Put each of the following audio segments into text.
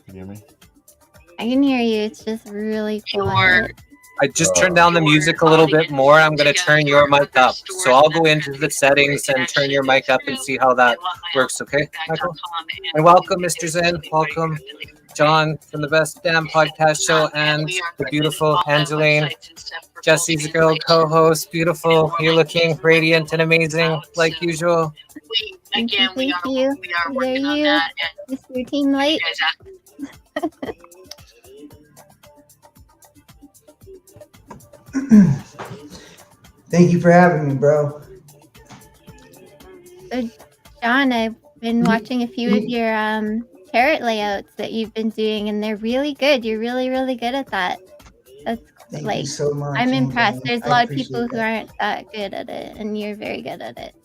Can you hear me? I can hear you. It's just really quiet. I just turned down the music a little bit more. I'm going to turn your mic up. So I'll go into the settings and turn your mic up and see how that works, okay, Michael? And welcome, Mr. Zen. Welcome, John, from the Best Damn Podcast Show, and the beautiful Angeline. Jesse's a girl co-host. Beautiful. You're looking radiant and amazing, like usual. Thank you. There you, Mr. Team Light. Thank you for having me, bro. So, John, I've been watching a few of your tarot layouts that you've been doing, and they're really good. You're really, really good at that. That's Thank you so much. I'm impressed. There's a lot of people who aren't that good at it, and you're very good at it.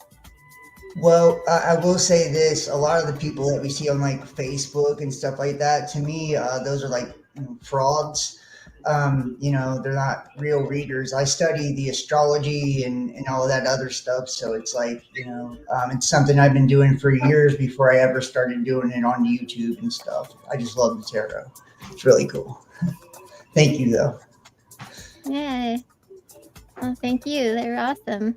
Well, I will say this: a lot of the people that we see on like Facebook and stuff like that, to me, those are like frauds. They're not real readers. I study the astrology and all of that other stuff. So it's like, it's something I've been doing for years before I ever started doing it on YouTube and stuff. I just love the tarot. It's really cool. Thank you, though. Yay. Well, thank you. They're awesome.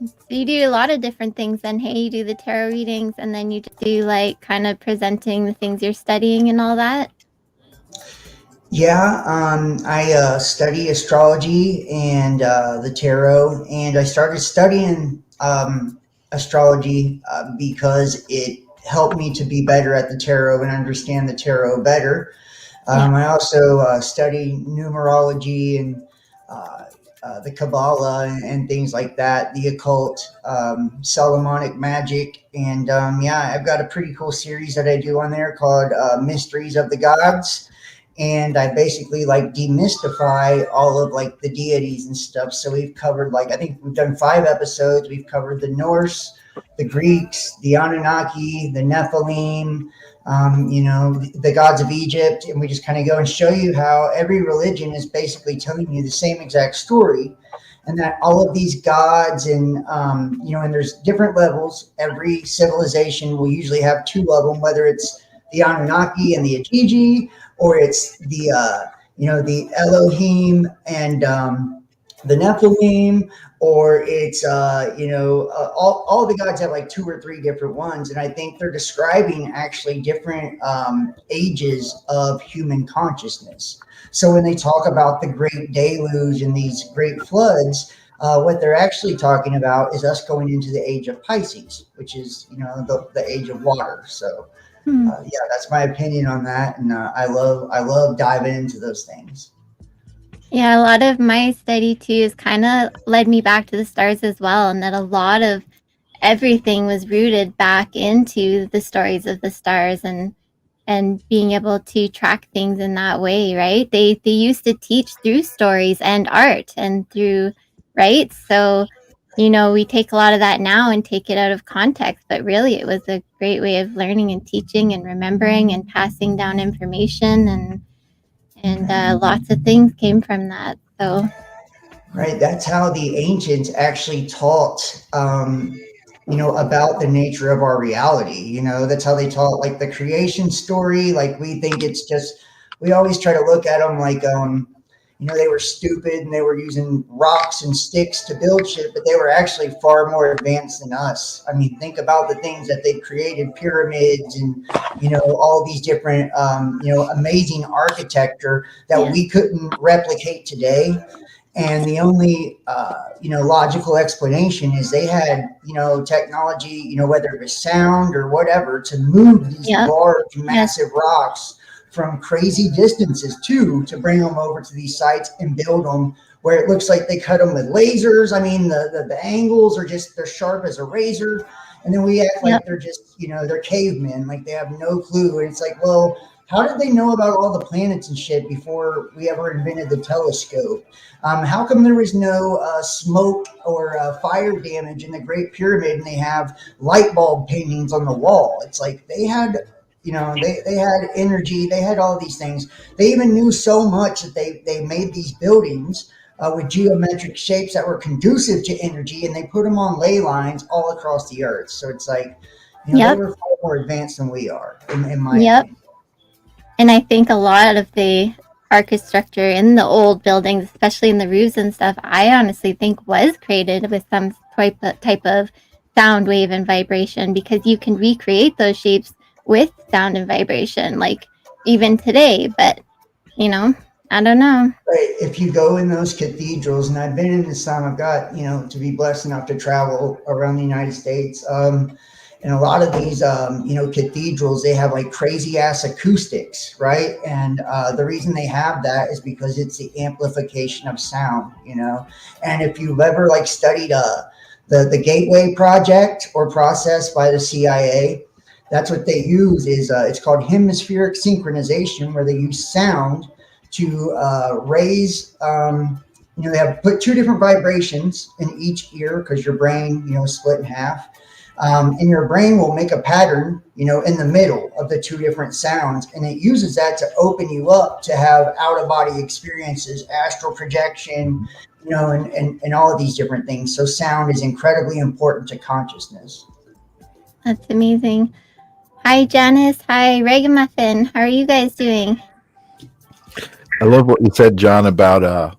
So you do a lot of different things then. Hey, you do the tarot readings, and then you do like kind of presenting the things you're studying and all that. Yeah, I study astrology and the tarot, and I started studying astrology because it helped me to be better at the tarot and understand the tarot better. I also study numerology and the Kabbalah and things like that, the occult, Solomonic magic, and I've got a pretty cool series that I do on there called Mysteries of the Gods. And I basically like demystify all of like the deities and stuff. So we've covered I think we've done 5 episodes. We've covered the Norse, the Greeks, the Anunnaki, the Nephilim, the gods of Egypt. And we just kind of go and show you how every religion is basically telling you the same exact story. And that all of these gods and there's different levels. Every civilization will usually have 2 of them, whether it's the Anunnaki and the Ajiji, or it's the Elohim and the Nephilim, or it's all the gods have like 2 or 3 different ones, and I think they're describing actually different ages of human consciousness. So when they talk about the great deluge and these great floods, what they're actually talking about is us going into the age of Pisces, which is the age of water. So. That's my opinion on that, and I love diving into those things. Yeah, a lot of my study too has kind of led me back to the stars as well, and that a lot of everything was rooted back into the stories of the stars and being able to track things in that way, right? They used to teach through stories and art and through, right? So we take a lot of that now and take it out of context, but really it was a great way of learning and teaching and remembering and passing down information, and lots of things came from that. So, right, that's how the ancients actually taught, about the nature of our reality. That's how they taught like the creation story. Like we think it's just, we always try to look at them like, they were stupid and they were using rocks and sticks to build shit, but they were actually far more advanced than us. I mean, think about the things that they created, pyramids and, all these different, amazing architecture that we couldn't replicate today. And the only, logical explanation is they had, technology, whether it was sound or whatever, to move these large, massive rocks from crazy distances too, to bring them over to these sites and build them where it looks like they cut them with lasers. I mean, the angles are just, they're sharp as a razor. And then we act like they're just, they're cavemen, like they have no clue. And it's like, well, how did they know about all the planets and shit before we ever invented the telescope? How come there was no smoke or fire damage in the Great Pyramid and they have light bulb paintings on the wall? It's like they had, they had energy, they had all these things. They even knew so much that they made these buildings with geometric shapes that were conducive to energy, and they put them on ley lines all across the earth. So it's like, they were far more advanced than we are, in my opinion. And I think a lot of the architecture in the old buildings, especially in the roofs and stuff, I honestly think was created with some type of sound wave and vibration, because you can recreate those shapes with sound and vibration, like even today. But, I don't know. Right. If you go in those cathedrals, and I've been in some, I've got, to be blessed enough to travel around the United States. And a lot of these, cathedrals, they have like crazy ass acoustics, right? And the reason they have that is because it's the amplification of sound. And if you've ever like studied the Gateway Project or process by the CIA, that's what they use. Is it's called hemispheric synchronization, where they use sound to raise. They have put two different vibrations in each ear, because your brain, is split in half. And your brain will make a pattern, in the middle of the two different sounds. And it uses that to open you up to have out of body experiences, astral projection, and all of these different things. So sound is incredibly important to consciousness. That's amazing. Hi, Janice. Hi, Ragamuffin. How are you guys doing? I love what you said, John, about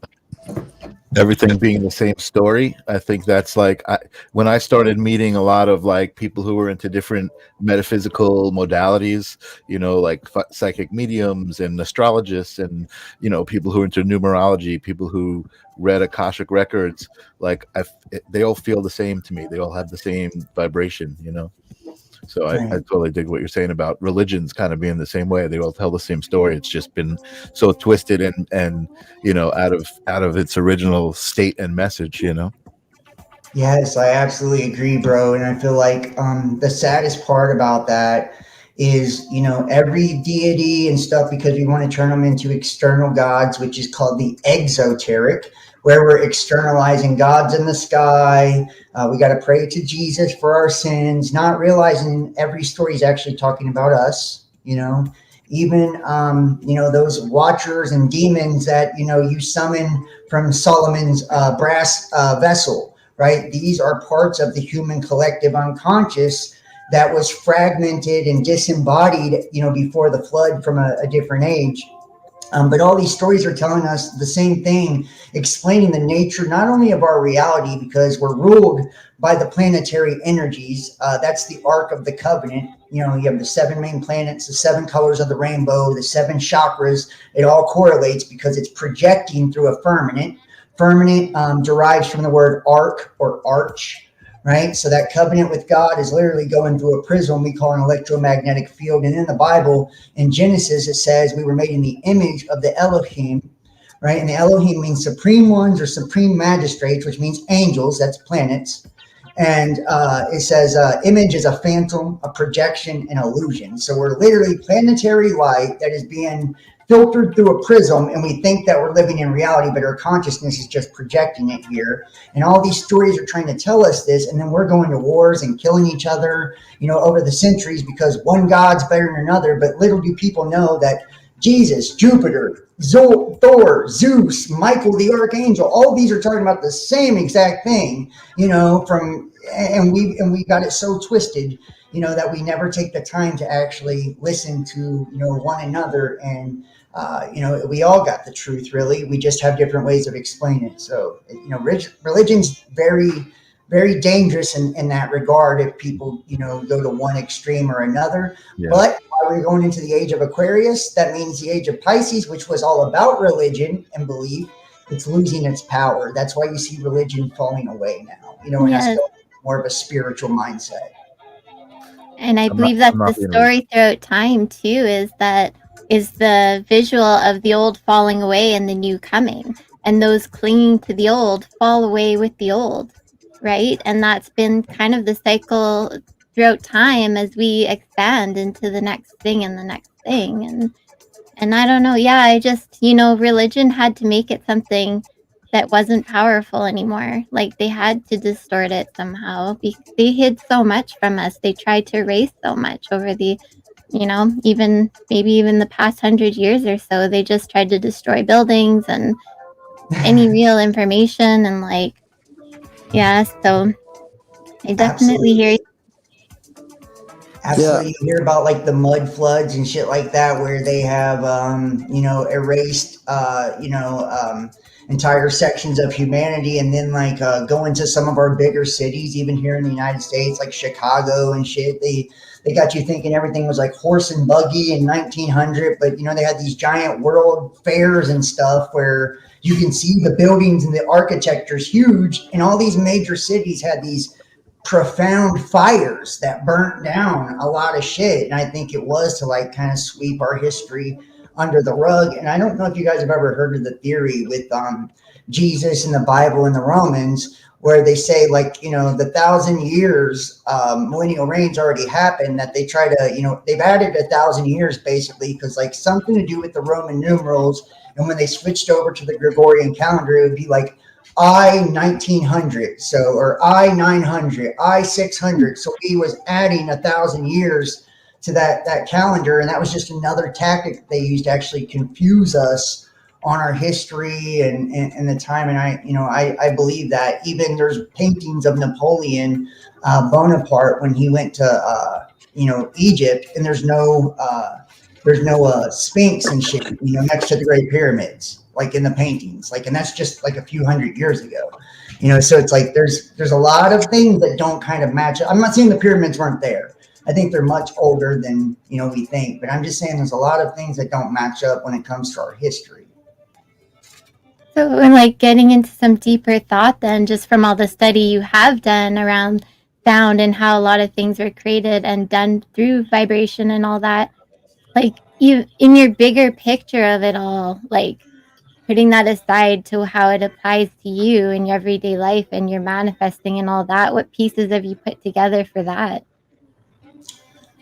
everything being the same story. I think that's like when I started meeting a lot of like people who were into different metaphysical modalities, like psychic mediums and astrologists, and people who are into numerology, people who read Akashic records. Like they all feel the same to me. They all have the same vibration. So I totally dig what you're saying about religions kind of being the same way. They all tell the same story. It's just been so twisted and out of its original state and message. Yes, I absolutely agree, bro. And I feel like the saddest part about that is, every deity and stuff, because we want to turn them into external gods, which is called the exoteric, where we're externalizing gods in the sky. We got to pray to Jesus for our sins, not realizing every story is actually talking about us, even, those watchers and demons that, you summon from Solomon's brass vessel, right? These are parts of the human collective unconscious that was fragmented and disembodied, before the flood from a different age. But all these stories are telling us the same thing, explaining the nature not only of our reality, because we're ruled by the planetary energies. That's the Ark of the Covenant. You have the 7 main planets, the 7 colors of the rainbow, the 7 chakras. It all correlates because it's projecting through a firmament. Firmament derives from the word arc or arch, right? So that covenant with God is literally going through a prism we call an electromagnetic field. And in the Bible, in Genesis, it says we were made in the image of the Elohim, right? And the Elohim means supreme ones or supreme magistrates, which means angels. That's planets. And it says image is a phantom, a projection, an illusion. So we're literally planetary light that is being filtered through a prism, and we think that we're living in reality, but our consciousness is just projecting it here. And all these stories are trying to tell us this, and then we're going to wars and killing each other, over the centuries, because one God's better than another. But little do people know that Jesus, Jupiter, Thor, Zeus, Michael the Archangel, all these are talking about the same exact thing, and we got it so twisted, that we never take the time to actually listen to, one another. And, we all got the truth, really. We just have different ways of explaining it. So, religion's very, very dangerous in that regard if people, go to one extreme or another. Yeah. But while we're going into the age of Aquarius, that means the age of Pisces, which was all about religion and belief, it's losing its power. That's why you see religion falling away now, and Yes. that's more of a spiritual mindset. And I believe that's the story throughout time too, is the visual of the old falling away and the new coming, and those clinging to the old fall away with the old, right? And that's been kind of the cycle throughout time as we expand into the next thing and the next thing. And I don't know, yeah, I just, religion had to make it something that wasn't powerful anymore. Like they had to distort it somehow. They hid so much from us. They tried to erase so much over the, even the past 100 years or so. They just tried to destroy buildings and any real information. And so I definitely hear you. Absolutely. You hear about like the mud floods and shit like that, where they have, erased, entire sections of humanity, and then like go into some of our bigger cities, even here in the United States, like Chicago and shit. They got you thinking everything was like horse and buggy in 1900, but they had these giant world fairs and stuff where you can see the buildings and the architecture's huge, and all these major cities had these profound fires that burnt down a lot of shit. And I think it was to like kind of sweep our history under the rug. And I don't know if you guys have ever heard of the theory with Jesus and the Bible and the Romans, where they say like, the 1,000 years millennial reigns already happened, that they try to, they've added 1,000 years basically because like something to do with the Roman numerals. And when they switched over to the Gregorian calendar, it would be like I 1900, so, or I 900, I 600. So he was adding 1,000 years to that calendar, and that was just another tactic that they used to actually confuse us on our history and the time. And I believe that. Even there's paintings of Napoleon Bonaparte when he went to Egypt, and there's no Sphinx and shit next to the Great Pyramids, like in the paintings, like, and that's just like a few hundred years ago, so it's like there's a lot of things that don't kind of match up. I'm not saying the pyramids weren't there. I think they're much older than we think, but I'm just saying there's a lot of things that don't match up when it comes to our history. So when like getting into some deeper thought then, just from all the study you have done around sound and how a lot of things were created and done through vibration and all that, like you in your bigger picture of it all, like putting that aside to how it applies to you in your everyday life and your manifesting and all that, what pieces have you put together for that?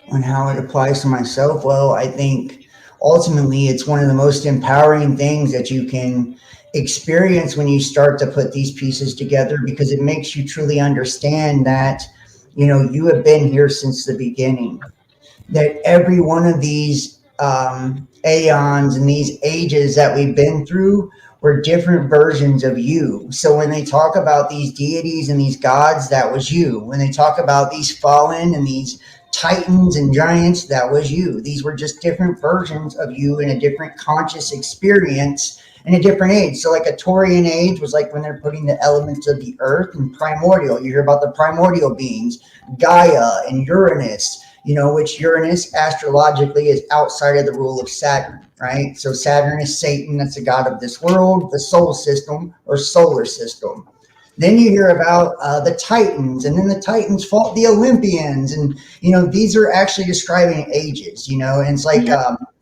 On how it applies to myself, well, I think ultimately it's one of the most empowering things that you can experience when you start to put these pieces together, because it makes you truly understand that you have been here since the beginning, that every one of these aeons and these ages that we've been through were different versions of you. So when they talk about these deities and these gods, that was you. When they talk about these fallen and these titans and giants, that was you. These were just different versions of you in a different conscious experience in a different age. So like a Taurian age was like when they're putting the elements of the earth, and primordial, you hear about the primordial beings, Gaia and Uranus, which Uranus astrologically is outside of the rule of Saturn, right? So Saturn is Satan, that's the god of this world, the soul system or solar system. Then you hear about the Titans, and then the Titans fought the Olympians. And, these are actually describing ages, and it's like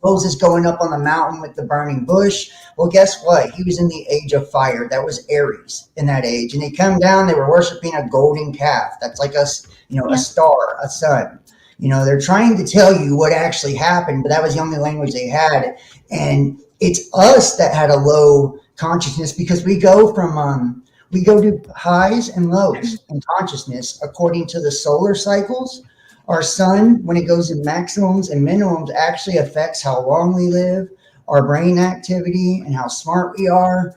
Moses going up on the mountain with the burning bush. Well, guess what? He was in the age of fire. That was Aries in that age. And they come down, they were worshiping a golden calf. That's like a star, a sun. They're trying to tell you what actually happened, but that was the only language they had. And it's us that had a low consciousness, because we go to highs and lows in consciousness according to the solar cycles. Our sun, when it goes in maximums and minimums, actually affects how long we live, our brain activity, and how smart we are,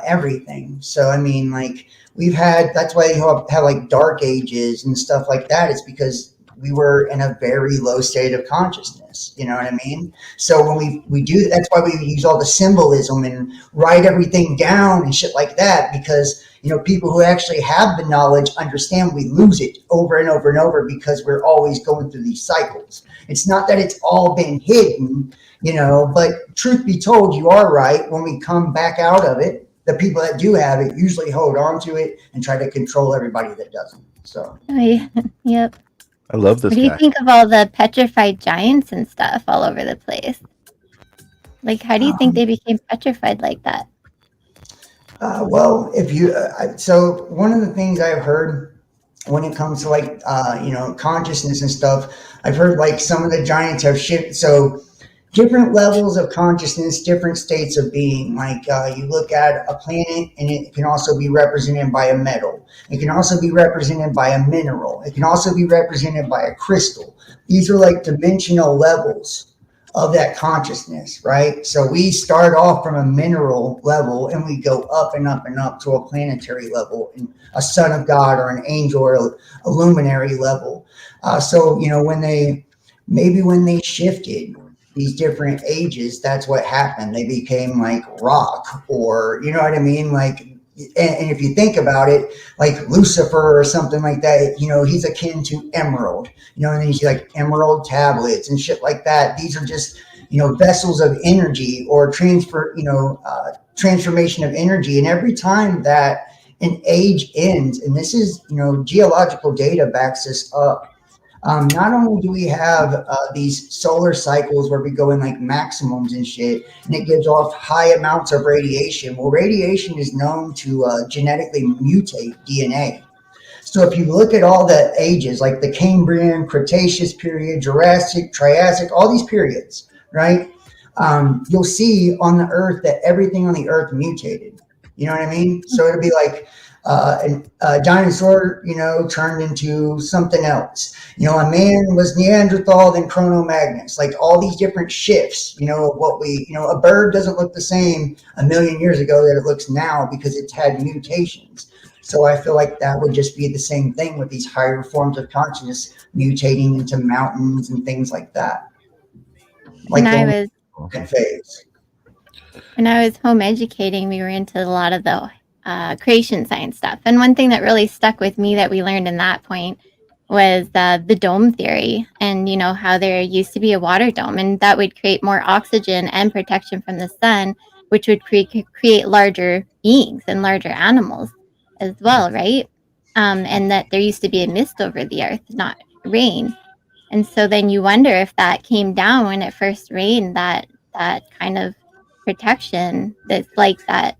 everything. So, I mean, like that's why you have like dark ages and stuff like that. It's because we were in a very low state of consciousness. You know what I mean? So when we do, that's why we use all the symbolism and write everything down and shit like that, because people who actually have the knowledge understand we lose it over and over and over, because we're always going through these cycles. It's not that it's all been hidden, but truth be told, you are right. When we come back out of it, the people that do have it usually hold on to it and try to control everybody that doesn't. So, Yep. I love this What do you guy. think of all the petrified giants and stuff all over the place? Like, how do you think they became petrified like that? Well, if you, so one of the things I've heard when it comes to like, consciousness and stuff, I've heard like some of the giants have shifted. So different levels of consciousness, different states of being. Like you look at a planet, and it can also be represented by a metal. It can also be represented by a mineral. It can also be represented by a crystal. These are like dimensional levels of that consciousness, right? So we start off from a mineral level and we go up and up and up to a planetary level, and a son of God or an angel or a luminary level. So, you know, when they shifted these different ages, that's what happened. They became like rock, or, you know what I mean? Like, and if you think about it, like Lucifer or something like that, you know, he's akin to emerald, you know, and then you see like emerald tablets and shit like that. These are just, you know, vessels of energy or transformation of energy. And every time that an age ends, and this is, you know, geological data backs this up. Not only do we have these solar cycles where we go in like maximums and shit, and it gives off high amounts of radiation. Well, radiation is known to genetically mutate DNA. So if you look at all the ages, like the Cambrian, Cretaceous period, Jurassic, Triassic, all these periods, right? You'll see on the Earth that everything on the Earth mutated. You know what I mean? So it'll be like a dinosaur, you know, turned into something else. You know, a man was Neanderthal, then Cro-Magnus. Like all these different shifts, you know, what we, you know, a bird doesn't look the same a million years ago that it looks now because it's had mutations. So I feel like that would just be the same thing with these higher forms of consciousness mutating into mountains and things like that. Like when I was home educating, we were into a lot of the creation science stuff. And one thing that really stuck with me that we learned in that point was the dome theory, and, you know, how there used to be a water dome, and that would create more oxygen and protection from the sun, which would create larger beings and larger animals as well, right? And that there used to be a mist over the earth, not rain. And so then you wonder if that came down when it first rained, that kind of protection that's like that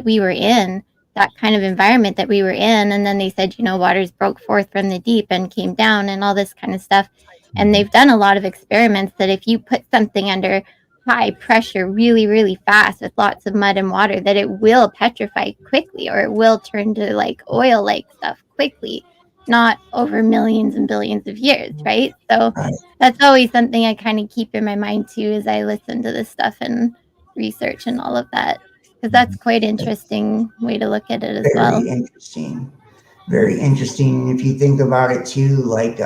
we were in, that kind of environment that we were in. And then they said, you know, waters broke forth from the deep and came down and all this kind of stuff. And they've done a lot of experiments that if you put something under high pressure really, really fast with lots of mud and water, that it will petrify quickly, or it will turn to like oil like stuff quickly, not over millions and billions of years, right? So that's always something I kind of keep in my mind too as I listen to this stuff and research and all of that, because that's quite interesting way to look at it as well. Very interesting. Very interesting. And if you think about it too, like,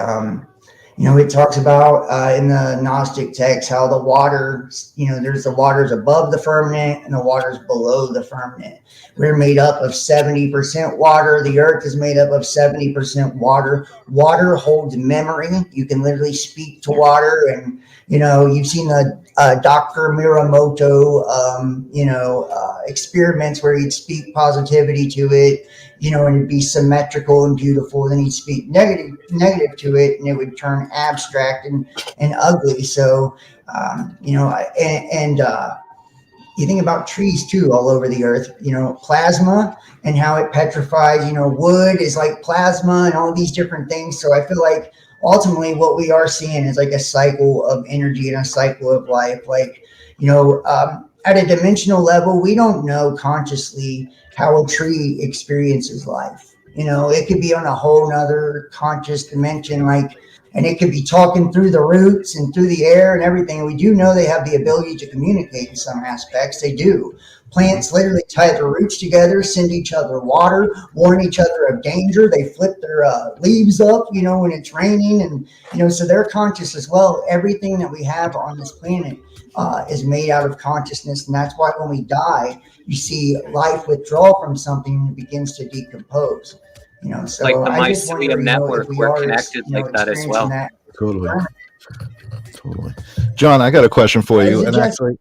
you know, it talks about in the Gnostic text how the water, you know, there's the waters above the firmament and the waters below the firmament. We're made up of 70% water. The earth is made up of 70% water. Water holds memory. You can literally speak to water. And, you know, you've seen the Dr. Miramoto, experiments where he'd speak positivity to it, you know, and it'd be symmetrical and beautiful. Then he'd speak negative to it, and it would turn abstract and ugly. So, you think about trees too, all over the earth, you know, plasma and how it petrifies, you know, wood is like plasma and all these different things. So I feel like ultimately what we are seeing is like a cycle of energy and a cycle of life. Like, you know, at a dimensional level, we don't know consciously how a tree experiences life. You know, it could be on a whole nother conscious dimension, like, and it could be talking through the roots and through the air and everything. And we do know they have the ability to communicate in some aspects. They do. Plants literally tie their roots together, send each other water, warn each other of danger. They flip their leaves up, you know, when it's raining. And, you know, so they're conscious as well. Everything that we have on this planet is made out of consciousness. And that's why when we die, you see life withdraw from something and it begins to decompose. You know, so like the I just wonder, mycelium network, we're connected like that as well. Totally. John, I got a question for you. And actually,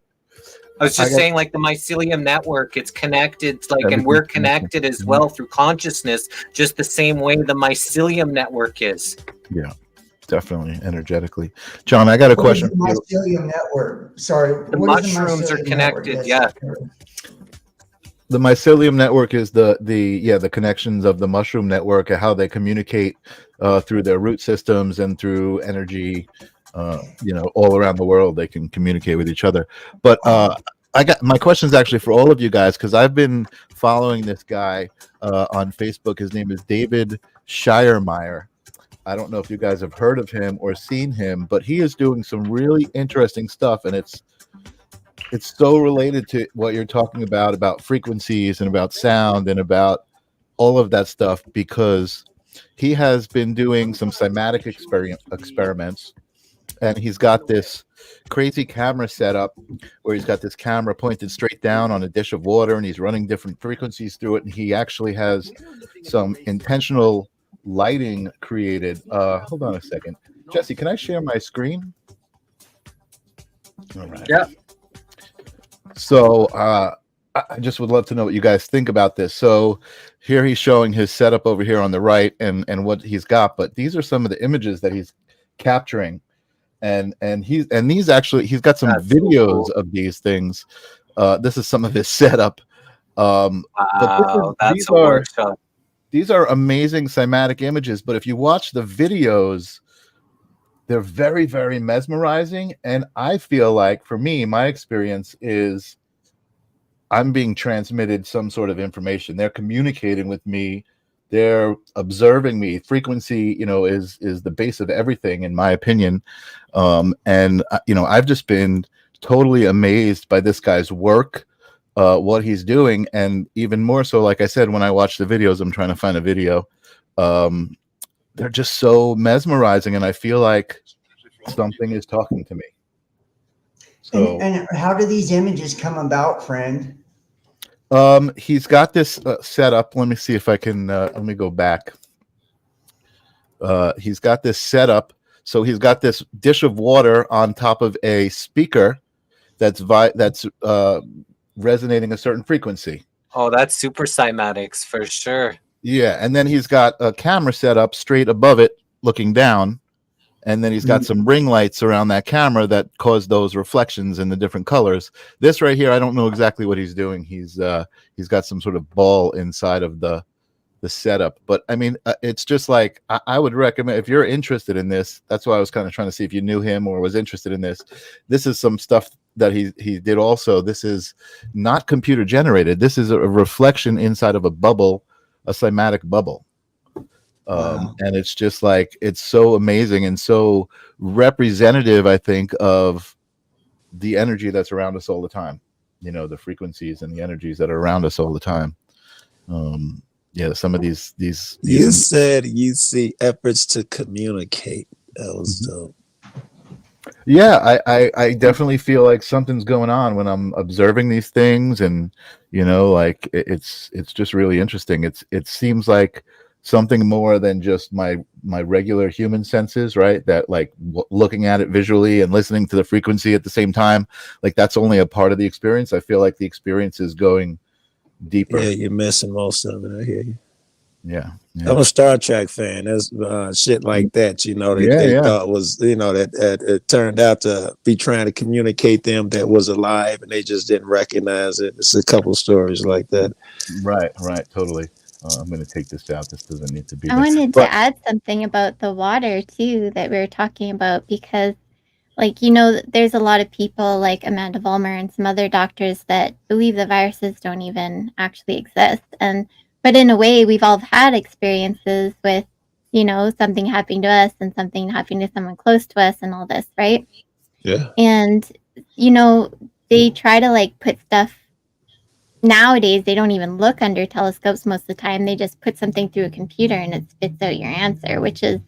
I was just saying, like the mycelium network, it's connected, like, and we're connected as well through consciousness, just the same way the mycelium network is. Yeah, definitely, energetically. John, I got a question. The mycelium network. Sorry, the mushrooms are connected. Yeah. The mycelium network is the connections of the mushroom network and how they communicate through their root systems and through energy. You know, all around the world, they can communicate with each other. But I got my questions actually for all of you guys, because I've been following this guy on Facebook. His name is David Shiremeyer. I don't know if you guys have heard of him or seen him, but he is doing some really interesting stuff, and it's so related to what you're talking about frequencies and about sound and about all of that stuff, because he has been doing some cymatic experiments, and he's got this crazy camera set up where he's got this camera pointed straight down on a dish of water, and he's running different frequencies through it, and he actually has some intentional lighting created. Hold on a second, Jesse, can I share my screen? All right. Yeah. So I just would love to know what you guys think about this. So here he's showing his setup over here on the right, and what he's got, but these are some of the images that he's capturing, and these actually, he's got some videos of these things. This is some of his setup. Wow, that's a workshop. These are amazing cymatic images, but if you watch the videos, they're very, very mesmerizing. And I feel like, for me, my experience is I'm being transmitted some sort of information. They're communicating with me. They're observing me. Frequency, is the base of everything, in my opinion. And I've just been totally amazed by this guy's work, what he's doing, and even more so, like I said, when I watch the videos, I'm trying to find a video. They're just so mesmerizing, and I feel like something is talking to me. So, and how do these images come about, friend? He's got this set up. Let me see if I can. Let me go back. He's got this set up. So he's got this dish of water on top of a speaker that's resonating a certain frequency. Oh, that's super cymatics for sure. Yeah, and then he's got a camera set up straight above it, looking down, and then he's got some ring lights around that camera that cause those reflections in the different colors. This right here, I don't know exactly what he's doing. He's got some sort of ball inside of the setup, but I mean, it's just like, I would recommend, if you're interested in this. That's why I was kind of trying to see if you knew him or was interested in this. This is some stuff that he did also. This is not computer generated. This is a reflection inside of a bubble, a cymatic bubble. Wow. And it's just like, it's so amazing and so representative, I think, of the energy that's around us all the time. The frequencies and the energies that are around us all the time. Yeah, some of these. You said you see efforts to communicate. That was dope. Yeah, I definitely feel like something's going on when I'm observing these things, and like it's just really interesting. It seems like something more than just my regular human senses, right? That like looking at it visually and listening to the frequency at the same time, like that's only a part of the experience. I feel like the experience is going deeper. Yeah, you're missing most of it. I hear you. Yeah. I'm a Star Trek fan. There's shit like that, they thought was, that it turned out to be trying to communicate them that was alive, and they just didn't recognize it. It's a couple stories like that. Right, totally. I'm going to take this out. This doesn't need to be. I wanted to add something about the water too that we were talking about, because there's a lot of people like Amanda Vollmer and some other doctors that believe the viruses don't even actually exist. But in a way, we've all had experiences with, something happening to us and something happening to someone close to us and all this, right? Yeah. And, they try to put stuff. Nowadays, they don't even look under telescopes most of the time. They just put something through a computer and it spits out your answer, which is,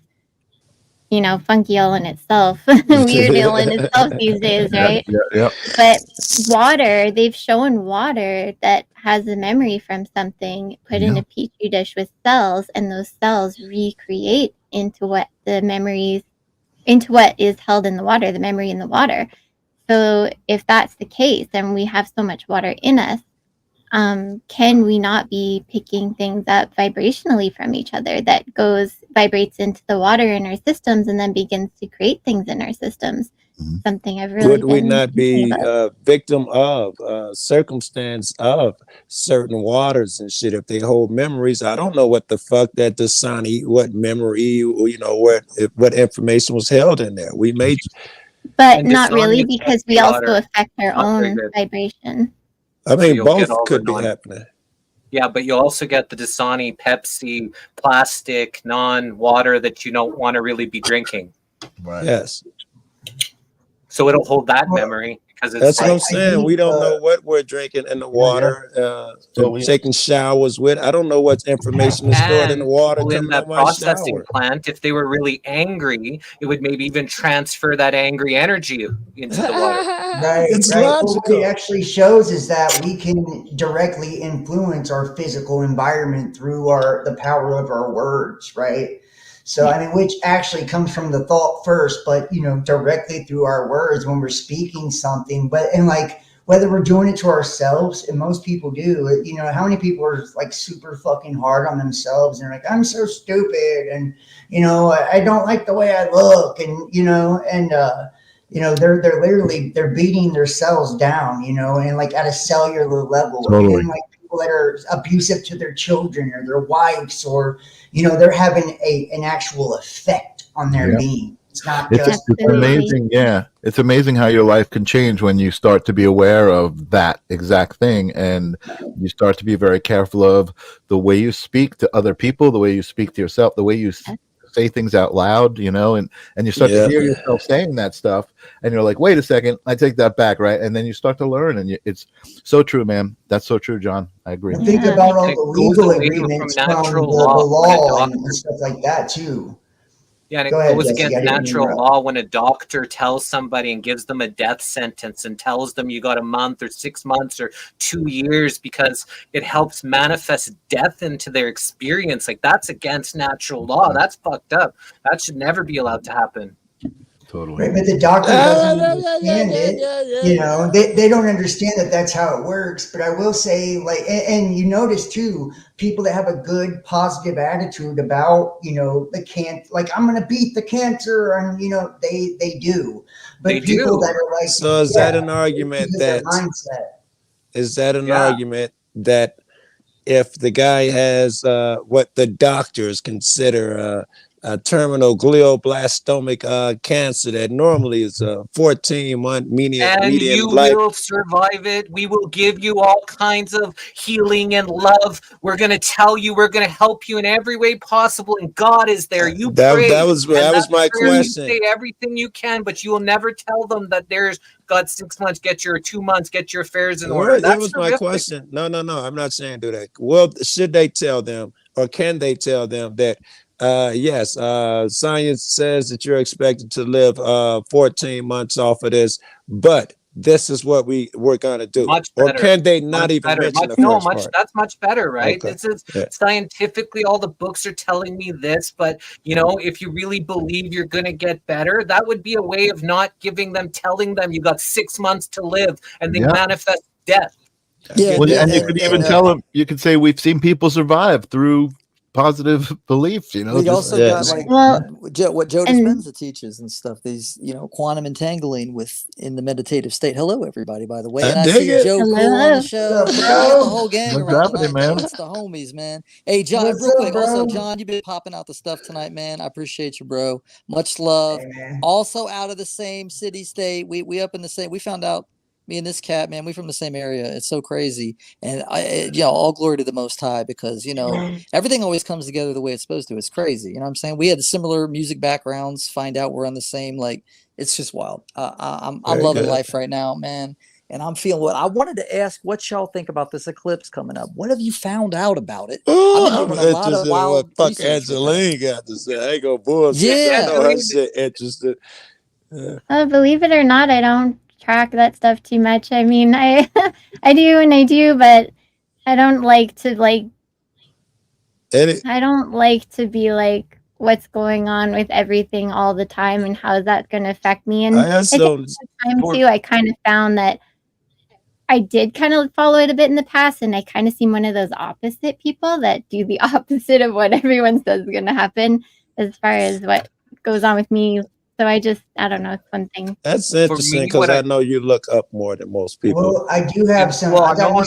funky all in itself, weird all in itself these days, right? Yeah. But water, they've shown water that has a memory from something put in a petri dish with cells, and those cells recreate into what is held in the water, the memory in the water. So if that's the case, and we have so much water in us, can we not be picking things up vibrationally from each other that vibrates into the water in our systems and then begins to create things in our systems? Something I've really Would we not be victim of circumstance of certain waters and shit if they hold memories? I don't know what the fuck that Dasani, what memory, what information was held in there. We may, but not really, because we also affect our own vibration. I mean, both could be happening. Yeah, but you also get the Dasani, Pepsi, plastic, non-water that you don't want to really be drinking. Right. Yes. So it'll hold that Well, memory because it's That's what like, I'm saying. We don't know what we're drinking in the water, So we- taking showers with. I don't know what information is stored in the and water people in coming that out my processing shower. plant, if they were really angry, it would maybe even transfer that angry energy into the water. Right, It's right. Well, what it logical. actually shows is that we can directly influence our physical environment through the power of our words, right? So, I mean, which actually comes from the thought first, but directly through our words when we're speaking something. And like whether we're doing it to ourselves, and most people do. How many people are like super fucking hard on themselves and they're like, I'm so stupid, and I don't like the way I look, and they're literally beating themselves down, and like at a cellular level. Totally. And like people that are abusive to their children or their wives, or they're having an actual effect on their being. It's not It's just amazing. Yeah. It's amazing how your life can change when you start to be aware of that exact thing. And you start to be very careful of the way you speak to other people, the way you speak to yourself, the way you say things out loud, and you start to hear yourself saying that stuff. And you're like, wait a second, I take that back. Right. And then you start to learn. And it's so true, man. That's so true, John. I agree. And think about all And it the goes legal away agreements from from natural the law when a law and doctor. stuff like that too. Yeah, and Go it ahead, goes Jesse. I against didn't natural interrupt. law when a doctor tells somebody and gives them a death sentence and tells them you got a month or 6 months or 2 years because it helps manifest death into their experience. Like, that's against natural law. That's fucked up. That should never be allowed to happen. Totally. Right, but the doctor doesn't understand it. They don't understand that that's how it works. But I will say, like, and you notice too, people that have a good positive attitude about the like I'm gonna beat the cancer, and they do. But They people do. that are like, So is that an argument because their that mindset. is that an Yeah. argument that if the guy has what the doctors consider a terminal glioblastomic cancer that normally is a 14-month median And you life. will survive it. We will give you all kinds of healing and love. We're going to tell you, we're going to help you in every way possible. And God is there. You pray. That was my question. You say everything you can, but you will never tell them that there's got 6 months, get your 2 months, get your affairs in order. That was my question. No, I'm not saying do that. Well, should they tell them, or can they tell them that yes, science says that you're expected to live 14 months off of this, but this is what we're gonna do. Much better. Or can they not much even better. mention much, the no, first much. part? That's much better, right? Okay. This is Yeah. scientifically, all the books are telling me this, but if you really believe you're gonna get better, that would be a way of not telling them you got 6 months to live and they manifest death. Yeah, Well, yeah, and you could even tell them, you could say we've seen people survive through positive beliefs, we also got like what Joe Dispenza teaches and stuff. These, quantum entangling in the meditative state. Hello, everybody. By the way, and I see Joe Cool on the show. We got the whole gang around tonight, man. It's the homies, man. Hey, John, real quick. Also, John, you've been popping out the stuff tonight, man. I appreciate you, bro. Much love. Hey, also, out of the same city, state. We up in the same. We found out. Me and this cat, man, we from the same area. It's so crazy. And all glory to the Most High, because, everything always comes together the way it's supposed to. It's crazy. You know what I'm saying? We had similar music backgrounds, find out we're on the same, it's just wild. I'm loving life right now, man. And I'm feeling what I wanted to ask what y'all think about this eclipse coming up. What have you found out about it? I've been doing a lot of wild what fuck Angeline got to say. I ain't gonna bullshit. Yeah. I know her shit interested. Believe it or not, I don't track that stuff too much. I mean, I do and I do, but I don't like to I don't like to be like what's going on with everything all the time and how is that going to affect me. And I think at the time too, I kind of found that I did kind of follow it a bit in the past, and I kind of seem one of those opposite people that do the opposite of what everyone says is going to happen as far as what goes on with me So I don't know. It's one thing. That's interesting because I know you look up more than most people. Well, I do have some. Well, I got no.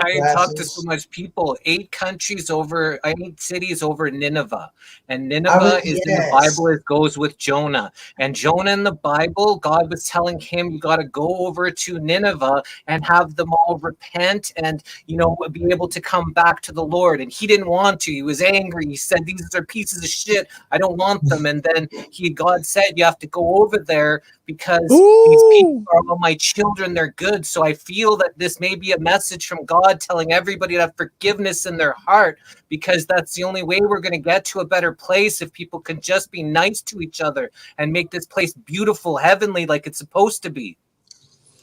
I talked to so much people. 8 countries over, 8 cities over Nineveh. And Nineveh is in the Bible. It goes with Jonah. And Jonah in the Bible, God was telling him, you got to go over to Nineveh and have them all repent and, you know, be able to come back to the Lord. And he didn't want to. He was angry. He said, these are pieces of shit. I don't want them. And then God said, you have to go over there because these people are all my children. They're good. So I feel that this may be a message from God telling everybody to have forgiveness in their heart, because that's the only way we're going to get to a better place, if people can just be nice to each other and make this place beautiful, heavenly, like it's supposed to be.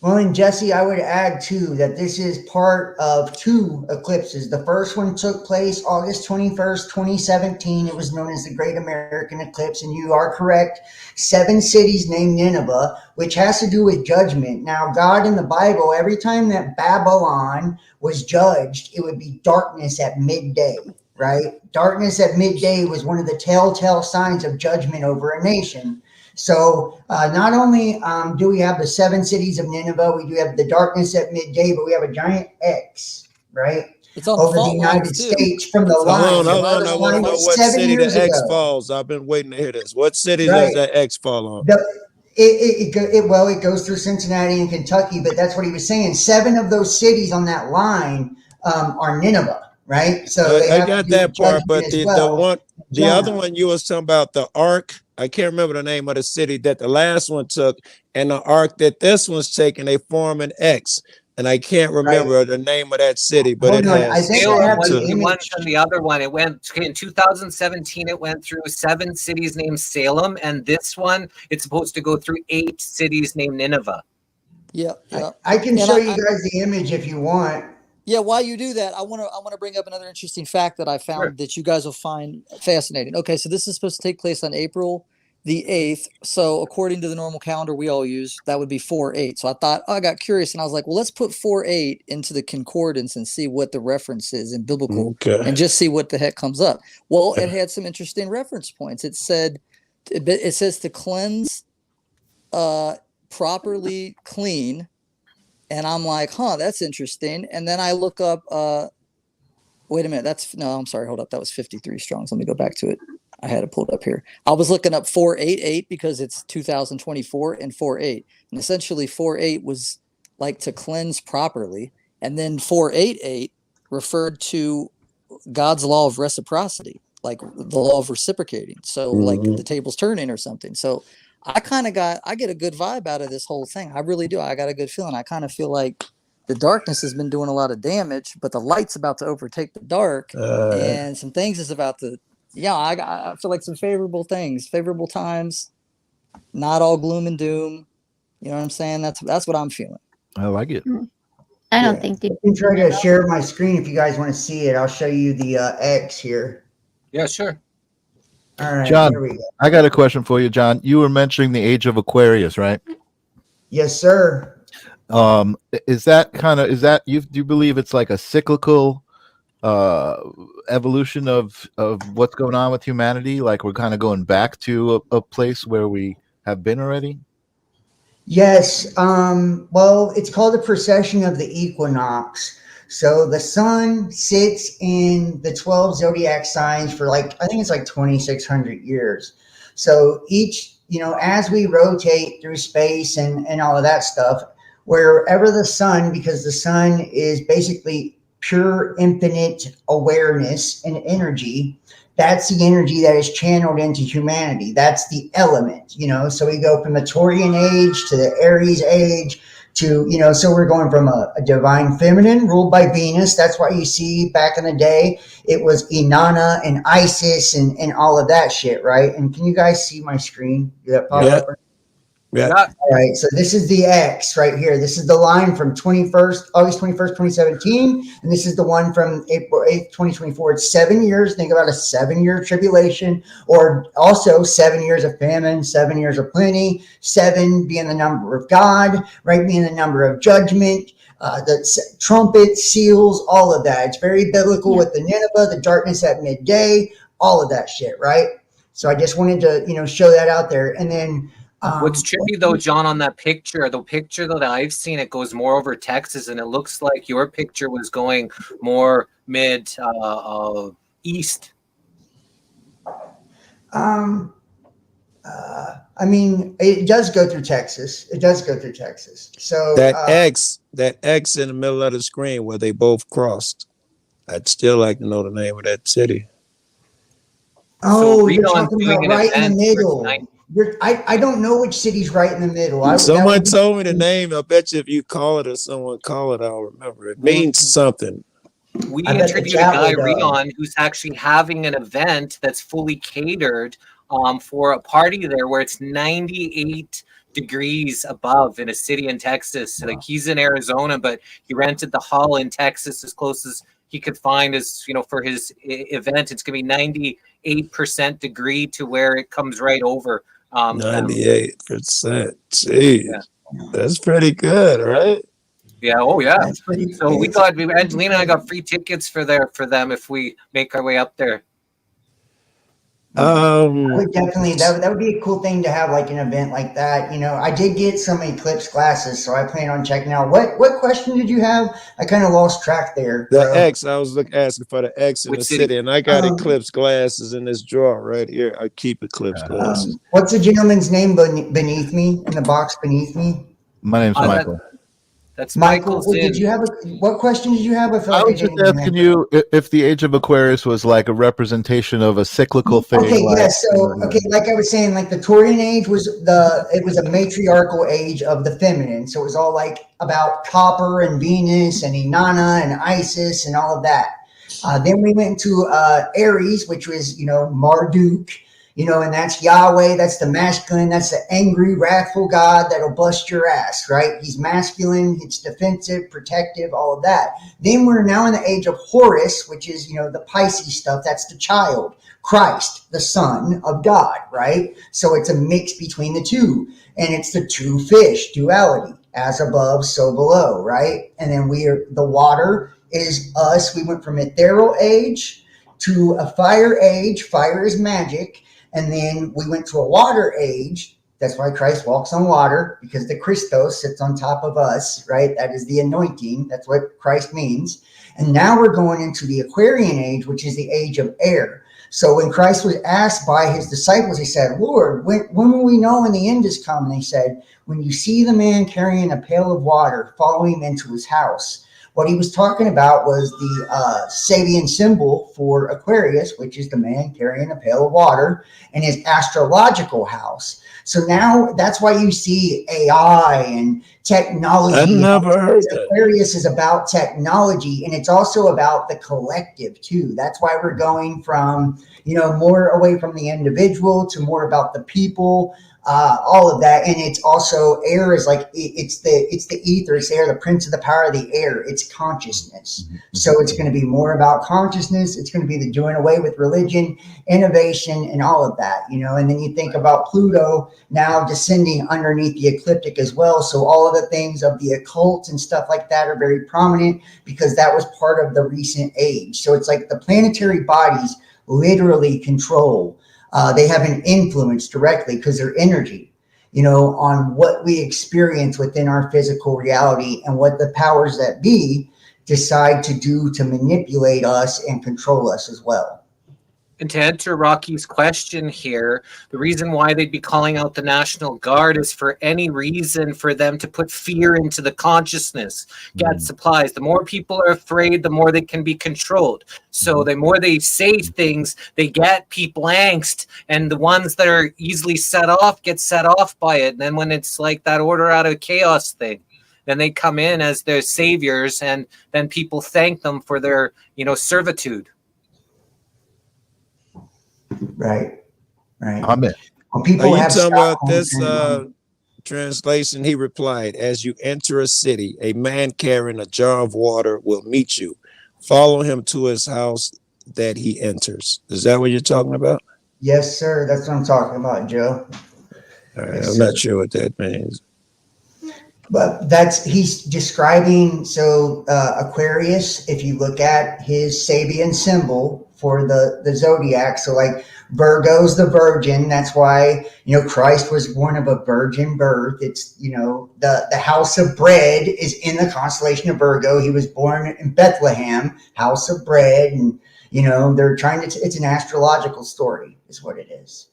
Well, and Jesse, I would add too that this is part of 2 eclipses. The first one took place August 21st, 2017. It was known as the Great American Eclipse. And you are correct. 7 cities named Nineveh, which has to do with judgment. Now, God in the Bible, every time that Babylon was judged, it would be darkness at midday, right? Darkness at midday was one of the telltale signs of judgment over a nation. So not only do we have the 7 cities of Nineveh, we do have the darkness at midday, but we have a giant X, right? It's on over the United States from the line. Hold on. I want to know what city the X falls. I've been waiting to hear this. What city does that X fall on? It goes through Cincinnati and Kentucky, but that's what he was saying. 7 of those cities on that line are Nineveh, right? So I got that part, but the other one you was talking about, the Ark. I can't remember the name of the city that the last one took, and the arc that this one's taking, they form an X. And I can't remember the name of that city, but it has Salem was the one from the other one. It went in 2017. It went through 7 cities named Salem, and this one it's supposed to go through 8 cities named Nineveh. Yeah. I can show you guys the image if you want. Yeah, while you do that, I want to bring up another interesting fact that I found that you guys will find fascinating. Okay, so this is supposed to take place on April the 8th. So according to the normal calendar we all use, that would be 4/8. So I thought, I got curious, and I was like, well, let's put 4/8 into the concordance and see what the reference is in biblical, and just see what the heck comes up. Well, it had some interesting reference points. It says to cleanse, properly clean. And I'm like, that's interesting. And then I look up, wait a minute. I'm sorry. Hold up. That was 53 Strongs. Let me go back to it. I had it pulled up here. I was looking up 488 because it's 2024 and 4/8. And essentially 4/8 was like to cleanse properly. And then 488 referred to God's law of reciprocity, like the law of reciprocating. So like the table's turning or something. So I get a good vibe out of this whole thing. I really do. I got a good feeling. I kind of feel like the darkness has been doing a lot of damage, but the light's about to overtake the dark, and some things is about to, I feel like some favorable things, favorable times, not all gloom and doom. You know what I'm saying? That's what I'm feeling. I like it. I don't think I can try to share my screen if you guys want to see it. I'll show you the X here. Yeah, sure. All right, John, here we go. I got a question for you, John. You were mentioning the age of Aquarius, right? Yes, sir. Do you believe it's like a cyclical evolution of what's going on with humanity? Like we're kind of going back to a place where we have been already? Yes. Well, it's called the precession of the equinox. So the sun sits in the 12 zodiac signs for I think it's like 2,600 years. So each, as we rotate through space and all of that stuff, wherever the sun, because the sun is basically pure infinite awareness and energy, that's the energy that is channeled into humanity. That's the element, so we go from the Taurian age to the Aries age to, so we're going from a divine feminine ruled by Venus. That's why you see back in the day, it was Inanna and Isis and all of that shit, right? And can you guys see my screen? Did that pop up? Yeah. All right. So this is the X right here. This is the line from August 21st, 2017. And this is the one from April 8th, 2024. It's 7 years. Think about a 7-year tribulation, or also 7 years of famine, 7 years of plenty, 7 being the number of God, right? Being the number of judgment, the trumpet, seals, all of that. It's very biblical with the Nineveh, the darkness at midday, all of that shit, right? So I just wanted to, show that out there. And then What's trippy though, John, on that picture, the picture that I've seen, it goes more over Texas, and it looks like your picture was going more mid east. I mean, it does go through Texas. It does go through Texas. So that X in the middle of the screen where they both crossed. I'd still like to know the name of that city. Oh, so you're talking about right in the middle. I don't know which city's right in the middle. Someone told me the name. I bet you if you call it or someone call it, I'll remember. It means something. We interviewed a guy, Rion, who's actually having an event that's fully catered for a party there where it's 98 degrees above in a city in Texas. Wow. Like he's in Arizona, but he rented the hall in Texas as close as he could find as, you know, for his event. It's going to be 98% degree to where it comes right over. 98%. Jeez. Yeah. That's pretty good, right? Yeah. Oh, yeah. So we got Angelina and I got free tickets for them if we make our way up there. I would definitely that would be a cool thing to have, like an event like that. You know, I did get some eclipse glasses, so I plan on checking out. What question did you have? I kind of lost track there. The X. I was asking for the X in the city, and I got eclipse glasses in this drawer right here. I keep eclipse glasses. What's the gentleman's name beneath me, in the box beneath me? My name's Michael. That's Michael. Did you have what question did you have? I was just asking you if the age of Aquarius was like a representation of a cyclical thing. Okay, yes. So, like I was saying, like the Taurian age was a matriarchal age of the feminine. So it was all like about copper and Venus and Inanna and Isis and all of that. Then we went to Aries, which was, you know, Marduk. You know, and that's Yahweh, that's the masculine, that's the angry, wrathful God that'll bust your ass, right? He's masculine, it's defensive, protective, all of that. Then we're now in the age of Horus, which is, you know, the Pisces stuff. That's the child, Christ, the son of God, right? So it's a mix between the two. And it's the two fish, duality, as above, so below, right? And then the water is us. We went from ethereal age to a fire age. Fire is magic. And then we went to a water age. That's why Christ walks on water, because the Christos sits on top of us, right? That is the anointing. That's what Christ means. And now we're going into the Aquarian age, which is the age of air. So when Christ was asked by his disciples, he said, Lord, when will we know when the end is come? And they said, when you see the man carrying a pail of water, follow him into his house. What he was talking about was the Sabian symbol for Aquarius, which is the man carrying a pail of water, and his astrological house. So now that's why you see AI and technology. I never heard that. Aquarius is about technology, and it's also about the collective too. That's why we're going from, you know, more away from the individual to more about the people. All of that. And it's also air is like it's the ether, it's air, the prince of the power of the air. It's consciousness. So it's going to be more about consciousness. It's going to be the doing away with religion, innovation, and all of that, you know. And then you think about Pluto now descending underneath the ecliptic as well. So all of the things of the occult and stuff like that are very prominent because that was part of the recent age. So it's like the planetary bodies literally control. They have an influence directly because they're energy, you know, on what we experience within our physical reality and what the powers that be decide to do to manipulate us and control us as well. And to answer Rocky's question here, the reason why they'd be calling out the National Guard is for any reason for them to put fear into the consciousness, get supplies. The more people are afraid, the more they can be controlled. So the more they say things, they get people angst, and the ones that are easily set off get set off by it. And then when it's like that order out of chaos thing, then they come in as their saviors, and then people thank them for their, you know, servitude. Right. Amen. Well, people are you have talking about this translation? He replied, as you enter a city, a man carrying a jar of water will meet you. Follow him to his house that he enters. Is that what you're talking about? Yes, sir. That's what I'm talking about, Joe. All right, I'm not sure what that means. But he's describing, so Aquarius, if you look at his Sabian symbol for the zodiac. So like Virgo's the virgin. That's why, you know, Christ was born of a virgin birth. It's, you know, the house of bread is in the constellation of Virgo. He was born in Bethlehem, house of bread. And, you know, they're trying to, it's an astrological story is what it is.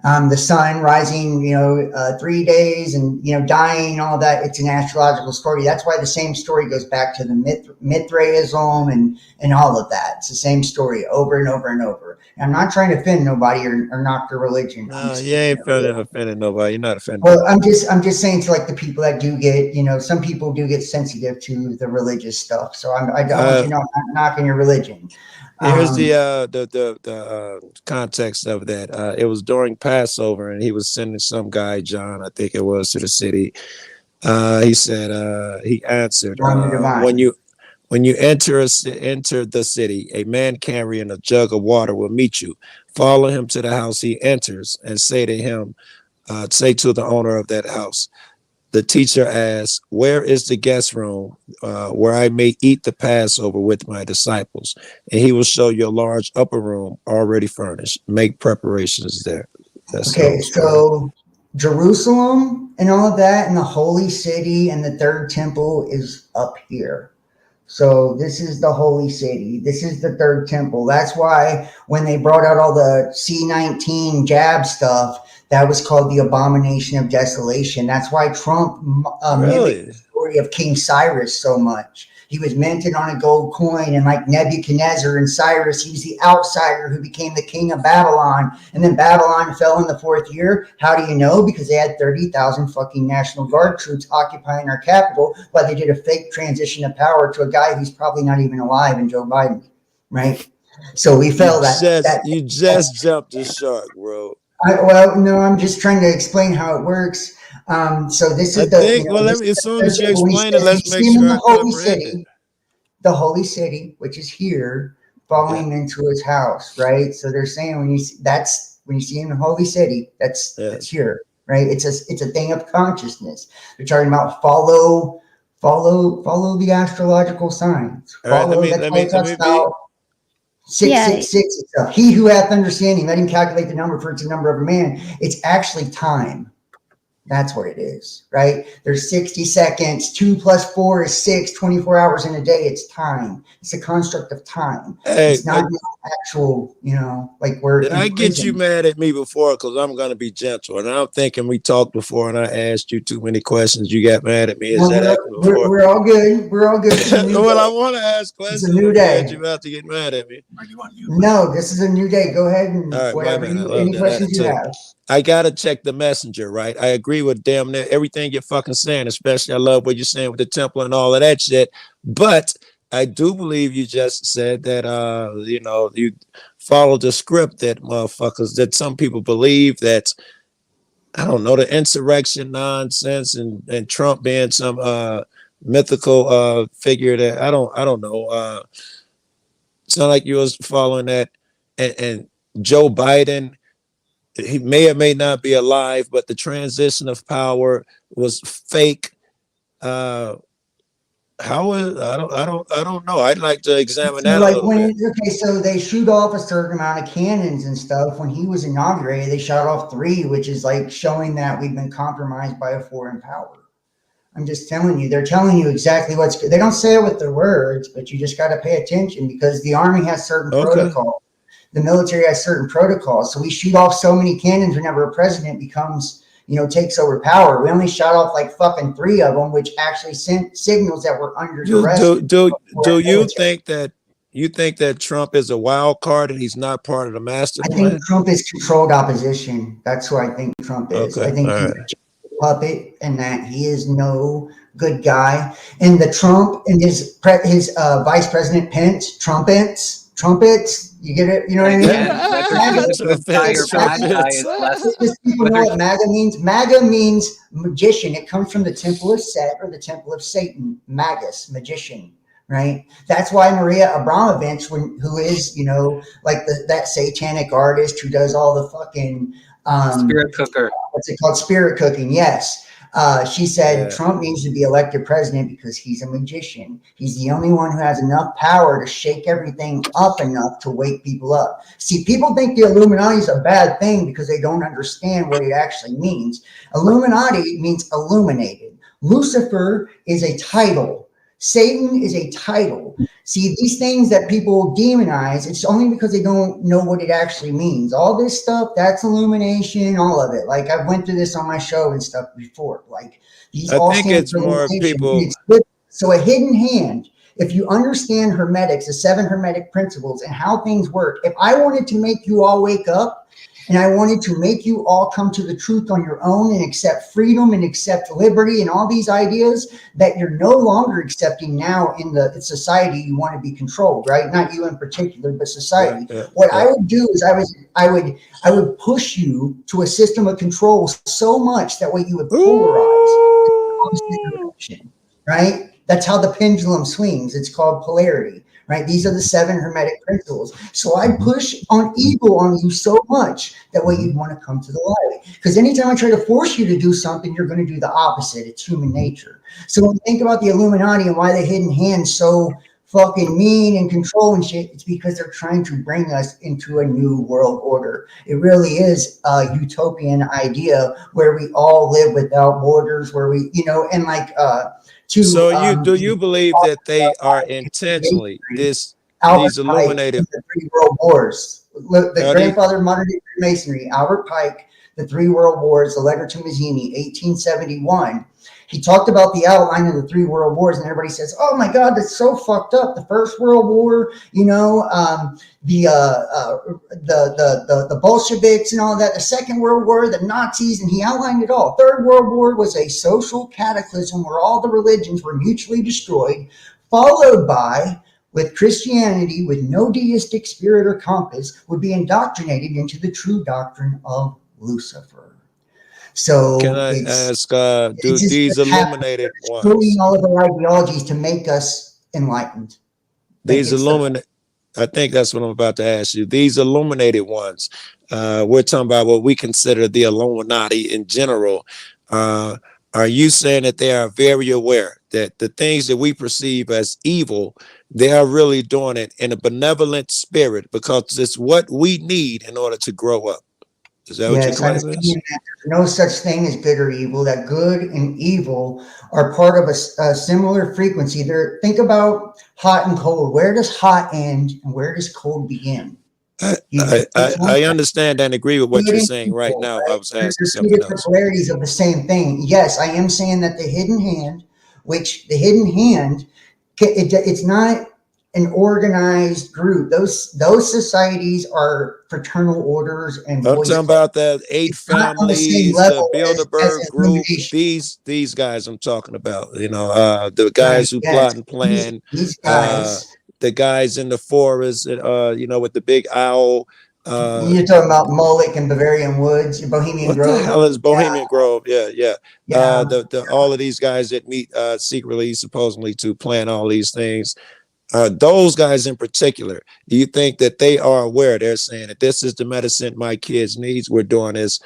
The sun rising, you know, 3 days and, you know, dying, all that. It's an astrological story. That's why the same story goes back to the Mithraism and all of that. It's the same story over and over and over. And I'm not trying to offend nobody or knock their religion. No, you ain't offending nobody. You're not offending. Well, I'm just saying to like the people that do get, you know, some people do get sensitive to the religious stuff. So I don't want you know, I'm not knocking your religion. Here's the context of that. It was during Passover, and he was sending some guy, John, I think it was, to the city. He said, he answered, when you enter the city, a man carrying a jug of water will meet you. Follow him to the house he enters, and say to him, say to the owner of that house. The teacher asked, where is the guest room where I may eat the Passover with my disciples? And he will show you a large upper room already furnished. Make preparations there. That's okay, so Jerusalem and all of that, and the holy city and the third temple is up here. So this is the holy city. This is the third temple. That's why when they brought out all the C-19 jab stuff, that was called the abomination of desolation. That's why Trump mimicked the story of King Cyrus so much. He was minted on a gold coin, and like Nebuchadnezzar and Cyrus, he was the outsider who became the king of Babylon. And then Babylon fell in the 4th year. How do you know? Because they had 30,000 fucking National Guard troops occupying our capital while they did a fake transition of power to a guy who's probably not even alive in Joe Biden, right? So we fell you just jumped the shark, bro. Well, no, I'm just trying to explain how it works. So this is as soon as you explain it, let's make sure I comprehend it. The holy city, which is here, falling into his house, right? So they're saying when you see in the holy city, that's here, right? It's a thing of consciousness. They're talking about follow the astrological signs. Follow that talks about 666 itself. He who hath understanding, let him calculate the number, for it's a number of a man. It's actually time. That's what it is, right? There's 60 seconds. 2 + 4 is 6. 24 hours in a day. It's time. It's a construct of time. It's not actual, you know, like we're. Did I get you mad at me before? Because I'm going to be gentle. And I'm thinking we talked before and I asked you too many questions. You got mad at me. We're all good. We're all good. Well, I want to ask questions. It's a new day. You about to get mad at me. No, this is a new day. Go ahead and any questions you have. I gotta check the messenger, right? I agree with damn near everything you're fucking saying, especially I love what you're saying with the temple and all of that shit. But I do believe you just said that you know, you follow the script that motherfuckers, that some people believe that, I don't know, the insurrection nonsense and Trump being some mythical figure that I don't know. It's not like you was following that, and Joe Biden, he may or may not be alive, but the transition of power was fake. How is I don't know. I'd like to examine that. Like so they shoot off a certain amount of cannons and stuff. When he was inaugurated, they shot off 3, which is like showing that we've been compromised by a foreign power. I'm just telling you, they're telling you exactly they don't say it with their words, but you just got to pay attention because the army has certain protocols. The military has certain protocols. So we shoot off so many cannons whenever a president becomes, you know, takes over power. We only shot off like fucking 3 of them, which actually sent signals that we're under duress. Do you think that Trump is a wild card and he's not part of the master plan? I think Trump is controlled opposition. That's who I think Trump is. I think he's a puppet and that he is no good guy. And the Trump and his vice president Pence, trumpets, you get it? You know what I mean? Just people know what MAGA means. MAGA means magician. It comes from the temple of Set or the temple of Satan. Magus, magician, right? That's why Maria Abramovich, who is, you know, like that satanic artist who does all the fucking spirit cooker. What's it called? Spirit cooking. Yes. She said Trump needs to be elected president because he's a magician. He's the only one who has enough power to shake everything up enough to wake people up. See, people think the Illuminati is a bad thing because they don't understand what it actually means. Illuminati means illuminated. Lucifer is a title. Satan is a title. See, these things that people demonize, it's only because they don't know what it actually means. All this stuff, that's illumination, all of it. Like, I went through this on my show and stuff before. Like, these I all think stand it's for more illumination. people. So a hidden hand, if you understand hermetics, the 7 hermetic principles and how things work, if I wanted to make you all wake up, and I wanted to make you all come to the truth on your own and accept freedom and accept liberty and all these ideas that you're no longer accepting now in the society you want to be controlled, right? Not you in particular, but society. What I would do is I would push you to a system of control so much that way you would polarize in the opposite direction, right? That's how the pendulum swings. It's called polarity. Right? These are the 7 hermetic principles. So I push on evil on you so much that way you'd want to come to the light. Because anytime I try to force you to do something, you're going to do the opposite. It's human nature. So when you think about the Illuminati and why the hidden hand's so fucking mean and control and shit, it's because they're trying to bring us into a new world order. It really is a utopian idea where we all live without borders, where we, and like, do you believe that they are intentionally these illuminated the 3 world wars? Look, the grandfather of modern day Freemasonry, Albert Pike, the 3 world wars, the letter to Mazzini, 1871. He talked about the outline of the 3 world wars, and everybody says, "Oh my God, that's so fucked up." The First World War, the Bolsheviks and all that. The Second World War, the Nazis, and he outlined it all. Third World War was a social cataclysm where all the religions were mutually destroyed, followed by, with Christianity, with no deistic spirit or compass, would be indoctrinated into the true doctrine of Lucifer. So can I ask, do these illuminated ones, all of our ideologies to make us enlightened? These illuminated, I think that's what I'm about to ask you. These illuminated ones, we're talking about what we consider the Illuminati in general. Are you saying that they are very aware that the things that we perceive as evil, they are really doing it in a benevolent spirit because it's what we need in order to grow up? Is that what your claim is? There's no such thing as good or evil. That good and evil are part of a similar frequency. Think about hot and cold. Where does hot end and where does cold begin? I understand and agree with what you're saying right now. Right? I was asking something else. Polarities of the same thing. Yes, I am saying that the hidden hand, it's not an organized group. Those societies are fraternal orders and I'm talking about that 8 families, the Bilderberg group. These guys I'm talking about. The guys who plot and plan. These guys. The guys in the forest, with the big owl. You're talking about Moloch and Bavarian Woods, Bohemian Grove. What the hell is Bohemian Grove? Yeah. All of these guys that meet secretly, supposedly to plan all these things. Those guys in particular, do you think that they are aware? They're saying that this is the medicine my kids needs. We're doing this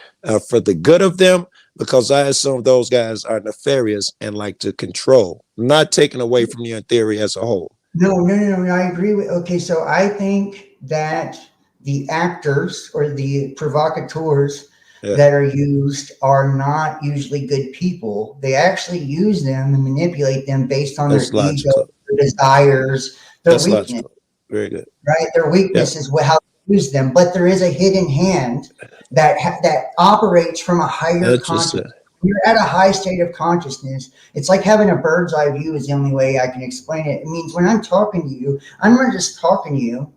for the good of them, because I assume those guys are nefarious and like to control, not taking away from your theory as a whole. No, I agree with. Okay, so I think that the actors or the provocateurs that are used are not usually good people. They actually use them and manipulate them based on their ego, their desires, their weakness. Logical. Very good. Right, their weakness is how they use them. But there is a hidden hand that operates from a higher consciousness. When you're at a high state of consciousness, it's like having a bird's eye view is the only way I can explain it. It means when I'm talking to you, I'm not just talking to you,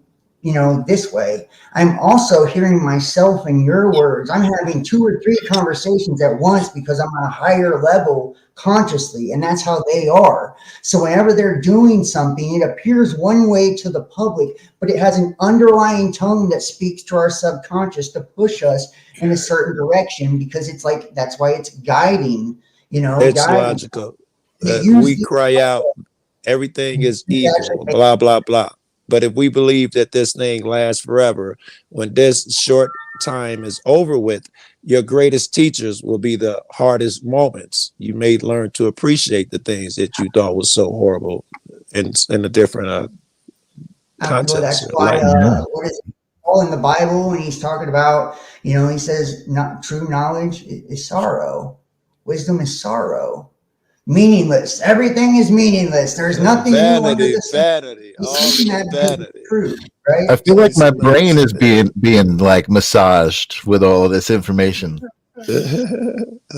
this way. I'm also hearing myself in your words. I'm having 2 or 3 conversations at once because I'm on a higher level consciously, and that's how they are. So whenever they're doing something, it appears one way to the public, but it has an underlying tone that speaks to our subconscious to push us in a certain direction, because it's like, that's why it's guiding, It's logical. We cry out, everything is evil, blah, blah, blah. But if we believe that this thing lasts forever, when this short time is over with, your greatest teachers will be the hardest moments. You may learn to appreciate the things that you thought was so horrible in a different Well, context that's of why, life. what is all in the Bible when he's talking about, he says, not true knowledge is sorrow. Wisdom is sorrow. Meaningless. Everything is meaninless. There's nothing new under the sun. Vanity, all the vanity. True, right? I feel like my brain is being like massaged with all of this information. I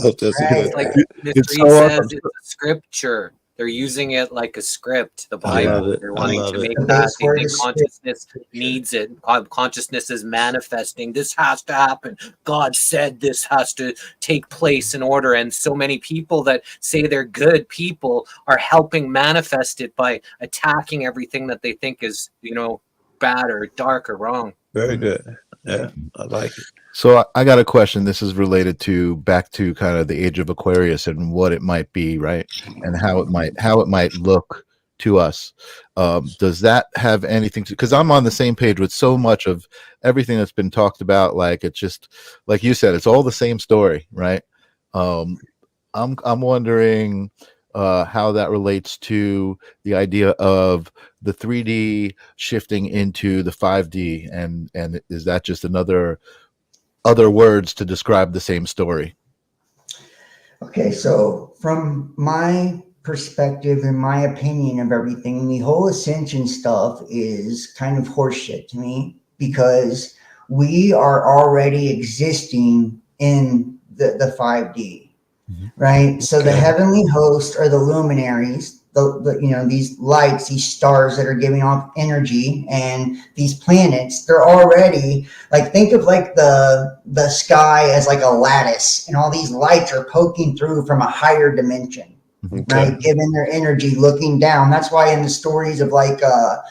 hope that's a good. Like It's Mr. so says, awesome. it's a scripture. They're using it like a script, the I love Bible. it. They're I wanting love to it. make The that. base They word think is consciousness needs it. Consciousness is manifesting. This has to happen. God said this has to take place in order. And so many people that say they're good people are helping manifest it by attacking everything that they think is, bad or dark or wrong. Very good. Yeah, I like it. So I got a question. This is related to back to kind of the age of Aquarius and what it might be, right? And how it might look to us. Does that have anything to? Because I'm on the same page with so much of everything that's been talked about. Like it's just like you said, it's all the same story, right? I'm wondering how that relates to the idea of the 3D shifting into the 5D, and is that just other words to describe the same story? Okay, so from my perspective and my opinion of everything, the whole ascension stuff is kind of horseshit to me because we are already existing in the 5D, right? So the heavenly host are the luminaries, these lights, these stars that are giving off energy, and these planets, they're already like, think of like the sky as like a lattice, and all these lights are poking through from a higher dimension, right? Giving their energy, looking down. That's why in the stories of like the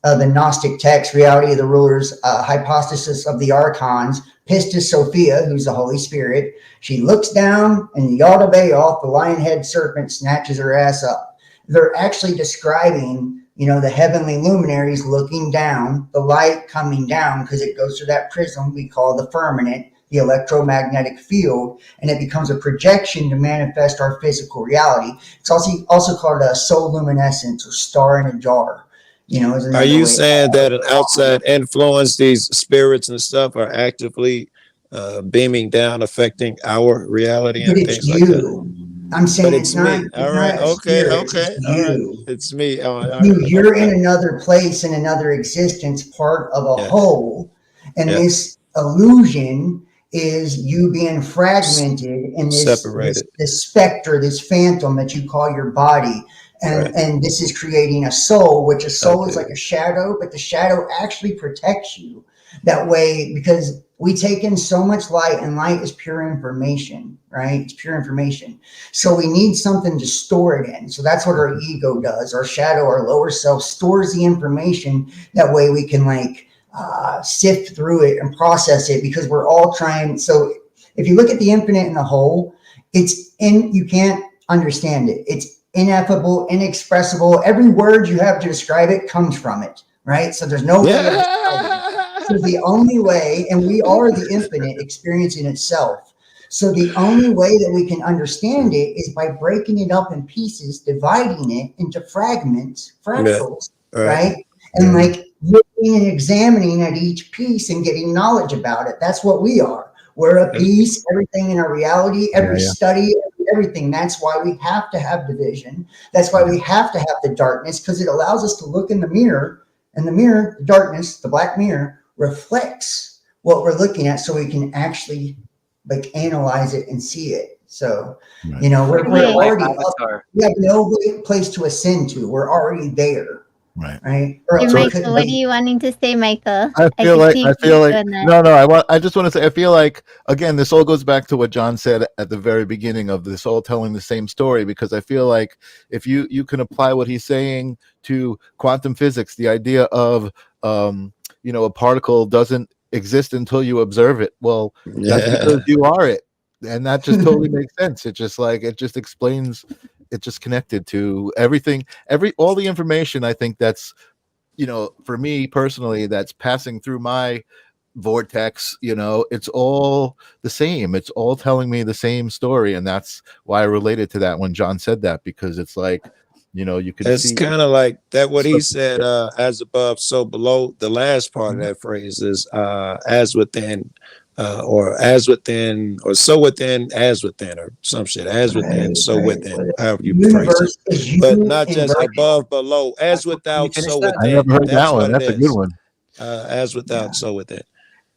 Gnostic text, reality of the rulers, hypostasis of the archons, Pistis Sophia, who's the Holy Spirit, she looks down and Yaldabaoth, the lion head serpent, snatches her ass up. They're actually describing, the heavenly luminaries looking down, the light coming down, because it goes through that prism we call the firmament, the electromagnetic field, and it becomes a projection to manifest our physical reality. It's also called a soul luminescence or star in a jar. Are you saying that an outside influence, these spirits and stuff, are actively beaming down, affecting our reality and things like that? I'm saying it's not. Me. All right. Okay. All right. It's me. You're in another place, in another existence, part of a whole, and this illusion is you being fragmented in this specter, this phantom that you call your body. And this is creating a soul, which a soul is like a shadow, but the shadow actually protects you that way because we take in so much light, and light is pure information, right? It's pure information. So we need something to store it in. So that's what our ego does. Our shadow, our lower self, stores the information. That way we can sift through it and process it, because we're all trying. So if you look at the infinite and the whole, you can't understand it. It's ineffable, inexpressible. Every word you have to describe it comes from it, right? So there's no way of describing it. So the only way, and we are the infinite experiencing itself. So the only way that we can understand it is by breaking it up in pieces, dividing it into fragments, fractals, right? And looking and examining at each piece and getting knowledge about it. That's what we are. We're a piece, everything in our reality, every study, everything. That's why we have to have division. That's why we have to have the darkness, because it allows us to look in the mirror, and the mirror, the darkness, the black mirror, reflects what we're looking at, so we can actually analyze it and see it. So, we're already up. We have no place to ascend to. We're already there. Right. Hey, Michael, what are you wanting to say, Michael? I feel like I just want to say, I feel like, again, this all goes back to what John said at the very beginning of this, all telling the same story, because I feel like if you can apply what he's saying to quantum physics, the idea of a particle doesn't exist until you observe it. Well, that's because you are it. And that just totally makes sense. It just explains, it just connected to everything, all the information. I think that's, for me personally, that's passing through my vortex, it's all the same. It's all telling me the same story. And that's why I related to that when John said that, because it's like, you could It's see kind of like that what he stuff. said, as above, so below. The last part of that phrase is as within, or as within, or so within, as within, or some shit. As within, so within, however you phrase it. Universe is you But not just inverted. above, below, as Can you without, finish so that? I never within. heard that That's one. what it That's a good is. one. As without, so within.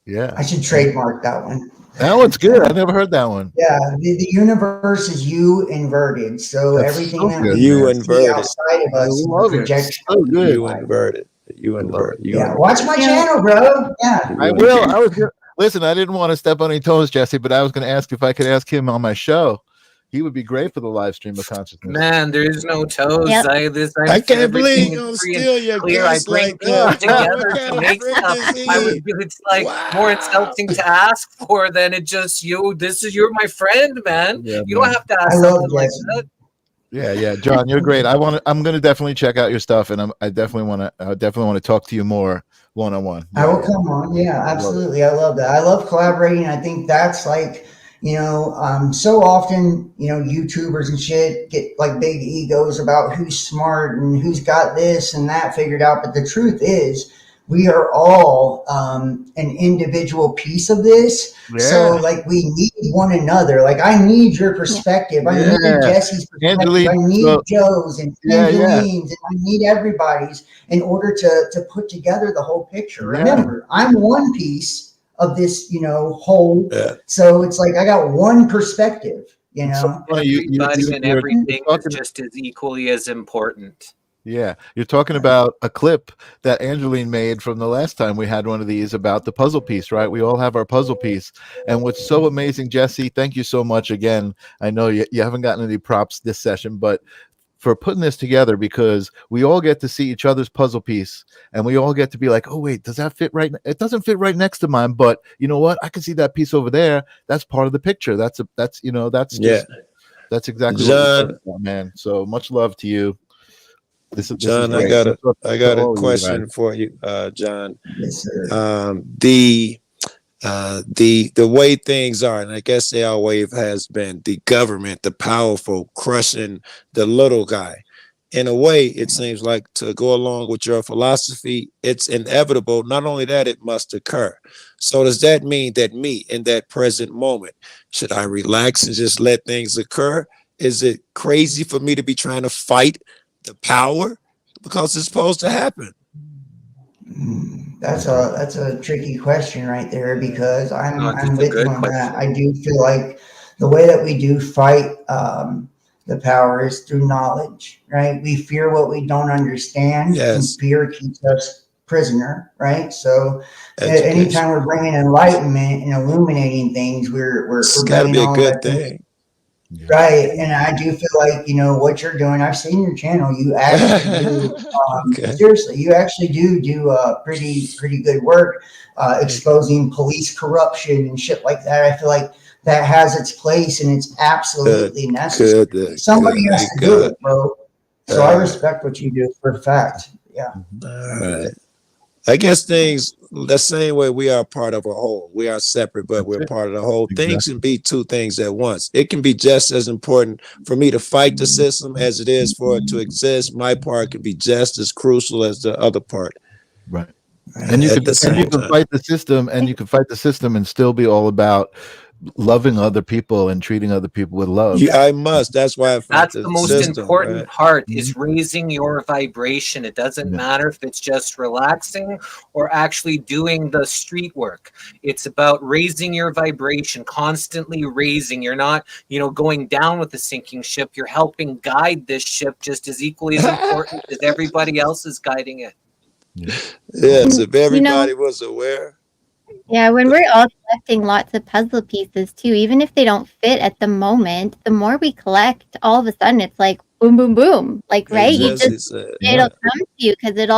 Yeah. I should trademark that one. That one's good. I never heard that one. Yeah, the universe is you inverted. So That's everything so that good, we You man. see inverted. outside of I us is a love it. projection. So good. You inverted. You I love invert. it. You Yeah, invert. watch my Yeah. channel, bro. Yeah. I will. Listen, I didn't want to step on any toes, Jesse, but I was going to ask if I could ask him on my show. He would be great for the live stream of consciousness. Man, there is no toes. Yep. I can't believe everything you're is gonna free and steal your clear. I guest bring like people that, bro. What together kind to of make freak stuff. is he? It's like more insulting to ask for than it just you're my friend, man. Yeah, You don't have to I ask love something like Jesse. that. Yeah, John, you're great. I'm going to definitely check out your stuff, and I definitely want to talk to you more one-on-one. I will come on. Yeah, absolutely. I love that. I love collaborating. I think that's like, so often, YouTubers and shit get like big egos about who's smart and who's got this and that figured out. But the truth is, we are all an individual piece of this. Yeah. So like we need one another. Like I need your perspective. I need Jesse's perspective. Angeline, I need Joe's and Angeline's, and I need everybody's in order to put together the whole picture. Yeah. Remember, I'm one piece of this, whole. Yeah. So it's like I got one perspective, Everybody and you're everything is talking- just as equally as important. Yeah, you're talking about a clip that Angeline made from the last time we had one of these about the puzzle piece, right? We all have our puzzle piece. And what's so amazing, Jesse, thank you so much again. I know you haven't gotten any props this session, but for putting this together, because we all get to see each other's puzzle piece and we all get to be like, oh, wait, does that fit right? It doesn't fit right next to mine, but you know what? I can see that piece over there. That's part of the picture. That's exactly what we're talking about, man. So much love to you. This John, is I got a question for you, John. Yes, sir. The way things are, and I guess they always has been, the government, the powerful, crushing the little guy. In a way, it seems like, to go along with your philosophy, it's inevitable. Not only that, it must occur. So does that mean that me, in that present moment, should I relax and just let things occur? Is it crazy for me to be trying to fight the power because it's supposed to happen? That's a tricky question right there, because I'm with you on that. I do feel like the way that we do fight the power is through knowledge, right? We fear what we don't understand, and fear keeps us prisoner, right? So anytime we're bringing enlightenment and illuminating things, we're gotta be a good thing. Right. And I do feel like, what you're doing, I've seen your channel. You actually do, seriously, you actually do pretty good work, exposing police corruption and shit like that. I feel like that has its place and it's absolutely necessary. Somebody has to do it, bro. So I respect what you do for a fact. Yeah. All right. I guess things the same way we are part of a whole. We are separate, but we're part of the whole. Exactly. Things can be two things at once. It can be just as important for me to fight the system as it is for it to exist. My part can be just as crucial as the other part. Right. And you can fight the system, and you can fight the system and still be all about loving other people and treating other people with love. Yeah, I must. That's why that's the most important part, is raising your vibration. It doesn't matter if it's just relaxing or actually doing the street work. It's about raising your vibration, constantly raising. You're not, going down with the sinking ship. You're helping guide this ship just as equally as important as everybody else is guiding it. Yes, if everybody was aware. Yeah, when we're all collecting lots of puzzle pieces too, even if they don't fit at the moment, the more we collect, all of a sudden it's like boom, boom, boom. Like, right? It'll come to you because these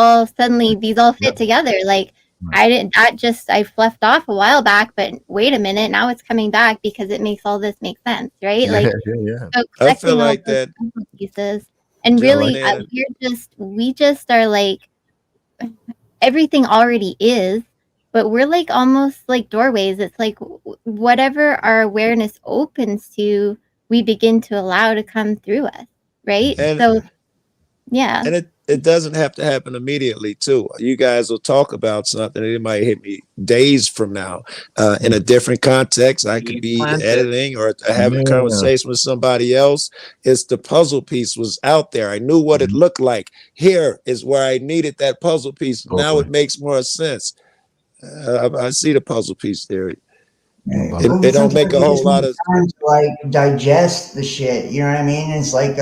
all fit together. Like, I left off a while back, but wait a minute, now it's coming back because it makes all this make sense, right? So I feel like that puzzle pieces, and really, we just are like, everything already is. but we're like almost like doorways. It's like whatever our awareness opens to, we begin to allow to come through us, right? And so yeah. And it doesn't have to happen immediately too. You guys will talk about something, it might hit me days from now in a different context. I could be editing or having a conversation with somebody else. It's the puzzle piece was out there. I knew what it looked like. Here is where I needed that puzzle piece. Now it makes more sense. I see the puzzle piece theory. It don't make a whole lot of time to like digest the shit. You know what I mean? It's like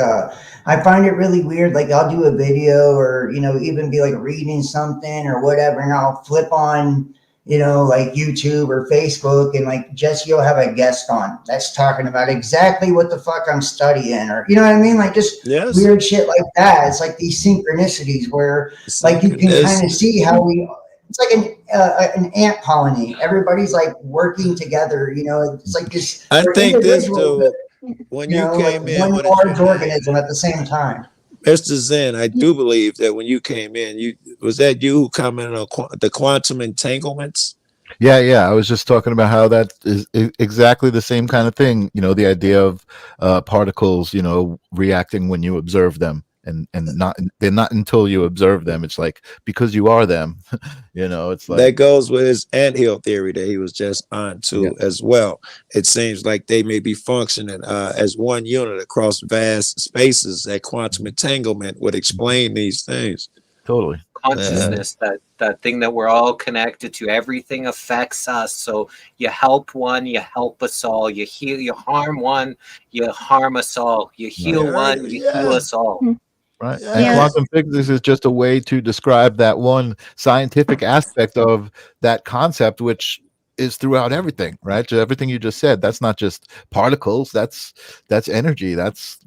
I find it really weird. Like I'll do a video or even be like reading something or whatever, and I'll flip on like YouTube or Facebook, and like Jesse will have a guest on that's talking about exactly what the fuck I'm studying, or you know what I mean? Like just weird shit like that. It's like these synchronicities where like you can kind of see how we. It's like an ant colony. Everybody's like working together. It's like this. I think this dude, when you came like in, one large organism at the same time. Mr. Zen, I do believe that when you came in, was that you who commented on the quantum entanglements? Yeah. I was just talking about how that is exactly the same kind of thing. The idea of particles, reacting when you observe them. And they're not until you observe them. It's like because you are them, it's like that goes with his anthill theory that he was just on to as well. It seems like they may be functioning as one unit across vast spaces. That quantum entanglement would explain these things. Totally. Consciousness, that thing that we're all connected to. Everything affects us. So you help one, you help us all. You heal, you harm one, you harm us all. You heal one, you heal us all. Right. And quantum physics is just a way to describe that one scientific aspect of that concept, which is throughout everything, right? So everything you just said, that's not just particles, that's energy. That's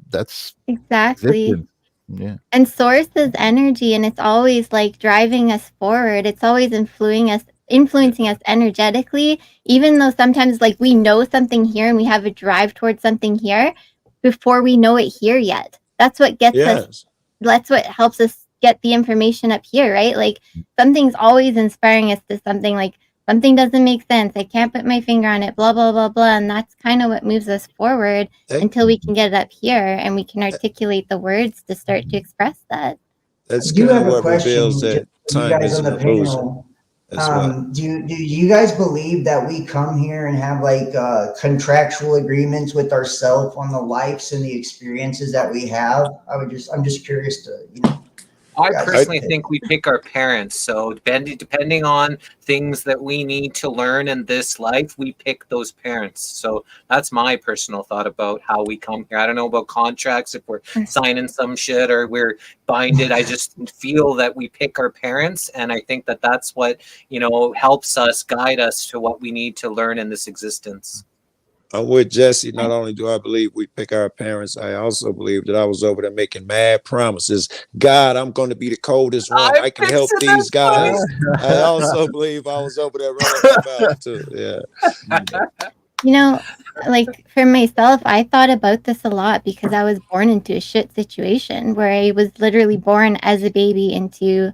exactly. Existence. Yeah. And source is energy, and it's always like driving us forward. It's always influencing us energetically, even though sometimes like we know something here and we have a drive towards something here before we know it here yet. That's what gets us. That's what helps us get the information up here, right? Like something's always inspiring us to something, like something doesn't make sense. I can't put my finger on it, blah, blah, blah, blah. And that's kind of what moves us forward until we can get it up here and we can articulate the words to start to express that. That's kind of what reveals that time is an illusion. Do you guys believe that we come here and have like contractual agreements with ourselves on the lives and the experiences that we have? I'm just curious to I personally think we pick our parents. So depending on things that we need to learn in this life, we pick those parents. So that's my personal thought about how we come here. I don't know about contracts, if we're signing some shit or we're binded. I just feel that we pick our parents. And I think that that's what, helps us, guide us to what we need to learn in this existence. I'm with Jesse. Not only do I believe we pick our parents, I also believe that I was over there making mad promises. God, I'm going to be the coldest one. I can help these guys. I also believe I was over there running my mouth too. Yeah. Like for myself, I thought about this a lot because I was born into a shit situation where I was literally born as a baby into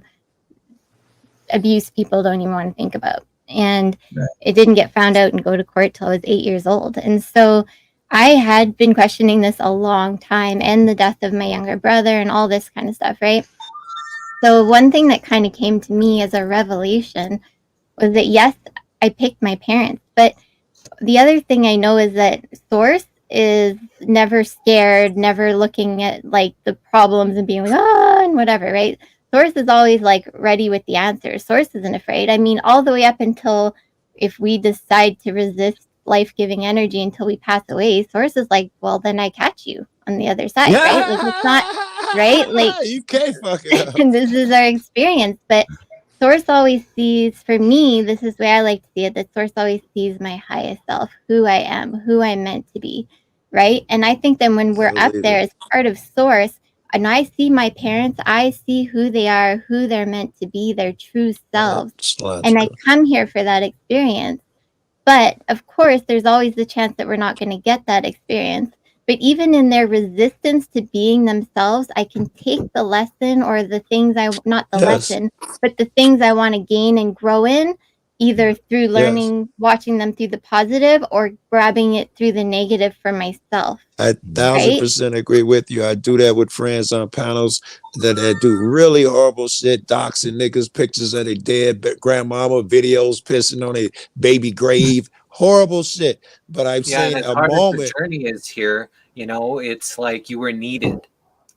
abuse people don't even want to think about. And it didn't get found out and go to court till I was 8 years old. And so I had been questioning this a long time, and the death of my younger brother and all this kind of stuff, right? So one thing that kind of came to me as a revelation was that, yes, I picked my parents. But the other thing I know is that Source is never scared, never looking at like the problems and being like, and whatever, right? Source is always like ready with the answers. Source isn't afraid. I mean, all the way up until if we decide to resist life-giving energy until we pass away, Source is like, well, then I catch you on the other side, right? Like it's not right. Like you can't fuck it up. And this is our experience. But Source always sees, for me, this is the way I like to see it, that Source always sees my highest self, who I am, who I'm meant to be, right? And I think that when we're up there as part of Source, and I see my parents, I see who they are, who they're meant to be, their true selves. And I come here for that experience. But of course, there's always the chance that we're not going to get that experience. But even in their resistance to being themselves, I can take the lesson or the things not the lesson, but the things I want to gain and grow in either through learning, watching them through the positive, or grabbing it through the negative for myself. I 1000% agree with you. I do that with friends on panels that do really horrible shit, doxing niggas, pictures of their dead grandmama, videos pissing on a baby grave, horrible shit. But I've seen as a hard moment. as the journey is here, you know, it's like you were needed,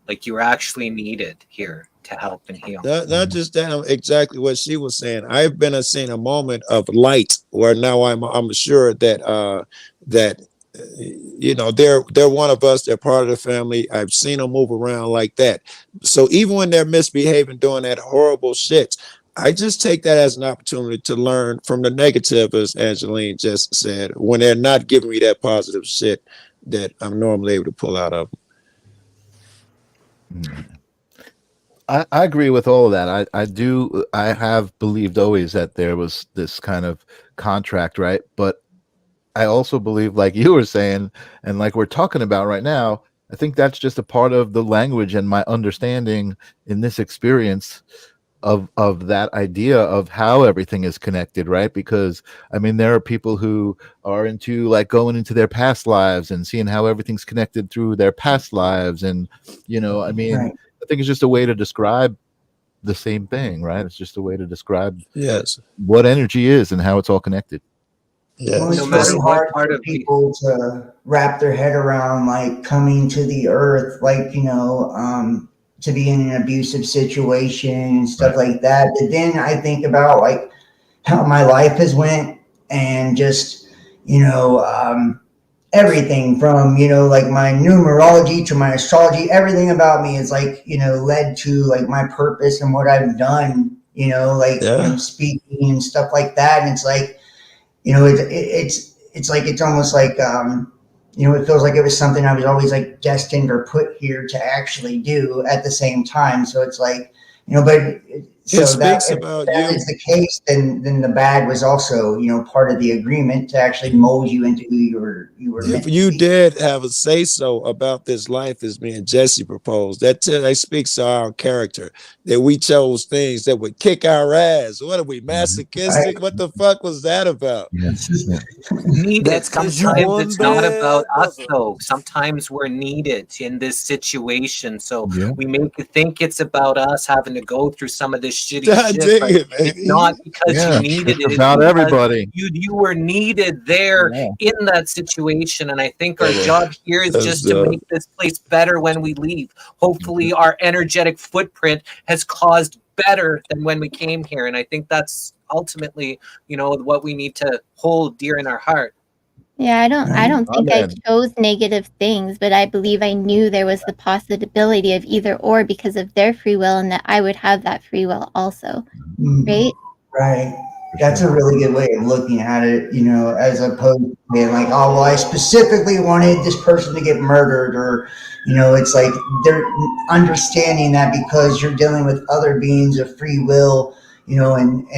like you were actually needed here to help and heal. Not just that, exactly what she was saying. I've been seeing a moment of light where now I'm assured that that you know they're one of us, they're part of the family. I've seen them move around like that. So even when they're misbehaving, doing that horrible shit, I just take that as an opportunity to learn from the negative, as Angeline just said, when they're not giving me that positive shit that I'm normally able to pull out of them. I agree with all of that. I have believed always that there was this kind of contract, right? But I also believe, like you were saying, and like we're talking about right now, I think that's just a part of the language and my understanding in this experience of that idea of how everything is connected, right? Because I mean, there are people who are into like going into their past lives and seeing how everything's connected through their past lives. And, you know, I mean, Right. I think it's just a way to describe the same thing, right? It's just a way to describe what energy is and how it's all connected. Well, it's really hard for people to wrap their head around, like coming to the earth, like, you know, to be in an abusive situation and stuff like that. But then I think about like how my life has went and just, you know, everything from, you know, like my numerology to my astrology, everything about me is like, you know, led to like my purpose and what I've done, you know, like, you know, speaking and stuff like that. And it's like, you know, it's like, it's almost like, you know, it feels like it was something I was always like destined or put here to actually do at the same time. So it's like, you know, but so that if that is the case, then the bag was also, you know, part of the agreement to actually mold you into who you were. If you did have a say so about this life as me and Jesse proposed, that speaks to our character, that we chose things that would kick our ass. What are we, masochistic? What the fuck was that about? Needed. Sometimes it's not about us though. Sometimes we're needed in this situation. So we make you think it's about us having to go through some of this shitty shit. But it's not because you needed it. It's about everybody. You were needed there in that situation. And I think our job here is just to make this place better when we leave. Hopefully our energetic footprint has caused better than when we came here. And I think that's ultimately, you know, what we need to hold dear in our heart. Yeah, I don't think I chose negative things, but I believe I knew there was the possibility of either or because of their free will, and that I would have that free will also. Right? Right. That's a really good way of looking at it, you know, as opposed to being like, oh, well, I specifically wanted this person to get murdered, or, you know, it's like they're understanding that because you're dealing with other beings of free will, you know, and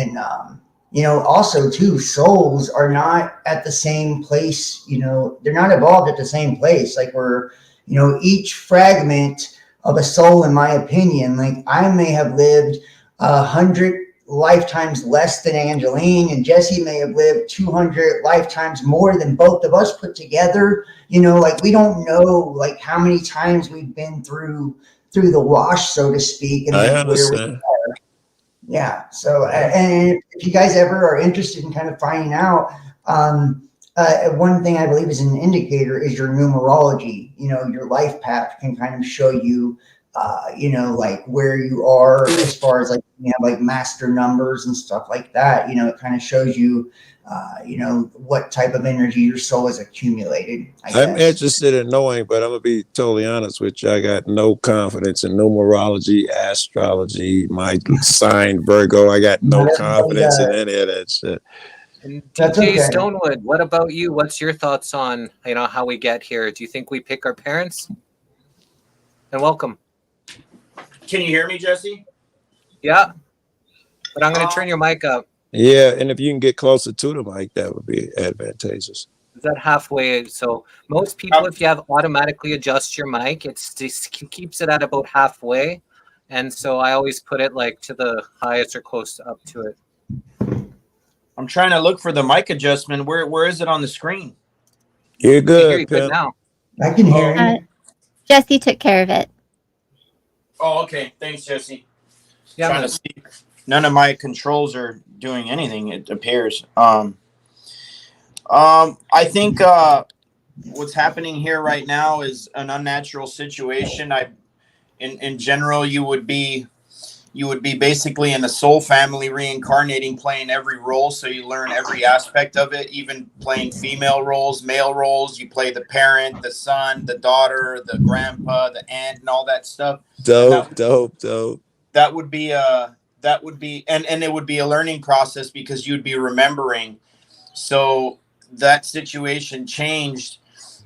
you know, also too, souls are not at the same place, you know, they're not evolved at the same place. Like we're, you know, each fragment of a soul, in my opinion, like I may have lived 100 lifetimes less than Angeline, and Jesse may have lived 200 lifetimes more than both of us put together. You know, like we don't know like how many times we've been through the wash, so to speak. And I like, understand. Yeah. So, and if you guys ever are interested in kind of finding out, one thing I believe is an indicator is your numerology. You know, your life path can kind of show you, you know, like where you are as far as like, you have like master numbers and stuff like that. You know, it kind of shows you, you know, what type of energy your soul has accumulated. I'm interested in knowing, but I'm gonna be totally honest with you. I got no confidence in numerology, astrology, my sign Virgo. I got no confidence in any of that shit. And DJ Stonewood, what about you? What's your thoughts on, you know, how we get here? Do you think we pick our parents? And welcome. Can you hear me, Jesse? Yeah, but I'm going to turn your mic up. Yeah, and if you can get closer to the mic, that would be advantageous. Is that halfway? So most people, if you have automatically adjust your mic, it keeps it at about halfway. And so I always put it like to the highest or close up to it. I'm trying to look for the mic adjustment. Where is it on the screen? You're I can hear you good, good pimp. now. I can hear you. Jesse took care of it. Oh, okay. Thanks, Jesse. Yeah, Trying man. to see. None of my controls are doing anything, it appears. I think what's happening here right now is an unnatural situation. In general, you would be basically in a soul family reincarnating, playing every role, so you learn every aspect of it, even playing female roles, male roles. You play the parent, the son, the daughter, the grandpa, the aunt, and all that stuff. Dope. That would be and it would be a learning process because you'd be remembering. So that situation changed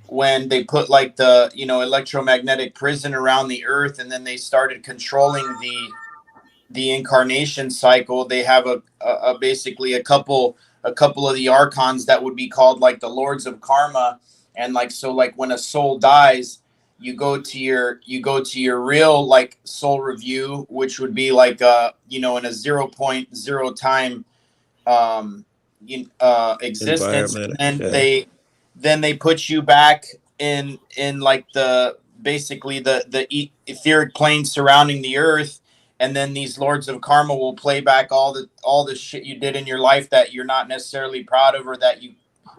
when they put like the electromagnetic prison around the earth, and then they started controlling the incarnation cycle. They have a basically a couple of the archons that would be called like the lords of karma. And like, so like when a soul dies, you go to your real like soul review, which would be like in a 0.0 time existence. And then they put you back in like the basically the etheric plane surrounding the earth. And then these lords of karma will play back all the shit you did in your life that you're not necessarily proud of, or that you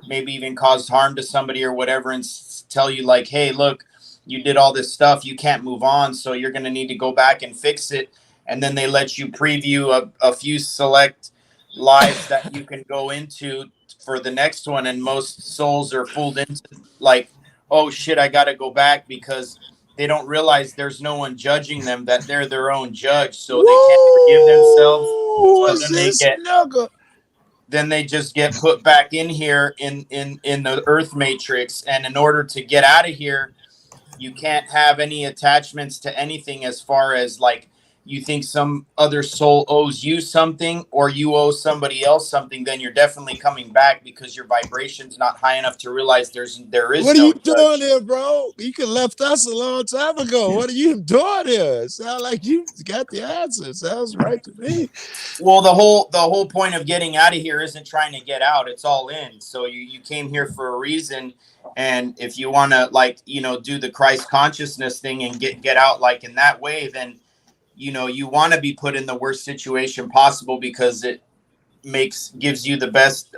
maybe even caused harm to somebody or whatever, and tell you like, hey, look, you did all this stuff, you can't move on, so you're going to need to go back and fix it. And then they let you preview a few select lives that you can go into for the next one. And most souls are fooled into like, oh shit, I got to go back, because they don't realize there's no one judging them, that they're their own judge. So they can't forgive themselves. Then they just get put back in here in the earth matrix. And in order to get out of here, you can't have any attachments to anything, as far as like, you think some other soul owes you something, or you owe somebody else something, then you're definitely coming back, because your vibration's not high enough to realize there is What are no you judge. doing here, bro? You could have left us a long time ago. What are you doing here? It sounds like you got the answer. Sounds right to me. Well, the whole point of getting out of here isn't trying to get out. It's all in. So you came here for a reason. And if you want to do the Christ consciousness thing and get out like in that way, then you want to be put in the worst situation possible, because it gives you the best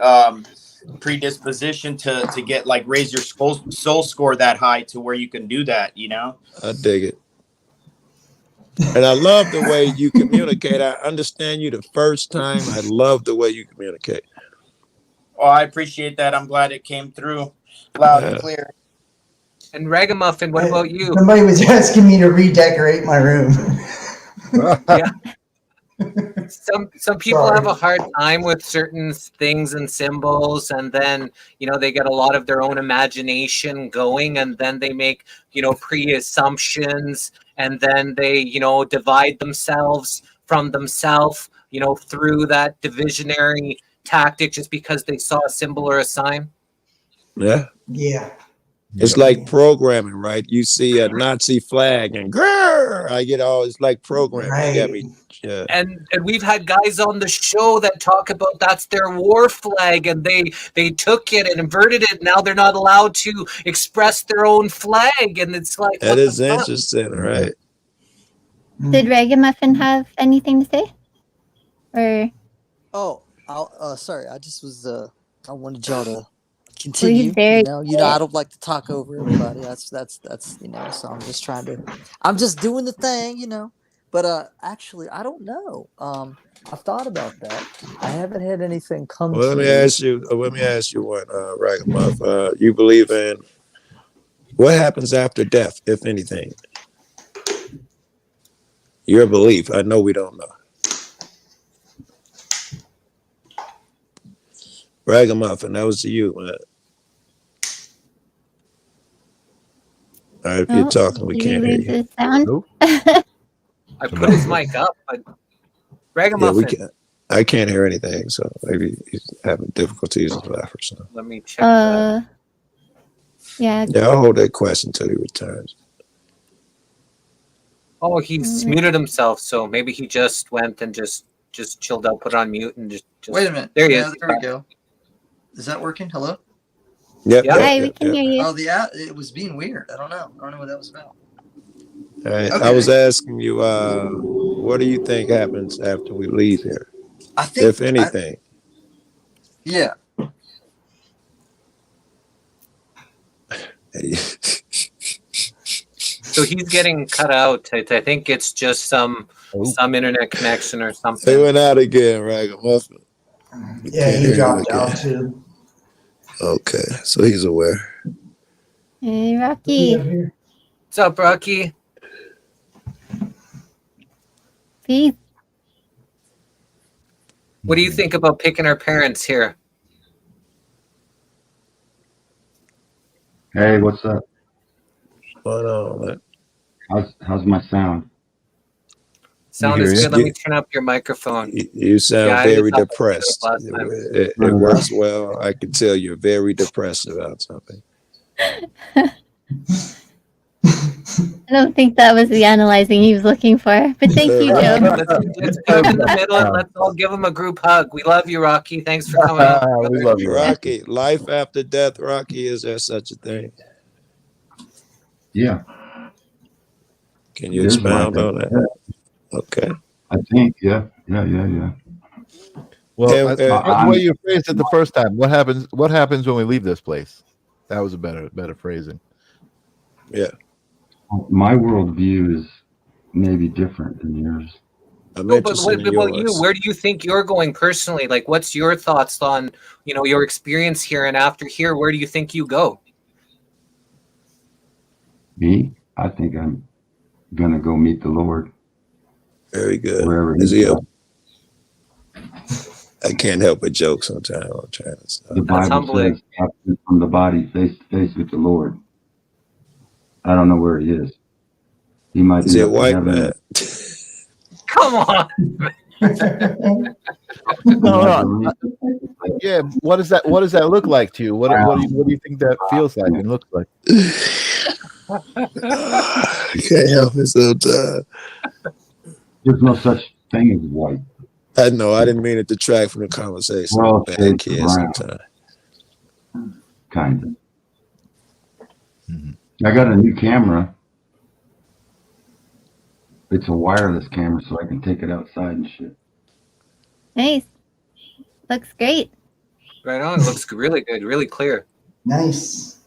predisposition to get like raise your soul score that high to where you can do that. I dig it. And I love the way you communicate. I understand you the first time. I love the way you communicate. Oh, I appreciate that. I'm glad it came through loud and clear. And Ragamuffin, what about you? Somebody was asking me to redecorate my room. Yeah. Some people have a hard time with certain things and symbols, and then they get a lot of their own imagination going, and then they make pre-assumptions, and then they divide themselves from themselves through that divisionary tactic, just because they saw a symbol or a sign. Yeah. It's like programming, right? You see a Nazi flag and grrr, I get all, it's like programming. Right. You got me. Yeah. And we've had guys on the show that talk about that's their war flag, and they took it and inverted it. Now they're not allowed to express their own flag, and it's like, that is interesting, right? Did Ragamuffin have anything to say? Or sorry, I just was I wanted y'all to continue. I don't like to talk over everybody. That's so I'm just doing the thing, But actually, I don't know. I've thought about that. I haven't had anything come. Well, let me ask you one, Ragamuff. You believe in what happens after death, if anything? Your belief. I know we don't know. Ragamuffin, that was to you, man. All right, if you're talking, we can't hear you. Nope. I put his mic up, but Ragamuffin. I can't hear anything, so maybe he's having difficulties with life or something. Let me check that. Yeah, I'll hold that question until he returns. Oh, he's muted himself, so maybe he just went and just just chilled out, put it on mute, and just wait a minute. There he Yeah, is. there we go. Is that working? Hello? Yep. Yeah. Hi, we can hear you. Oh, it was being weird. I don't know what that was about. All right. Okay. I was asking you, what do you think happens after we leave here, I think, if anything? Yeah. So he's getting cut out. I think it's just some internet connection or something. They went out again, Ragamuffin. Yeah, he dropped out too. Okay, so he's aware. Hey, Rocky. What's up, Rocky? Peace. What do you think about picking our parents here? Hey, what's up? What on, man? How's my sound? Sound is good. Let me turn up your microphone. You sound very depressed. It works Uh-huh. well. I can tell you're very depressed about something. I don't think that was the analyzing he was looking for, but thank you, Joe. Let's put him in the middle and let's all give him a group hug. We love you, Rocky. Thanks for coming up. We love you, Rocky. Life after death, Rocky. Is there such a thing? Yeah. Can you expound on that? Okay. I think, yeah. Well, the way you phrased it the first time, what happens when we leave this place? That was a better phrasing. Yeah. My worldview is maybe different than yours. But what about you? Where do you think you're going personally? Like, what's your thoughts on, your experience here, and after here, where do you think you go? Me? I think I'm gonna go meet the Lord. Very good. Wherever Is he's he? at. I can't help but joke sometimes. I'm trying to stop. The Bible says, "Absent from the body, face to face with the Lord." I don't know where he is. He might Is be he a up in white heaven. man? Come on. No. Yeah. What does that look like to you? What do you think that feels like and looks like? I can't help it sometimes. There's no such thing as white. I know. I didn't mean to detract from the conversation. We're all Bad shades kids of brown. sometimes. Kind of. I got a new camera. It's a wireless camera, so I can take it outside and shit. Nice. Looks great. Right on. Looks really good. Really clear. Nice.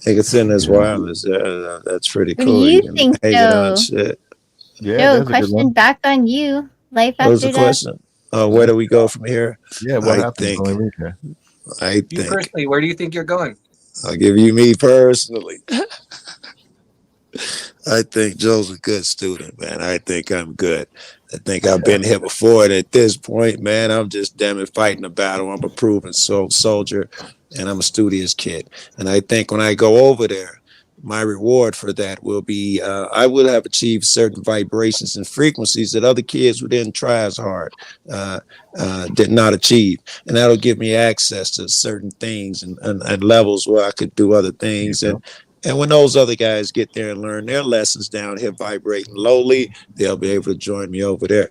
It's in this wireless. That's pretty What cool. do you can think, hang it on Joe? shit. Yeah. Joe, question back on you. Life What was after the death. question? Where do we go from here? Yeah. What happens when we leave here? I You think. personally, where do you think you're going? I'll give you me personally. I think Joe's a good student, man. I think I'm good. I think I've been here before, and at this point, man, I'm just damn it fighting a battle. I'm a proven soldier, and I'm a studious kid. And I think when I go over there, my reward for that will be I will have achieved certain vibrations and frequencies that other kids who didn't try as hard did not achieve. And that'll give me access to certain things and levels where I could do other things. And when those other guys get there and learn their lessons down here vibrating lowly, they'll be able to join me over there.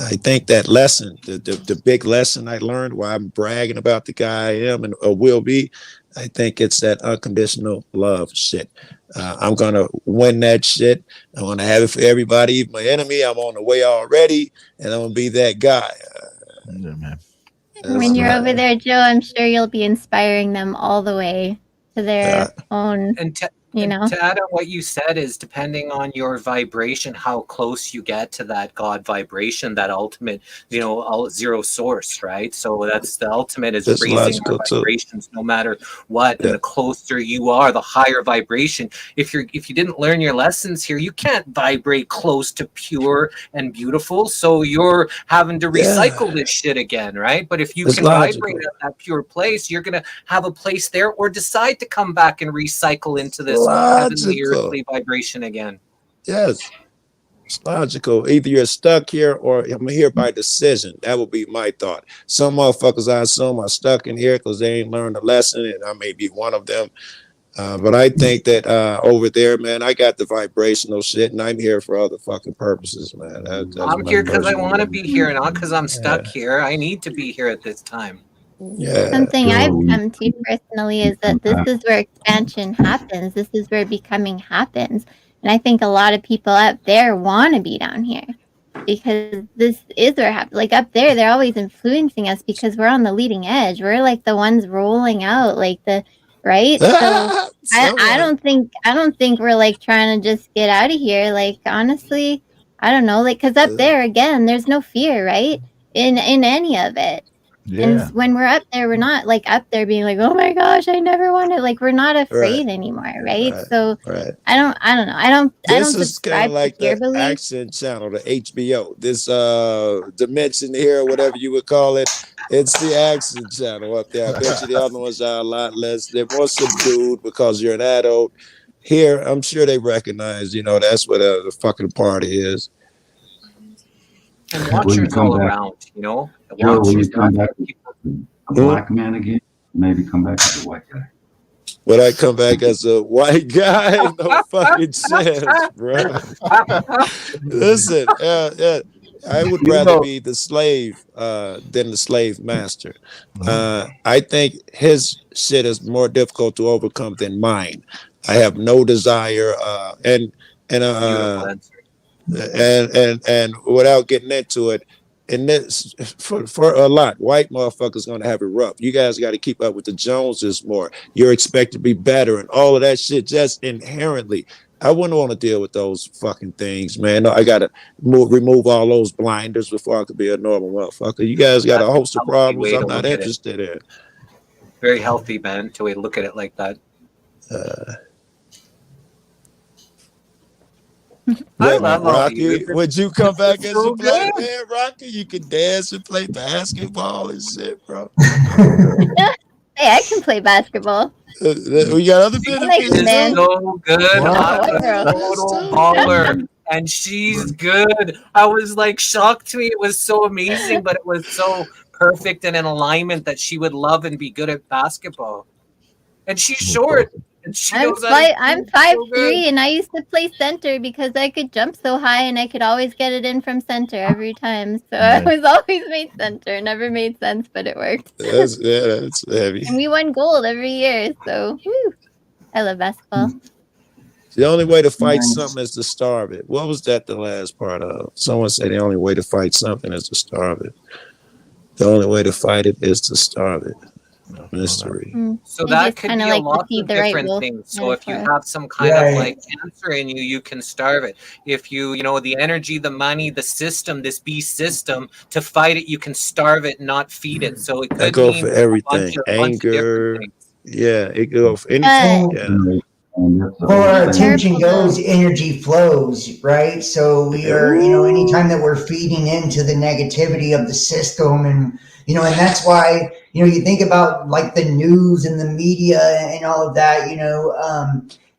I think that lesson, the big lesson I learned while I'm bragging about the guy I am and will be, I think it's that unconditional love shit. I'm going to win that shit. I'm going to have it for everybody, even my enemy. I'm on the way already, and I'm going to be that guy. Yeah, man. When you're over there, Joe, I'm sure you'll be inspiring them all the way to their own, And to to add on what you said is depending on your vibration, how close you get to that God vibration, that ultimate, zero source, right? So that's the ultimate is That's raising our logical, vibrations no matter what. And the closer you are, the higher vibration. If you didn't learn your lessons here, you can't vibrate close to pure and beautiful. So you're having to recycle this shit again, right? But if you can vibrate at that pure place, you're gonna have a place there, or decide to come back and recycle into this heavenly earthly vibration again. Yes. It's logical. Either you're stuck here or I'm here by decision. That would be my thought. Some motherfuckers I assume are stuck in here because they ain't learned a lesson, and I may be one of them. But I think that over there, man, I got the vibrational shit, and I'm here for other fucking purposes, man. That's I'm here because I want to be here, not because I'm stuck here. I need to be here at this time. Yeah. Something I've come to personally is that this is where expansion happens. This is where becoming happens. And I think a lot of people up there want to be down here because this is where like up there, they're always influencing us because we're on the leading edge. We're like the ones rolling out, like the right. So I don't think we're like trying to just get out of here. Like honestly, I don't know. Like because up there again, there's no fear, right? In any of it. Yeah. And when we're up there, we're not like up there being like, oh my gosh, I never want to. Like we're not afraid anymore, right? So I don't know. I don't subscribe like to fear the belief. action channel, the HBO. This dimension here, whatever you would call it, it's the action channel up there. I bet you the other ones are a lot less. They're more subdued because you're an adult. Here, I'm sure they recognize, that's what the fucking party is. And watchers all around, Joe, will you come back a black man again? Maybe come back as a white guy. Would I come back as a white guy? No fucking chance, bro. Listen, I would rather be the slave than the slave master. I think his shit is more difficult to overcome than mine. I have no desire, and without getting into it, and this for a lot, white motherfuckers gonna have it rough. You guys got to keep up with the Joneses more. You're expected to be better and all of that shit just inherently. I wouldn't want to deal with those fucking things, man. No, I gotta remove all those blinders before I could be a normal motherfucker. You guys got a host of problems I'm not interested in. Very healthy, man, to look at it like that. Rocky, would you come back as a black man, Rocky? You can dance and play basketball and shit, bro. Hey, I can play basketball. We got other benefits. She's so good. Total baller. And she's good. I was like shocked to me. It was so amazing, but it was so perfect and in alignment that she would love and be good at basketball. And she's short. And I'm 5'3", and I used to play center because I could jump so high and I could always get it in from center every time. So I was always made center. Never made sense, but it worked. That's heavy. And we won gold every year. So woo, I love basketball. The only way to fight something is to starve it. What was that the last part of? Someone said the only way to fight something is to starve it. The only way to fight it is to starve it. Mystery. So that could be a lot of different things. So if you have some kind of like cancer in you, you can starve it. If you the energy, the money, the system, this beast system, to fight it, you can starve it, not feed it. So it could go for everything. Anger. Yeah, it go for anything. Where our attention goes, energy flows, right? So we are, anytime that we're feeding into the negativity of the system, and and that's why you think about like the news and the media and all of that,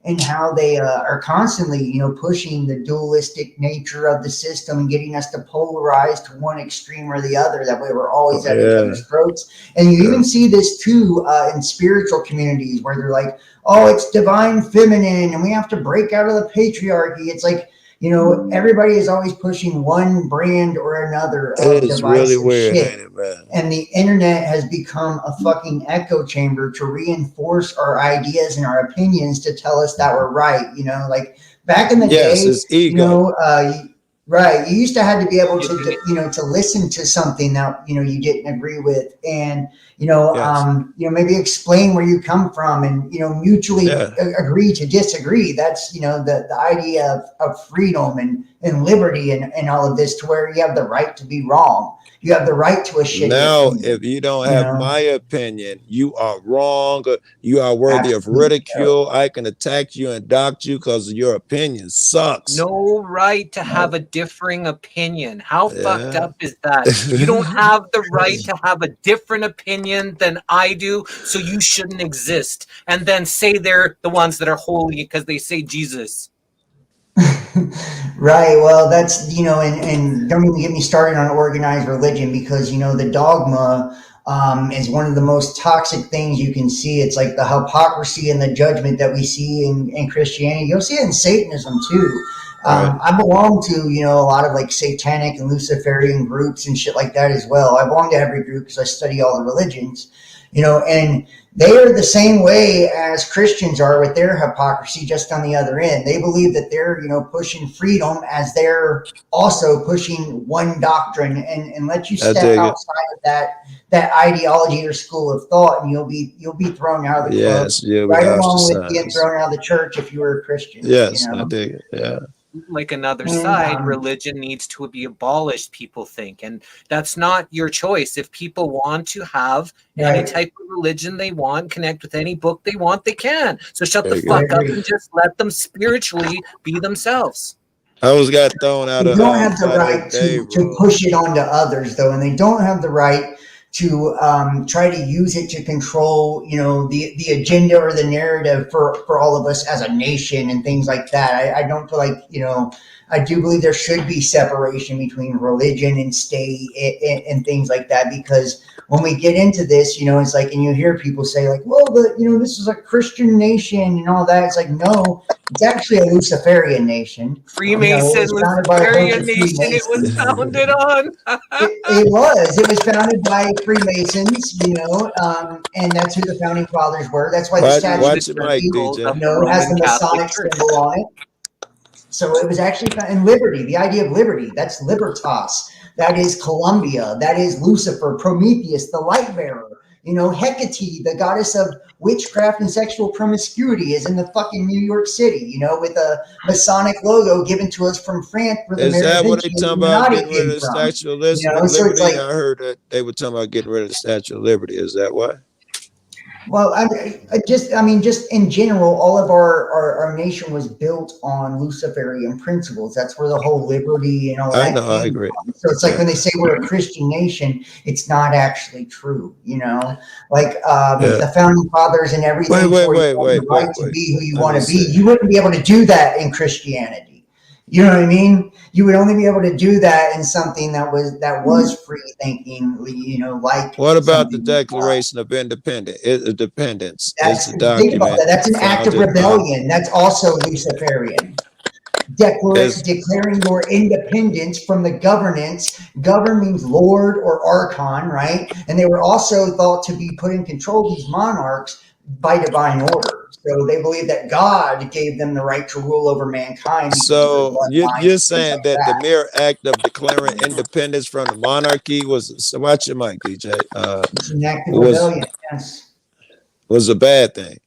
and how they are constantly pushing the dualistic nature of the system and getting us to polarize to one extreme or the other. That way we're always at each other's throats. And you even see this too in spiritual communities where they're like, oh, it's divine feminine and we have to break out of the patriarchy. It's like, everybody is always pushing one brand or another of divisive really weird, shit. And the internet has become a fucking echo chamber to reinforce our ideas and our opinions to tell us that we're right. Like back in the day, it's ego. Right. You used to have to be able to, to listen to something that, you didn't agree with and, maybe explain where you come from and, mutually agree to disagree. That's, the idea of freedom and liberty and all of this, to where you have the right to be wrong. You have the right to a shit. Now, if you don't have my opinion, you are wrong. You are worthy of ridicule. I can attack you and dock you because your opinion sucks. No right to have a differing opinion. How fucked up is that? You don't have the right to have a different opinion than I do, so you shouldn't exist. And then say they're the ones that are holy because they say Jesus. Right. Well, that's, and don't even get me started on organized religion because, the dogma is one of the most toxic things you can see. It's like the hypocrisy and the judgment that we see in Christianity. You'll see it in Satanism too. I belong to, you know, a lot of like satanic and Luciferian groups and shit like that as well. I belong to every group because I study all the religions, you know, and they are the same way as Christians are with their hypocrisy, just on the other end. They believe that they're, you know, pushing freedom as they're also pushing one doctrine, and let you step outside of that ideology or school of thought, and you'll be thrown out of the club, right along with being thrown out of the church if you were a Christian. Yes, you know? I dig it. Yeah. Like another side, religion needs to be abolished, people think, and that's not your choice. If people want to have any type of religion they want, connect with any book they want, they can. So shut the fuck up and just let them spiritually be themselves. I always got thrown out they of. don't have the right to push it onto others, though, and they don't have the right to try to use it to control, you know, the agenda or the narrative for all of us as a nation and things like that. I don't feel like, you know, I do believe there should be separation between religion and state and things like that, because when we get into this, you know, it's like, and you hear people say like, well, you know, this is a Christian nation and all that. It's like, no, it's actually a Luciferian nation. Freemason, you know, Luciferian nation, it was founded on. it was founded by Freemasons, you know, and that's who the founding fathers were. That's why the Statue of Liberty, you know, has the Masonic symbol on it. So it was actually found in liberty, the idea of liberty. That's libertas. That is Columbia. That is Lucifer, Prometheus, the light bearer. You know, Hecate, the goddess of witchcraft and sexual promiscuity, is in the fucking New York City, you know, with a Masonic logo given to us from France. Is that what they talking about, getting rid of the Statue of Liberty? So it's like, I heard that they were talking about getting rid of the Statue of Liberty. Is that why? Well, just in general, all of our nation was built on Luciferian principles. That's where the whole liberty and all that came I agree. from. So it's like when they say we're a Christian nation, it's not actually true, you know? Like the founding fathers and everything the right to be who you want to be. You wouldn't be able to do that in Christianity. You know what I mean? You would only be able to do that in something that was free thinking, you know, like. What about the Declaration of Independence? Dependence. Think about that. That's an act of rebellion. That's also Luciferian. Declaring your independence from the governance. Govern means lord or archon, right? And they were also thought to be put in control, these monarchs, by divine order. So they believe that God gave them the right to rule over mankind. So you're saying that the mere act of declaring independence from the monarchy was, watch your mic, DJ. It's an act of rebellion, yes. Was a bad thing.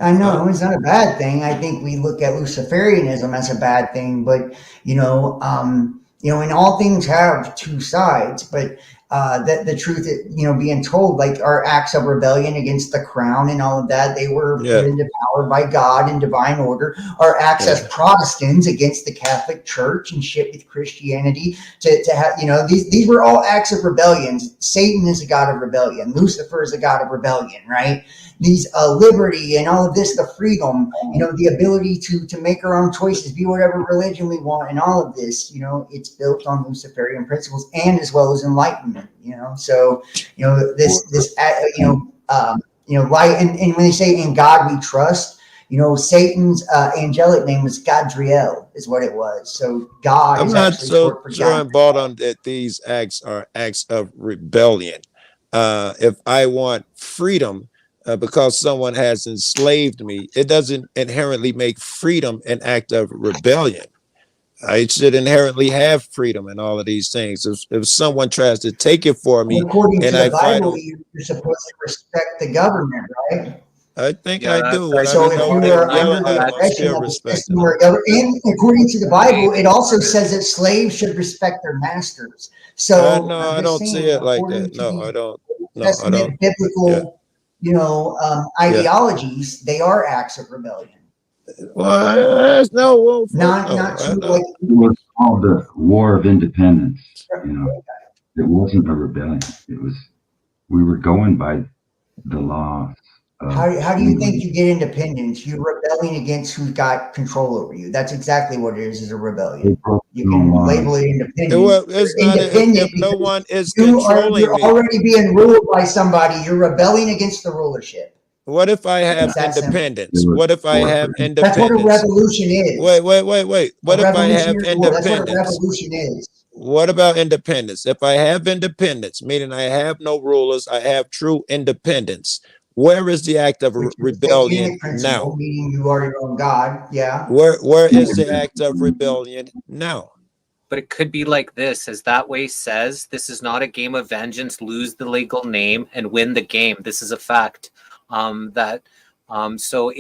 I know it's not a bad thing. I think we look at Luciferianism as a bad thing, but you know, and all things have two sides, but that the truth, you know, being told, like our acts of rebellion against the crown and all of that, they were put into power by God in divine order. Our acts as Protestants against the Catholic Church and shit with Christianity to have, you know, these were all acts of rebellions. Satan is a god of rebellion. Lucifer is a god of rebellion, right? These liberty and all of this, the freedom, you know, the ability to make our own choices, be whatever religion we want, and all of this, you know, it's built on Luciferian principles and as well as enlightenment, you know. So, you know, light, and when they say in God we trust, you know, Satan's angelic name was Gadriel, is what it was. So God. I'm not so sure I'm bought on that these acts are acts of rebellion. If I want freedom, because someone has enslaved me, it doesn't inherently make freedom an act of rebellion. I should inherently have freedom in all of these things. If someone tries to take it for me, according to the Bible, you're supposed to respect the government, right? I think I do. So if you are under the oppression of the system or and according to the Bible, it also says that slaves should respect their masters. So no, I don't see it like that. No, I don't. No, I don't. Biblical. You know, ideologies, they are acts of rebellion. Well, not true. Like, it was called the War of Independence. You know, it wasn't a rebellion. It was, we were going by the laws. How do you think you get independence? You're rebelling against who's got control over you. That's exactly what it is a rebellion. They broke You can label it independent. Well, it's not if no one is controlling you're me. already being ruled by somebody. You're rebelling against the rulership. What if I have independence? What if I have independence? That's what a revolution is. Wait. What if I have independence? That's what a revolution is. What about independence? If I have independence, meaning I have no rulers, I have true independence. Where is the act of rebellion now? Meaning you are your own God. Yeah. Where is the act of rebellion now? But it could be like this, as that way says, this is not a game of vengeance, lose the legal name and win the game. This is a fact. So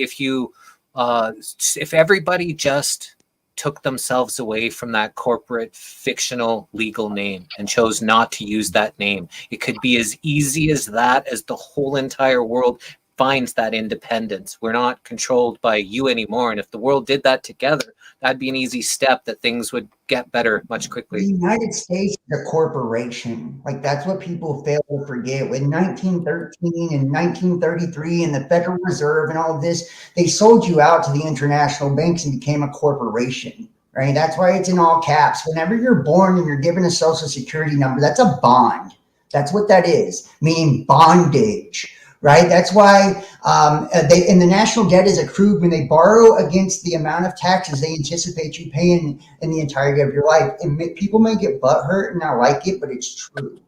if everybody just took themselves away from that corporate fictional legal name and chose not to use that name, it could be as easy as that, as the whole entire world finds that independence. We're not controlled by you anymore. And if the world did that together, that'd be an easy step that things would get better much quickly. The United States is a corporation. Like, that's what people fail to forget. In 1913 and 1933 and the Federal Reserve and all of this, they sold you out to the international banks and became a corporation, right? That's why it's in all caps. Whenever you're born and you're given a social security number, that's a bond. That's what that is, meaning bondage. Right. That's why the national debt is accrued when they borrow against the amount of taxes they anticipate you paying in the entirety of your life. And people may get butthurt and not like it, but it's true.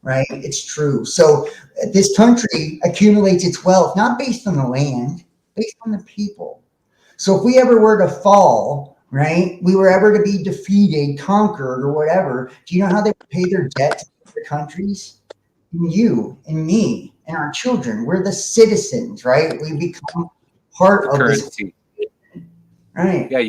Right. It's true. So this country accumulates its wealth not based on the land, based on the people. So if we ever were to fall, right, we were ever to be defeated, conquered, or whatever, do you know how they pay their debt to other countries? You and me and our children. We're the citizens, right? We become part of this. Right. Yeah,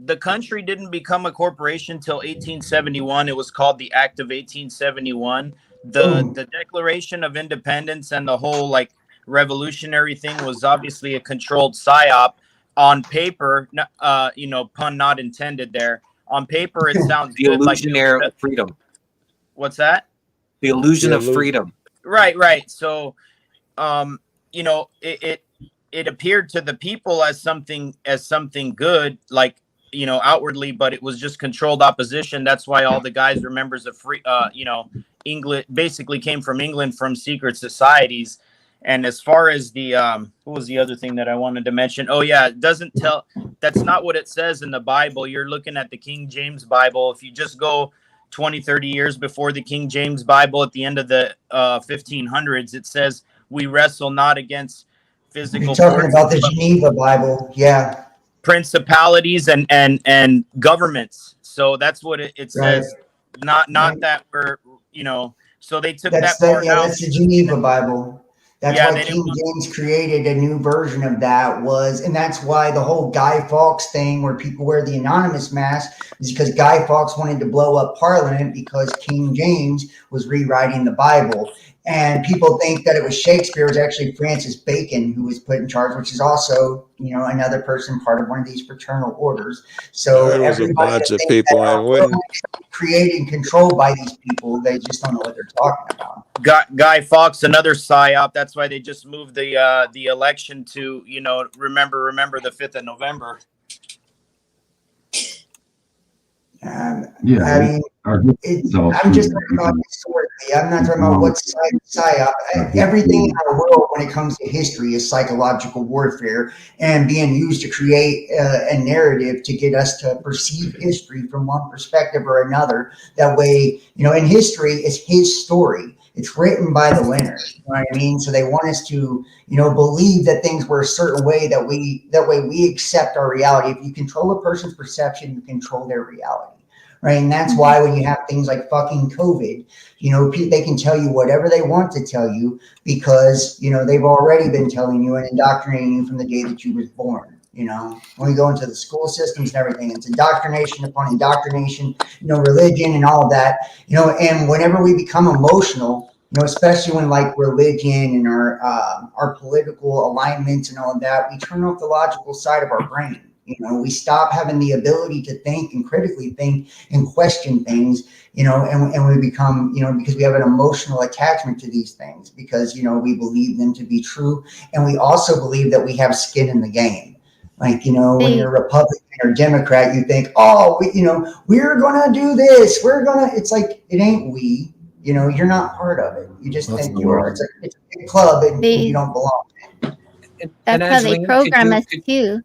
the country didn't become a corporation till 1871. It was called the Act of 1871. The Declaration of Independence and the whole like revolutionary thing was obviously a controlled psyop. On paper, pun not intended there. On paper, it sounds the good. Illusionary of freedom. What's that? The illusion of freedom. Right. So, it appeared to the people as something good, like, outwardly, but it was just controlled opposition. That's why all the guys were members of England, basically came from England, from secret societies. And as far as the, what was the other thing that I wanted to mention? Oh yeah, it doesn't tell, that's not what it says in the Bible. You're looking at the King James Bible. If you just go 20, 30 years before the King James Bible, at the end of the 1500s, it says we wrestle not against physical. You're talking about the Geneva Bible, yeah. Principalities and governments. So that's what it says. Right. Not that we're, so they took that part out. That's the Geneva Bible. That's why King James created a new version of that and that's why the whole Guy Fawkes thing where people wear the anonymous mask is because Guy Fawkes wanted to blow up Parliament because King James was rewriting the Bible. And people think that it was Shakespeare. It was actually Francis Bacon who was put in charge, which is also, another person part of one of these fraternal orders. So there was a bunch of people created and controlled by these people. They just don't know what they're talking about. Guy Fawkes, another psyop. That's why they just moved the election to, remember the 5th of November. I'm just talking about historically. I'm not talking about what's psyop. Everything in our world when it comes to history is psychological warfare and being used to create a narrative to get us to perceive history from one perspective or another. That way, in history, it's his story. It's written by the winner. You know what I mean? So they want us to, believe that things were a certain way. That way we accept our reality. If you control a person's perception, you control their reality. Right. And that's why when you have things like fucking COVID, they can tell you whatever they want to tell you because, they've already been telling you and indoctrinating you from the day that you was born. When we go into the school systems and everything, it's indoctrination upon indoctrination, religion and all of that, and whenever we become emotional, especially when like religion and our political alignments and all of that, we turn off the logical side of our brain. We stop having the ability to think and critically think and question things, and we become, because we have an emotional attachment to these things because, we believe them to be true. And we also believe that we have skin in the game. Like, when you're Republican or Democrat, you think, oh, we're going to do this. It's like, it ain't we. You're not part of it. You just think you are. It's a big club and you don't belong. That's how they program us too,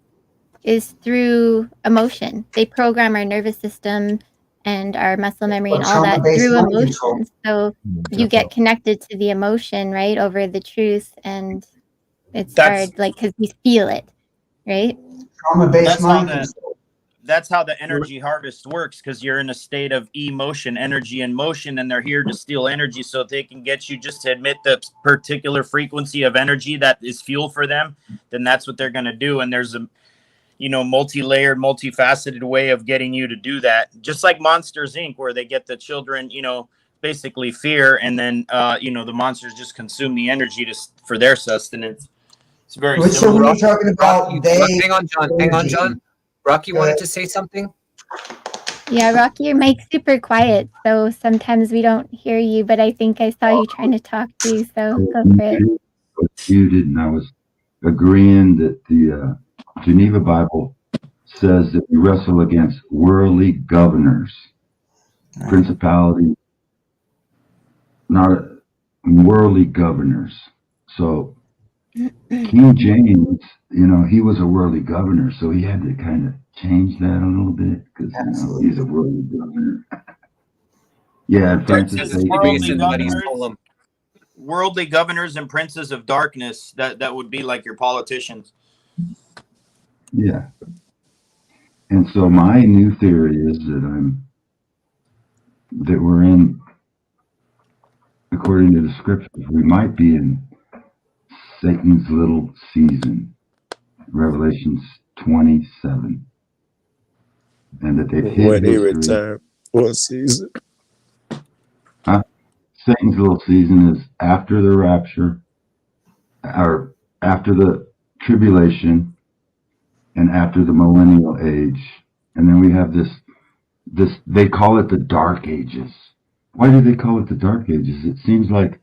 is through emotion. They program our nervous system and our muscle memory and all that through emotions. So you get connected to the emotion, right, over the truth, and it's hard, like, because you feel it, right? Trauma-based mind control. That's how the energy harvest works, because you're in a state of emotion, energy in motion, and they're here to steal energy so they can get you just to admit the particular frequency of energy that is fuel for them. Then that's what they're going to do. And there's a multi-layered, multifaceted way of getting you to do that. Just like Monsters Inc., where they get the children, basically fear, and then the monsters just consume the energy for their sustenance. It's very similar. So when you're talking about hang on, John. Rocky wanted to say something. Yeah, Rocky, your mic's super quiet, so sometimes we don't hear you, but I think I saw you trying to talk too, so go for it. You didn't. I was agreeing that the Geneva Bible says that we wrestle against worldly governors, principalities, not worldly governors. So King James, he was a worldly governor, so he had to kind of change that a little bit, because he's a worldly governor. Yeah, Francis, worldly governors and princes of darkness, that would be like your politicians. Yeah. And so my new theory is that we're in, according to the scriptures, we might be in Satan's little season, Revelations 27, and that they've hid when he history. returned for a season. Satan's little season is after the rapture, or after the tribulation, and after the millennial age. And then we have this, they call it the Dark Ages. Why do they call it the Dark Ages? It seems like,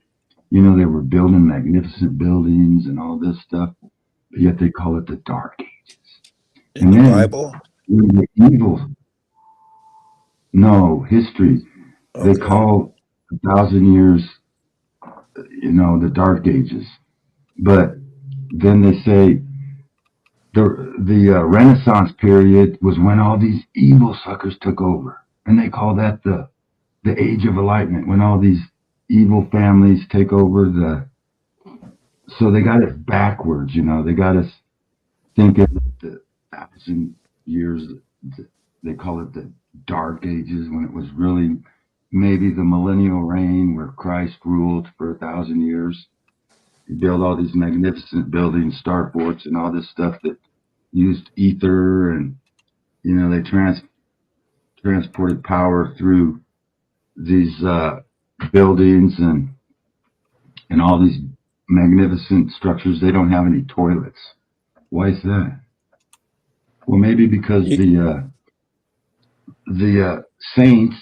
they were building magnificent buildings and all this stuff, but yet they call it the Dark Ages. In the Bible? The evil. No, history. Okay. They call 1,000 years, the Dark Ages. But then they say the Renaissance period was when all these evil suckers took over. And they call that the Age of Enlightenment, when all these evil families take over so they got it backwards, they got us thinking that the 1,000 years, they call it the Dark Ages, when it was really maybe the millennial reign where Christ ruled for 1,000 years. He built all these magnificent buildings, starports, and all this stuff that used ether, and they transported power through these buildings and all these magnificent structures. They don't have any toilets. Why is that? Well, maybe because the saints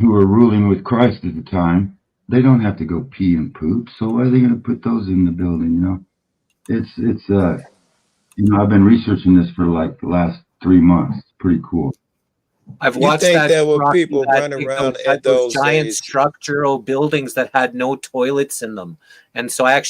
who were ruling with Christ at the time, they don't have to go pee and poop. So why are they going to put those in the building? It's I've been researching this for like the last 3 months. It's pretty cool. I've watched that. There were people running around at those giant days. structural buildings that had no toilets in them, and so I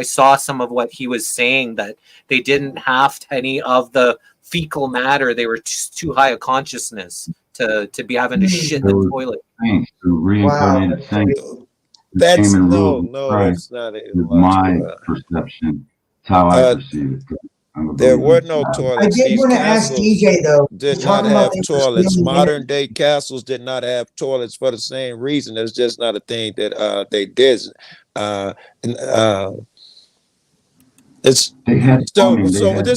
saw some of what he was saying, that they didn't have any of the fecal matter. They were just too high a consciousness to be having to shit in the toilet. Thanks to reincarnated saints. That's no, that's not it. My perception. It's how I perceive it. There were no toilets. I did want to ask DJ though. Did not have toilets. Modern day castles did not have toilets for the same reason. It's just not a thing that they did. So this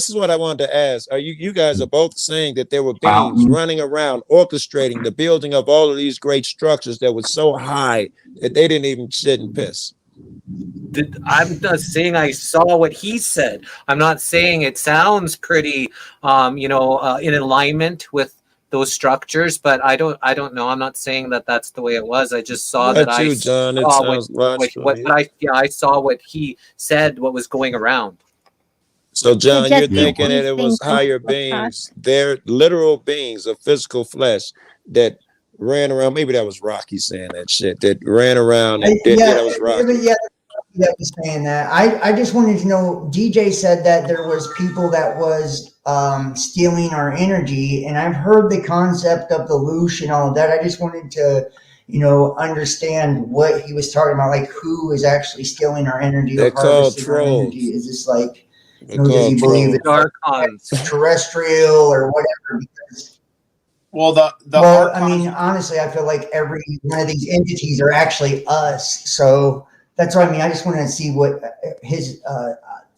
is what I wanted to ask. Are you guys are both saying that there were beings running around orchestrating the building of all of these great structures that was so high that they didn't even shit and piss? I'm not saying I saw what he said. I'm not saying it sounds pretty, in alignment with those structures, but I don't know. I'm not saying that that's the way it was. I just saw that I saw what I saw what he said, what was going around. So, John, you're just thinking that it confusing was higher people across. beings, they're literal beings of physical flesh that ran around. Maybe that was Rocky saying that shit. That ran around and did. Yeah, Yeah, that was Rocky. that was saying that. I just wanted to know. DJ said that there was people that was stealing our energy, and I've heard the concept of the loosh and all of that. I just wanted to, understand what he was talking about. Like, who is actually stealing our energy They're or called harvesting our energy? trolls. Is this like, They're does he called believe it's trolls. Archons. extraterrestrial or whatever? Because, Well, the well, I archons. mean, honestly, I feel like every one of these entities are actually us. So that's what I mean. I just wanted to see what his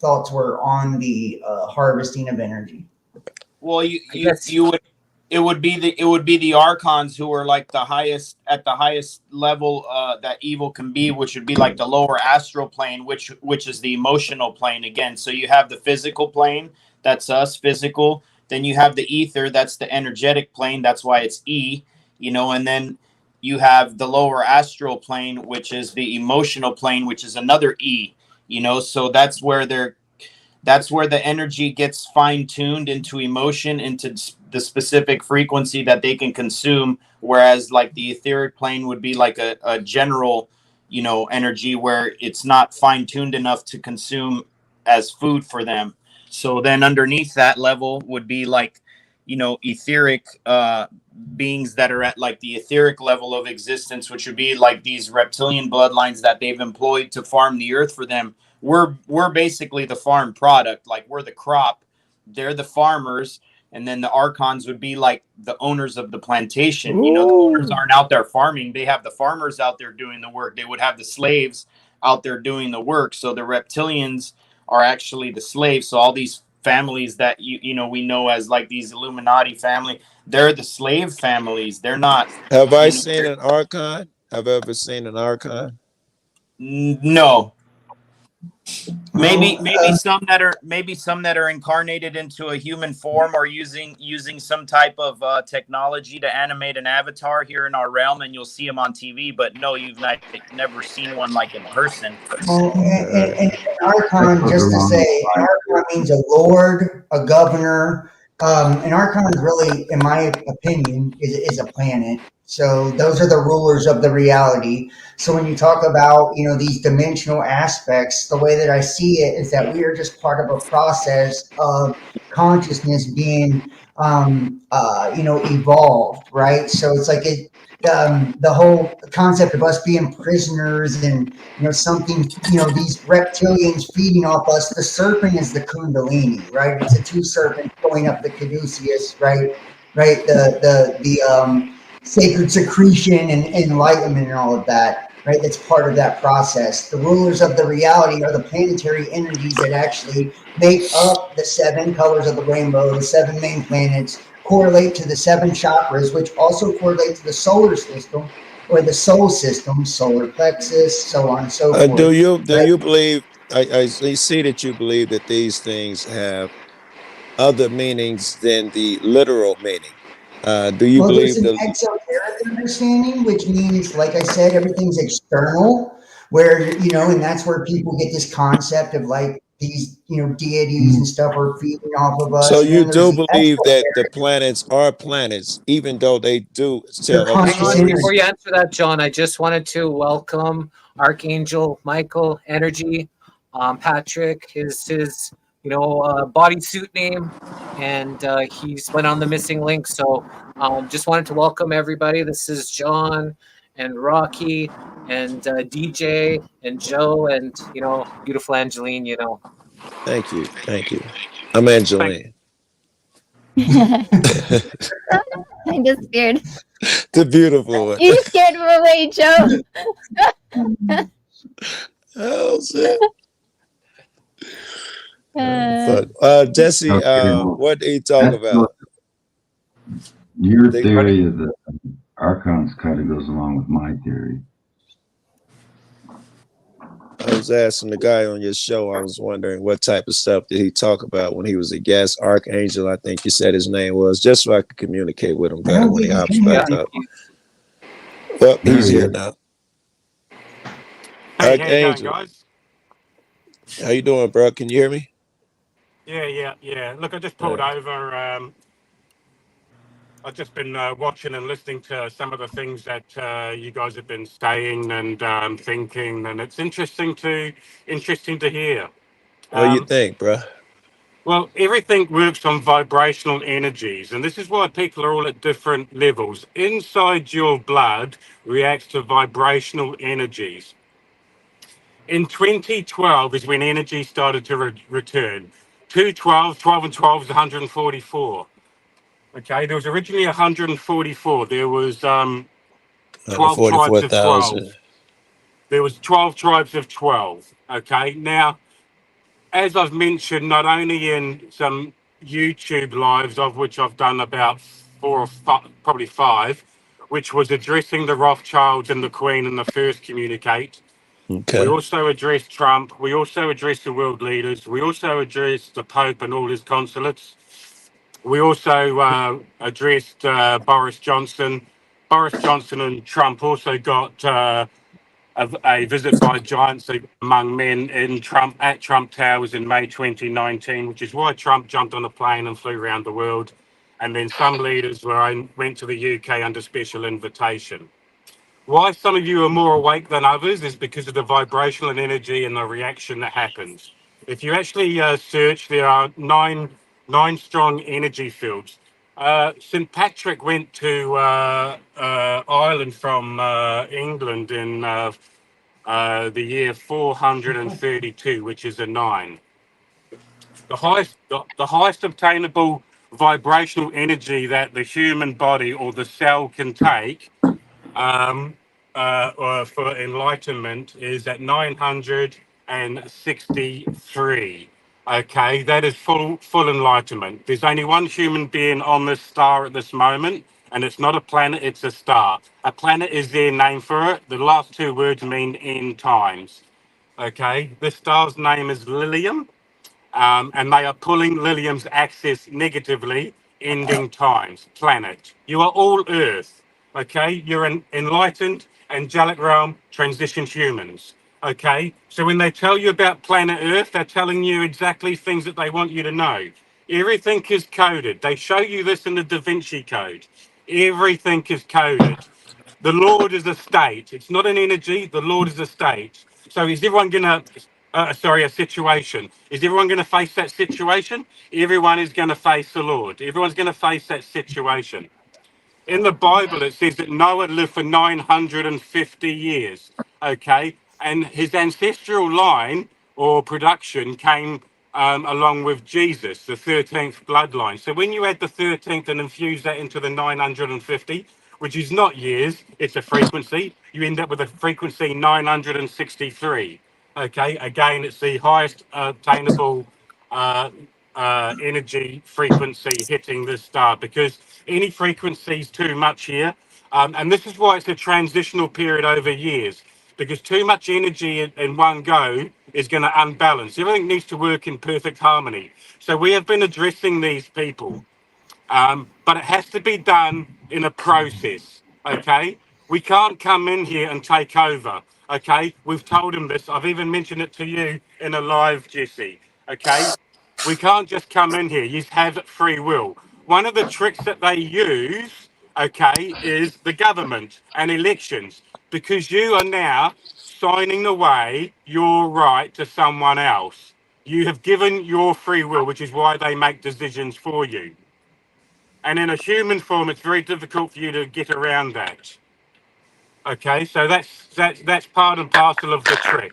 thoughts were on the harvesting of energy. Well, I guess you would it would be the archons who are like the highest at the highest level that evil can be, which would be like the lower astral plane, which is the emotional plane again. So you have the physical plane, that's us, physical. Then you have the ether, that's the energetic plane, that's why it's E, and then you have the lower astral plane, which is the emotional plane, which is another E, so that's where the energy gets fine-tuned into emotion, into the specific frequency that they can consume, whereas like the etheric plane would be like a general energy where it's not fine-tuned enough to consume as food for them. So then underneath that level would be like etheric beings that are at like the etheric level of existence, which would be like these reptilian bloodlines that they've employed to farm the earth for them. We're basically the farm product. Like, we're the crop, they're the farmers, and then the archons would be like the owners of the plantation. The owners aren't out there farming, they have the farmers out there doing the work. They would have the slaves out there doing the work. So the reptilians are actually the slaves. So all these families that we know as like these Illuminati family, they're the slave families. They're not. Have I seen an archon? Have I ever seen an archon? No. Maybe some that are incarnated into a human form, or using some type of technology to animate an avatar here in our realm, and you'll see them on TV. But no, you've never seen one like in person. And archon, just to say, an archon means a lord, a governor. An archon is really, in my opinion, is a planet. So those are the rulers of the reality. So when you talk about, these dimensional aspects, the way that I see it is that we are just part of a process of consciousness being, evolved, right? So it's like the whole concept of us being prisoners and, something, these reptilians feeding off us. The serpent is the kundalini, right? It's the two serpents going up the caduceus, right? Right. The sacred secretion and enlightenment and all of that, right? That's part of that process. The rulers of the reality are the planetary energies that actually make up the 7 colors of the rainbow, the 7 main planets, correlate to the 7 chakras, which also correlate to the solar system or the soul system, solar plexus, so on and so forth. Do you believe? I see that you believe that these things have other meanings than the literal meaning. Do you believe there's an exoteric understanding, which means, like I said, everything's external, where, and that's where people get this concept of like these, deities and stuff are feeding off of us. So and you do the believe that the planets are planets, even though they do tell other stories? Before you answer that, John, I just wanted to welcome Archangel Michael Energy, Patrick, his bodysuit name, and he's went on the missing link. So just wanted to welcome everybody. This is John and Rocky and DJ and Joe and beautiful Angeline. Thank you. I'm Angeline. I'm just scared. The beautiful one. You scared him away, Joe. Oh shit. Jesse, what did he talk about? Your theory of the archons kind of goes along with my theory. I was asking the guy on your show, I was wondering what type of stuff did he talk about when he was a guest archangel, I think you said his name was, just so I could communicate with him better when he hops back up. Well, he's here now. Hey, how you doing, guys? How you doing, bro? Can you hear me? Yeah. Look, I just pulled over. I've just been watching and listening to some of the things that you guys have been saying and thinking, and it's interesting to hear. What do you think, bro? Well, everything works on vibrational energies, and this is why people are all at different levels. Inside your blood reacts to vibrational energies. In 2012 is when energy started to return. 212, 12 and 12 is 144. Okay, there was originally 144. There was 12 tribes of 12. 44,000. There was 12 tribes of 12. Okay, now, as I've mentioned, not only in some YouTube lives, of which I've done about 4 or probably 5, which was addressing the Rothschilds and the Queen and the First Communicate. We Okay. also addressed Trump. We also addressed the world leaders. We also addressed the Pope and all his consulates. We also addressed Boris Johnson. Boris Johnson and Trump also got a visit by giants among men in at Trump Towers in May 2019, which is why Trump jumped on a plane and flew around the world. And then some leaders went to the UK under special invitation. Why some of you are more awake than others is because of the vibrational energy and the reaction that happens. If you actually search, there are nine strong energy fields. St. Patrick went to Ireland from England in the year 432, which is a 9. The highest obtainable vibrational energy that the human body or the cell can take for enlightenment is at 963. Okay, that is full enlightenment. There's only one human being on this star at this moment, and it's not a planet, it's a star. A planet is their name for it. The last 2 words mean end times. Okay, this star's name is Lilium, and they are pulling Lilium's axis negatively, ending times, planet. You are all Earth, okay? You're an enlightened, angelic realm, transition humans, okay? So when they tell you about planet Earth, they're telling you exactly things that they want you to know. Everything is coded. They show you this in the Da Vinci Code. Everything is coded. The Lord is a state. It's not an energy. The Lord is a state. So is everyone going to, a situation. Is everyone going to face that situation? Everyone is going to face the Lord. Everyone's going to face that situation. In the Bible, it says that Noah lived for 950 years, okay? And his ancestral line or production came along with Jesus, the 13th bloodline. So when you add the 13th and infuse that into the 950, which is not years, it's a frequency, you end up with a frequency 963, okay? Again, it's the highest obtainable energy frequency hitting this star, because any frequency is too much here. And this is why it's a transitional period over years, because too much energy in one go is going to unbalance. Everything needs to work in perfect harmony. So we have been addressing these people, but it has to be done in a process, okay? We can't come in here and take over, okay? We've told them this. I've even mentioned it to you in a live, Jesse, okay? We can't just come in here. You have free will. One of the tricks that they use, okay, is the government and elections, because you are now signing away your right to someone else. You have given your free will, which is why they make decisions for you. And in a human form, it's very difficult for you to get around that. Okay, so that's part and parcel of the trick.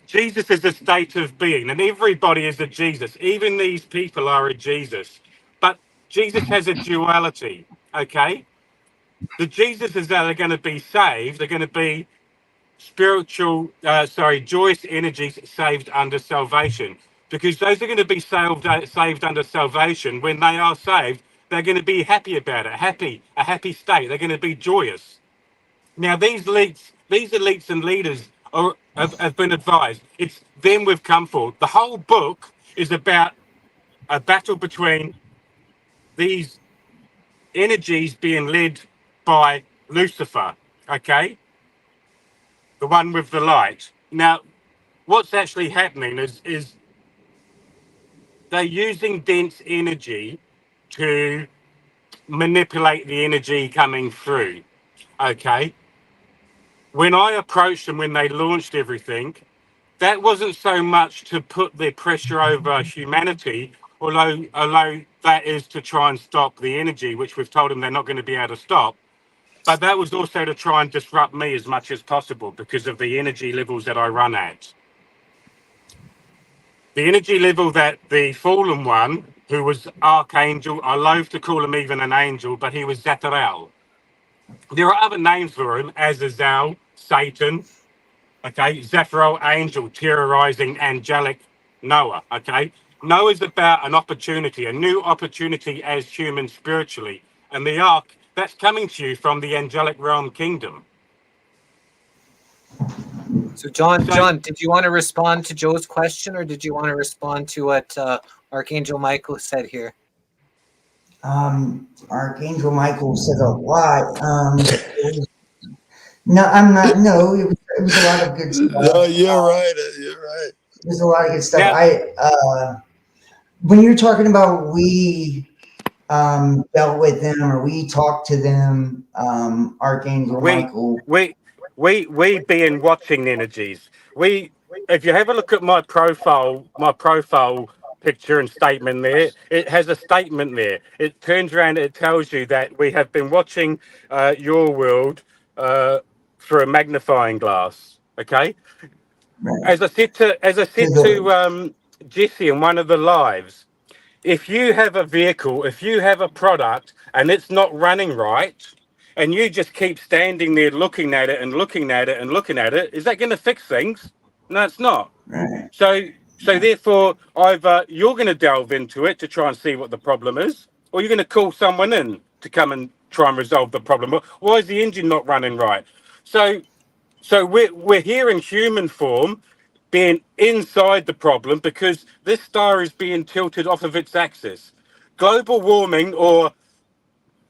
Jesus is a state of being, and everybody is a Jesus. Even these people are a Jesus. But Jesus has a duality, okay? The Jesuses that are going to be saved are going to be joyous energies saved under salvation. Because those are going to be saved under salvation. When they are saved, they're going to be happy about it, a happy state. They're going to be joyous. Now, these elites and leaders have been advised. It's them we've come for. The whole book is about a battle between these energies being led by Lucifer, okay? The one with the light. Now, what's actually happening is they're using dense energy to manipulate the energy coming through. Okay. When I approached them when they launched everything, that wasn't so much to put the pressure over humanity, although that is to try and stop the energy, which we've told them they're not going to be able to stop. But that was also to try and disrupt me as much as possible because of the energy levels that I run at. The energy level that the fallen one, who was Archangel, I loathe to call him even an angel, but he was Zatharel. There are other names for him, Azazel, Satan, okay, Zephyral angel terrorizing angelic Noah, okay. Noah's about an opportunity, a new opportunity as human spiritually, and the ark that's coming to you from the angelic realm kingdom. So John, did you want to respond to Joe's question, or did you want to respond to what Archangel Michael said here? Archangel Michael said a lot. No, I'm not. No, it was a lot of good stuff. No, you're right. You're right. There's a lot of good stuff. Yeah. When you're talking about we dealt with them or we talked to them, Archangel Michael. We being watching energies. If you have a look at my profile picture and statement there, it has a statement there. It turns around, it tells you that we have been watching your world through a magnifying glass. Okay. Right. As I said to Jesse in one of the lives, if you have a vehicle, if you have a product and it's not running right, and you just keep standing there looking at it and looking at it and looking at it, is that going to fix things? No, it's not. Right. So therefore, either you're going to delve into it to try and see what the problem is, or you're going to call someone in to come and try and resolve the problem. Why is the engine not running right? So we're here in human form, being inside the problem because this star is being tilted off of its axis. Global warming or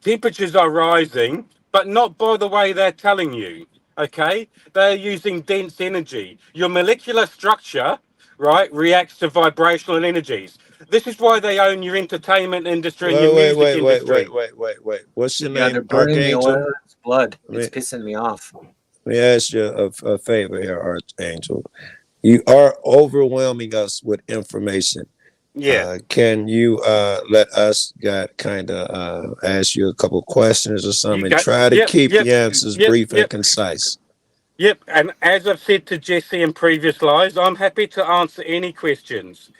temperatures are rising, but not by the way they're telling you, okay? They're using dense energy. Your molecular structure, right, reacts to vibrational energies. This is why they own your entertainment industry and your music industry. Wait. What's your name? They're burning me with blood. It's pissing me off. Let me ask you a favor here, Archangel. You are overwhelming us with information. Yeah. Can you let us kind of ask you a couple questions or something? Try to keep the answers brief and concise. Yep. And as I've said to Jesse in previous lives, I'm happy to answer any questions.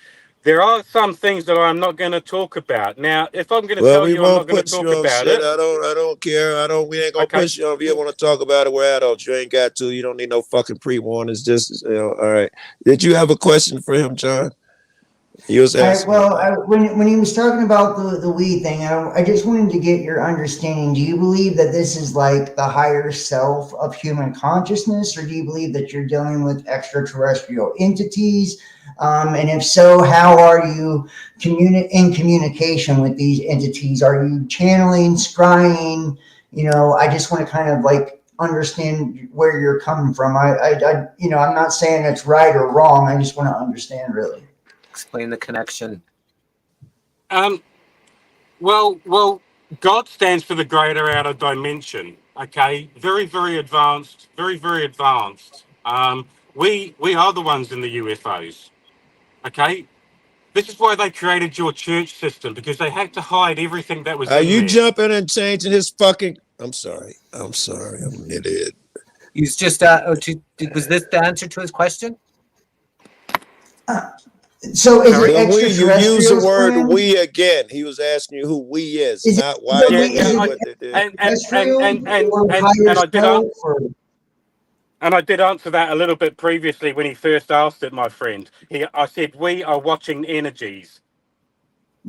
There are some things that I'm not going to talk about. Now, if I'm going to tell you I'm not going to talk about it. I don't care. We ain't going to push you on. If you want to talk about it, we're adults. You ain't got to. You don't need no fucking pre-warnings. Just, all right. Did you have a question for him, John? He was asking. When he was talking about the we thing, I just wanted to get your understanding. Do you believe that this is like the higher self of human consciousness, or do you believe that you're dealing with extraterrestrial entities? And if so, how are you in communication with these entities? Are you channeling, scrying? I just want to kind of like understand where you're coming from. I'm not saying it's right or wrong. I just want to understand really. Explain the connection. Well, God stands for the greater outer dimension. Okay, very, very advanced, very, very advanced. We are the ones in the UFOs. Okay, this is why they created your church system, because they had to hide everything that was. Are you there. Jumping and changing his fucking? I'm sorry. I'm an idiot. He's just. Was this the answer to his question? So is it you use the word "we" again. He was asking you who "we" is not why. And I did answer that a little bit previously when he first asked it, my friend. I said we are watching energies.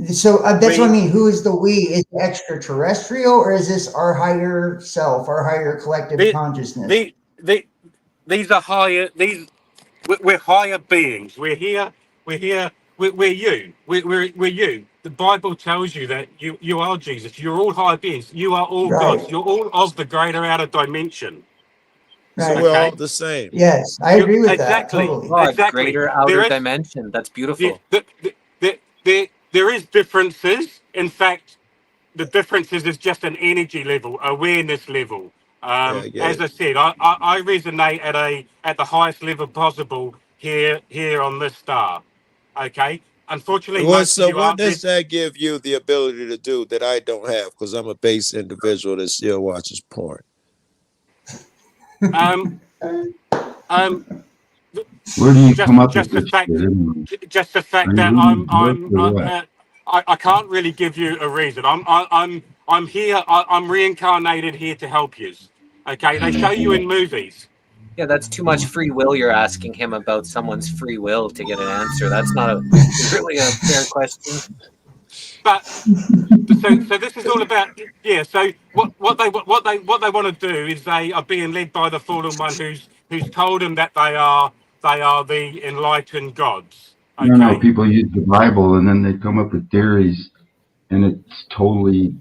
So that's what I mean. Who is the we? Is it extraterrestrial, or is this our higher self, our higher collective consciousness? These are higher. We're higher beings. We're here. We're you. We're you. The Bible tells you that you are Jesus. You're all higher beings. You are all gods. You're all of the greater outer dimension. Right. So we're all the same. Yes, I agree with that. Totally. Exactly. Greater outer dimension. That's beautiful. there is differences. In fact, the differences is just an energy level, awareness level. As I said, I resonate at the highest level possible here on this star. Okay. Unfortunately, most of So you what aren't. does that give you the ability to do that I don't have? Because I'm a base individual that still watches porn. Where do you come up with Just the this fact, shit? just the fact Are you that reading books or what? I can't really give you a reason. I'm here. I'm reincarnated here to help you. Okay, they show you in movies. Yeah, that's too much free will. You're asking him about someone's free will to get an answer. That's not really a fair question. But so this is all about So what they want to do is they are being led by the fallen one who's told them that they are the enlightened gods. Okay. No, people use the Bible and then they come up with theories, and it's totally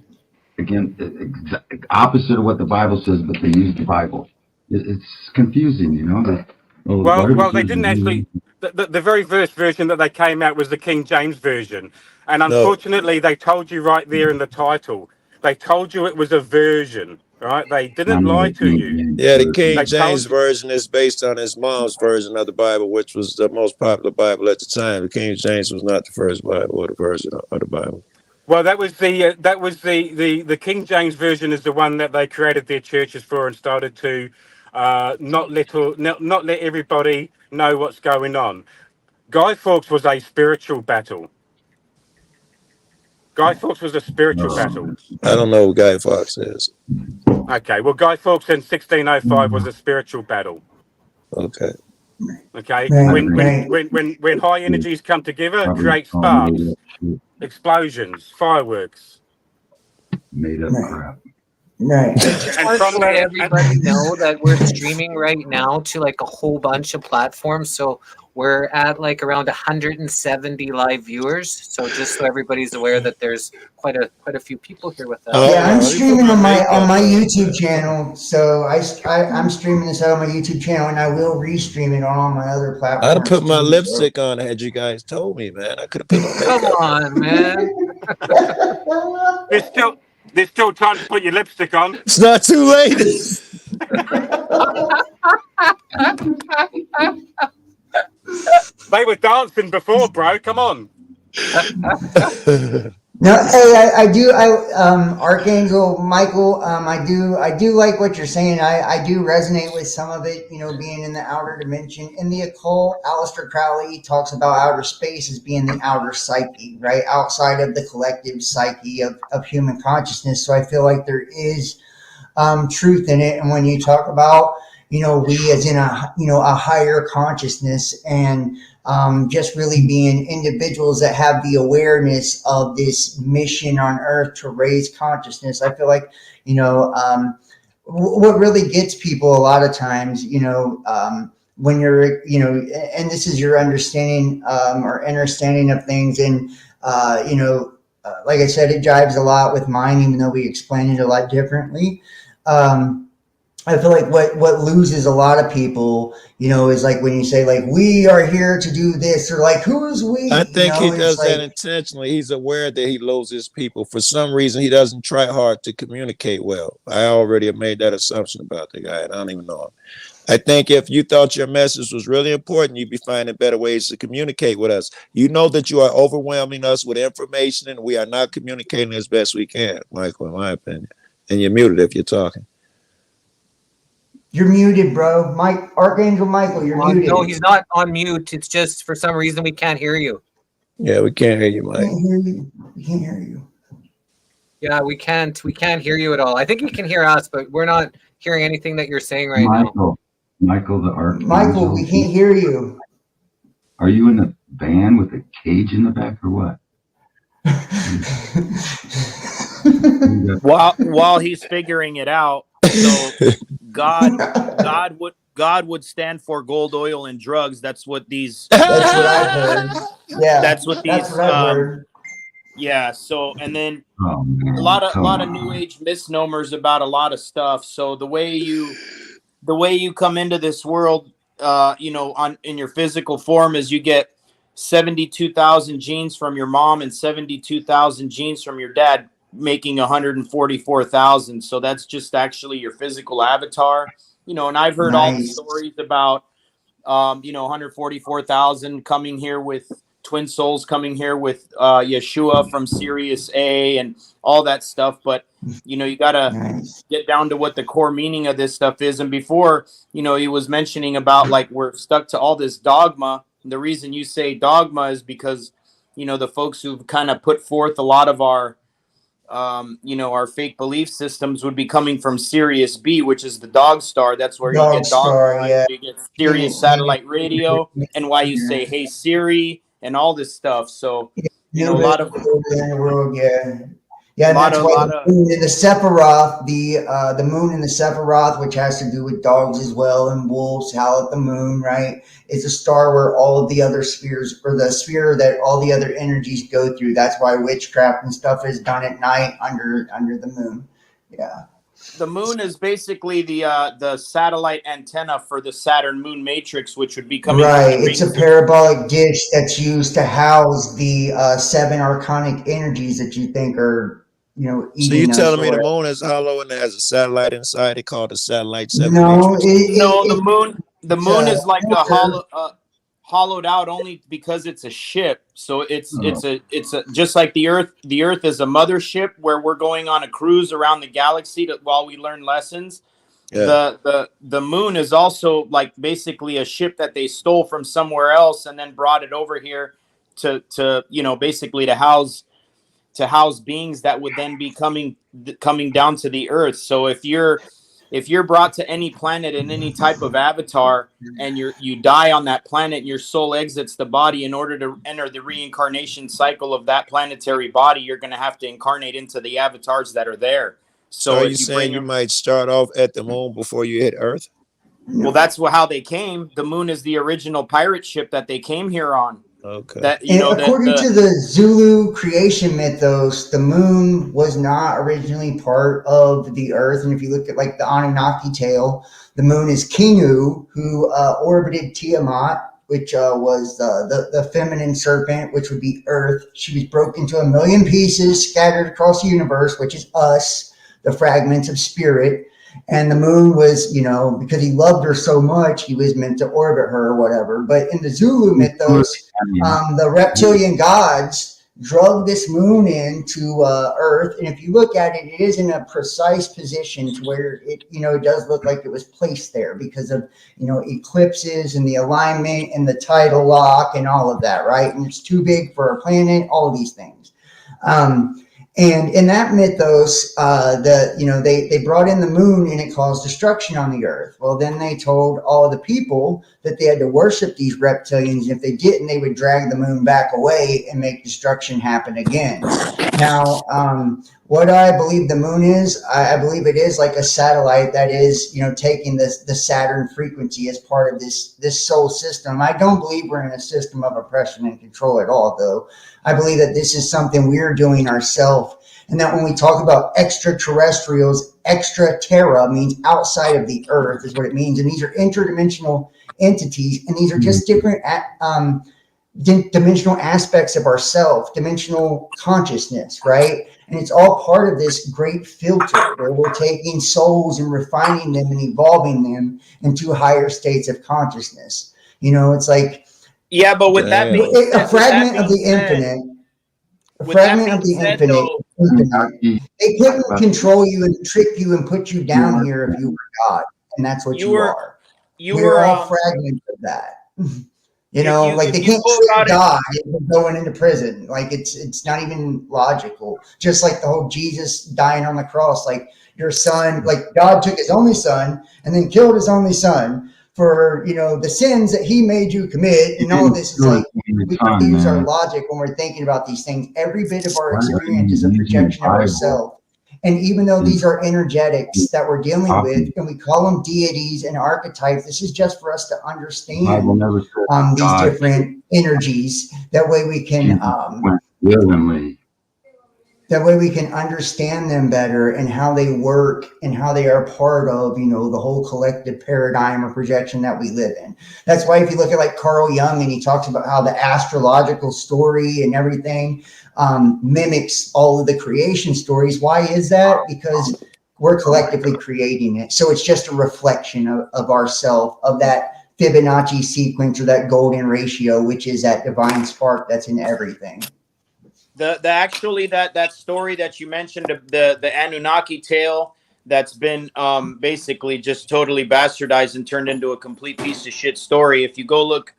opposite of what the Bible says, but they use the Bible. It's confusing, you know. Well, they didn't actually. The very first version that they came out was the King James version, and unfortunately, they told you right there in the title. They told you it was a version, right? They didn't lie to you. Yeah, the King James version is based on his mom's version of the Bible, which was the most popular Bible at the time. The King James was not the first Bible or the version of the Bible. Well, that was the King James version is the one that they created their churches for and started to not let everybody know what's going on. Guy Fawkes was a spiritual battle. Guy Fawkes was a spiritual battle. I don't know who Guy Fawkes is. Okay, well, Guy Fawkes in 1605 was a spiritual battle. Okay. Okay, when high energies come together, it creates sparks, explosions, fireworks. Made up crap. Right. Just want to let everybody know that we're streaming right now to like a whole bunch of platforms. So we're at like around 170 live viewers. So just so everybody's aware that there's quite a few people here with us. Yeah, I'm streaming on my YouTube channel. So I'm streaming this out on my YouTube channel, and I will restream it on all my other platforms. I'd have put my lipstick on had you guys told me, man. I could have put on makeup. Come on, man. There's still time to put your lipstick on. It's not too late. They were dancing before, bro. Come on. No, hey, I do. Archangel Michael, I do like what you're saying. I do resonate with some of it. You know, being in the outer dimension. In the occult, Aleister Crowley talks about outer space as being the outer psyche, right, outside of the collective psyche of human consciousness. So I feel like there is truth in it. And when you talk about, you know, we as in a higher consciousness and just really being individuals that have the awareness of this mission on earth to raise consciousness. I feel like, you know, what really gets people a lot of times, you know, when you're, you know, and this is your understanding or understanding of things. And, you know, like I said, it jives a lot with mine, even though we explain it a lot differently. I feel like what loses a lot of people, you know, is like when you say like, we are here to do this, or like, who's we? I think you know, he does that intentionally. He's aware that he loses people. For some reason, he doesn't try hard to communicate well. I already have made that assumption about the guy. I don't even know him. I think if you thought your message was really important, you'd be finding better ways to communicate with us. You know that you are overwhelming us with information, and we are not communicating as best we can, Michael, in my opinion. And you're muted if you're talking. You're muted, bro. Archangel Michael, you're muted. No, he's not on mute. It's just for some reason we can't hear you. Yeah, we can't hear you, Mike. We can't hear you. Yeah, we can't hear you at all. I think you can hear us, but we're not hearing anything that you're saying right now. Michael, the Archangel. Michael, we can't hear you. Are you in a van with a cage in the back or what? While he's figuring it out, so God would stand for gold, oil, and drugs. That's what these. That's what I've heard. Yeah, that's what these. That's what I've heard. Yeah. So, and then a lot of new age misnomers about a lot of stuff. So the way you come into this world, you know, in your physical form is you get 72,000 genes from your mom and 72,000 genes from your dad, making 144,000. So that's just actually your physical avatar, you know. And I've heard all the stories about, 144,000 coming here with twin souls, coming here with Yeshua from Sirius A and all that stuff. But, you know, you got to get down to what the core meaning of this stuff is. And before, you know, he was mentioning about like we're stuck to all this dogma. And the reason you say dogma is because, you know, the folks who've kind of put forth a lot of our, our fake belief systems would be coming from Sirius B, which is the dog star. That's where you get dogma, you get Sirius satellite radio, and why you say, "Hey Siri," and all this stuff. So, you know, a lot of Yeah, and that's why the moon in the Sephiroth, the moon in the Sephiroth, which has to do with dogs as well, and wolves howl at the moon, right? It's a star where all of the other spheres, or the sphere that all the other energies go through. That's why witchcraft and stuff is done at night under the moon. Yeah. The moon is basically the satellite antenna for the Saturn moon matrix, which would be coming. Right. It's a parabolic dish that's used to house the 7 archonic energies that you think are, you know, so you're telling me the moon is hollow and it has a satellite inside it called a satellite 7 matrix? The moon is like a hollowed out only because it's a ship. So it's just like the Earth. The Earth is a mothership where we're going on a cruise around the galaxy while we learn lessons. Yeah. The moon is also like basically a ship that they stole from somewhere else and then brought it over here to basically to house beings that would then be coming down to the Earth. So if you're brought to any planet in any type of avatar and you die on that planet and your soul exits the body, in order to enter the reincarnation cycle of that planetary body, you're going to have to incarnate into the avatars that are there. So are you saying you might start off at the moon before you hit Earth? Well, that's how they came. The moon is the original pirate ship that they came here on. Okay. According to the Zulu creation mythos, the moon was not originally part of the Earth. And if you look at like the Anunnaki tale, the moon is Kingu, who orbited Tiamat, which was the feminine serpent, which would be Earth. She was broken into 1 million pieces, scattered across the universe, which is us, the fragments of spirit. And the moon was, because he loved her so much, he was meant to orbit her or whatever. But in the Zulu mythos, the reptilian gods drug this moon into Earth. And if you look at it, it is in a precise position to where it, it does look like it was placed there because of, eclipses and the alignment and the tidal lock and all of that, right? And it's too big for a planet, all of these things. And in that mythos, they brought in the moon and it caused destruction on the Earth. Well, then they told all the people that they had to worship these reptilians. And if they didn't, they would drag the moon back away and make destruction happen again. Now, what I believe the moon is, I believe it is like a satellite that is, taking the Saturn frequency as part of this soul system. I don't believe we're in a system of oppression and control at all, though. I believe that this is something we're doing ourselves. And that when we talk about extraterrestrials, extra terra means outside of the Earth is what it means. And these are interdimensional entities. And these are just different dimensional aspects of ourself, dimensional consciousness, right? And it's all part of this great filter where we're taking souls and refining them and evolving them into higher states of consciousness. It's like, yeah, but with that being said, a fragment of the infinite. A fragment of the infinite. They couldn't control you and trick you and put you down here if you were God, and that's what you are. We're all fragments of that. They can't trick God into going into prison. Like it's not even logical. Just like the whole Jesus dying on the cross, like your son, like God took his only son and then killed his only son for, the sins that he made you commit. And all this is like, we can use our logic when we're thinking about these things. Every bit of our experience is a projection of ourselves. And even though these are energetics that we're dealing with, and we call them deities and archetypes, this is just for us to understand these different energies. That way we can, That way we can understand them better and how they work and how they are part of, you know, the whole collective paradigm or projection that we live in. That's why if you look at like Carl Jung and he talks about how the astrological story and everything mimics all of the creation stories. Why is that? Because we're collectively creating it. So it's just a reflection of ourself, of that Fibonacci sequence or that golden ratio, which is that divine spark that's in everything. The actually that story that you mentioned, the Anunnaki tale that's been basically just totally bastardized and turned into a complete piece of shit story. If you go look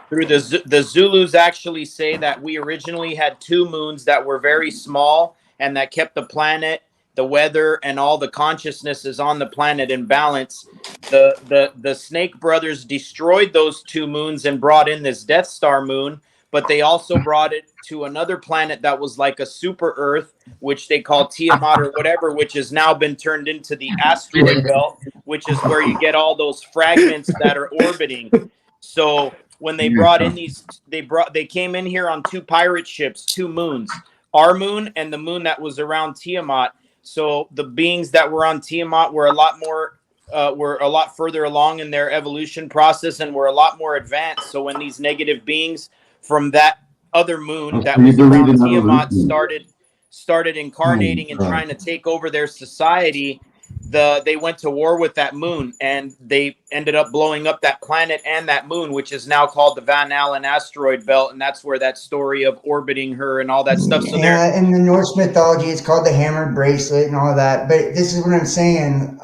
through the Zulus actually say that we originally had 2 moons that were very small and that kept the planet, the weather, and all the consciousnesses on the planet in balance. The Snake Brothers destroyed those 2 moons and brought in this Death Star moon, but they also brought it to another planet that was like a super Earth, which they call Tiamat or whatever, which has now been turned into the asteroid belt, which is where you get all those fragments that are orbiting. So when they brought in these, they came in here on 2 pirate ships, 2 moons, our moon and the moon that was around Tiamat. So the beings that were on Tiamat were a lot further along in their evolution process and were a lot more advanced. So when these negative beings from that other moon that was around Tiamat started incarnating and trying to take over their society, they went to war with that moon and they ended up blowing up that planet and that moon, which is now called the Van Allen asteroid belt, and that's where that story of orbiting her and all that stuff. So yeah, in the Norse mythology, it's called the hammered bracelet and all of that. But this is what I'm saying.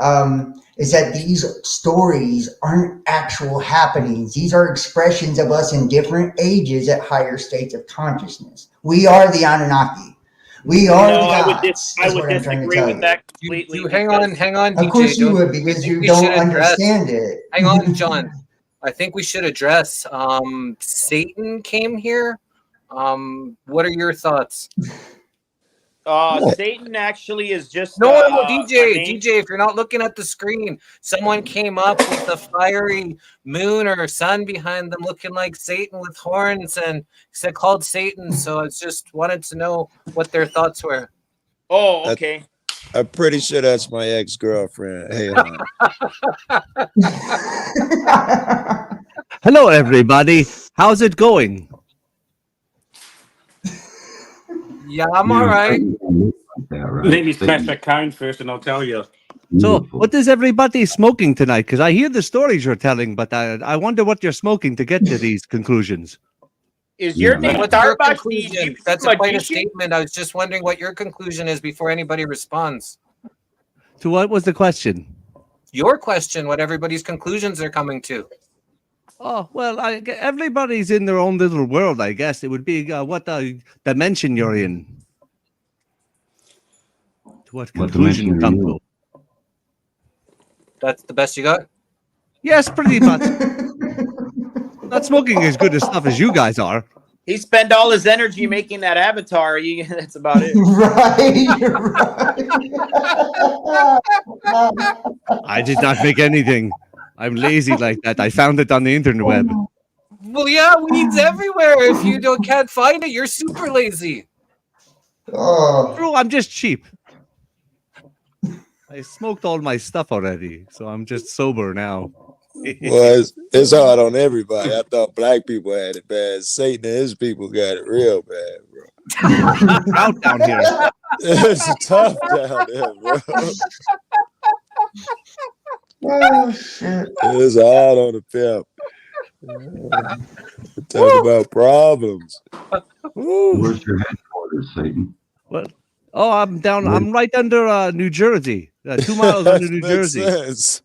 Is that these stories aren't actual happenings. These are expressions of us in different ages at higher states of consciousness. We are the Anunnaki. We are the gods. I would disagree with that completely. Hang on, DJ. Of course you would, because you don't understand it. Hang on, John. I think we should address Satan came here. What are your thoughts? Satan actually is just no, DJ. If you're not looking at the screen, someone came up with a fiery moon or sun behind them, looking like Satan with horns, and said called Satan. So I just wanted to know what their thoughts were. Oh, okay. I'm pretty sure that's my ex-girlfriend. Hey, hello, everybody. How's it going? Yeah, I'm all right. Let me smash that cone first and I'll tell you. So, what is everybody smoking tonight? Because I hear the stories you're telling, but I wonder what you're smoking to get to these conclusions. Is your name Starbucks? That's quite a statement. I was just wondering what your conclusion is before anybody responds. To what was the question? Your question, what everybody's conclusions are coming to. Oh, well, everybody's in their own little world, I guess. It would be what dimension you're in. To what conclusion you come to. That's the best you got? Yes, pretty much. Not smoking as good as stuff as you guys are. He spent all his energy making that avatar. That's about it. I did not make anything. I'm lazy like that. I found it on the internet. Well, yeah, weeds everywhere. If you can't find it, you're super lazy. True, I'm just cheap. I smoked all my stuff already, so I'm just sober now. Well, it's hard on everybody. I thought black people had it bad. Satan and his people got it real bad, bro. Out down here. It's tough down there, bro. Oh, shit. It's hard on the pimp. Talk about problems. Where's your headquarters, Satan? What? Oh, I'm down. I'm right under New Jersey. 2 miles under New Jersey. Sense.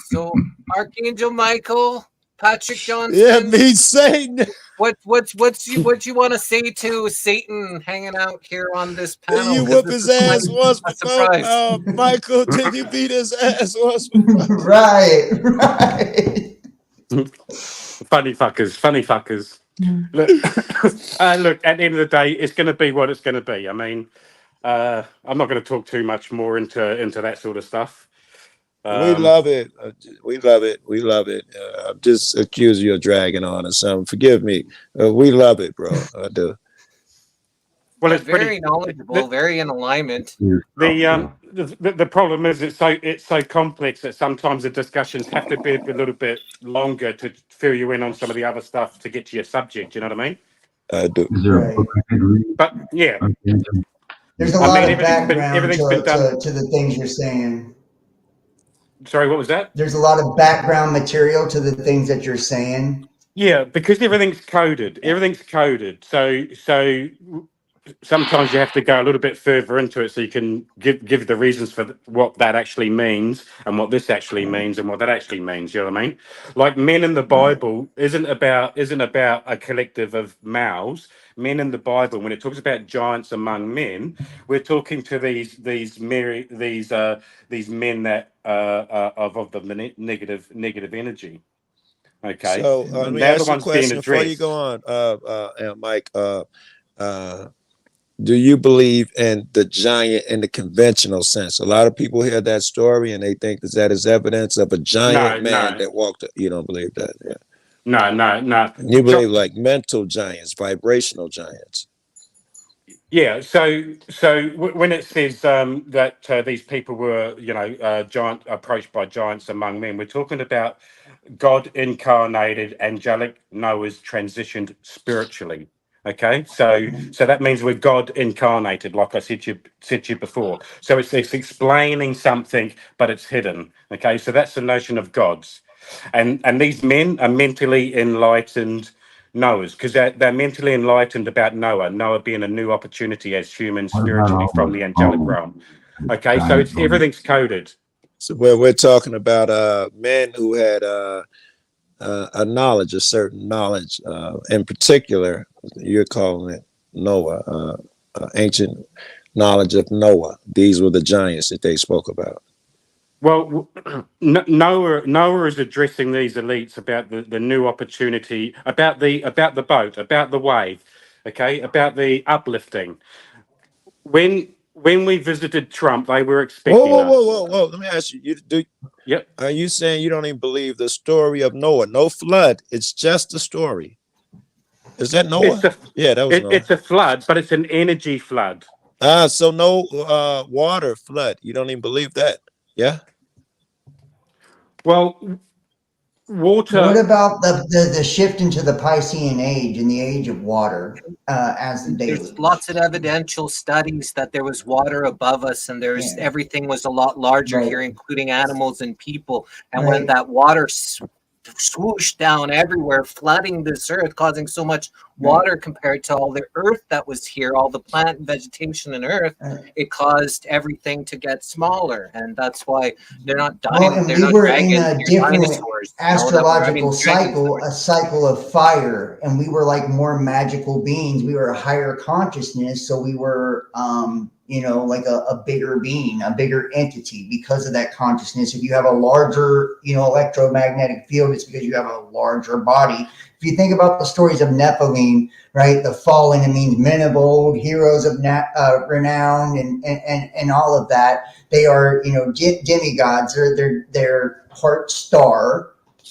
So, Archangel Michael, Patrick Johnson. Yeah, me Satan. What you want to say to Satan hanging out here on this panel? Did you whoop his ass once before? Michael, did you beat his ass once before? Right. Funny fuckers. Look, look, at the end of the day, it's going to be what it's going to be. I mean, I'm not going to talk too much more into that sort of stuff. We love it. We love it. I'm just accusing you of dragging on or something. Forgive me. We love it, bro. I do. Well, Yeah, it's pretty. very knowledgeable, very in alignment. The problem is it's so complex that sometimes the discussions have to be a little bit longer to fill you in on some of the other stuff to get to your subject. You know what I mean? I do. Is there a book I could read? But yeah, There's a lot of background everything's been done. to the things you're saying. Sorry, what was that? There's a lot of background material to the things that you're saying. Yeah, because everything's coded. Everything's coded. So sometimes you have to go a little bit further into it so you can give the reasons for what that actually means and what this actually means and what that actually means. You know what I mean? Like men in the Bible isn't about a collective of males. Men in the Bible, when it talks about giants among men, we're talking to these men that of the negative energy. Okay. So let me ask you a question before you go on, Mike. Do you believe in the giant in the conventional sense? A lot of people hear that story and they think that is evidence of a giant man that walked. You don't believe that? Yeah. No. You believe like mental giants, vibrational giants. Yeah. So when it says that these people were, approached by giants among men, we're talking about God incarnated angelic Noah's transitioned spiritually. Okay, so that means we're God incarnated, like I said to you before. So it's explaining something, but it's hidden. Okay, so that's the notion of gods, and these men are mentally enlightened Noahs, because they're mentally enlightened about Noah being a new opportunity as humans spiritually from the angelic realm. Okay, so everything's coded. So we're talking about men who had a knowledge, a certain knowledge, in particular, you're calling it Noah, ancient knowledge of Noah. These were the giants that they spoke about. Well, Noah is addressing these elites about the new opportunity, about the boat, about the wave, okay, about the uplifting. When we visited Trump, they were expecting us. Whoa! Let me ask you. Yep. Are you saying you don't even believe the story of Noah? No flood. It's just a story. Is that Noah? That was Noah. It's a flood, but it's an energy flood. So no water flood. You don't even believe that? Yeah. Well, water. What about the shift into the Piscean age and the age of water as the daily? There's lots of evidential studies that there was water above us, and everything was a lot larger here, including animals and people. And when that water swooshed down everywhere, flooding this earth, causing so much water compared to all the earth that was here, all the plant and vegetation and earth, it caused everything to get smaller, and that's why they're not dying. And we were in a different astrological cycle, a cycle of fire, and we were like more magical beings. We were a higher consciousness, so we were like a bigger being, a bigger entity because of that consciousness. If you have a larger, electromagnetic field, it's because you have a larger body. If you think about the stories of Nephilim, right, the fallen, it means men of old, heroes of renown, and all of that. They are, demigods. They're part star,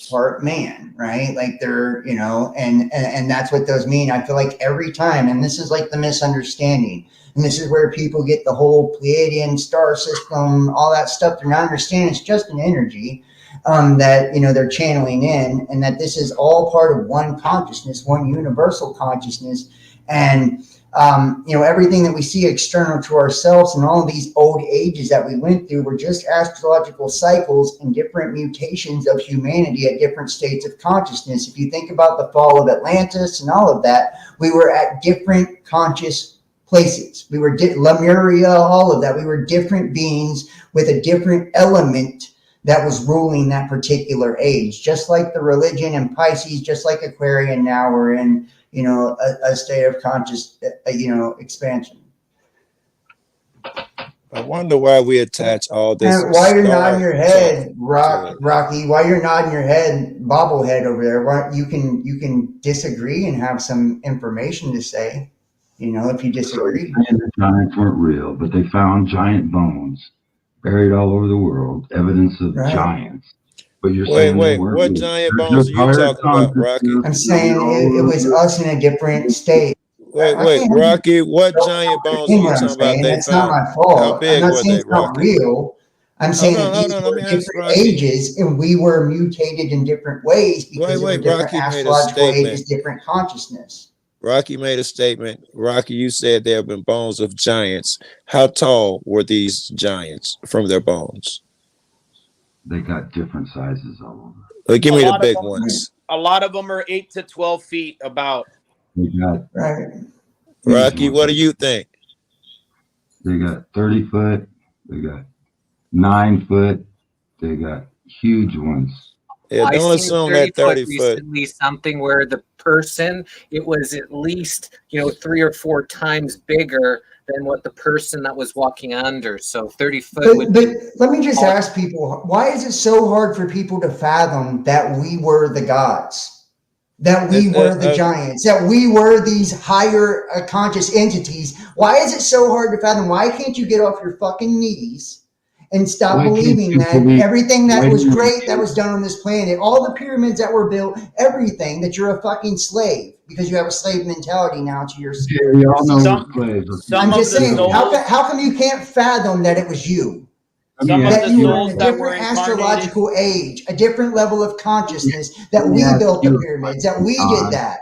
part man, right? Like they're, and that's what those mean. I feel like every time, and this is like the misunderstanding. And this is where people get the whole Pleiadian star system, all that stuff. They're not understanding it's just an energy that, they're channeling in, and that this is all part of one consciousness, one universal consciousness. And, everything that we see external to ourselves and all of these old ages that we went through were just astrological cycles and different mutations of humanity at different states of consciousness. If you think about the fall of Atlantis and all of that, we were at different conscious places. We were Lemuria, all of that. We were different beings with a different element that was ruling that particular age. Just like the religion in Pisces, just like Aquarian, now we're in, a state of conscious, expansion. I wonder why we attach all this. And why you're nodding your head, Rocky? Why you're nodding your head, bobblehead over there? You can disagree and have some information to say. If you disagree. The giants weren't real, but they found giant bones buried all over the world, evidence of giants. But you're saying wait, what real. Giant bones are you talking about, Rocky? I'm saying it was us in a different state. Wait, Rocky, what giant bones are you talking about they That's found? not my fault. How big I'm not were saying they, it's not Rocky? real. I'm saying that these Let were me ask different Rocky. ages, and we were mutated in different ways because there were different Rocky made a astrological statement. ages, different consciousness. Rocky made a statement. Rocky, you said there have been bones of giants. How tall were these giants from their bones? They got different sizes all over. Give me the big ones. A lot of them are 8 to 12 feet about. They got Rocky, what do you think? They got 30 foot. They got 9 foot. They got huge ones. Yeah, don't assume that 30 foot. Recently, something where the person, it was at least 3 or 4 times bigger than what the person that was walking under. So 30 foot. But let me just ask people: why is it so hard for people to fathom that we were the gods, that we were the giants, that we were these higher conscious entities? Why is it so hard to fathom? Why can't you get off your fucking knees and stop believing that everything that was great that was done on this planet, all the pyramids that were built, everything, that you're a fucking slave because you have a slave mentality now to your spirit? We all know we're slaves. I'm just saying, how come you can't fathom that it was you? That you were in a different astrological age, a different level of consciousness, that we built the pyramids, that we did that.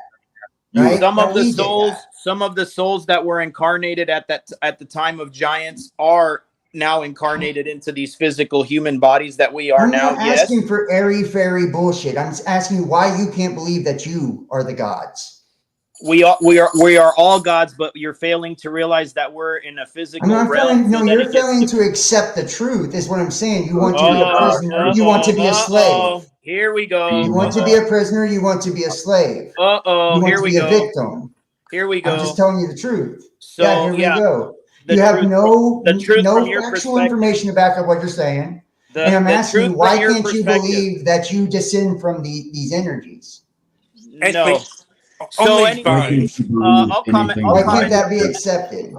Right? Some of the souls that were incarnated at the time of giants are now incarnated into these physical human bodies that we are now. I'm not asking for airy fairy bullshit. I'm asking why you can't believe that you are the gods. We are all gods, but you're failing to realize that we're in a physical realm. You're failing to accept the truth, is what I'm saying. You want to be a prisoner. You want to be a slave. Here we go. You want to be a prisoner. You want to be a slave. You want to be a victim. Here we go. I'm just telling you the truth. So, here we go. You have no factual information to back up what you're saying. And I'm asking you, why can't you believe that you descend from these energies? No. So anyways, I'll comment. Why can't that be accepted?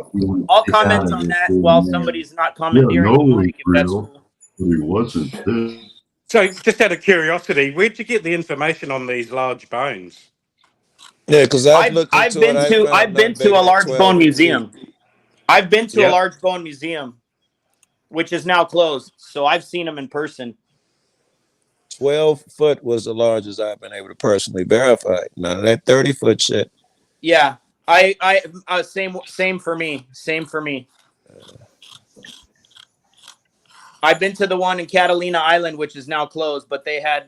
I'll comment on that while somebody's not commandeering the mic, if that's cool. He wasn't this. So, just out of curiosity, where'd you get the information on these large bones? Yeah, because I've been to a large bone museum. I've been to a large bone museum, which is now closed. So I've seen them in person. 12 foot was the largest I've been able to personally verify. None of that 30 foot shit. Yeah, I same for me. Same for me. I've been to the one in Catalina Island, which is now closed, but they're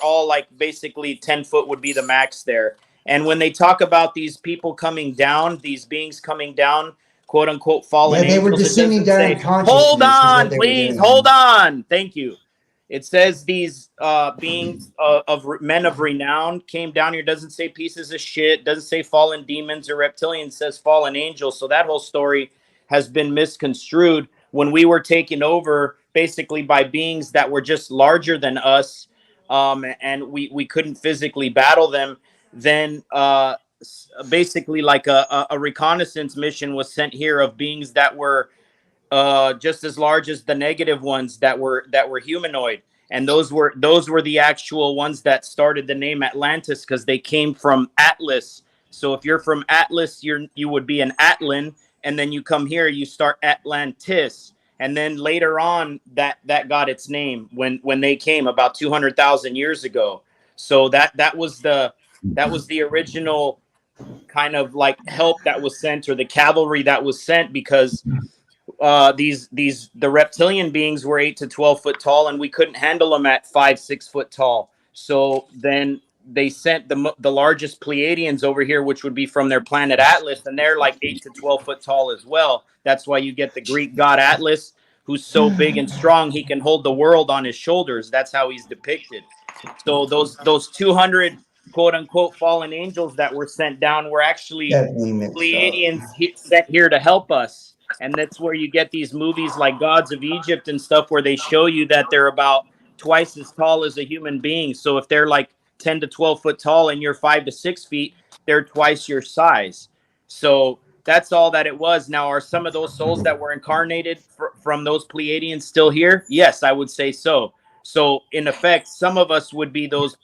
all like basically 10 foot would be the max there. And when they talk about these people coming down, these beings coming down, quote unquote, fallen angels, they were descending down in consciousness. Hold on, please, hold on. Thank you. It says these beings of men of renown came down here. Doesn't say pieces of shit. Doesn't say fallen demons or reptilians. It says fallen angels. So that whole story has been misconstrued when we were taken over basically by beings that were just larger than us, and we couldn't physically battle them. Then basically like a reconnaissance mission was sent here of beings that were just as large as the negative ones that were humanoid, and those were the actual ones that started the name Atlantis, because they came from Atlas. So if you're from Atlas, you would be an Atlan, and then you come here, you start Atlantis, and then later on that got its name when they came about 200,000 years ago. So that was the original kind of like help that was sent, or the cavalry that was sent, because the reptilian beings were 8 to 12 foot tall, and we couldn't handle them at 5-6 foot tall. So then they sent the largest Pleiadians over here, which would be from their planet Atlas, and they're like 8 to 12 foot tall as well. That's why you get the Greek god Atlas, who's so big and strong he can hold the world on his shoulders. That's how he's depicted. So those 200 quote unquote fallen angels that were sent down were actually Pleiadians sent here to help us. And that's where you get these movies like Gods of Egypt and stuff, where they show you that they're about twice as tall as a human being. So if they're like 10 to 12 foot tall and you're 5 to 6 feet, they're twice your size. So that's all that it was. Now, are some of those souls that were incarnated from those Pleiadians still here? Yes, I would say so. So in effect, some of us would be those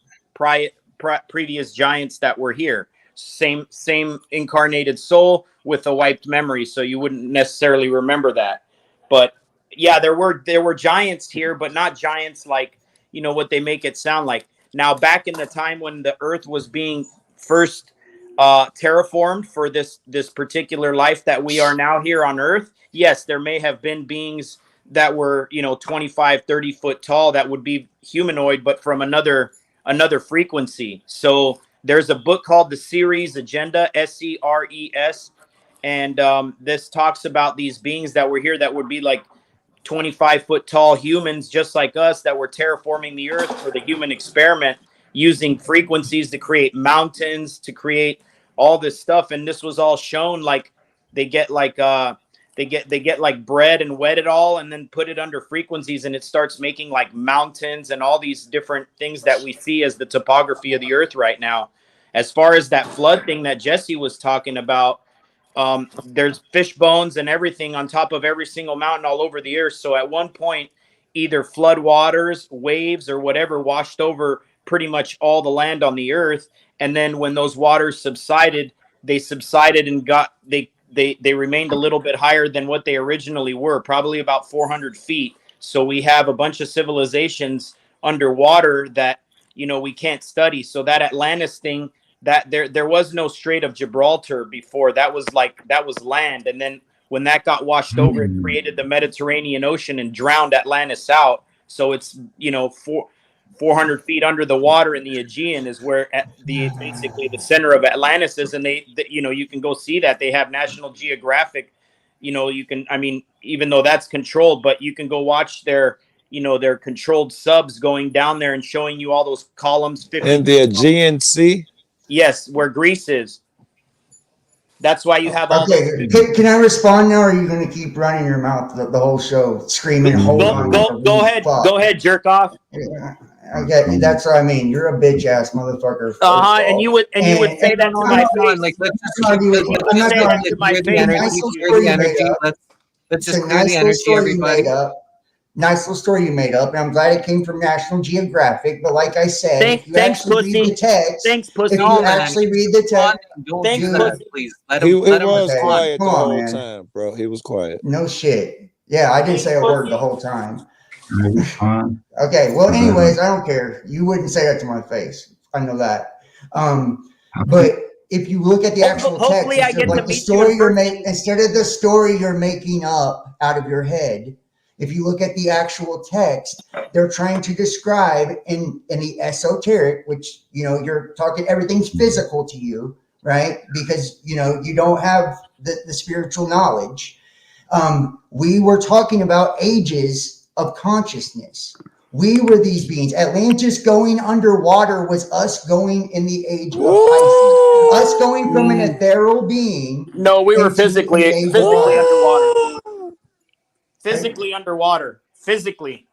previous giants that were here. same incarnated soul with a wiped memory, so you wouldn't necessarily remember that. But yeah, there were giants here, but not giants like, you know, what they make it sound like. Now, back in the time when the earth was being first terraformed for this particular life that we are now here on earth, yes, there may have been beings that were, you know, 25, 30 foot tall that would be humanoid, but from another frequency. So there's a book called The Series Agenda, SERES, and this talks about these beings that were here that would be like 25-foot tall humans just like us that were terraforming the earth for the human experiment, using frequencies to create mountains, to create all this stuff. And this was all shown like they get like they get like bread and wet it all and then put it under frequencies, and it starts making like mountains and all these different things that we see as the topography of the earth right now. As far as that flood thing that Jesse was talking about, there's fish bones and everything on top of every single mountain all over the earth. So at one point, either flood waters, waves, or whatever washed over pretty much all the land on the earth. And then when those waters subsided, they subsided and they remained a little bit higher than what they originally were, probably about 400 feet. So we have a bunch of civilizations underwater that, you know, we can't study. So that Atlantis thing, that there was no Strait of Gibraltar before. That was land. And then when that got washed over, it created the Mediterranean Ocean and drowned Atlantis out. So it's, you know, 400 feet under the water in the Aegean is where basically the center of Atlantis is. And you know, you can go see that. They have National Geographic, you know, you can, I mean, even though that's controlled, but you can go watch their, you know, their controlled subs going down there and showing you all those columns. In the Aegean Sea? Yes, where Greece is. That's why you have all. Okay, can I respond now, or are you going to keep running your mouth the whole show, screaming? Go ahead, jerk off. Yeah, okay, that's what I mean. You're a bitch ass motherfucker. And you would say that to my face. Like, let's just clear the energy, everybody. Nice little story you made up, and I'm glad it came from National Geographic. But like I said, if you actually read the text, if you actually read the text, please let him was quiet the whole time, bro. He was quiet. No shit. Yeah, I didn't say a word the whole time. Okay, well, anyways, I don't care. You wouldn't say that to my face. I know that. But if you look at the actual text, like the story you're making, instead of the story you're making up out of your head, if you look at the actual text, they're trying to describe in the esoteric, which, you know, you're talking, everything's physical to you, right? Because, you know, you don't have the spiritual knowledge. We were talking about ages of consciousness. We were these beings. Atlantis going underwater was us going in the age of Pisces. Us going from an ethereal being. No, we were physically underwater. Physically underwater. Physically.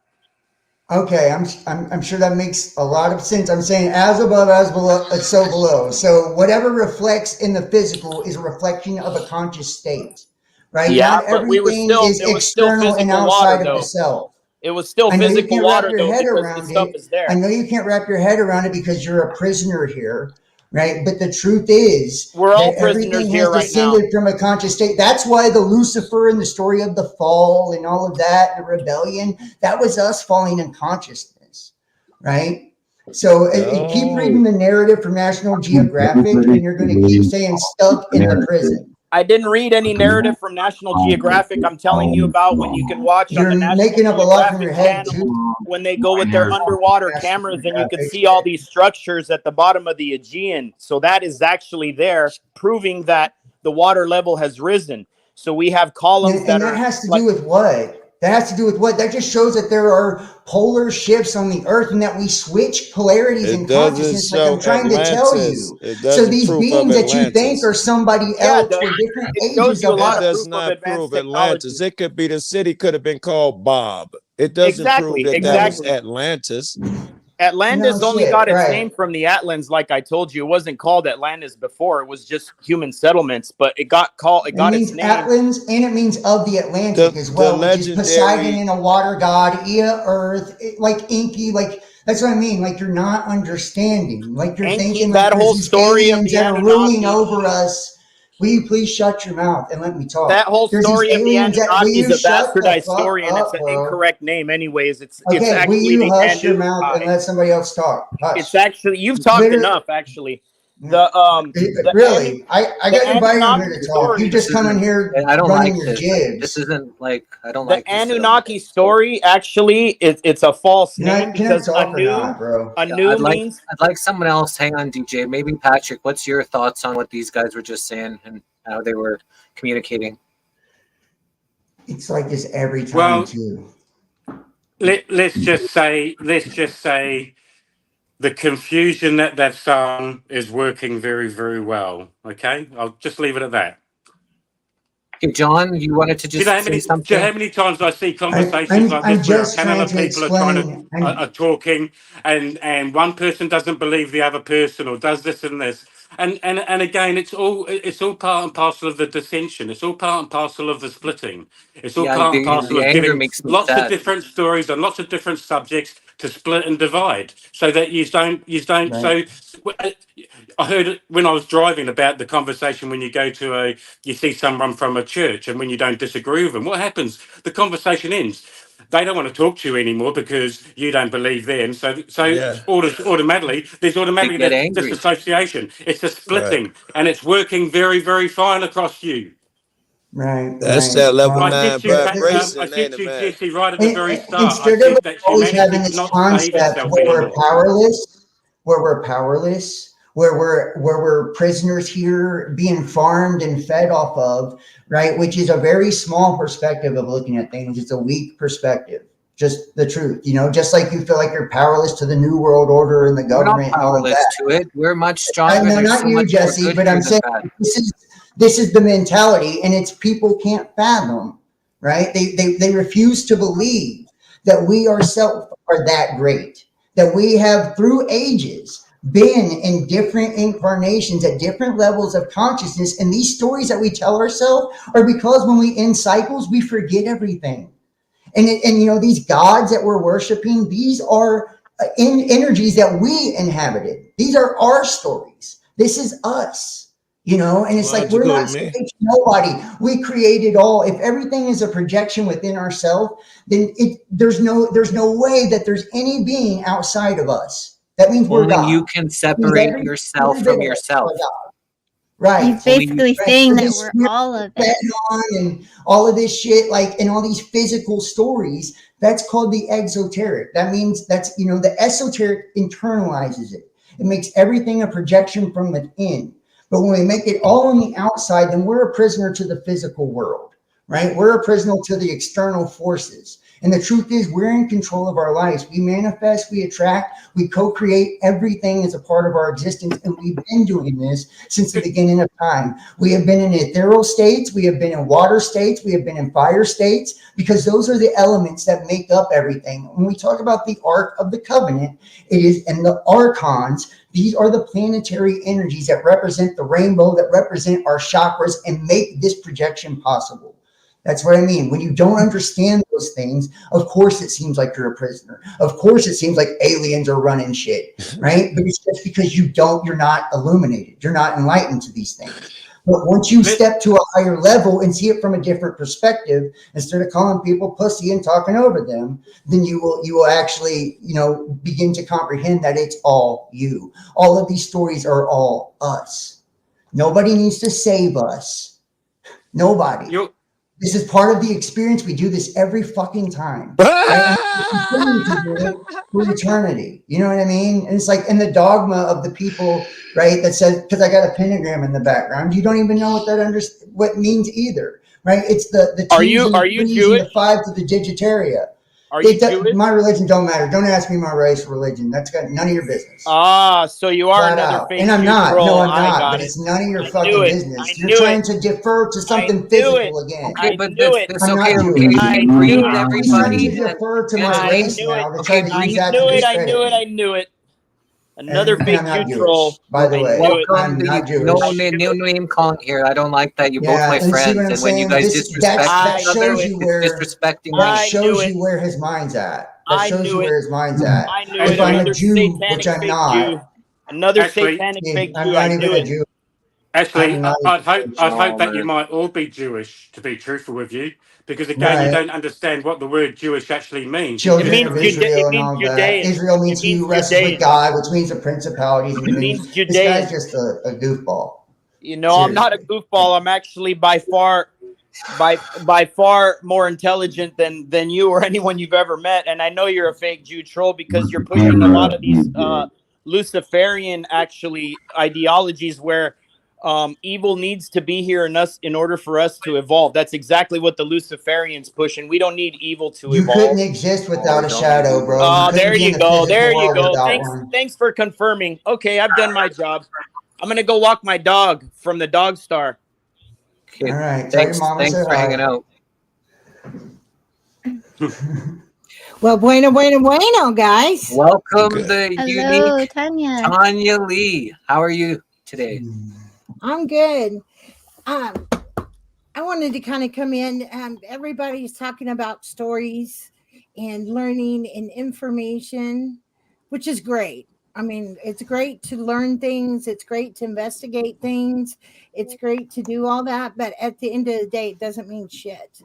Okay, I'm sure that makes a lot of sense. I'm saying as above, as below, so below. So whatever reflects in the physical is a reflection of a conscious state, right? Yeah, not everything is external and outside of the self. It was still physical water, though, because the stuff is there. I know you can't wrap your head around it because you're a prisoner here, right? But the truth is, we're all prisoners here right now. Descended from a conscious state. That's why the Lucifer and the story of the fall and all of that, the rebellion, that was us falling in consciousness, right? So keep reading the narrative from National Geographic, and you're going to keep staying stuck in the prison. I didn't read any narrative from National Geographic. I'm telling you about what you can watch on the National making up a lot from your head channel when they go with their underwater cameras, and you can see all these structures at the bottom of the Aegean. So that is actually there, proving that the water level has risen. So we have columns that has to do with what? That has to do with what? That just shows that there are polar shifts on the earth and that we switch polarities in consciousness, like I'm trying to tell you. So these beings that you think are somebody else for different ages of that does not prove Atlantis. It could be the city could have been called Bob. It doesn't prove that was Atlantis. Atlantis No only shit, got its right. name from the Atlans, like I told you. It wasn't called Atlantis before. It was just human settlements, but it got means its name. Atlans, and it means of the Atlantic as well, which is Poseidon and a water god, Ea, earth, like Inky, like that's what I mean. Like you're not understanding. Like you're thinking like that whole these story of aliens the that are ruling Anunnaki. over us. Will you please shut your mouth and let me talk? That whole There's story these of the aliens that will Anunnaki you is a shut the bastardized fuck story, and it's up, an bro? incorrect name. Anyways, it's Okay, actually will you the hush your mouth and let somebody else talk? Hush. It's actually you've talked enough. Actually, really, I got your body on here to talk. You just come in here I don't running like your this. jibs. This isn't like I don't the like this Anunnaki story. Actually, it's a false name because bro. I'd like someone else. Hang on, DJ. Maybe Patrick. What's your thoughts on what these guys were just saying and how they were communicating? It's like this every time Well, too. Let's just say the confusion that they've shown is working very, very well. Okay, I'll just leave it at that. Okay, John, you wanted to just say something? Do you know how many times I see conversations like this where a panel of people are talking and one person doesn't believe the other person or does this and this. And again, it's all part and parcel of the dissension. It's all part and parcel of the splitting. It's all part and parcel of getting lots of different stories and lots of different subjects to split and divide, so that you don't. Right. So I heard when I was driving about the conversation when you see someone from a church and when you don't disagree with them, what happens? The conversation ends. They don't want to talk to you anymore because you don't believe them. So automatically there's disassociation. It's a splitting, and it's working very, very fine across you. Right. That's that level 9 vibration, I said to you, Jesse, right at and, the very start. Instead I of said that always humanity having this cannot save concept itself where anymore. we're powerless, where we're prisoners here being farmed and fed off of, right? Which is a very small perspective of looking at things. It's a weak perspective. Just the truth, just like you feel like you're powerless to the new world order and the government. We're not powerless to it. We're much stronger. No, not you, Jesse, but I'm saying this is the mentality, and it's people can't fathom, right? They refuse to believe that we ourselves are that great, that we have through ages been in different incarnations at different levels of consciousness. And these stories that we tell ourselves are because when we end cycles, we forget everything. And these gods that we're worshiping, these are energies that we inhabited. These are our stories. This is us, and it's like we're not nobody. We created all. If everything is a projection within ourselves, then there's no way that there's any being outside of us. That means we're God. You can separate yourself from yourself. Right. He's basically saying that we're all of it. And all of this shit, and all these physical stories, that's called the exoteric. That means that's, the esoteric internalizes it. It makes everything a projection from within. But when we make it all on the outside, then we're a prisoner to the physical world, right? We're a prisoner to the external forces. And the truth is, we're in control of our lives. We manifest, we attract, we co-create. Everything is a part of our existence. And we've been doing this since the beginning of time. We have been in ethereal states. We have been in water states. We have been in fire states, because those are the elements that make up everything. When we talk about the Ark of the Covenant, and the archons, these are the planetary energies that represent the rainbow, that represent our chakras and make this projection possible. That's what I mean. When you don't understand those things, of course it seems like you're a prisoner. Of course it seems like aliens are running shit, right? But it's just because you're not illuminated. You're not enlightened to these things. But once you step to a higher level and see it from a different perspective, instead of calling people pussy and talking over them, then you will actually, begin to comprehend that it's all you. All of these stories are all us. Nobody needs to save us. Nobody. This is part of the experience. We do this every fucking time. Right? For eternity. You know what I mean? And it's like in the dogma of the people, right, that says, because I got a pentagram in the background, you don't even know what that what means either. Right? It's the are you Jewish? And the 5 to the digitaria. Are you Jewish? My religion don't matter. Don't ask me my race or religion. That's got none of your business. Ah, so you are Flat another out. fake And I'm Jew not. troll. No, I'm I not. got But it. it's none of your I fucking knew it. business. I You're knew trying it. to defer to something knew physical it. again. Okay, I but knew it. it's I'm okay. not Okay, Jewish. I you knew breathe, it. He's trying everybody. to defer to my I race knew now it. to Okay, try to use breathe. that I to knew it. I discredit knew it. me. I knew it. Another And fake I'm not Jew Jewish, troll. by the I way. knew it. Welcome I'm to not Jewish. no name calling here. I don't like that. You're both Yeah, my and see what friends, I'm and when you saying? guys That disrespect I each other, shows you it's where disrespecting that me. knew shows it. you where his mind's at. That I shows knew you it. where his mind's at. I knew If it. I'm a Another Jew, which satanic I'm fake not, Jew. Another Ashley, satanic fake I'm Jew. not I even knew a it. Jew. Ashley, I'm not I'd hope that you man. might all be Jewish, to be truthful with you, because again, you right. don't understand what the word Jewish actually means. It's It just Children means of religion. Israel It and means all that. Judeans. Israel It means he means who wrestles with Judeans. God, which means the principalities and It means dominions. This guy's Judeans. just a goofball. You know, I'm not a Seriously. goofball. I'm actually by far more intelligent than you or anyone you've ever met. And I know you're a fake Jew troll because With you're the pushing a camera lot up, of these DJ. Luciferian actually ideologies where evil needs to be here in us in order for us to evolve. That's exactly what the Luciferians push, and we don't need evil to You couldn't evolve. exist Oh, without we a don't need shadow, evil. bro. You couldn't There be in you the go. physical There you world go. without one. Thanks for confirming. Okay, I've done my job. I'm gonna go walk my dog from the dog star. Okay, All right. Tell your mama thanks say for hanging hi. out. Well, bueno, guys. Welcome the Hello, unique Tanya. Tanya Lee. How are you today? I'm good. I wanted to kind of come in. Everybody's talking about stories and learning and information, which is great. I mean, it's great to learn things. It's great to investigate things. It's great to do all that. But at the end of the day, it doesn't mean shit.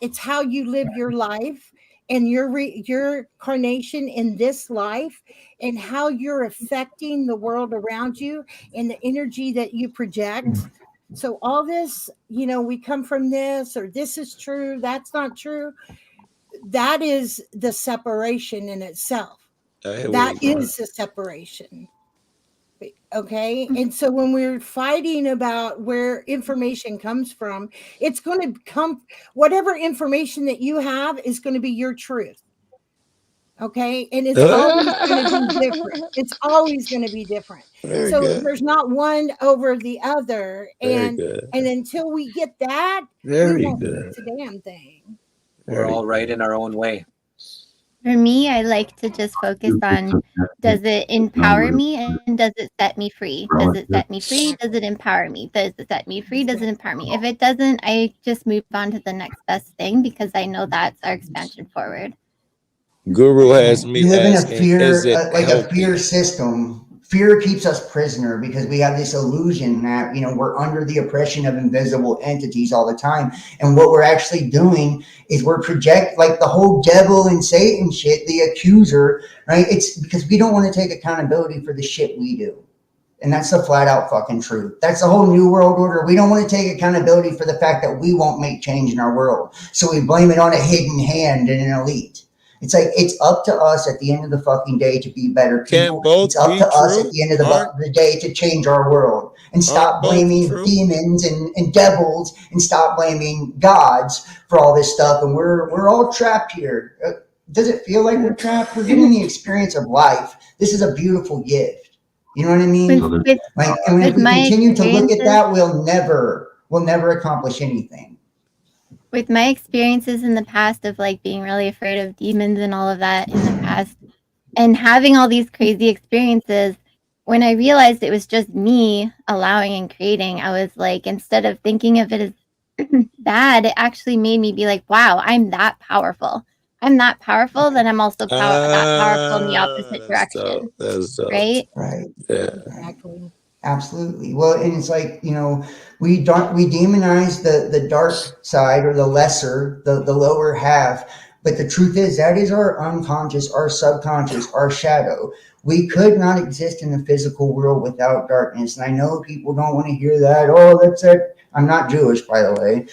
It's how you live your life and your carnation in this life and how you're affecting the world around you and the energy that you project. So all this, we come from this, or this is true, that's not true. That is the separation in itself. That is the separation. Okay. And so when we're fighting about where information comes from, it's going to come, whatever information that you have is going to be your truth. Okay. And it's always going to be different. It's always going to be different. So there's not one over the other. And until we get that, we won't fix a damn thing. We're all right in our own way. For me, I like to just focus on, does it empower me and does it set me free? Does it set me free? Does it empower me? Does it set me free? Does it empower me? If it doesn't, I just move on to the next best thing because I know that's our expansion forward. Guru has me You live in a asking, fear, is it like a healthy? fear system. Fear keeps us prisoner because we have this illusion that, we're under the oppression of invisible entities all the time. And what we're actually doing is we're project like the whole devil and Satan shit, the accuser, right? It's because we don't want to take accountability for the shit we do. And that's the flat out fucking truth. That's the whole new world order. We don't want to take accountability for the fact that we won't make change in our world. So we blame it on a hidden hand and an elite. It's like, it's up to us at the end of the fucking day to be better people. It's up to us at the end of the day to change our world and stop blaming demons and devils and stop blaming gods for all this stuff. And we're all trapped here. Does it feel like we're trapped? We're getting the experience of life. This is a beautiful gift. You know what I mean? And if we continue to look at that, we'll never accomplish anything. With my experiences in the past of like being really afraid of demons and all of that in the past and having all these crazy experiences, when I realized it was just me allowing and creating, I was like, instead of thinking of it as bad, it actually made me be like, wow, I'm that powerful. I'm that powerful, then I'm also that powerful in the opposite direction. Right? Right. Yeah. Exactly. Absolutely. Well, and it's like, we demonize the dark side or the lesser, the lower half. But the truth is that is our unconscious, our subconscious, our shadow. We could not exist in the physical world without darkness. And I know people don't want to hear that. Oh, that's it. I'm not Jewish, by the way.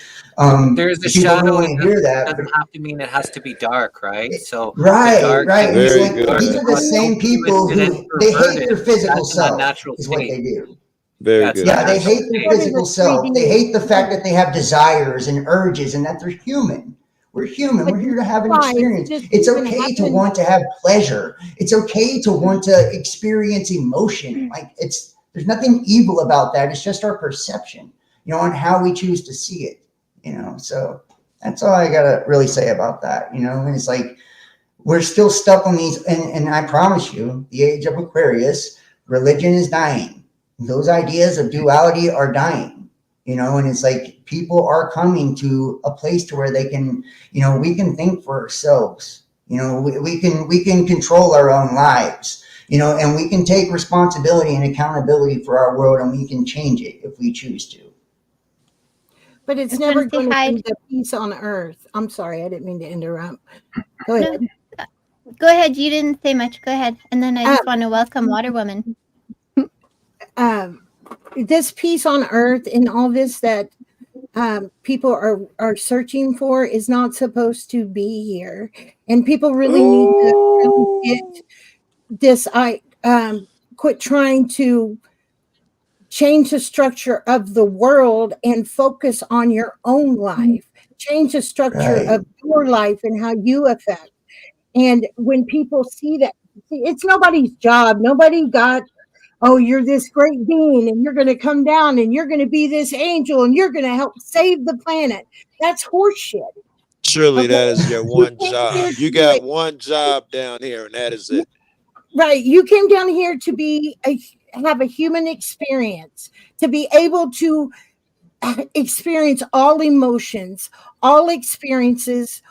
There's a people shadow. don't want to hear that. It doesn't have to mean it has to be dark, right? So right. Very Like, these are the same people who they hate their physical self. Is what they do. Very good. Yeah, they hate their physical self. They hate the fact that they have desires and urges and that they're human. We're human. We're here to have an Why? experience. Just It's gonna okay to happen. want to have pleasure. It's okay to want to experience emotion. Like there's nothing evil about that. It's just our perception, you know, on how we choose to see it, you know. So that's all I gotta really say about that, you know. And it's like we're still stuck on these, and I promise you, the age of Aquarius, religion is dying. Those ideas of duality are dying, you know, and it's like people are coming to a place to where they can, you know, we can think for ourselves, you know, we can control our own lives, you know, and we can take responsibility and accountability for our world, and we can change it if we choose to. But it's never going to be the peace on earth. I'm sorry, I didn't mean to interrupt. Go ahead. No, go ahead. You didn't say much. Go ahead. And then I just want to welcome Water Woman. This peace on earth and all this that people are searching for is not supposed to be here. And people really need to really get this. Quit trying to change the structure of the world and focus on your own life. Change the structure of your life and how you affect. And when people see that, it's nobody's job. Nobody got, oh, you're this great being and you're going to come down and you're going to be this angel and you're going to help save the planet. That's horseshit. Surely that is your one job. You got one job down here, and that is it. Right. You came down here to have a human experience, to be able to experience all emotions, all experiences,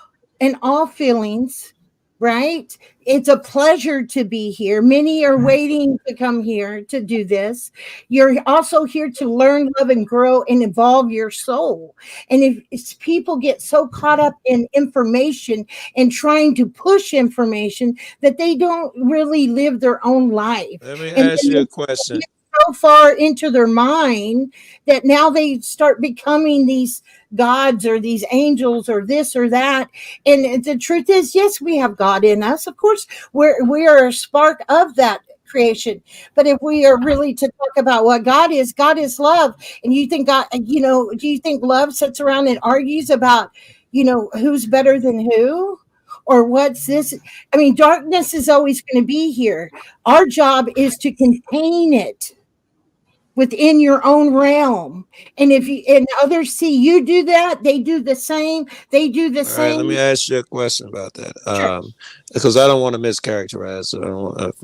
and all feelings. Right? It's a pleasure to be here. Many are waiting to come here to do this. You're also here to learn, love, and grow and evolve your soul. And if people get so caught up in information and trying to push information that they don't really live their own life. Let me ask you a question. So far into their mind that now they start becoming these gods or these angels or this or that. And the truth is, yes, we have God in us. Of course, we are a spark of that creation. But if we are really to talk about what God is love. And you think God, you know, do you think love sits around and argues about, you know, who's better than who? Or what's this? I mean, darkness is always going to be here. Our job is to contain it within your own realm. And if you and others see you do that, they do the same. They do the same. All right, let me ask you a question about that. Sure. Because I don't want to mischaracterize.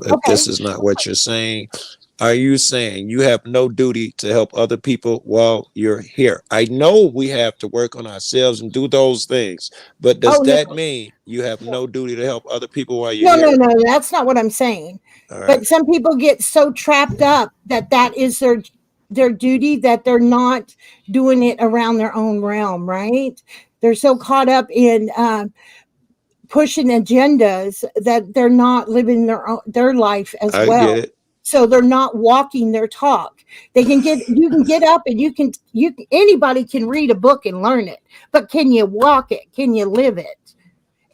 If this is not what you're saying. Are you saying you have no duty to help other people while you're here? I know we have to work on ourselves and do those things, but does that mean you have no duty to help other people while you're here? No, that's not what I'm saying. Right. But some people get so trapped up that is their duty that they're not doing it around their own realm, right? They're so caught up in pushing agendas that they're not living their life as well. I get it. So they're not walking their talk. You can get up and anybody can read a book and learn it, but can you walk it? Can you live it?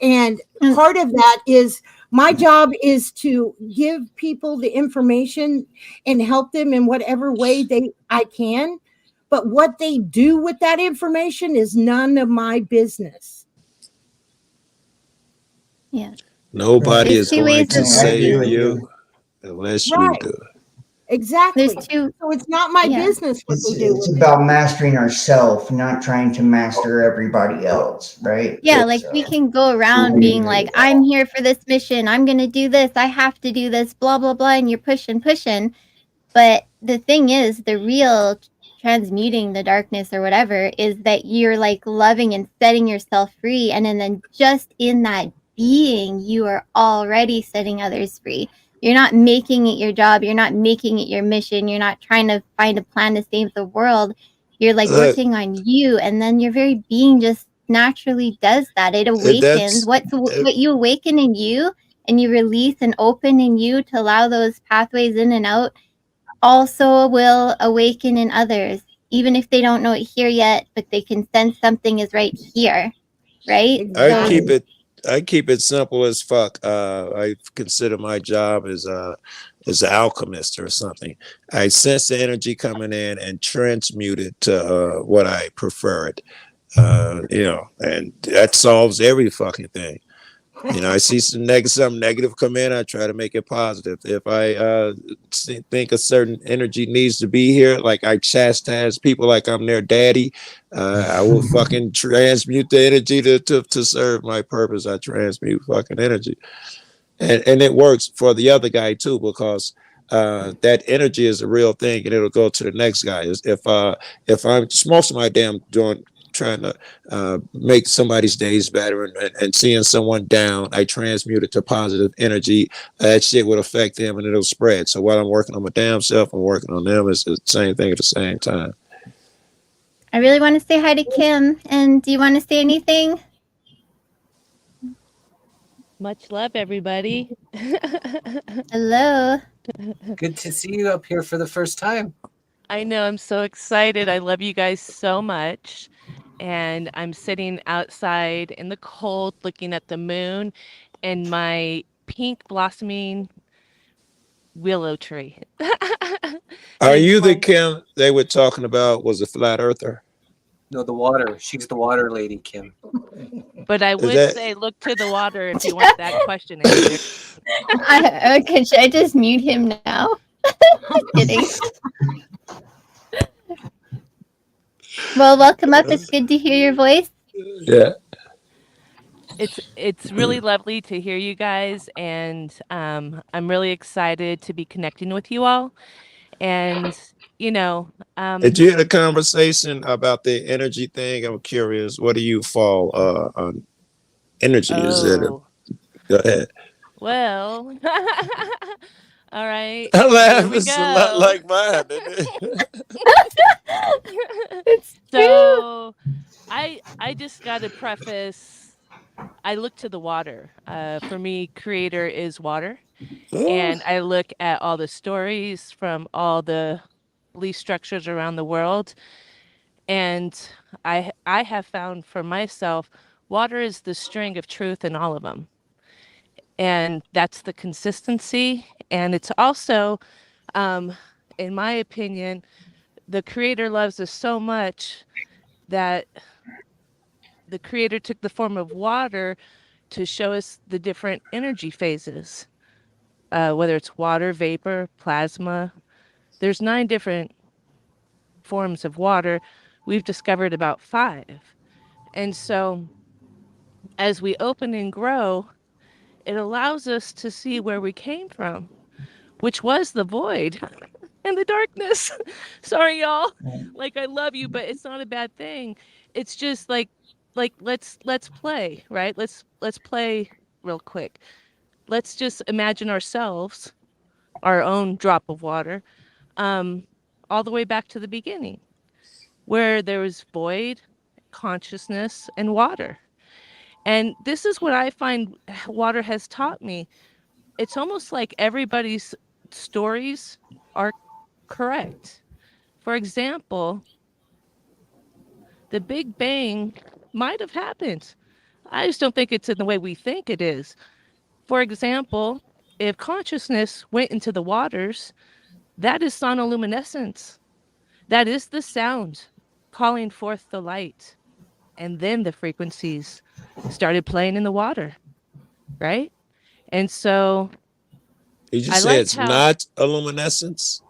And part of that is my job is to give people the information and help them in whatever way I can. But what they do with that information is none of my business. Yeah. Nobody is going to save you unless you do. Exactly. So it's not my business what they do. It's about mastering ourselves, not trying to master everybody else, right? Yeah, like we can go around being like, I'm here for this mission. I'm going to do this. I have to do this, blah, blah, blah. And you're pushing. But the thing is, the real transmuting the darkness or whatever is that you're like loving and setting yourself free. And then just in that being, you are already setting others free. You're not making it your job. You're not making it your mission. You're not trying to find a plan to save the world. You're like working on you. And then your very being just naturally does that. It awakens what you awaken in you and you release and open in you to allow those pathways in and out also will awaken in others, even if they don't know it here yet, but they can sense something is right here, right? I keep it simple as fuck. I consider my job as an alchemist or something. I sense the energy coming in and transmute it to what I prefer it. And that solves every fucking thing. I see something negative come in, I try to make it positive. If I think a certain energy needs to be here, like I chastise people like I'm their daddy, I will fucking transmute the energy to serve my purpose. I transmute fucking energy. And it works for the other guy too, because that energy is a real thing, and it'll go to the next guy. If I'm most of my damn doing trying to make somebody's days better and seeing someone down, I transmute it to positive energy. That shit would affect them and it'll spread. So while I'm working on my damn self, I'm working on them. It's the same thing at the same time. I really want to say hi to Kim. And do you want to say anything? Much love, everybody. Hello. Good to see you up here for the first time. I know, I'm so excited. I love you guys so much. And I'm sitting outside in the cold looking at the moon and my pink blossoming willow tree. Are you the Kim they were talking about was a flat earther? No, the water. She's the water lady, Kim. But I would say look to the water if you want that question answered. Okay, should I just mute him now? Just kidding. Well, welcome up. It's good to hear your voice. Yeah. It's really lovely to hear you guys, and I'm really excited to be connecting with you all. And did you had a conversation about the energy thing? I'm curious. What do you fall on energy? Is it? Go ahead. Well, all right. I laugh. It's a lot like mine, isn't it? So I just got to preface. I look to the water. For me, creator is water. And I look at all the stories from all the belief structures around the world. And I have found for myself, water is the string of truth in all of them. And that's the consistency. And it's also, in my opinion, the creator loves us so much that the creator took the form of water to show us the different energy phases, whether it's water, vapor, plasma. There's 9 different forms of water. We've discovered about 5. And so as we open and grow, it allows us to see where we came from, which was the void and the darkness. Sorry, y'all. Like, I love you, but it's not a bad thing. It's just like let's play, right? Let's play real quick. Let's just imagine ourselves, our own drop of water, all the way back to the beginning, where there was void, consciousness, and water. And this is what I find water has taught me. It's almost like everybody's stories are correct. For example, the Big Bang might have happened. I just don't think it's in the way we think it is. For example, if consciousness went into the waters, that is sonoluminescence. That is the sound calling forth the light. And then the frequencies started playing in the water, right? And so did you say it's not a luminescence?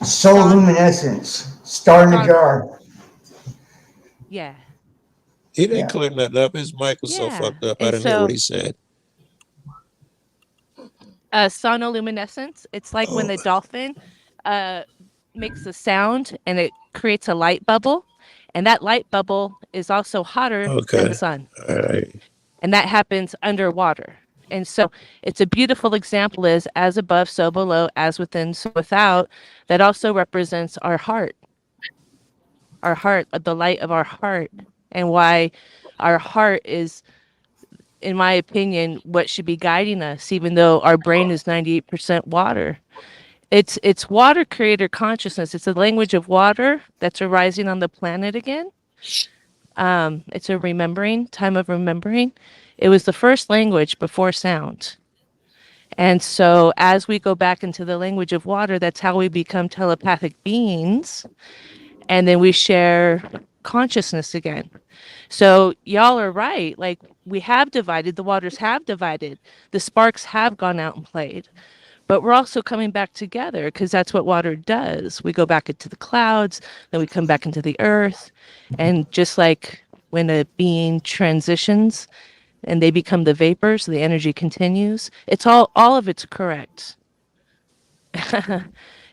Soluminescence. Star in a jar. Yeah. He didn't clear that up. His mic was so fucked up. I didn't hear what he said. Sonoluminescence. It's like when the dolphin makes a sound and it creates a light bubble. And that light bubble is also hotter than the sun. All right. And that happens underwater. And so it's a beautiful example is as above, so below, as within, so without. That also represents our heart. Our heart, the light of our heart. And why our heart is, in my opinion, what should be guiding us, even though our brain is 98% water. It's water creator consciousness. It's the language of water that's arising on the planet again. It's a remembering, time of remembering. It was the first language before sound. And so as we go back into the language of water, that's how we become telepathic beings. And then we share consciousness again. So y'all are right. Like, we have divided, the waters have divided, the sparks have gone out and played, but we're also coming back together, because that's what water does. We go back into the clouds, then we come back into the earth. And just like when a being transitions and they become the vapors, the energy continues. It's all of it's correct.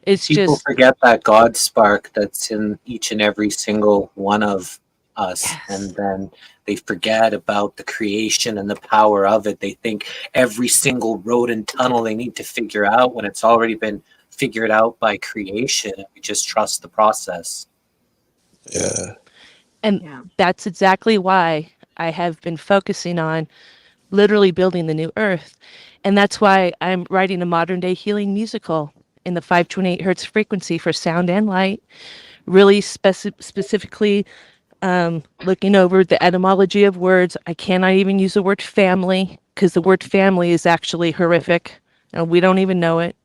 It's People just, forget that God spark that's in each and every single one of us. yes. And then they forget about the creation and the power of it. They think every single road and tunnel they need to figure out when it's already been figured out by creation. We just trust the process. Yeah. And that's exactly why I have been focusing on literally building the new earth. And that's why I'm writing a modern day healing musical in the 528 hertz frequency for sound and light, really specifically looking over the etymology of words. I cannot even use the word family, because the word family is actually horrific and we don't even know it.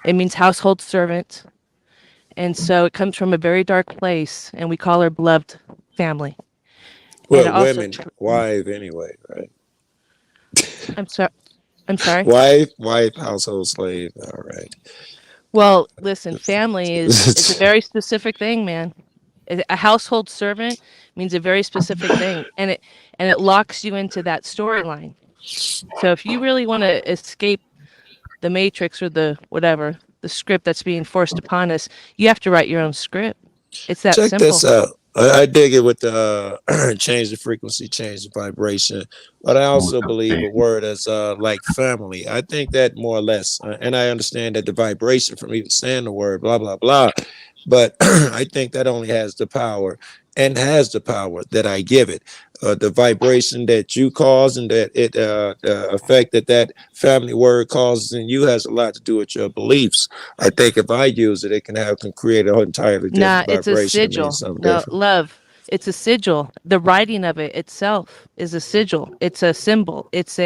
It means household servant. And so it comes from a very dark place, and we call our beloved family. Well, women, wife anyway, right? I'm sorry. Wife, household slave. All right. Well, listen, family is a very specific thing, man. A household servant means a very specific thing, and it locks you into that storyline. So if you really want to escape the matrix or the whatever, the script that's being forced upon us, you have to write your own script. It's that Check simple. this out. I dig it with the change the frequency, change the vibration, but I also believe a word as like family. I think that more or less, and I understand that the vibration from even saying the word, blah blah blah, but I think that only has the power and has the power that I give it. The vibration that you cause and that it effect that family word causes in you has a lot to do with your beliefs. I think if I use it, it can create an entirely different It's a vibration. It sigil. means something No, different. love. It's a sigil. The writing of it itself is a sigil. It's a symbol. It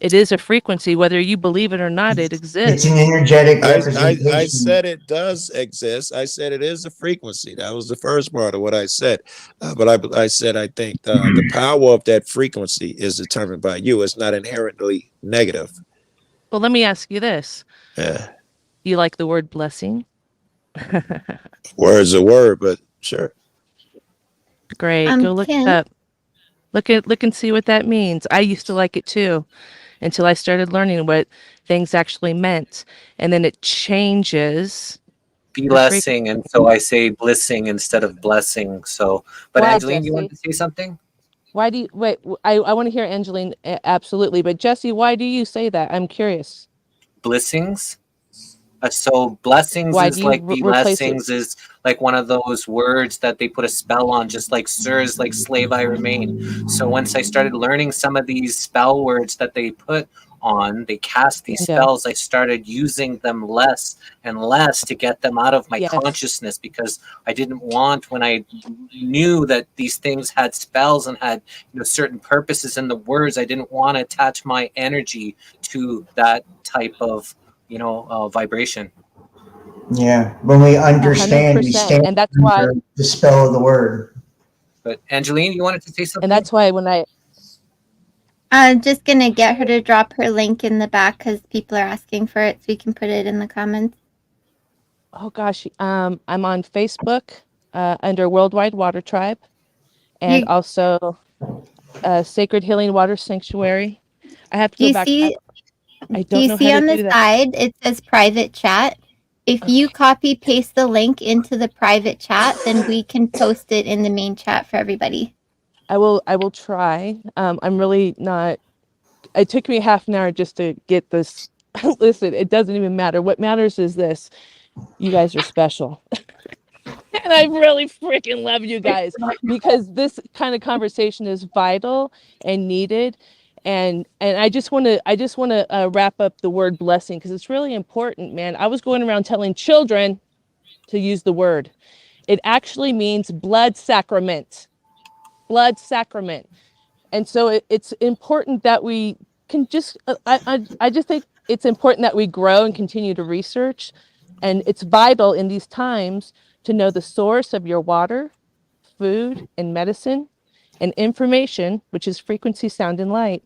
is a frequency. Whether you believe it or not, it exists. It's an energetic I representation. said it does exist. I said it is a frequency. That was the first part of what I said. But I said I think the power of that frequency is determined by you. It's not inherently negative. Well, let me ask you this. Yeah. You like the word blessing? Word's a word, but sure. Great. Go look it up. Look and see what that means. I used to like it too, until I started learning what things actually meant. And then it changes. Blessing, and so I say blissing instead of blessing. So, but Why, Angeline, Jesse? you wanted to say something? Why do you wait? I want to hear Angeline, absolutely. But Jesse, why do you say that? I'm curious. Blessings. So blessings Why is do you like replace it? blessings is like one of those words that they put a spell on, just like sirs, like slave I remain. So once I started learning some of these spell words that they put on, they cast these spells, I started using them less and less to get them out of my consciousness, because I didn't want, when I knew that these things had spells and had, you know, certain purposes in the words, I didn't want to attach my energy to that type of, you know, vibration. Yeah, when we understand, we 100%, stand and that's under why the spell of the word. But Angeline, you wanted to say something? And that's why when I'm just gonna get her to drop her link in the back because people are asking for it, so we can put it in the comments. Oh gosh, I'm on Facebook under Worldwide Water Tribe, and also Sacred Healing Water Sanctuary. I have to go back. I don't know how to do that. Do you see on the side it says private chat? If you copy paste the link into the private chat, then we can post it in the main chat for everybody. I will try. I'm really not. It took me half an hour just to get this. Listen, it doesn't even matter. What matters is this: you guys are special. And I really freaking love you guys, because this kind of conversation is vital and needed. And I just want to wrap up the word blessing, because it's really important, man. I was going around telling children to use the word. It actually means blood sacrament. Blood sacrament. And so it's important that we can just, I just think it's important that we grow and continue to research. And it's vital in these times to know the source of your water food and medicine and information, which is frequency, sound, and light.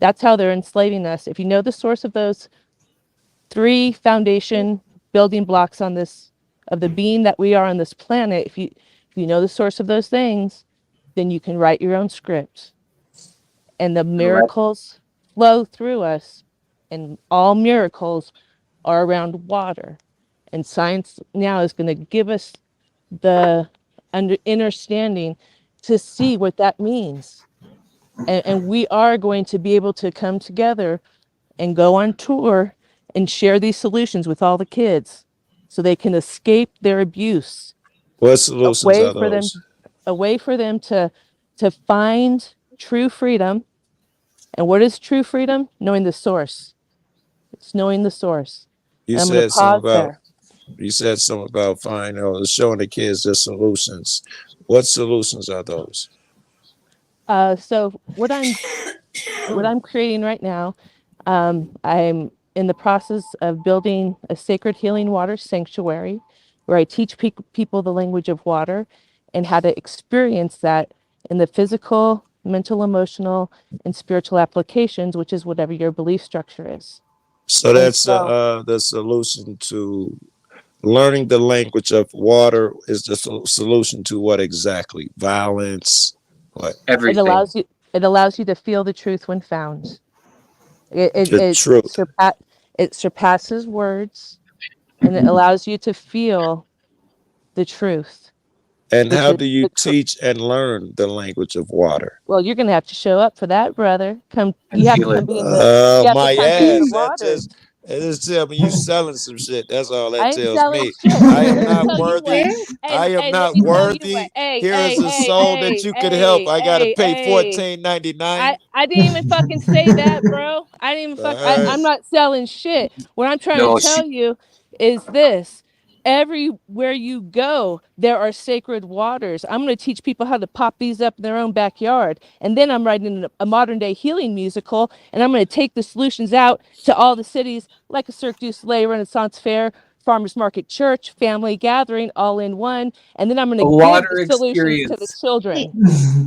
That's how they're enslaving us. If you know the source of those 3 foundation building blocks on this, of the being that we are on this planet, if you know the source of those things, then you can write your own script. And the miracles flow through us, and all miracles are around water. And science now is going to give us the understanding to see what that means. And we are going to be able to come together and go on tour and share these solutions with all the kids so they can escape their abuse. What solutions are those? A way for them to find true freedom. And what is true freedom? Knowing the source. It's knowing the source. You said something about showing the kids the solutions. What solutions are those? So what I'm creating right now, I'm in the process of building a sacred healing water sanctuary where I teach people the language of water and how to experience that in the physical, mental, emotional, and spiritual applications, which is whatever your belief structure is. So that's the solution to learning the language of water is the solution to what exactly? Violence? What? Everything. It allows you to feel the truth when found. The truth. It surpasses words, and it allows you to feel the truth. And how do you teach and learn the language of water? Well, you're going to have to show up for that, brother. You have to come be in the my ass. That just tell me you selling some shit. That's all that tells me. I am not worthy. I am not worthy. Here is a soul that you could help. I gotta pay $14.99. I didn't even fucking say that, bro. I didn't even I'm not selling shit. What I'm trying to tell you is this. Everywhere you go, there are sacred waters. I'm going to teach people how to pop these up in their own backyard. And then I'm writing a modern day healing musical, and I'm going to take the solutions out to all the cities like a Cirque du Soleil, Renaissance Fair, Farmers Market, Church, family gathering, all in one. And then I'm going to give the solutions to the children.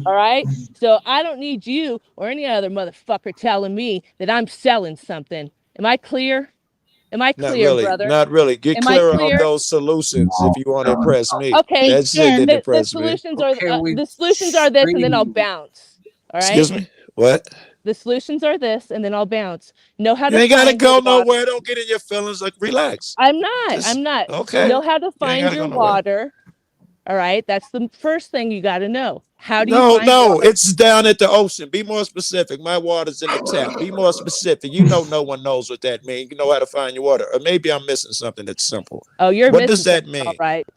All right? So I don't need you or any other motherfucker telling me that I'm selling something. Am I clear? Am I clear, brother? Not really. Get clear on those solutions if you want to impress me. Okay, that shit didn't impress me. The solutions are this, and then I'll bounce. All right. Excuse me. What? The solutions are this, and then I'll bounce. Know how to. You ain't gotta go nowhere. Don't get in your feelings. Like, relax. I'm not. Okay. Know how to find your water. All right. That's the first thing you got to know. How do you find water? It's down at the ocean. Be more specific. My water's in the tap. Be more specific. You know, no one knows what that means. You know how to find your water. Or maybe I'm missing something that's simple. Oh, you're what missing does that mean? All right.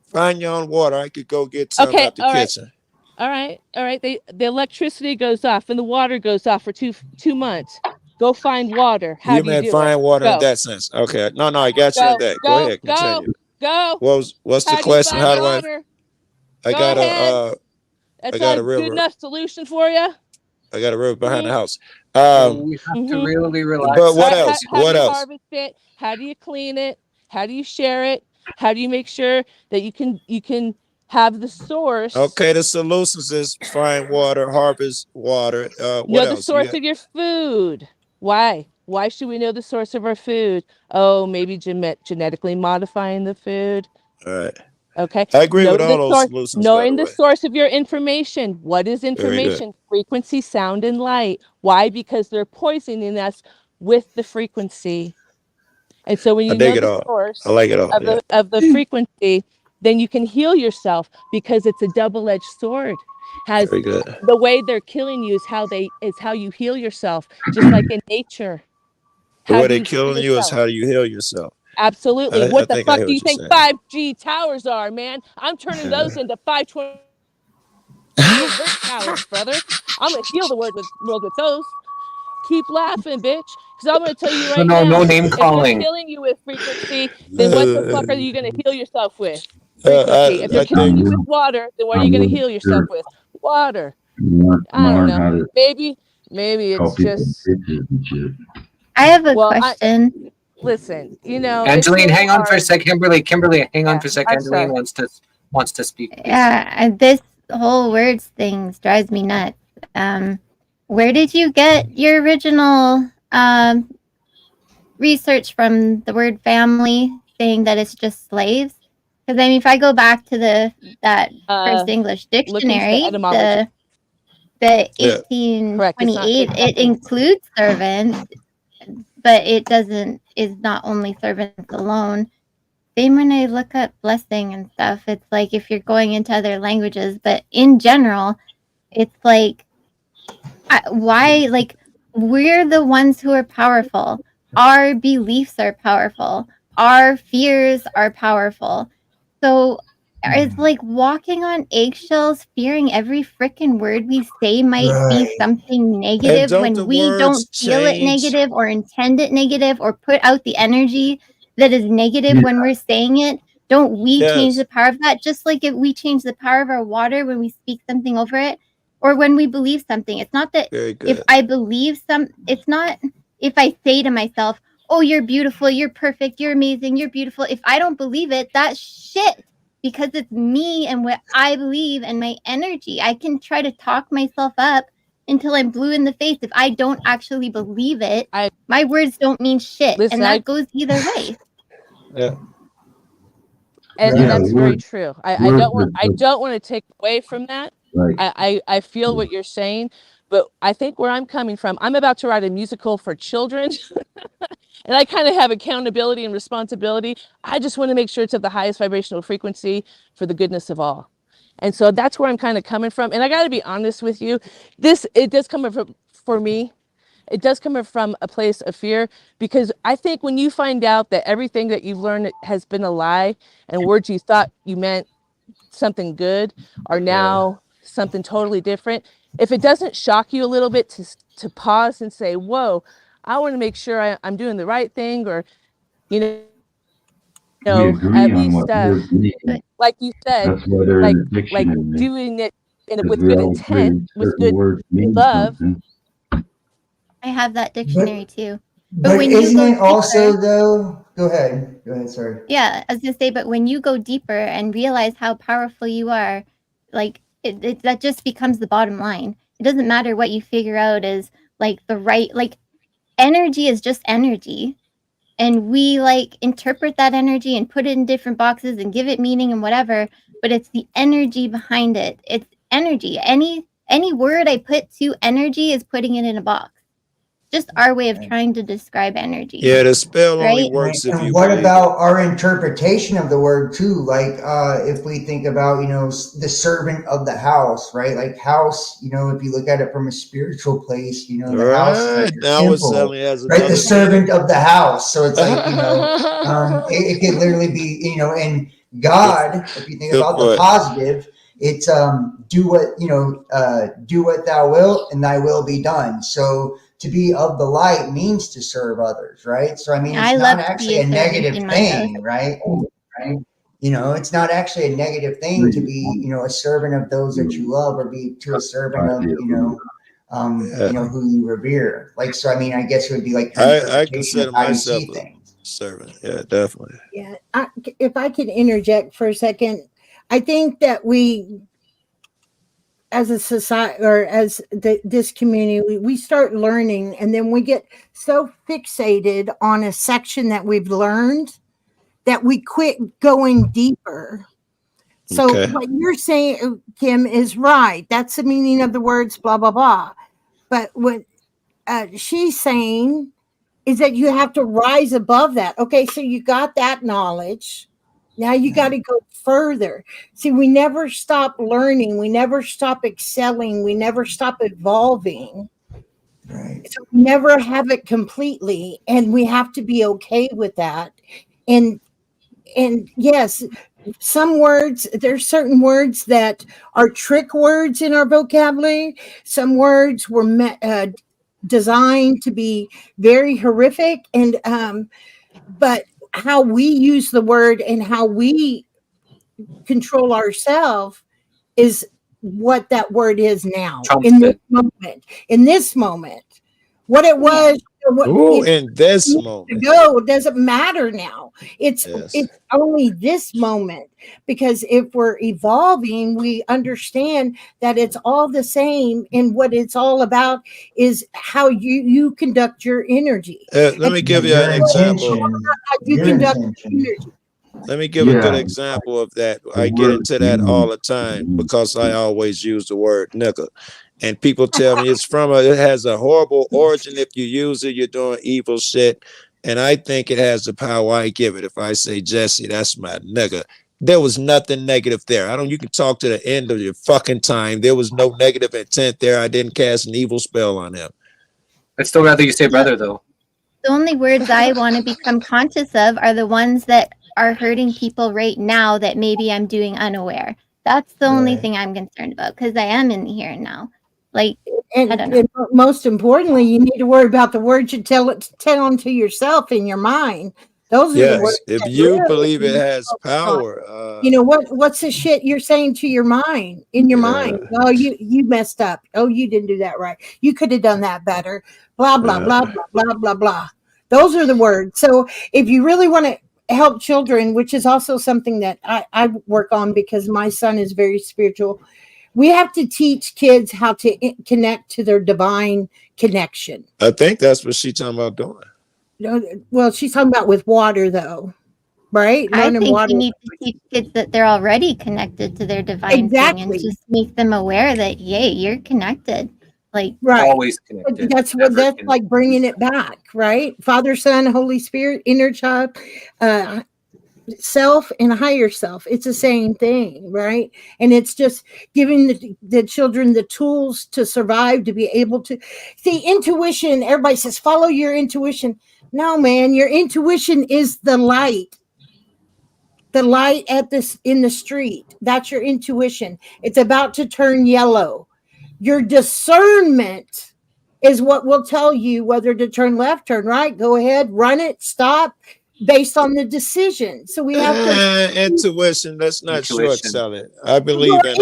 Find your own water. I could go get some out the kitchen. All right. The electricity goes off and the water goes off for two months. Go find water. How do you do find water Go. in that sense. Okay. No, I got you in that. Go ahead. Continue. Go. What's the question? How do I got a That's a good enough solution for you. I got a river behind the house. We have to really relax. But what else? What else? Harvest it? How do you clean it? How do you share it? How do you make sure that you can have the source? Okay, the solutions is find water, harvest water. What know else? The source of your food. Why? Why should we know the source of our food? Oh, maybe genetically modifying the food. All right. Okay. I agree with all those solutions. Knowing the source of your information. What is information? Frequency, sound, and light. Why? Because they're poisoning us with the frequency. And so when you know the source of the frequency, then you can heal yourself because it's a double-edged sword. The way they're killing you is how you heal yourself, just like in nature. The way they're killing you is how you heal yourself. Absolutely. What the fuck do you think 5G towers are, man? I'm turning those into 520 towers, brother. I'm gonna heal the world with those. Keep laughing, bitch. Because I'm gonna tell you right now. No name calling. If they're killing you with frequency, then what the fuck are you gonna heal yourself with? Frequency. If they're killing you with water, then what are you gonna heal yourself with? Water. I don't know. Maybe it's just. I have a question. Listen, Angeline, hang on for a sec. Kimberly, hang on for a sec. Angeline wants to wants to speak, please. Yeah, this whole words thing drives me nuts. Where did you get your original research from the word family, saying that it's just slaves? Because I mean, if I go back to that first English dictionary, the 1828, it includes servant, but it is not only servants alone. Same when I look up blessing and stuff, it's like if you're going into other languages, but in general, it's like, why, like, we're the ones who are powerful. Our beliefs are powerful. Our fears are powerful. So it's like walking on eggshells, fearing every freaking word we say might be something negative when we don't feel it negative or intend it negative or put out the energy that is negative when we're saying it. Don't we change the power of that? Just like if we change the power of our water when we speak something over it or when we believe something. It's not that if I believe it's not if I say to myself, oh, you're beautiful, you're perfect, you're amazing, you're beautiful. If I don't believe it, that's shit. Because it's me and what I believe and my energy. I can try to talk myself up until I'm blue in the face. If I don't actually believe it, my words don't mean shit. And that goes either way. Yeah. And that's very true. I don't want to take away from that. Right. I feel what you're saying, but I think where I'm coming from, I'm about to write a musical for children. And I kind of have accountability and responsibility. I just want to make sure it's at the highest vibrational frequency for the goodness of all. And so that's where I'm kind of coming from. And I got to be honest with you, it does come from, for me, it does come from a place of fear, because I think when you find out that everything that you've learned has been a lie and words you thought you meant something good are now something totally different. If it doesn't shock you a little bit to pause and say, whoa, I want to make sure I'm doing the right thing, or, We agree at on least, what words mean. like you said, That's why they're in the like dictionary. doing it Because with we good all agree intent, with certain good words mean love. something. I have that dictionary too. But when isn't you go it also deeper, though? Go ahead. Sorry. Yeah, I was gonna say, but when you go deeper and realize how powerful you are, like that just becomes the bottom line. It doesn't matter what you figure out is like the right, like energy is just energy. And we like interpret that energy and put it in different boxes and give it meaning and whatever, but it's the energy behind it. It's energy. Any word I put to energy is putting it in a box. Just our way of trying to describe energy. Yeah, the spell only right? works if And you what believe about our interpretation of the word too? Like if we think about, the servant of the house, right? Like house, if you look at it from a spiritual place, the house is like your now it temple, suddenly has right? The another servant meaning. of the house. So it's like, it could literally be, and God, if you think Good about the point. positive, it's do what thou wilt and thy will be done. So to be of the light means to serve others, right? So I mean, it's not actually a negative thing, right? It's not actually a negative thing to be, a servant of those that you love, or be to a servant of, who you revere. Like, so I mean, I guess it would be like your I interpretation consider of how you myself see a things. servant. Yeah, definitely. Yeah, if I could interject for a second, I think that we, as a society or as this community, we start learning, and then we get so fixated on a section that we've learned that we quit going deeper. So what you're saying, Kim, is right. That's the meaning of the words, blah, blah, blah. But what she's saying is that you have to rise above that. Okay, so you got that knowledge. Now you got to go further. See, we never stop learning. We never stop excelling. We never stop evolving. Right. So we never have it completely. And we have to be okay with that. And yes, there's certain words that are trick words in our vocabulary. Some words were designed to be very horrific, and but how we use the word and how we control ourselves is what that word is now. In this moment, what it was Ooh, in this moment. No, it doesn't matter now. It's only this moment, because if we're evolving, we understand that it's all the same, and what it's all about is how you conduct your energy. Let me give you an example. You conduct energy. Let me give a good example of that. I get into that all the time because I always use the word nigga. And people tell me it has a horrible origin. If you use it, you're doing evil shit. And I think it has the power I give it. If I say, Jesse, that's my nigga, there was nothing negative there. You can talk to the end of your fucking time. There was no negative intent there. I didn't cast an evil spell on him. I'd still rather you say brother, though. The only words I want to become conscious of are the ones that are hurting people right now that maybe I'm doing unaware. That's the only thing I'm concerned about, because I am in the here and now. Like, I don't know. And most importantly, you need to worry about the words you tell onto yourself in your mind. Those are the words. If you believe it has power, what's the shit you're saying to your mind, in your mind? Oh, you messed up. Oh, you didn't do that right. You could have done that better. Blah blah blah blah blah blah blah. Those are the words. So if you really want to help children, which is also something that I work on because my son is very spiritual, we have to teach kids how to connect to their divine connection. I think that's what she's talking about doing. Well, she's talking about with water, though, right? I think you need to teach kids that they're already connected to their divine thing, and just make them aware that, yay, you're connected. Like, always connected. That's like bringing it back, right? Father, Son, Holy Spirit, inner child, self and higher self. It's the same thing, right? And it's just giving the children the tools to survive, to be able to see intuition. Everybody says follow your intuition. No, man, your intuition is the light in the street. That's your intuition. It's about to turn yellow. Your discernment is what will tell you whether to turn left, turn right, go ahead, run it, stop, based on the decision. So we have to intuition. Let's not short sell it. I believe in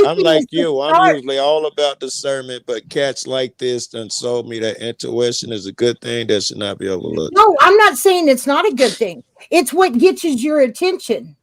I'm like you. I'm usually all about discernment, but cats like this done told me that intuition is a good thing that should not be overlooked. No, I'm not saying it's not a good thing. It's what gets your attention.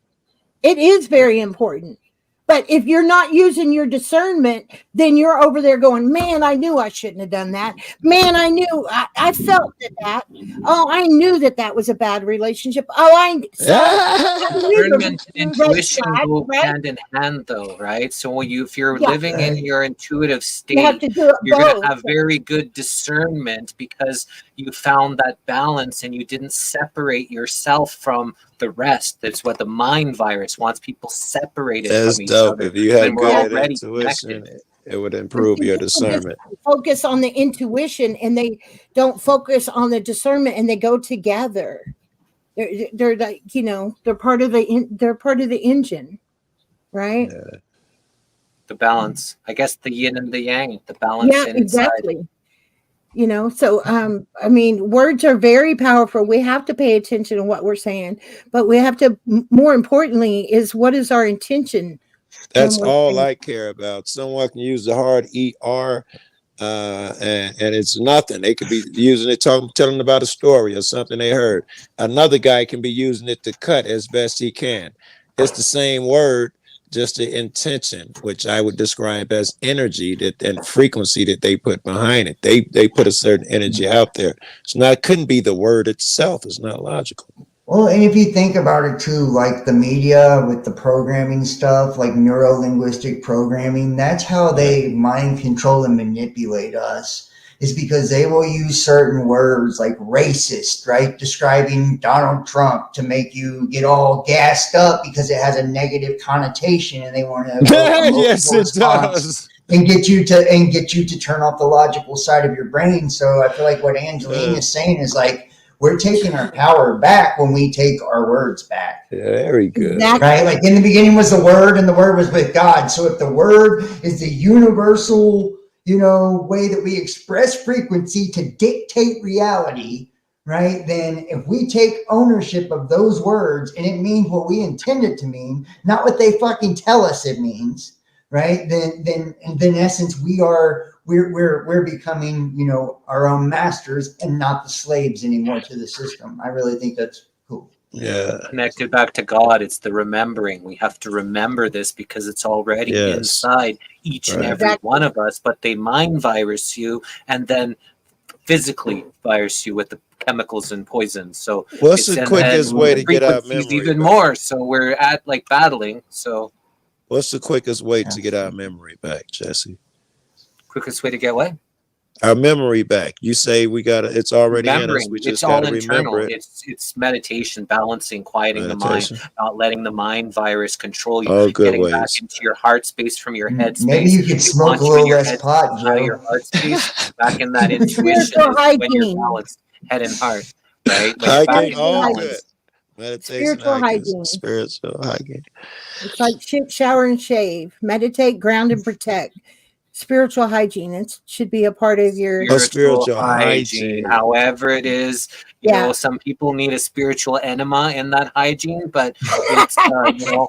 It is very important. But if you're not using your discernment, then you're over there going, man, I knew I shouldn't have done that. Man, I knew, I felt that. Oh, I knew that was a bad relationship. Oh, discernment and intuition go hand in hand, though, right? So if you're living in your intuitive state, you're going to have very good discernment because you found that balance and you didn't separate yourself from the rest. That's what the mind virus wants people separated from each other. If you had good intuition, it would improve your discernment. Focus on the intuition and they don't focus on the discernment, and they go together. They're like, they're part of the engine, right? Yeah. The balance, I guess, the yin and the yang, the balance. Yeah, exactly. So I mean, words are very powerful. We have to pay attention to what we're saying, but we have to, more importantly, is what is our intention. That's all I care about. Someone can use the hard ER and it's nothing. They could be using it, telling about a story or something they heard. Another guy can be using it to cut as best he can. It's the same word, just the intention, which I would describe as energy and frequency that they put behind it. They put a certain energy out there. It couldn't be the word itself. It's not logical. Well, and if you think about it too, like the media with the programming stuff, like neuro-linguistic programming, that's how they mind control and manipulate us, is because they will use certain words like racist, right? Describing Donald Trump to make you get all gassed up because it has a negative connotation and they want to yes, it does. And get you to turn off the logical side of your brain. So I feel like what Angeline is saying is like, we're taking our power back when we take our words back. Yeah, very good. Exactly. Right? Like in the beginning was the word and the word was with God. So if the word is the universal, way that we express frequency to dictate reality, right? Then if we take ownership of those words and it means what we intend it to mean, not what they fucking tell us it means, right? Then in essence, we are we're becoming, you know, our own masters and not the slaves anymore to the system. I really think that's cool. Yeah. Connected back to God, it's the remembering. We have to remember this because it's already inside each and every one of us, but they mind virus you and then physically virus you with the chemicals and poisons. So what's the quickest way to get our memory even back? more? So we're at like battling. So what's the quickest way to get our memory back, Jesse? Quickest way to get what? Our memory back. You say we got it. It's already in us. We just got to remember it. It's meditation, balancing, quieting the mind, not letting the mind virus control you. Oh, good getting ways. back into your heart space from your head space. Maybe you could smoke a little less pot, Joe. Your heart space, back in that intuition is when you're balanced, head and heart, right? Hygiene, all good. Meditation, Spiritual hygiene. Spiritual hygiene. It's like shit, shower, and shave. Meditate, ground, and protect. Spiritual hygiene. It should be a part of your spiritual hygiene. However it is, you know, some people need a spiritual enema in that hygiene, but it's you know,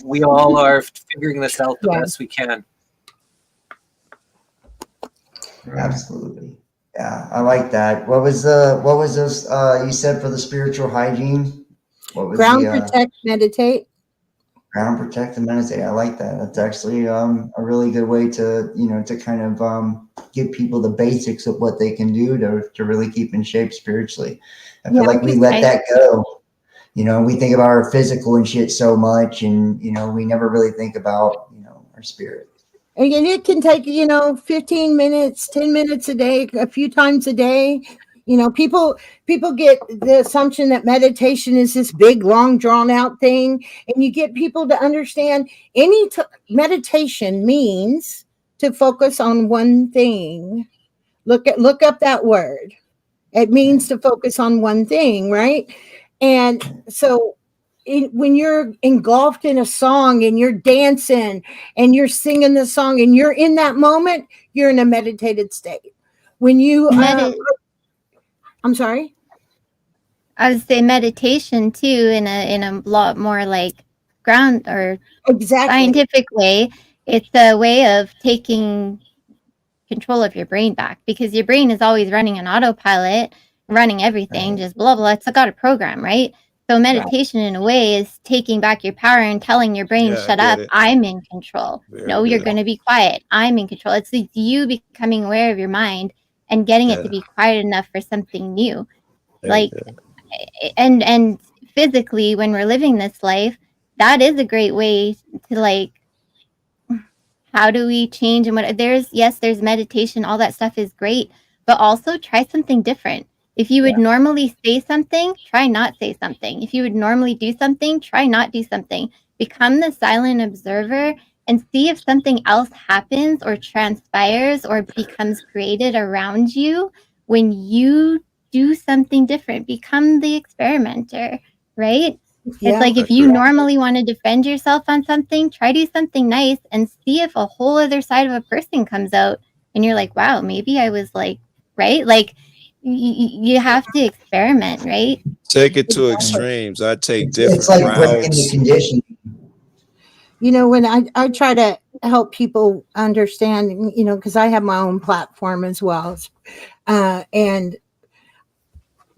we all are figuring this out the best we can. Absolutely. Yeah, I like that. What was this you said for the spiritual hygiene? What was ground, protect, meditate? Ground, protect, and meditate. I like that. That's actually a really good way to, you know, to kind of give people the basics of what they can do to really keep in shape spiritually. I feel like we let that go. You know, we think about our physical and shit so much, and you know, we never really think about, you know, our spirit. And it can take, you know, 15 minutes, 10 minutes a day, a few times a day. You know, people get the assumption that meditation is this big, long, drawn out thing. And you get people to understand meditation means to focus on one thing. Look up that word. It means to focus on one thing, right? And so when you're engulfed in a song and you're dancing and you're singing the song and you're in that moment, you're in a meditated state. When you I'm sorry. I would say meditation too, in a lot more like ground or scientific way. It's a way of taking control of your brain back, because your brain is always running on autopilot, running everything, just blah blah. It's got a program, right? So meditation in a way is taking back your power and telling your brain, shut up, I'm in control. No, you're going to be quiet. I'm in control. It's you becoming aware of your mind and getting it to be quiet enough for something new. Like, and physically, when we're living this life, that is a great way to, like, how do we change? And there's meditation, all that stuff is great, but also try something different. If you would normally say something, try not say something. If you would normally do something, try not do something. Become the silent observer and see if something else happens or transpires or becomes created around you when you do something different. Become the experimenter, right? Yeah, it's like if you normally want to defend yourself on something, try do something nice and see if a whole other side of a person comes out and you're like, wow, maybe I was like, right? Like, you have to experiment, right? Take it to extremes. I take different it's like routes. In the condition. You know, when I try to help people understand, you know, because I have my own platform as well, and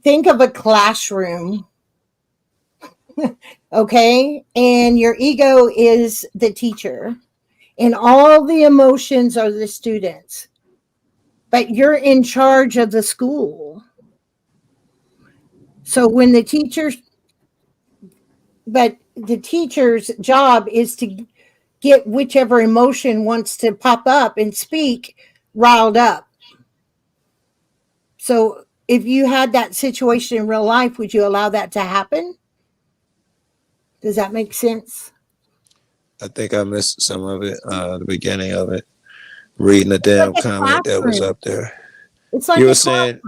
think of a classroom, okay, and your ego is the teacher, and all the emotions are the students. But you're in charge of the school. So when the teacher's job is to get whichever emotion wants to pop up and speak riled up. So if you had that situation in real life, would you allow that to happen? Does that make sense? I think I missed some of it, the beginning of it. Reading the damn comment that was up there. It's like you were saying,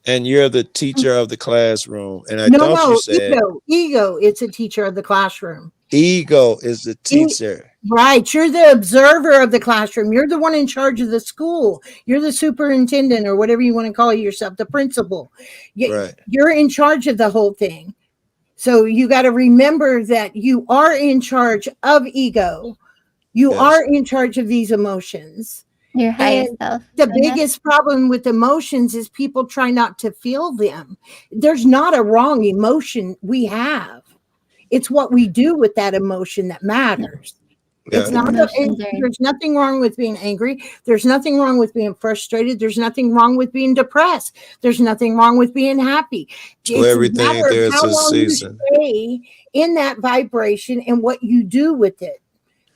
and you're the teacher of the classroom. And I thought you said ego. It's a teacher of the classroom. Ego is the teacher. Right. You're the observer of the classroom. You're the one in charge of the school. You're the superintendent or whatever you want to call yourself, the principal. Right. You're in charge of the whole thing. So you got to remember that you are in charge of ego. You are in charge of these emotions. Your highest self. The biggest problem with emotions is people try not to feel them. There's not a wrong emotion we have. It's what we do with that emotion that matters. It's not. There's nothing wrong with being angry. There's nothing wrong with being frustrated. There's nothing wrong with being depressed. There's nothing wrong with being happy. So everything there's a season. You stay in that vibration and what you do with it,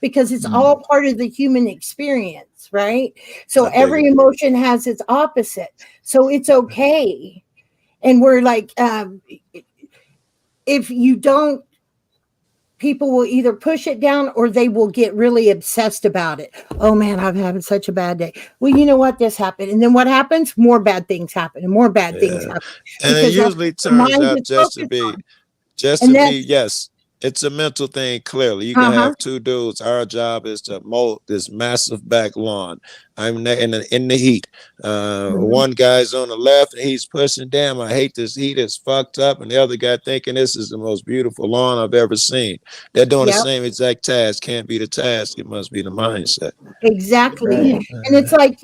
because it's all part of the human experience, right? So every emotion has its opposite. So it's okay. And we're like, if you don't, people will either push it down or they will get really obsessed about it. Oh man, I'm having such a bad day. Well, you know what? This happened. And then what happens? More bad things happen and more bad things happen. And it usually turns out just to be, yes, it's a mental thing. Clearly, you can have two dudes. Our job is to mold this massive back lawn. I'm in the heat. One guy's on the left and he's pushing. Damn, I hate this heat. It's fucked up. And the other guy thinking this is the most beautiful lawn I've ever seen. They're doing the same exact task. Can't be the task. It must be the mindset. Exactly. And it's like,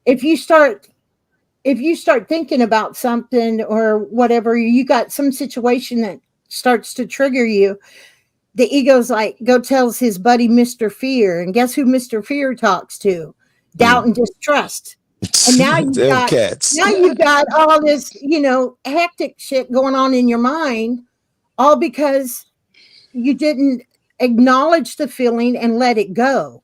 if you start thinking about something or whatever, you got some situation that starts to trigger you, the ego's like, go tells his buddy Mr. Fear, and guess who Mr. Fear talks to? Doubt and distrust. And now you've got all this, hectic shit going on in your mind, all because you didn't acknowledge the feeling and let it go.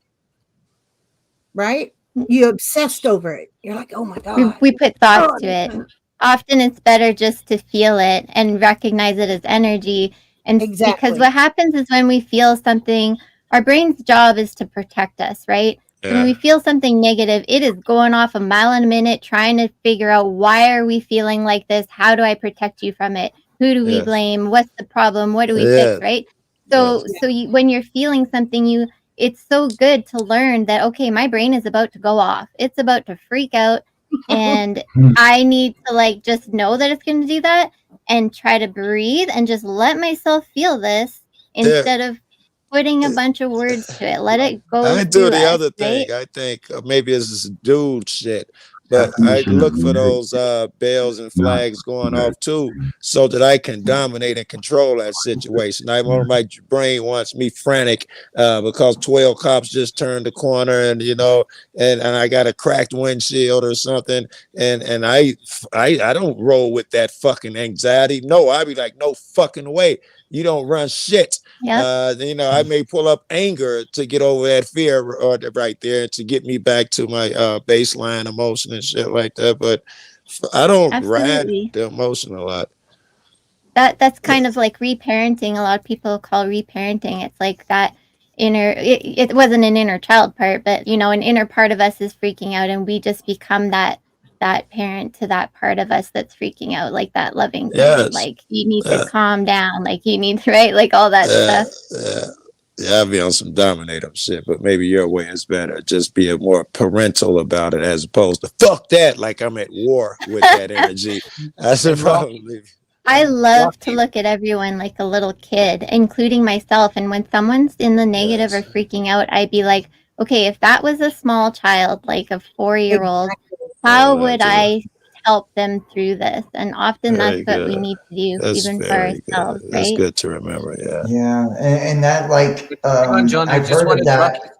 Right? You obsessed over it. You're like, oh my God. We put thoughts to it. Often it's better just to feel it and recognize it as energy. And because what happens is when we feel something, our brain's job is to protect us, right? Yeah. When we feel something negative, it is going off a mile in a minute, trying to figure out, why are we feeling like this? How do I protect you from it? Who do we blame? What's the problem? What do we fix, right? So when you're feeling something, it's so good to learn that, okay, my brain is about to go off. It's about to freak out. And I need to just know that it's going to do that and try to breathe and just let myself feel this instead of putting a bunch of words to it. Let it go. I do the other thing. I think maybe it's this dude shit, but I look for those bells and flags going off too, so that I can dominate and control that situation. My brain wants me frantic because 12 cops just turned the corner, and and I got a cracked windshield or something, and I don't roll with that fucking anxiety. No, I be like, no fucking way. You don't run shit. Yep. I may pull up anger to get over that fear right there to get me back to my baseline emotion and shit like that. But I don't ride the emotion a lot. That's kind of like reparenting. A lot of people call reparenting. It's like that inner, it wasn't an inner child part, but an inner part of us is freaking out, and we just become that parent to that part of us that's freaking out, like that loving parent. Like, you need to calm down, like you need to, right, like all that stuff. I'll be on some dominator shit, but maybe your way is better. Just be more parental about it, as opposed to fuck that, like I'm at war with that energy. I love to look at everyone like a little kid, including myself. And when someone's in the negative or freaking out, I'd be like, okay, if that was a small child, like a 4-year-old, how would I help them through this? And often that's what we need to do, even for ourselves. Right? That's good to remember. Yeah, and that John, I've heard of that.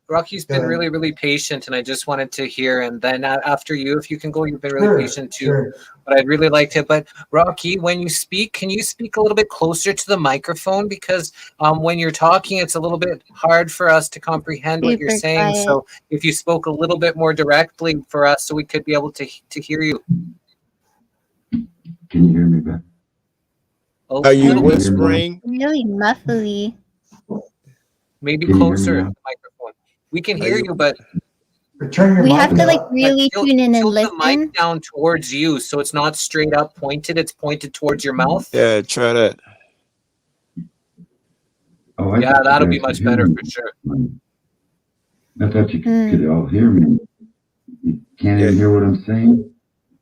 Rocky's been really, really patient, and I just wanted to hear. And then after you, if you can go, you've been really patient too. Sure. But I'd really like to. But Rocky, when you speak, can you speak a little bit closer to the microphone? Because when you're talking, it's a little bit hard for us to comprehend what you're saying. Quiet. So if you spoke a little bit more directly for us, so we could be able to hear you. Can you hear me, Ben? Oh, are you whispering? Really muffly. Maybe closer to the microphone. We can hear you, but we have to really tune in and listen. The mic down towards you, so it's not straight up pointed. It's pointed towards your mouth. Yeah, try that. Oh, yeah, that'll be much better for sure. I thought you could all hear me. You can't even hear what I'm saying?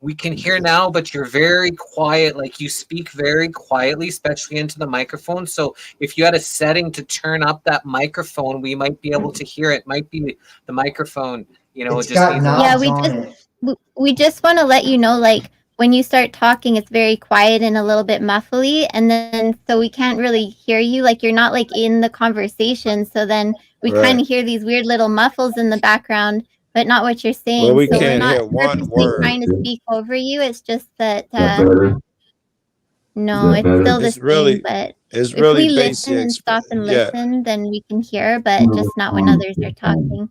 We can hear now, but you're very quiet. Like you speak very quietly, especially into the microphone. So if you had a setting to turn up that microphone, we might be able to hear it. Might be the microphone, you know, It's just got needs knobs we on just it. we just want to let you know, like when you start talking, it's very quiet and a little bit muffly, and then so we can't really hear you. Like you're not like in the conversation. So then we kind of hear these weird little muffles in the background, but not what you're saying. Well, we So we're can't not hear one purposely word. trying to speak over you. It's just that Is that better? no, Is that it's better? still the It's same. really, But it's if really we listen basic. and stop and Yeah. listen, then we can hear, but just not when others are talking.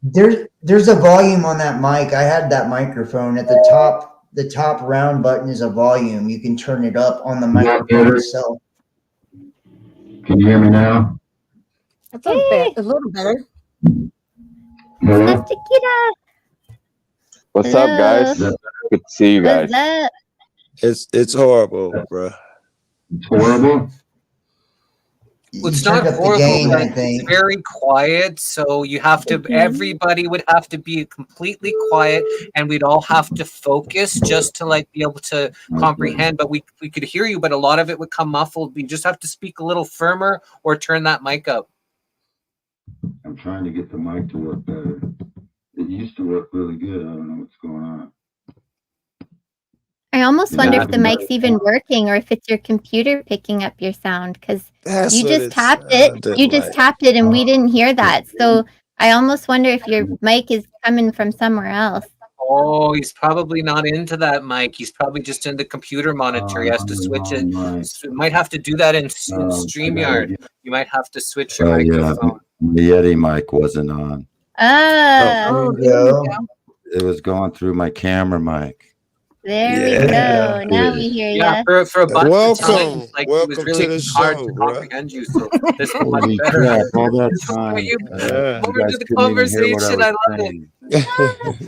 There's a volume on that mic. I had that microphone at the top. The top round button is a volume. You can turn it up on the Is that microphone better? itself. Can you hear me now? That's a little better. Hello? Chiquita. What's up, guys? Hello. Good to see you guys. What's up? It's horrible, bro. It's horrible. It's You not turned up the horrible, gain, but I it's think. very quiet. So you have to, everybody would have to be completely quiet, and we'd all have to focus just to like be able to comprehend. But we could hear you, but a lot of it would come muffled. We just have to speak a little firmer or turn that mic up. I'm trying to get the mic to work better. It used to work really good. I don't know what's going on. I almost wonder if the Yeah. mic's even working or if it's your computer picking up your sound, because That's you what just it's tapped it. You just like. tapped it and we didn't hear that. So I almost wonder if your mic is coming from somewhere else. Oh, he's probably not into that mic. He's probably just in the computer monitor. He has to switch it. So you might have to do that in StreamYard. You might have to switch your microphone. The Yeti mic wasn't on. Oh, There you go. It was going through my camera mic. there we go. Now we hear Yeah, ya. for a bunch of time, Welcome, like it welcome was really to the hard show, to bro. comprehend you. So this is much Holy better. crap, all that time. You Yeah. over guys to the couldn't even hear what I conversation. I was love it.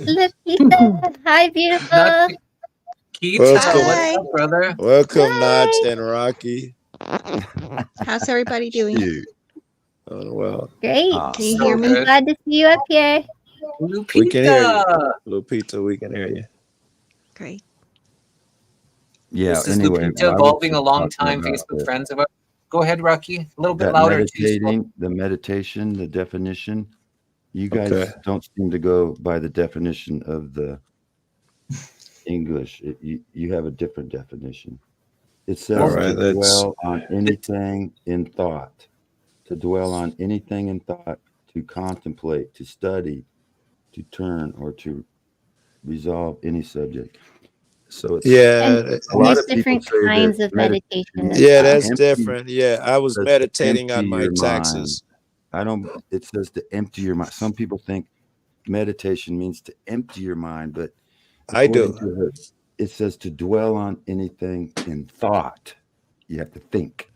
saying. Lupita. Hi, beautiful. Not Keith, Welcome. what's up, brother? Welcome, Notch Hi. and Rocky. How's everybody doing? Shoot. Oh, well, Great. Can you So hear me? good. Glad to see you up here. we can hear you. Lupita. Lupita, we can hear you. Great. Yeah, This is anyway. Lupita, I was evolving a just long talking time about Facebook friends of ours. Go ahead, Rocky. A little bit that louder. Too, meditating, the meditation, the definition. You guys Okay. don't seem to go by the definition of the English. You have a different definition. It says All right, to dwell on anything in thought. To dwell on anything in thought, to contemplate, to study, to turn, or to resolve any subject. So it's And a lot there's of people different say kinds that of meditation as Yeah, well. that's different. Yeah, I was says to meditating on empty my your taxes. It says to empty your mind. Some people think meditation means to empty your mind, but I do. according to her, it says to dwell on anything in thought. You have to think.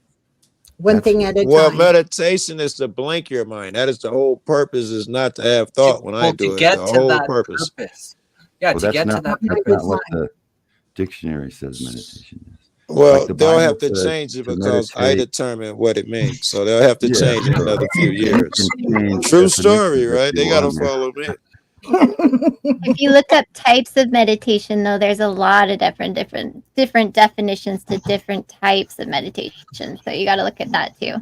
One That's thing what- at a Well, time. meditation is to blink your mind. That is the whole purpose, is not to have thought when I Well, do to it. get The to whole that purpose. purpose. Yeah, Well, to get to that that's purpose. not what the dictionary says meditation is. Well, Like the they'll Bible have to says change it to because I meditate. determine what it means. So they'll have to Yeah, change it so another few you years. can change True definitions story, if right? you They got to want. follow me. If you look up types of meditation, though, there's a lot of different definitions to different types of meditation. So you got to look at that too.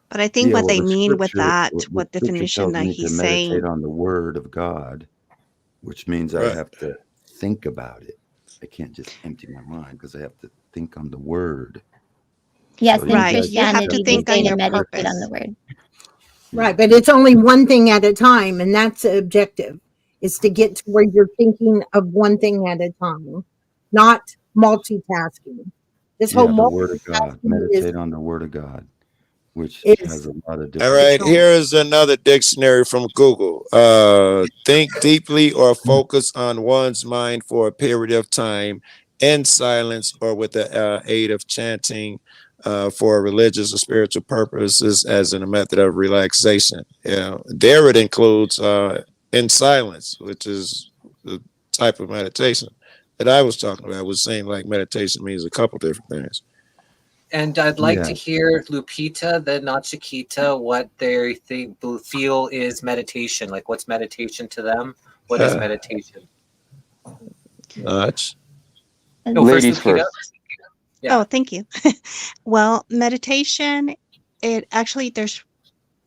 But I think Yeah, what well, they the mean with scripture, that, the what scripture definition tells that me to he's meditate saying, on the word of God, which means I Right. have to think about it. I can't just empty my mind because I have to think on the word. Yes, So in you right? guys You have to Christianity, they think say on to your meditate on purpose. the word. Right, but it's only one thing at a time, and that's the objective, is to get to where you're thinking of one thing at a time, not multitasking. This whole Yeah, the word of God. multitasking is, Meditate on the word of God, which is has a lot of All different. right, here is another dictionary from Google. Think deeply or focus on one's mind for a period of time in silence or with the aid of chanting for religious or spiritual purposes as in a method of relaxation. Yeah, there it includes in silence, which is the type of meditation that I was talking about. I was saying like meditation means a couple different things. And I'd like Yeah. to hear Lupita, then not Chiquita, what they feel is meditation. Like, what's meditation to them? What is meditation? No, Ladies Lupita. first. Oh, thank you. Well, meditation, it actually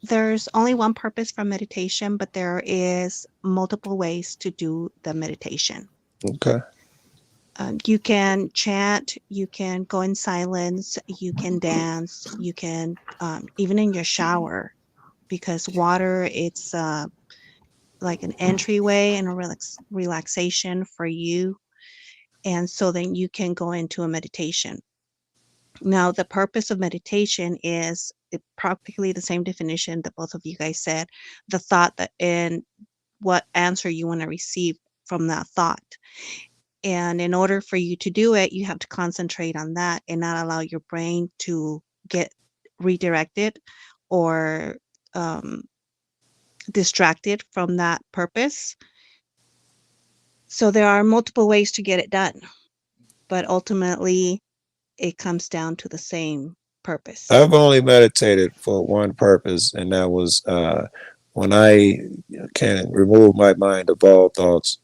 there's only one purpose for meditation, but there is multiple ways to do the meditation. Okay. You can chant, you can go in silence, you can dance, you can even in your shower, because water, it's like an entryway and a relaxation for you. And so then you can go into a meditation. Now, the purpose of meditation is practically the same definition that both of you guys said, the thought that and what answer you want to receive from that thought. And in order for you to do it, you have to concentrate on that and not allow your brain to get redirected or distracted from that purpose. So there are multiple ways to get it done, but ultimately it comes down to the same purpose. I've only meditated for one purpose, and that was when I can remove my mind of all thoughts,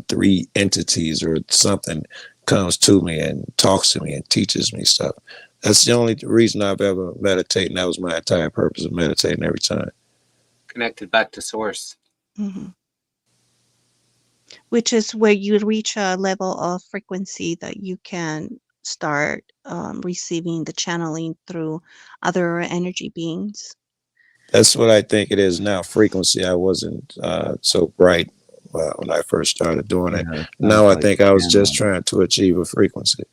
three entities or something comes to me and talks to me and teaches me stuff. That's the only reason I've ever meditated, and that was my entire purpose of meditating every time. Connected back to source. Mm-hmm. Which is where you reach a level of frequency that you can start receiving the channeling through other energy beings. That's what I think it is now. Frequency. I wasn't so bright when I first started doing it. Now I think I was just trying to achieve a frequency.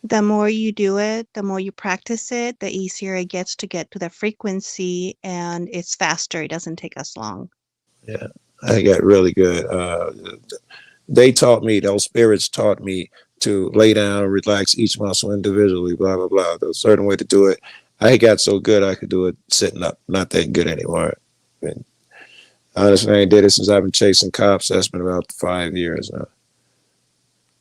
The more you do it, the more you practice it, the easier it gets to get to the frequency, and it's faster. It doesn't take us long. Yeah, I got really good. They taught me, those spirits taught me to lay down and relax each muscle individually, blah, blah, blah. There's a certain way to do it. I got so good I could do it sitting up. Not that good anymore. And honestly, I ain't did it since I've been chasing cops. That's been about 5 years now.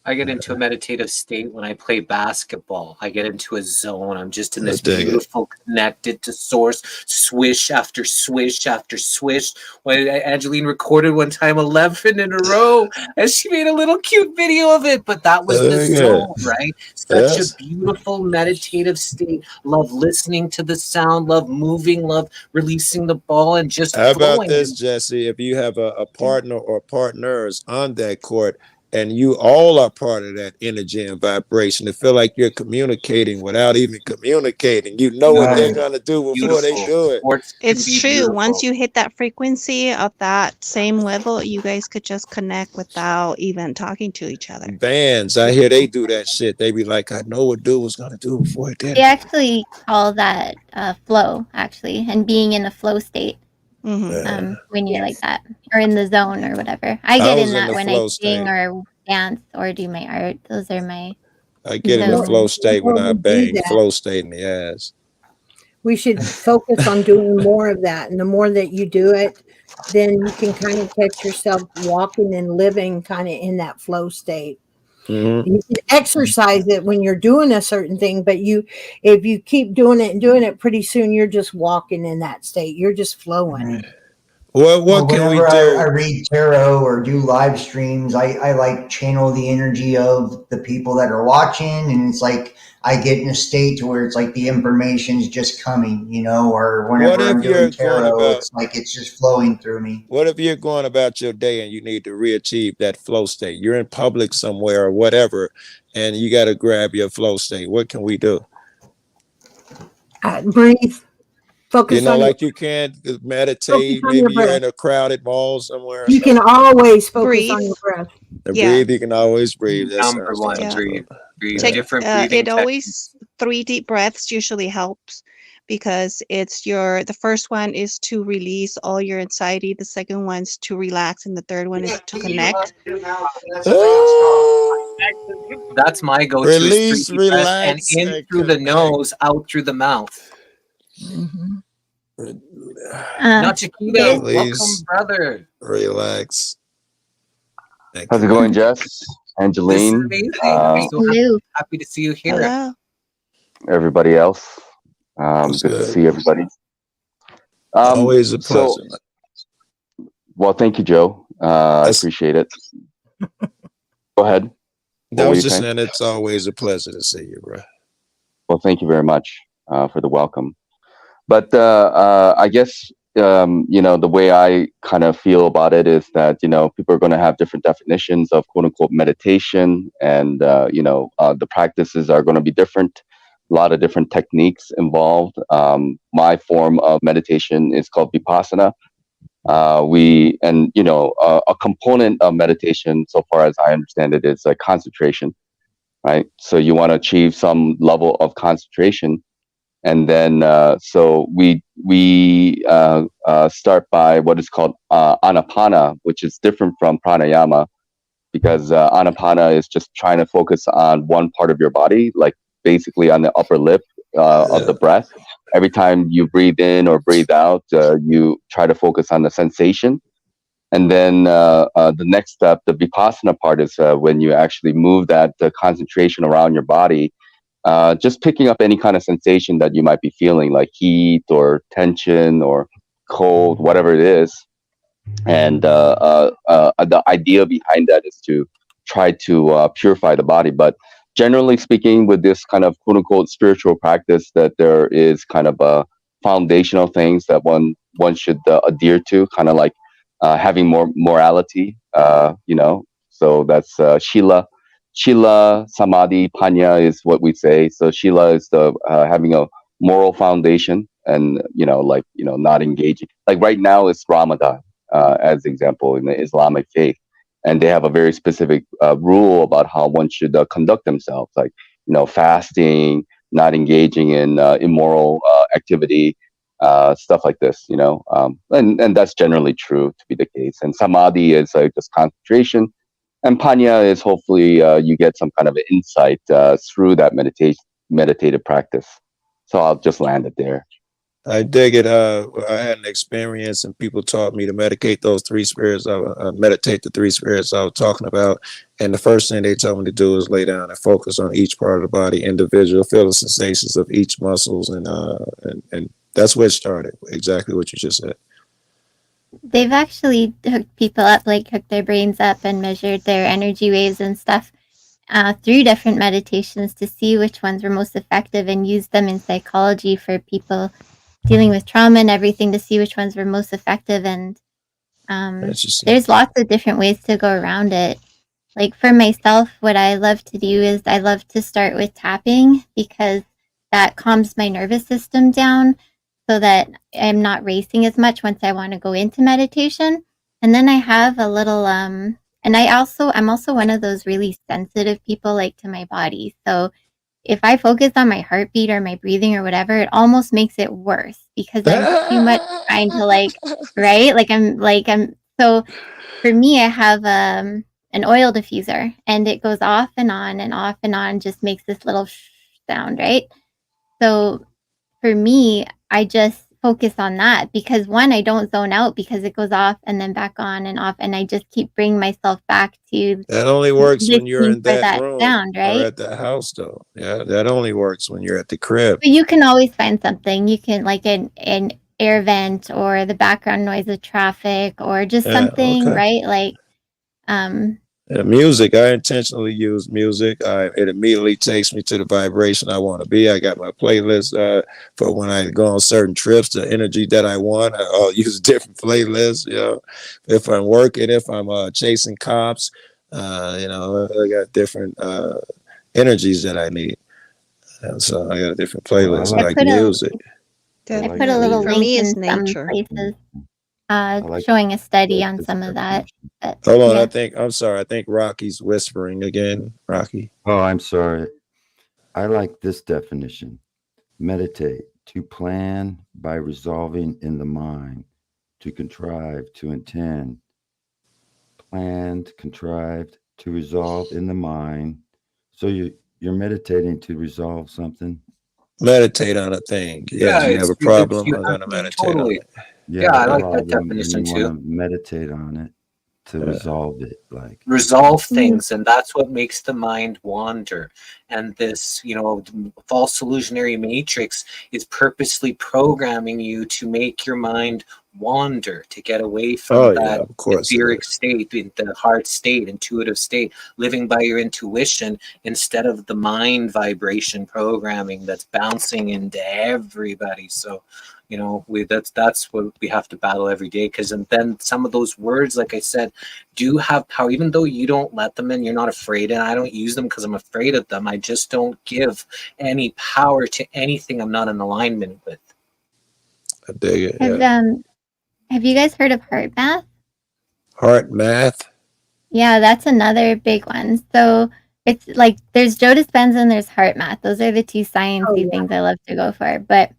I get into a meditative state when I play basketball. I get into a zone. I'm just in this beautiful, connected to source, swish after swish after swish. When Angeline recorded one time 11 in a row, and she made a little cute video of it, but that was the zone, right? Such a beautiful meditative state. Love listening to the sound, love moving, love releasing the ball, and just How flowing. about this, Jesse? If you have a partner or partners on that court, and you all are part of that energy and vibration, to feel like you're communicating without even communicating. You know what they're going to do before they do it. It's true. Beautiful. Once you hit that frequency of that same level, you guys could just connect without even talking to each other. Bands, I hear they do that shit. They be like, I know what dude was going to do before he did. They actually call that flow, actually, and being in a flow state. Mm-hmm. When you're like that, or in the zone or whatever. I get in that when I sing or dance or do my art. Those are my I get in the flow state when I bang. Flow state in the ass. We should focus on doing more of that, and the more that you do it, then you can kind of catch yourself walking and living kind of in that flow state. Mm-hmm. You can exercise it when you're doing a certain thing, but if you keep doing it and doing it, pretty soon you're just walking in that state. You're just flowing. What can we do? I read tarot or do live streams, I like channel the energy of the people that are watching, and it's like I get in a state to where it's like the information's just coming, or whenever I'm doing tarot, it's like it's just flowing through me. What if you're going about your day and you need to re-achieve that flow state? You're in public somewhere or whatever, and you got to grab your flow state. What can we do? Breathe. Focus on like you can't meditate. Maybe you're in a crowded mall somewhere. You can always focus on your breath. Breathe. You can always breathe. Number one, breathe. Different It breathing always 3 deep breaths usually helps, because it's the first one is to release all your anxiety, the second one's to relax, and the third one is to connect. That's my go-to. Release, relax, and in through the nose, out through the mouth. Mm-hmm. Not Chiquita. Welcome, brother. Relax. How's it going, Jess? Angeline? I'm so happy to see you here. Hello. Everybody else. Good to see everybody. Always a pleasure. Well, thank you, Joe. I appreciate it. Go ahead. I was just saying it's always a pleasure to see you, bro. Well, thank you very much for the welcome. But I guess, the way I kind of feel about it is that, people are going to have different definitions of quote unquote meditation. And, the practices are going to be different. A lot of different techniques involved. My form of meditation is called Vipassana. A component of meditation, so far as I understand it, is like concentration, right? So you want to achieve some level of concentration. And then, so we start by what is called anapana, which is different from pranayama, because anapana is just trying to focus on one part of your body, like basically on the upper lip of the breath. Every time you breathe in or breathe out, you try to focus on the sensation. And then the next step, the vipassana part, is when you actually move that concentration around your body. Just picking up any kind of sensation that you might be feeling, like heat or tension or cold, whatever it is. And the idea behind that is to try to purify the body. But generally speaking, with this kind of quote unquote spiritual practice, that there is kind of foundational things that one should adhere to, kind of like having more morality, So that's Shila, Samadhi, Panya is what we say. So Shila is the having a moral foundation, and not engaging. Like right now is Ramadan, as example in the Islamic faith, and they have a very specific rule about how one should conduct themselves, like fasting, not engaging in immoral activity, stuff like this. And that's generally true to be the case. And Samadhi is just concentration. And Panya is hopefully you get some kind of insight through that meditative practice. So I'll just land it there. I dig it. I had an experience, and people taught me to meditate those three spirits. Meditate the three spirits I was talking about. And the first thing they told me to do is lay down and focus on each part of the body, individual, feel the sensations of each muscles, and that's where it started. Exactly what you just said. They've actually hooked people up, like hooked their brains up and measured their energy waves and stuff through different meditations to see which ones were most effective, and use them in psychology for people dealing with trauma and everything to see which ones were most effective. And there's lots of different ways to go around it. Like for myself, what I love to do is I love to start with tapping, because that calms my nervous system down, so that I'm not racing as much once I want to go into meditation. And then I have a little, and I'm also one of those really sensitive people, like to my body. So if I focus on my heartbeat or my breathing or whatever, it almost makes it worse, because I'm too much trying to right? So for me, I have an oil diffuser, and it goes off and on, just makes this little sound, right? So for me, I just focus on that, because one, I don't zone out because it goes off and then back on and off, and I just keep bringing myself back to that. Only works when you're in that room sound, right? or at the house, though. Yeah, that only works when you're at the crib. But you can always find something. You can, like an air vent, or the background noise of traffic, or just something, right? Like music, I intentionally use music. It immediately takes me to the vibration I want to be. I got my playlist for when I go on certain trips, the energy that I want. I'll use different playlists. If I'm working, if I'm chasing cops, I got different energies that I need. And so I got a different playlist. I like music. I put a little link in some places showing a study on some of that. But, hold on, I think Rocky's whispering again. Rocky. Oh, I'm sorry. I like this definition. Meditate, to plan by resolving in the mind, to contrive, to intend. Planned, contrived, to resolve in the mind. So you're meditating to resolve something? Meditate on a thing. Yeah, you have a problem, I'm going to meditate on it. Yeah, I like that definition too. You want to meditate on it to resolve it, like resolve things, and that's what makes the mind wander. And this, false illusionary matrix is purposely programming you to make your mind wander, to get away from that of course etheric state, the heart state, intuitive state, living by your intuition instead of the mind vibration programming that's bouncing into everybody. So, you know, that's what we have to battle every day. Because and then some of those words, like I said, do have power, even though you don't let them in, you're not afraid, and I don't use them because I'm afraid of them. I just don't give any power to anything I'm not in alignment with. I dig it. Have you guys heard of heart math? Heart math? Yeah, that's another big one. So it's like there's Joe Dispenza and there's heart math. Those are the two sciencey things I love to go for. But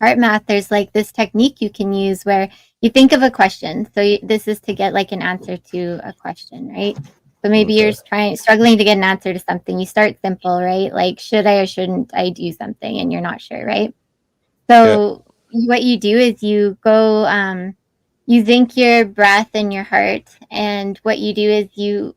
heart math, there's like this technique you can use where you think of a question. So this is to get like an answer to a question, right? So maybe you're struggling to get an answer to something. You start simple, right? Like, should I or shouldn't I do something? And you're not sure, right? So what you do is you go, you zinc your breath and your heart. And what you do is you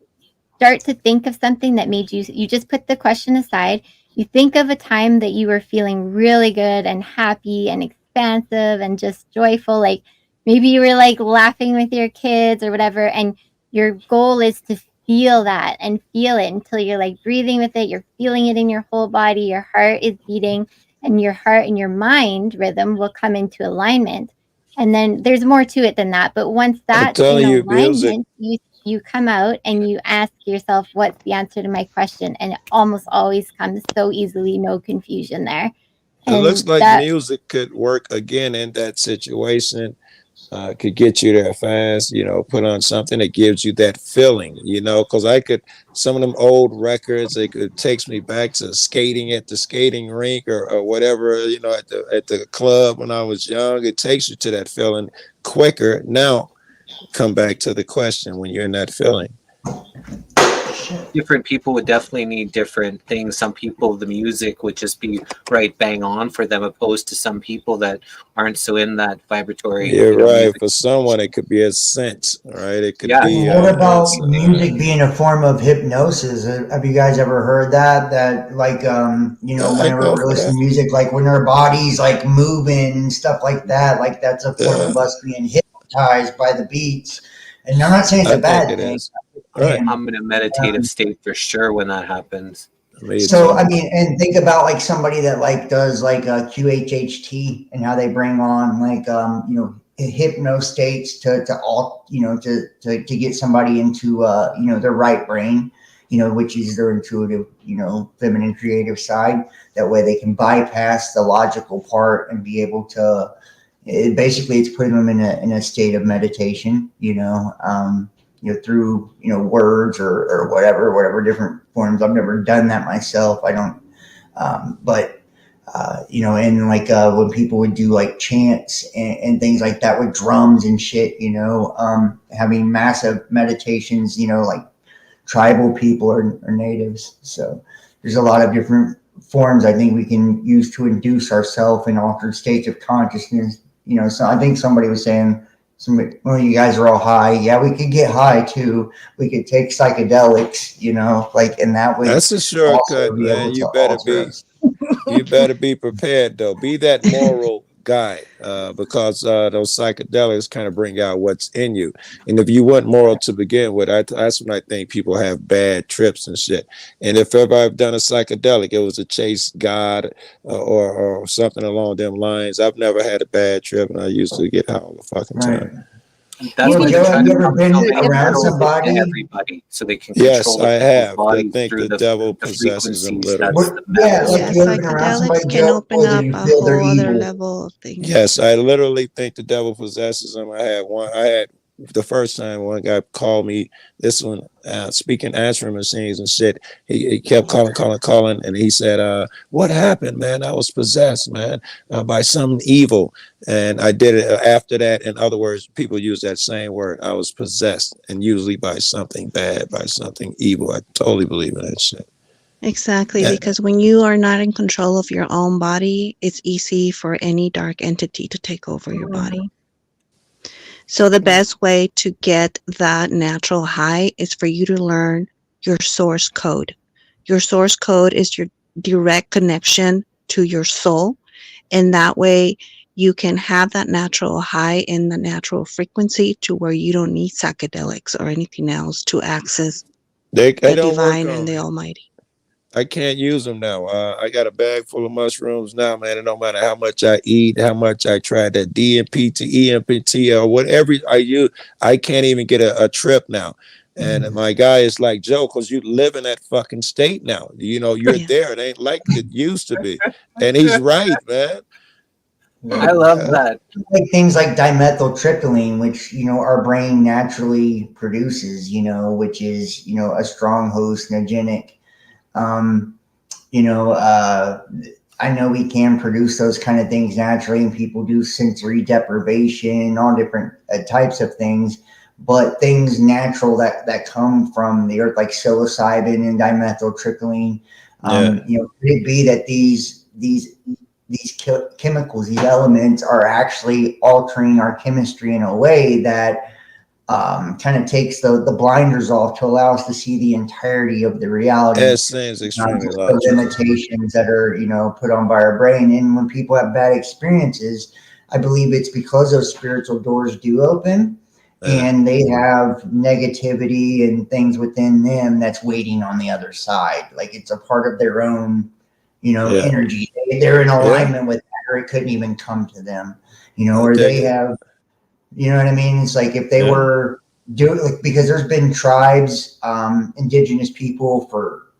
start to think of something that made you just put the question aside. You think of a time that you were feeling really good and happy and expansive and just joyful. Like maybe you were like laughing with your kids or whatever. And your goal is to feel that and feel it until you're like breathing with it. You're feeling it in your whole body. Your heart is beating and your heart and your mind rhythm will come into alignment. And then there's more to it than that. But once that's in alignment, you come out and you ask yourself, what's the answer to my question? And it almost always comes so easily, no confusion there. It looks like music could work again in that situation. Could get you there fast, you know, put on something that gives you that feeling, you know, because some of them old records, it takes me back to skating at the skating rink or whatever, you know, at the club when I was young. It takes you to that feeling quicker. Now, come back to the question when you're in that feeling. Different people would definitely need different things. Some people, the music would just be right bang on for them, opposed to some people that aren't so in that vibratory. Yeah, right. Music. For someone, it could be a sense, right? It could be. What about music being a form of hypnosis? Have you guys ever heard that? That like, you know, whenever we're listening to music, like when our body's like moving and stuff like that, like that's a form of us being hypnotized by the beats. And I'm not saying it's a bad thing. Right. I'm in a meditative state for sure when that happens. So I mean, and think about like somebody that like does like a QHHT and how they bring on like you know, hypno states to all, you know, to get somebody into you know, their right brain, you know, which is their intuitive, you know, feminine creative side. That way they can bypass the logical part and be able to basically it's putting them in a state of meditation, you know, through, words or whatever different forms. I've never done that myself. I don't, but and like when people would do like chants and things like that with drums and shit, having massive meditations, like tribal people or natives. So there's a lot of different forms I think we can use to induce ourselves in altered states of consciousness. So I think somebody was saying, well, you guys are all high. Yeah, we could get high too. We could take psychedelics, like, and that would. That's a shortcut, man. You better be prepared though. Be that moral guy, because those psychedelics kind of bring out what's in you. And if you weren't moral to begin with, that's when I think people have bad trips and shit. And if ever I've done a psychedelic, it was to chase God or something along them lines. I've never had a bad trip, and I used to get high all the fucking time. That's why Joe, have you ever been around somebody? Everybody, so they can yes, control I have. I think the devil possesses them literally. Psychedelics can open up a whole other level of things. Yes, I literally think the devil possesses them. I had the first time one guy called me, this one speaking answering machines and shit. He kept calling, and he said, what happened, man? I was possessed, man, by something evil. And I did it after that. In other words, people use that same word. I was possessed, and usually by something bad, by something evil. I totally believe in that shit. Exactly, because when you are not in control of your own body, it's easy for any dark entity to take over your body. So the best way to get that natural high is for you to learn your source code. Your source code is your direct connection to your soul. And that way you can have that natural high in the natural frequency to where you don't need psychedelics or anything else to access They the don't work divine on and the me. Almighty. I can't use them now. I got a bag full of mushrooms now, man. And no matter how much I eat, how much I try that DMPT, EMPT, or whatever I use, I can't even get a trip now. And my guy is like, Joe, because you live in that fucking state now. You know, you're there. It ain't like it used to be. And he's right, man. I love that. Like things like dimethyltryptamine, which our brain naturally produces, which is a strong hallucinogenic. Um, I know we can produce those kind of things naturally, and people do sensory deprivation, all different types of things. But things natural that come from the earth, like psilocybin and dimethyltryptamine, could it be that these chemicals, these elements, are actually altering our chemistry in a way that kind of takes the blinders off to allow us to see the entirety of the reality. That seems extremely the logical. limitations that are put on by our brain. And when people have bad experiences, I believe it's because those spiritual doors do open, and they have negativity and things within them that's waiting on the other side. Like it's a part of their own energy. They're in alignment with that, or it couldn't even come to them. Or they have. You know what I mean? It's like if they were doing, like, because there's been tribes, indigenous people for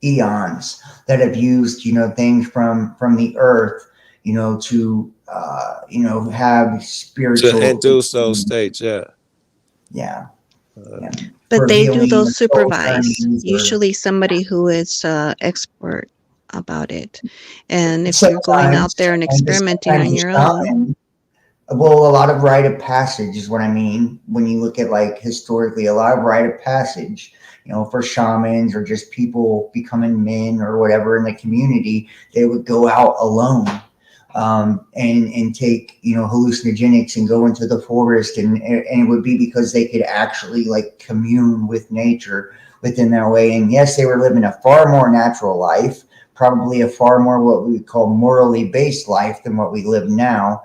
eons that have used, things from the earth, to, have spiritual. To induce those states, Yeah. But they do healing, those supervised. journeys, Usually somebody who is expert about it. And if you're going out there and experimenting on your own. Well, a lot of rite of passage is what I mean. When you look at, like, historically, a lot of rite of passage, for shamans or just people becoming men or whatever in the community, they would go out alone and take, hallucinogenics and go into the forest. And it would be because they could actually, like, commune with nature within that way. And yes, they were living a far more natural life, probably a far more what we would call morally based life than what we live now.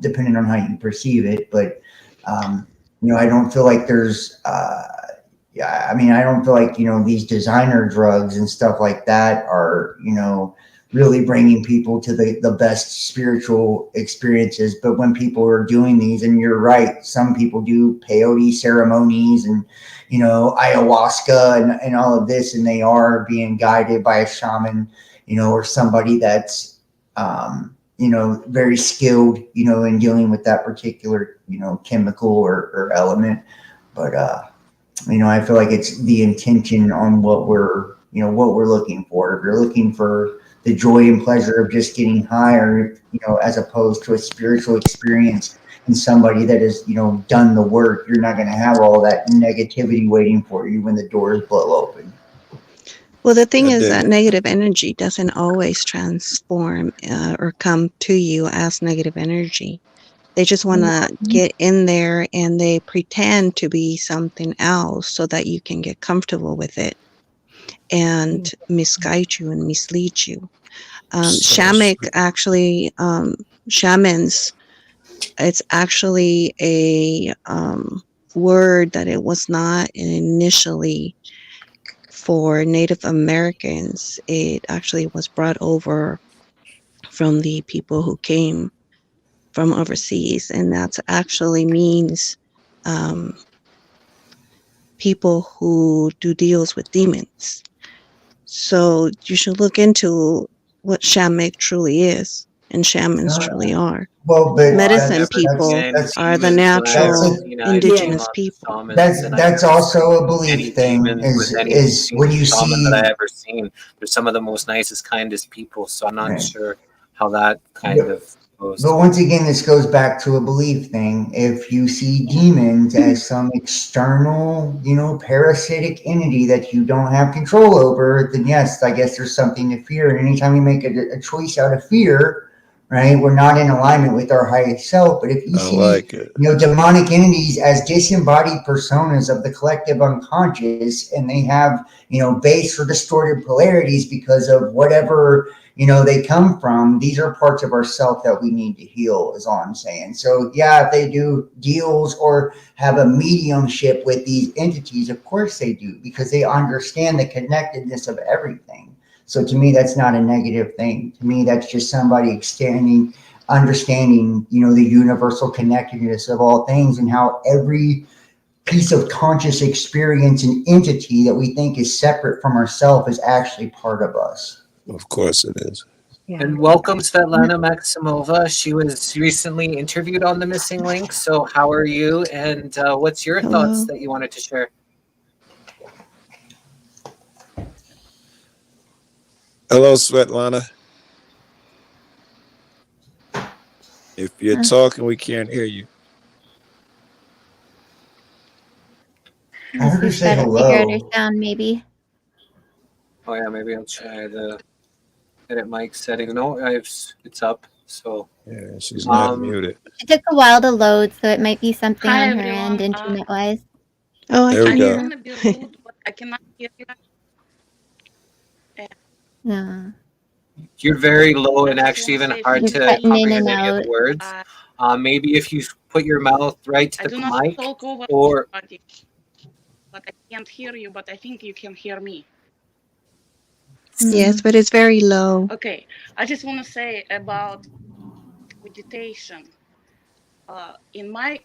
Depending on how you perceive it, but I don't feel like there's I don't feel like these designer drugs and stuff like that are really bringing people to the best spiritual experiences. But when people are doing these, and you're right, some people do peyote ceremonies and ayahuasca and all of this, and they are being guided by a shaman, or somebody that's very skilled, in dealing with that particular, chemical or element. But, I feel like it's the intention on what we're looking for. If you're looking for the joy and pleasure of just getting higher, as opposed to a spiritual experience in somebody that has, done the work, you're not going to have all that negativity waiting for you when the doors blow open. Well, the thing is that negative energy doesn't always transform or come to you as negative energy. They just want to get in there and they pretend to be something else so that you can get comfortable with it and misguide you and mislead you. Shamans, it's actually a word that it was not initially for Native Americans. It actually was brought over from the people who came from overseas, and that actually means people who do deals with demons. So you should look into what shamanic truly is, and shamans truly are. Well, but medicine people are the natural indigenous people. That's also a belief thing. Is when you see that I ever seen, they're some of the most nicest, kindest people. So I'm not sure how that kind of goes. But once again, this goes back to a belief thing. If you see demons as some external, parasitic entity that you don't have control over, then yes, I guess there's something to fear. And anytime you make a choice out of fear, right? We're not in alignment with our highest self. But if you see, demonic entities as disembodied personas of the collective unconscious, and they have, base or distorted polarities because of whatever, they come from, these are parts of our self that we need to heal, is all I'm saying. So yeah, if they do deals or have a mediumship with these entities, of course they do, because they understand the connectedness of everything. So to me, that's not a negative thing. To me, that's just somebody understanding, the universal connectedness of all things, and how every piece of conscious experience and entity that we think is separate from ourselves is actually part of us. Of course it is. Yeah. And welcome Svetlana Maximova. She was recently interviewed on The Missing Link. So how are you? And what's your thoughts that you wanted to share? Hello, Svetlana. If you're talking, we can't hear you. I heard her say hello. Figure out her sound, maybe. Oh yeah, maybe I'll try the edit mic setting. No, it's up. So yeah, she's not muted. It took a while to load, so it might be something on her end, internet-wise. Oh, I there can we hear go. her. I cannot hear you. Yeah. You're very low and actually even hard to comprehend any of the words. Maybe if you put your mouth right to the mic, or but I can't hear you, but I think you can hear me. Yes, but it's very low. Okay, I just want to say about meditation. In my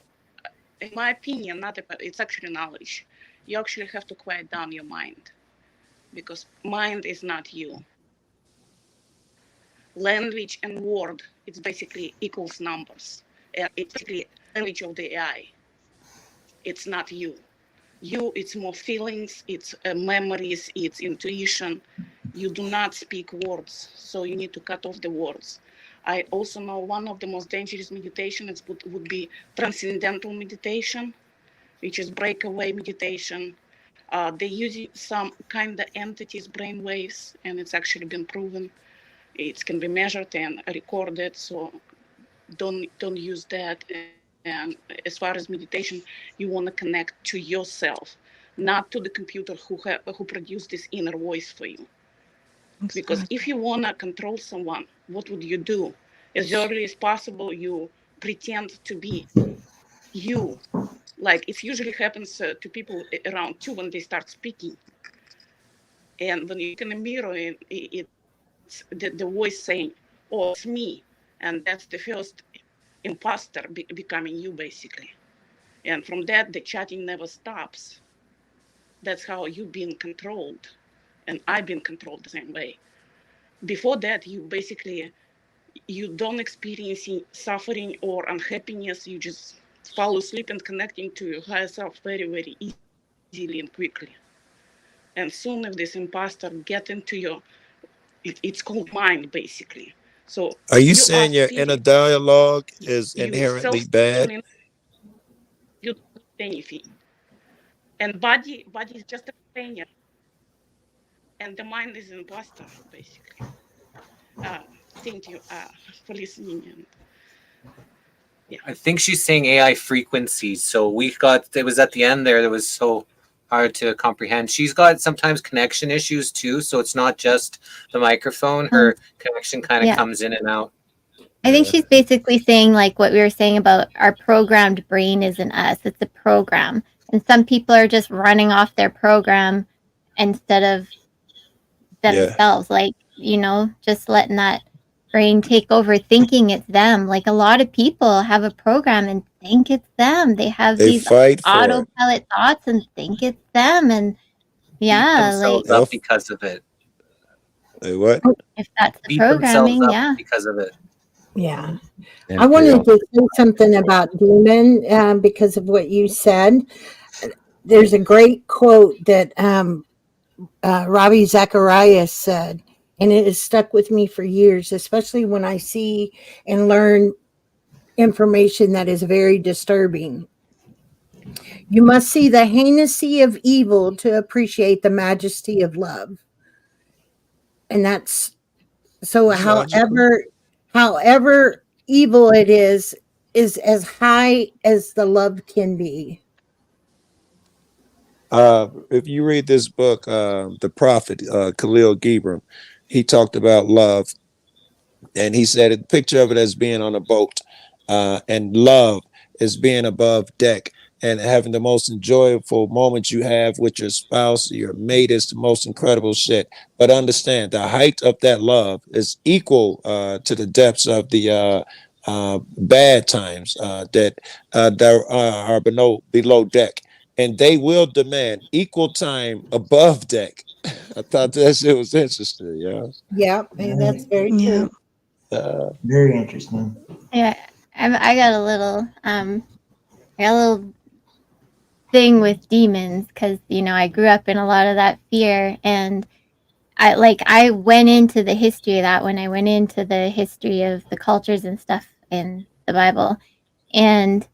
opinion, it's actually knowledge. You actually have to quiet down your mind, because mind is not you. Language and word, it's basically equals numbers. It's basically language of the AI. It's not you. You, it's more feelings, it's memories, it's intuition. You do not speak words, so you need to cut off the words. I also know one of the most dangerous meditations would be transcendental meditation, which is breakaway meditation. They use some kind of entities, brain waves, and it's actually been proven. It can be measured and recorded, so don't use that. And as far as meditation, you want to connect to yourself, not to the computer who produced this inner voice for you. Exactly. Because if you want to control someone, what would you do? As early as possible, you pretend to be you. Like it usually happens to people around 2 when they start speaking. And when you look in the mirror, it's the voice saying, "Oh, it's me," and that's the first imposter becoming you, basically. And from that, the chatting never stops. That's how you've been controlled, and I've been controlled the same way. Before that, you don't experience suffering or unhappiness. You just fall asleep and connecting to your higher self very, very easily and quickly. And soon, if this imposter get into your, it's called mind, basically. So are you saying your inner dialogue is inherently bad? You don't need anything. And body is just a companion. And the mind is an imposter, basically. Thank you for listening. And yeah. I think she's saying AI frequencies. So it was at the end there that was so hard to comprehend. She's got sometimes connection issues too. So it's not just the microphone. Her connection kind of comes in and out. I think she's basically saying like what we were saying about our programmed brain isn't us. It's a program. And some people are just running off their program instead of themselves. Like, just letting that brain take over, thinking it's them. Like a lot of people have a program and think it's them. They have these autopilot thoughts and think it's them. And beat themselves up because of it. What? If that's the programming, because of it. Yeah. I wanted to say something about demon because of what you said. There's a great quote that Ravi Zacharias said, and it has stuck with me for years, especially when I see and learn information that is very disturbing. You must see the heinousy of evil to appreciate the majesty of love. And that's so, however, however evil it is as high as the love can be. If you read this book, The Prophet, Khalil Gibran, he talked about love, and he said a picture of it as being on a boat, and love is being above deck and having the most enjoyable moments you have with your spouse, your mate is the most incredible shit. But understand, the height of that love is equal to the depths of the bad times that are below deck. And they will demand equal time above deck. I thought that shit was interesting, yeah. Yeah, that's very true. Very interesting. Yeah, I got a little thing with demons because I grew up in a lot of that fear, and I went into the history of that when I went into the history of the cultures and stuff in the Bible, and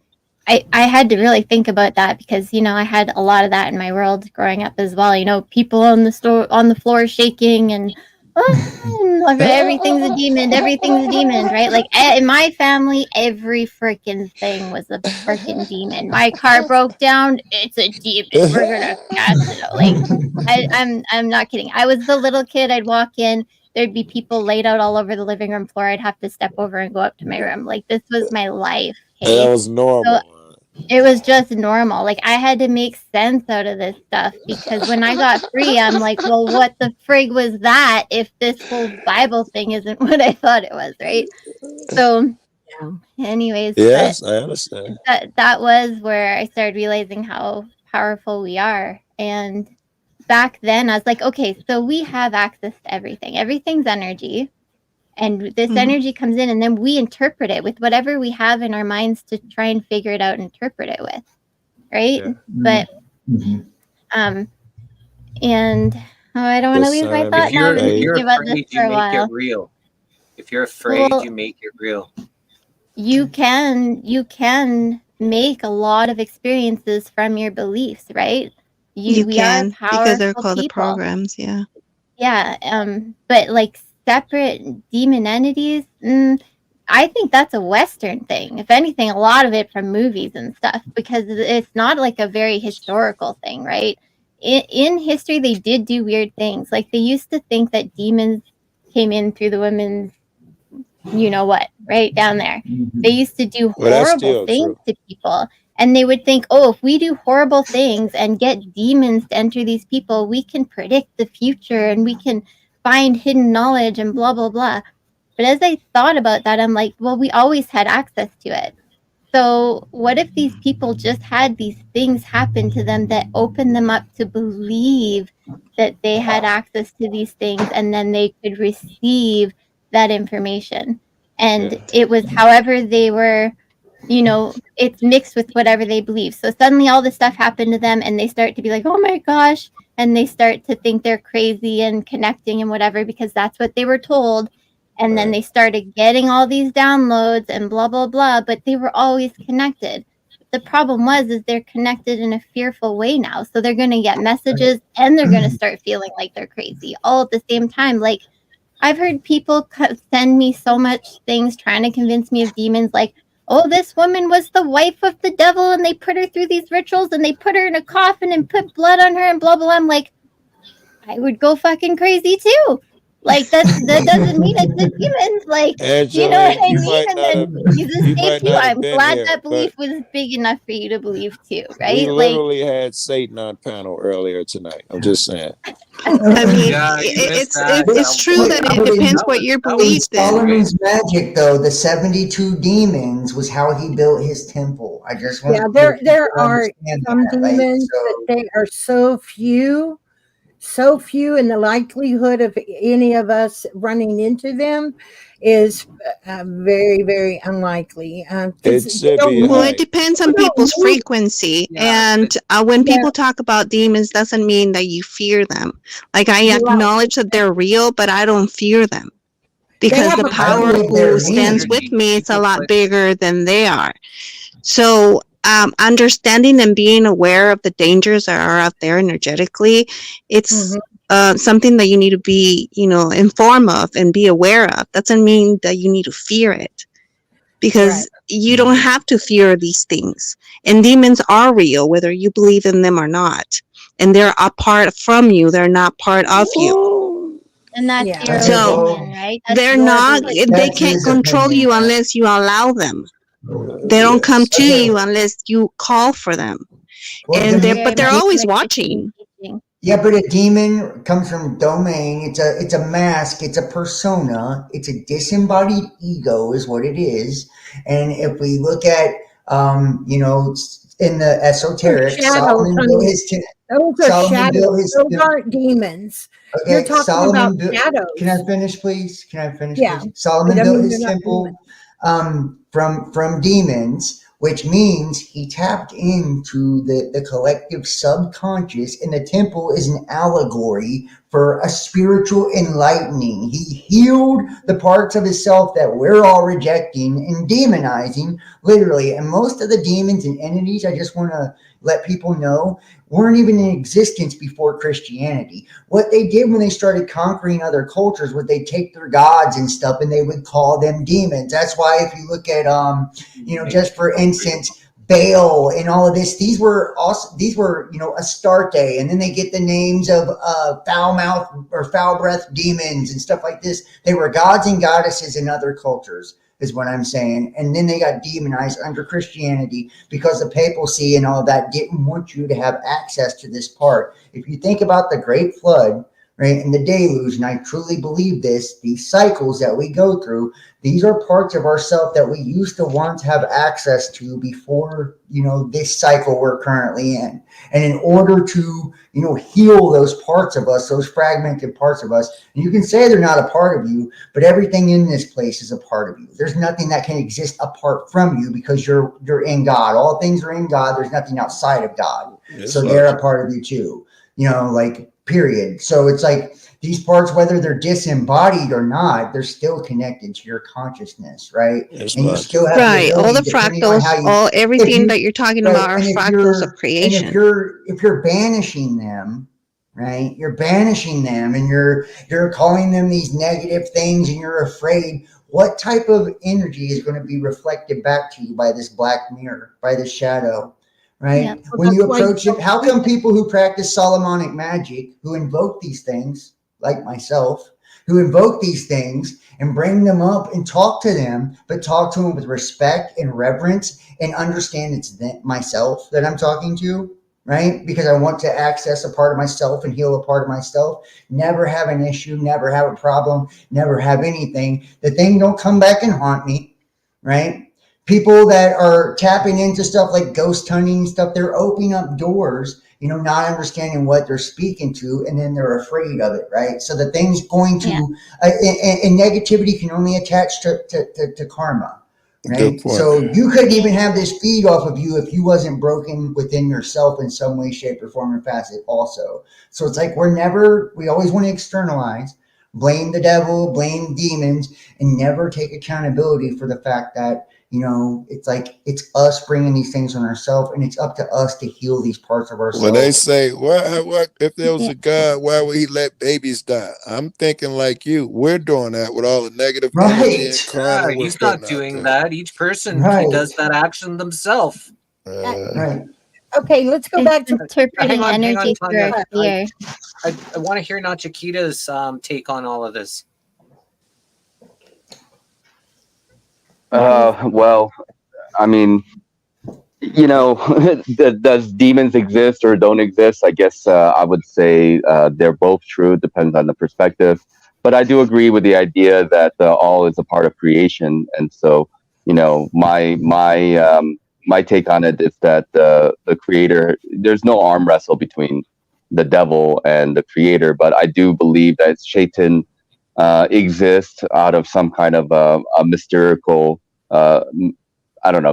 I had to really think about that because I had a lot of that in my world growing up as well. People on the floor shaking and everything's a demon, everything's a demon, right? Like in my family, every freaking thing was a freaking demon. My car broke down, it's a demon. We're gonna cast it out. Like I'm not kidding. I was the little kid. I'd walk in, there'd be people laid out all over the living room floor. I'd have to step over and go up to my room. Like this was my life. Hey? That was normal. So, it was just normal. Like I had to make sense out of this stuff because when I got free, I'm like, well, what the frig was that if this whole Bible thing isn't what I thought it was, right? So, anyways, yes, I understand. That was where I started realizing how powerful we are. And back then, I was like, okay, so we have access to everything. Everything's energy. And this energy comes in and then we interpret it with whatever we have in our minds to try and figure it out and interpret it with. Right. Yeah. But, and I don't want to lose my thought now. I've been thinking about this for a while. Make it real. If you're afraid, you make it real. You can make a lot of experiences from your beliefs, right? You can, because they're called the programs. Yeah. Yeah. But like, separate demon entities, I think that's a Western thing. If anything, a lot of it from movies and stuff, because it's not like a very historical thing, right? In history, they did do weird things. Like they used to think that demons came in through the women's, right down there. They used to do horrible things to people. And they would think, oh, if we do horrible things and get demons to enter these people, we can predict the future and we can find hidden knowledge and blah, blah, blah. But as I thought about that, I'm like, well, we always had access to it. So what if these people just had these things happen to them that opened them up to believe that they had access to these things and then they could receive that information? And it was however they were, it's mixed with whatever they believe. So suddenly all this stuff happened to them and they start to be like, oh my gosh. And they start to think they're crazy and connecting and whatever, because that's what they were told. And then they started getting all these downloads and blah, blah, blah, but they were always connected. The problem is they're connected in a fearful way now. So they're going to get messages and they're going to start feeling like they're crazy all at the same time. Like I've heard people send me so much things trying to convince me of demons, like, oh, this woman was the wife of the devil and they put her through these rituals and they put her in a coffin and put blood on her and blah, blah, blah. I'm like, I would go fucking crazy too. Like that doesn't mean it's a demon. Like, Angela, you know what I mean? And then you saved you. I'm glad that belief was big enough for you to believe too, right? We literally had Satan on panel earlier tonight. I'm just saying. I mean, it's true that it depends what your belief is. Solomon's magic, though, the 72 demons was how he built his temple. I just want there are some demons, but they are so few, and the likelihood of any of us running into them is very, very unlikely. It depends on people's frequency. And when people talk about demons, doesn't mean that you fear them. Like I acknowledge that they're real, but I don't fear them because the power who stands with me is a lot bigger than they are. So understanding and being aware of the dangers that are out there energetically, it's something that you need to be, informed of and be aware of. Doesn't mean that you need to fear it, because you don't have to fear these things. And demons are real, whether you believe in them or not. And they're apart from you. They're not part of you. And that's your So opinion, right? That's they're your not, belief. they can't control you unless you allow them. They don't come to you unless you call for them. Well, But they're always watching. Yeah, but a demon comes from domain. It's a mask. It's a persona. It's a disembodied ego, is what it is. And if we look at, in the esoteric, Solomon built his. Those are shadows. Those aren't demons. Okay, You're talking Solomon about shadows. Can I finish, please? Yeah. Please? Solomon built his temple from demons, which means he tapped into the collective subconscious, and the temple is an allegory for a spiritual enlightening. He healed the parts of himself that we're all rejecting and demonizing, literally. And most of the demons and entities, I just want to let people know, weren't even in existence before Christianity. What they did when they started conquering other cultures was they take their gods and stuff and they would call them demons. That's why if you look at, just for instance, Baal and all of this, these were Astarte, and then they get the names of foul mouth or foul breath demons and stuff like this. They were gods and goddesses in other cultures, is what I'm saying. And then they got demonized under Christianity because the papacy and all that didn't want you to have access to this part. If you think about the Great Flood, right, and the deluge, and I truly believe this, these cycles that we go through, these are parts of ourself that we used to want to have access to before, this cycle we're currently in. And in order to, heal those parts of us, those fragmented parts of us, and you can say they're not a part of you, but everything in this place is a part of you. There's nothing that can exist apart from you because you're in God. All things are in God. There's nothing outside of God. So they're a part of you too, period. So it's like these parts, whether they're disembodied or not, they're still connected to your consciousness, right? And you still have the all the ability, fractals, everything that you're talking about are fractals of creation. And if you're banishing them, right? You're banishing them, and you're calling them these negative things, and you're afraid. What type of energy is going to be reflected back to you by this black mirror, by this shadow? Right? Yeah, when you approach it, how come people who practice Solomonic magic, who invoke these things, like myself, who invoke these things and bring them up and talk to them, but talk to them with respect and reverence and understand it's myself that I'm talking to, right? Because I want to access a part of myself and heal a part of myself, never have an issue, never have a problem, never have anything. The thing don't come back and haunt me, right? People that are tapping into stuff like ghost hunting and stuff, they're opening up doors, not understanding what they're speaking to, and then they're afraid of it, right? So the thing's going to, and negativity can only attach to karma, right? So you couldn't even have this feed off of you if you wasn't broken within yourself in some way, shape, or form or facet also. So it's like we always want to externalize, blame the devil, blame demons, and never take accountability for the fact that, it's like it's us bringing these things on ourselves, and it's up to us to heal these parts of ourselves. When they say, what if there was a God, why would he let babies die? I'm thinking like you. We're doing that with all the negative energy and karma. He's not doing that. Each person does that action themselves. Right. Okay, let's go back to interpreting energy through our fear. I want to hear now Chiquita's take on all of this. Well, I mean, does demons exist or don't exist? I guess I would say they're both true. Depends on the perspective. But I do agree with the idea that all is a part of creation. And so, my take on it is that the creator, there's no arm wrestle between the devil and the creator. But I do believe that Satan exists out of some kind of a mystical,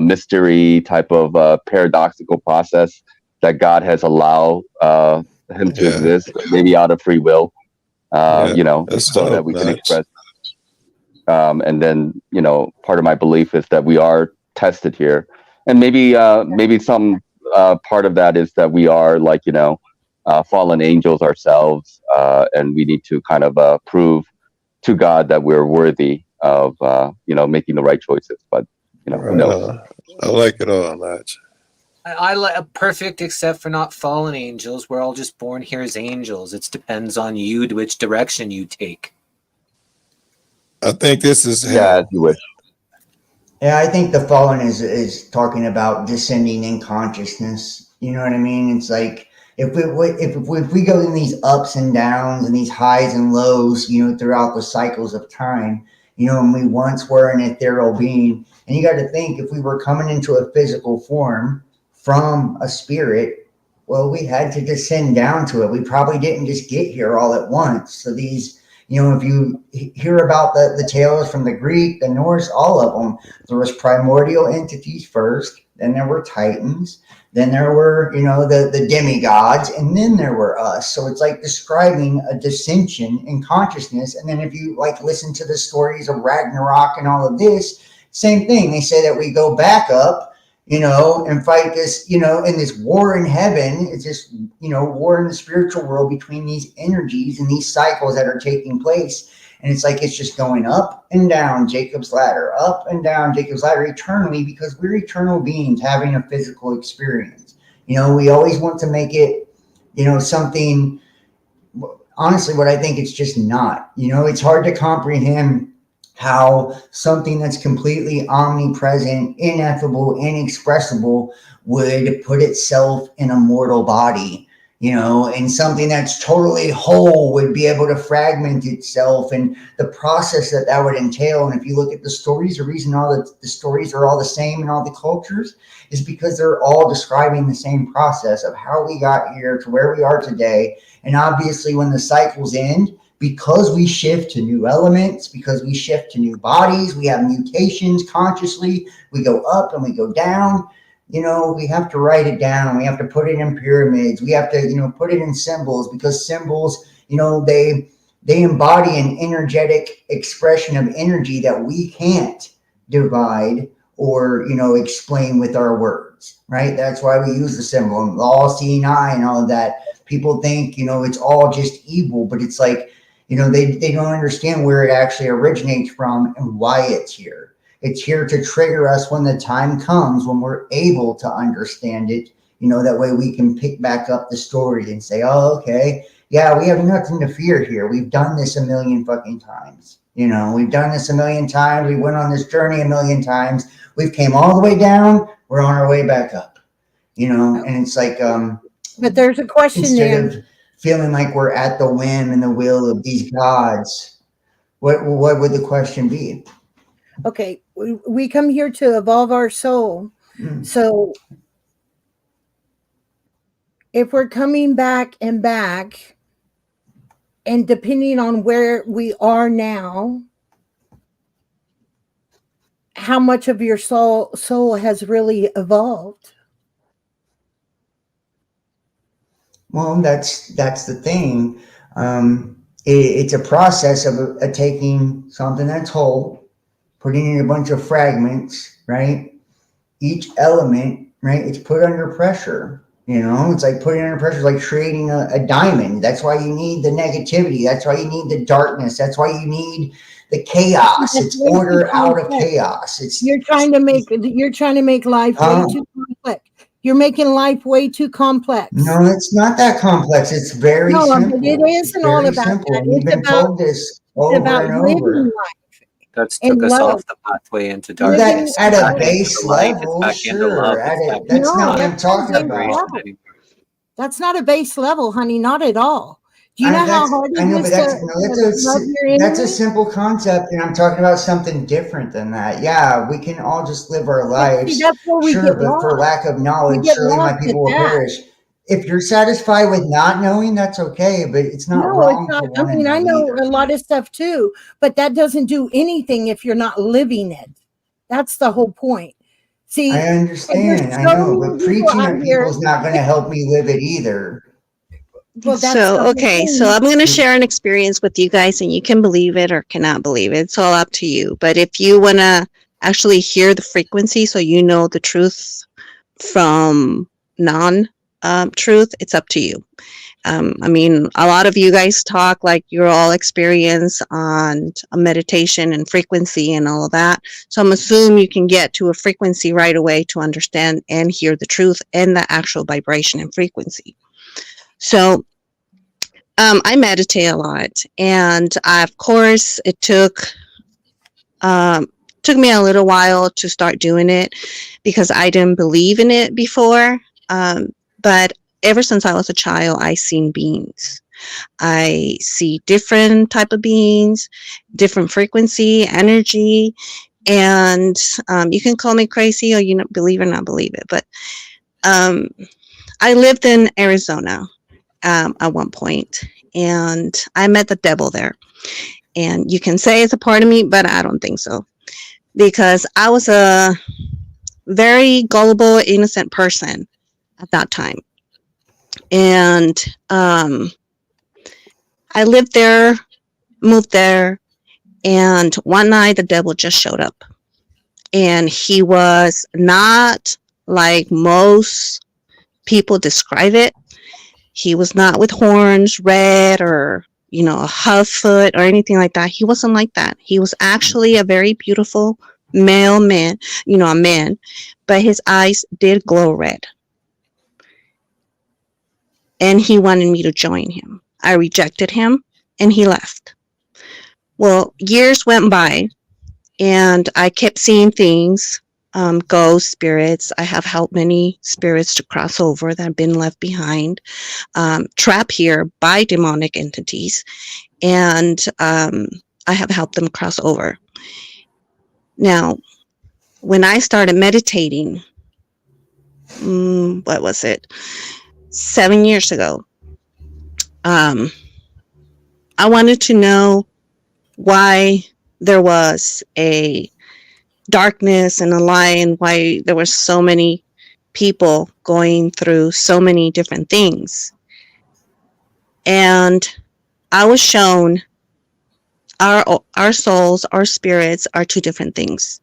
mystery type of paradoxical process that God has allowed him to exist, maybe out of free will, so that we can express. And then, part of my belief is that we are tested here, and maybe some part of that is that we are fallen angels ourselves, and we need to kind of prove to God that we're worthy of making the right choices. But who knows? I like it all much. I like perfect, except for not fallen angels. We're all just born here as angels. It depends on you to which direction you take. I think this is as you wish. Yeah, I think the fallen is talking about descending in consciousness. You know what I mean? It's like if we go in these ups and downs and these highs and lows, throughout the cycles of time, and we once were an ethereal being, and you got to think if we were coming into a physical form from a spirit, well, we had to descend down to it. We probably didn't just get here all at once. So these, if you hear about the tales from the Greek, the Norse, all of them, there was primordial entities first, then there were titans, then there were, the demigods, and then there were us. So it's like describing a dissension in consciousness. And then if you listen to the stories of Ragnarok and all of this, same thing. They say that we go back up, and fight this, in this war in heaven. It's just, war in the spiritual world between these energies and these cycles that are taking place. And it's like, it's just going up and down Jacob's ladder, up and down Jacob's ladder eternally, because we're eternal beings having a physical experience. We always want to make it, something, honestly, what I think it's just not, it's hard to comprehend how something that's completely omnipresent, ineffable, inexpressible would put itself in a mortal body, and something that's totally whole would be able to fragment itself, and the process that would entail. And if you look at the stories, the reason all the stories are all the same in all the cultures is because they're all describing the same process of how we got here to where we are today. And obviously when the cycles end, because we shift to new elements, because we shift to new bodies, we have mutations consciously, we go up and we go down, we have to write it down. We have to put it in pyramids. We have to, put it in symbols, because symbols, they embody an energetic expression of energy that we can't divide or, explain with our words, right? That's why we use the symbol and the all-seeing eye and all of that. People think, it's all just evil, but it's like, they don't understand where it actually originates from and why it's here. It's here to trigger us when the time comes, when we're able to understand it. That way we can pick back up the story and say, oh, okay, yeah, we have nothing to fear here. We've done this a million fucking times. We've done this a million times. We went on this journey a million times. We've came all the way down. We're on our way back up, and it's like, but there's a question there. Instead of feeling like we're at the whim and the will of these gods, what would the question be? Okay, we come here to evolve our soul. So if we're coming back, and depending on where we are now, how much of your soul has really evolved? Well, that's the thing. It's a process of taking something that's whole, putting in a bunch of fragments, right? Each element, right? It's put under pressure. It's like putting under pressure, like creating a diamond. That's why you need the negativity. That's why you need the darkness. That's why you need the chaos. It's order out of chaos. You're trying to make life way too complex. You're making life way too complex. No, it's not that complex. It's very simple. But it isn't all about that. We've been told this over and over. Life. That's took us off the pathway into darkness. At a base level, sure. That's not what I'm talking about. That's not a base level, honey. Not at all. Do you know how hard it is to love your enemy? That's a simple concept, and I'm talking about something different than that. Yeah, we can all just live our lives. See, that's where we sure, get but lost. for lack of knowledge, surely my people will perish. If you're satisfied with not knowing, that's okay, but it's not wrong. It's not. I know a lot of stuff too, but that doesn't do anything if you're not living it. That's the whole point. See, I understand. I know, but preaching at people is not going to help me live it either. Well, so I'm going to share an experience with you guys, and you can believe it or cannot believe it. It's all up to you. But if you want to actually hear the frequency, so you know the truth from truth, it's up to you. I mean, a lot of you guys talk like you're all experienced on a meditation and frequency and all of that. So I'm assuming you can get to a frequency right away to understand and hear the truth and the actual vibration and frequency. So I meditate a lot, and of course it took me a little while to start doing it because I didn't believe in it before. But ever since I was a child, I seen beings. I see different type of beings, different frequency, energy, and you can call me crazy or you not believe or not believe it. But I lived in Arizona at one point, and I met the devil there. And you can say it's a part of me, but I don't think so, because I was a very gullible, innocent person at that time. And I lived there, moved there, and one night the devil just showed up. And he was not like most people describe it. He was not with horns, red, or a huff foot or anything like that. He wasn't like that. He was actually a very beautiful male man, a man, but his eyes did glow red. And he wanted me to join him. I rejected him, and he left. Well, years went by, and I kept seeing things, ghosts, spirits. I have helped many spirits to cross over that have been left behind, trapped here by demonic entities, and I have helped them cross over. Now, when I started meditating, what was it? 7 years ago, I wanted to know why there was a darkness and a light, and why there were so many people going through so many different things. And I was shown our souls, our spirits are two different things.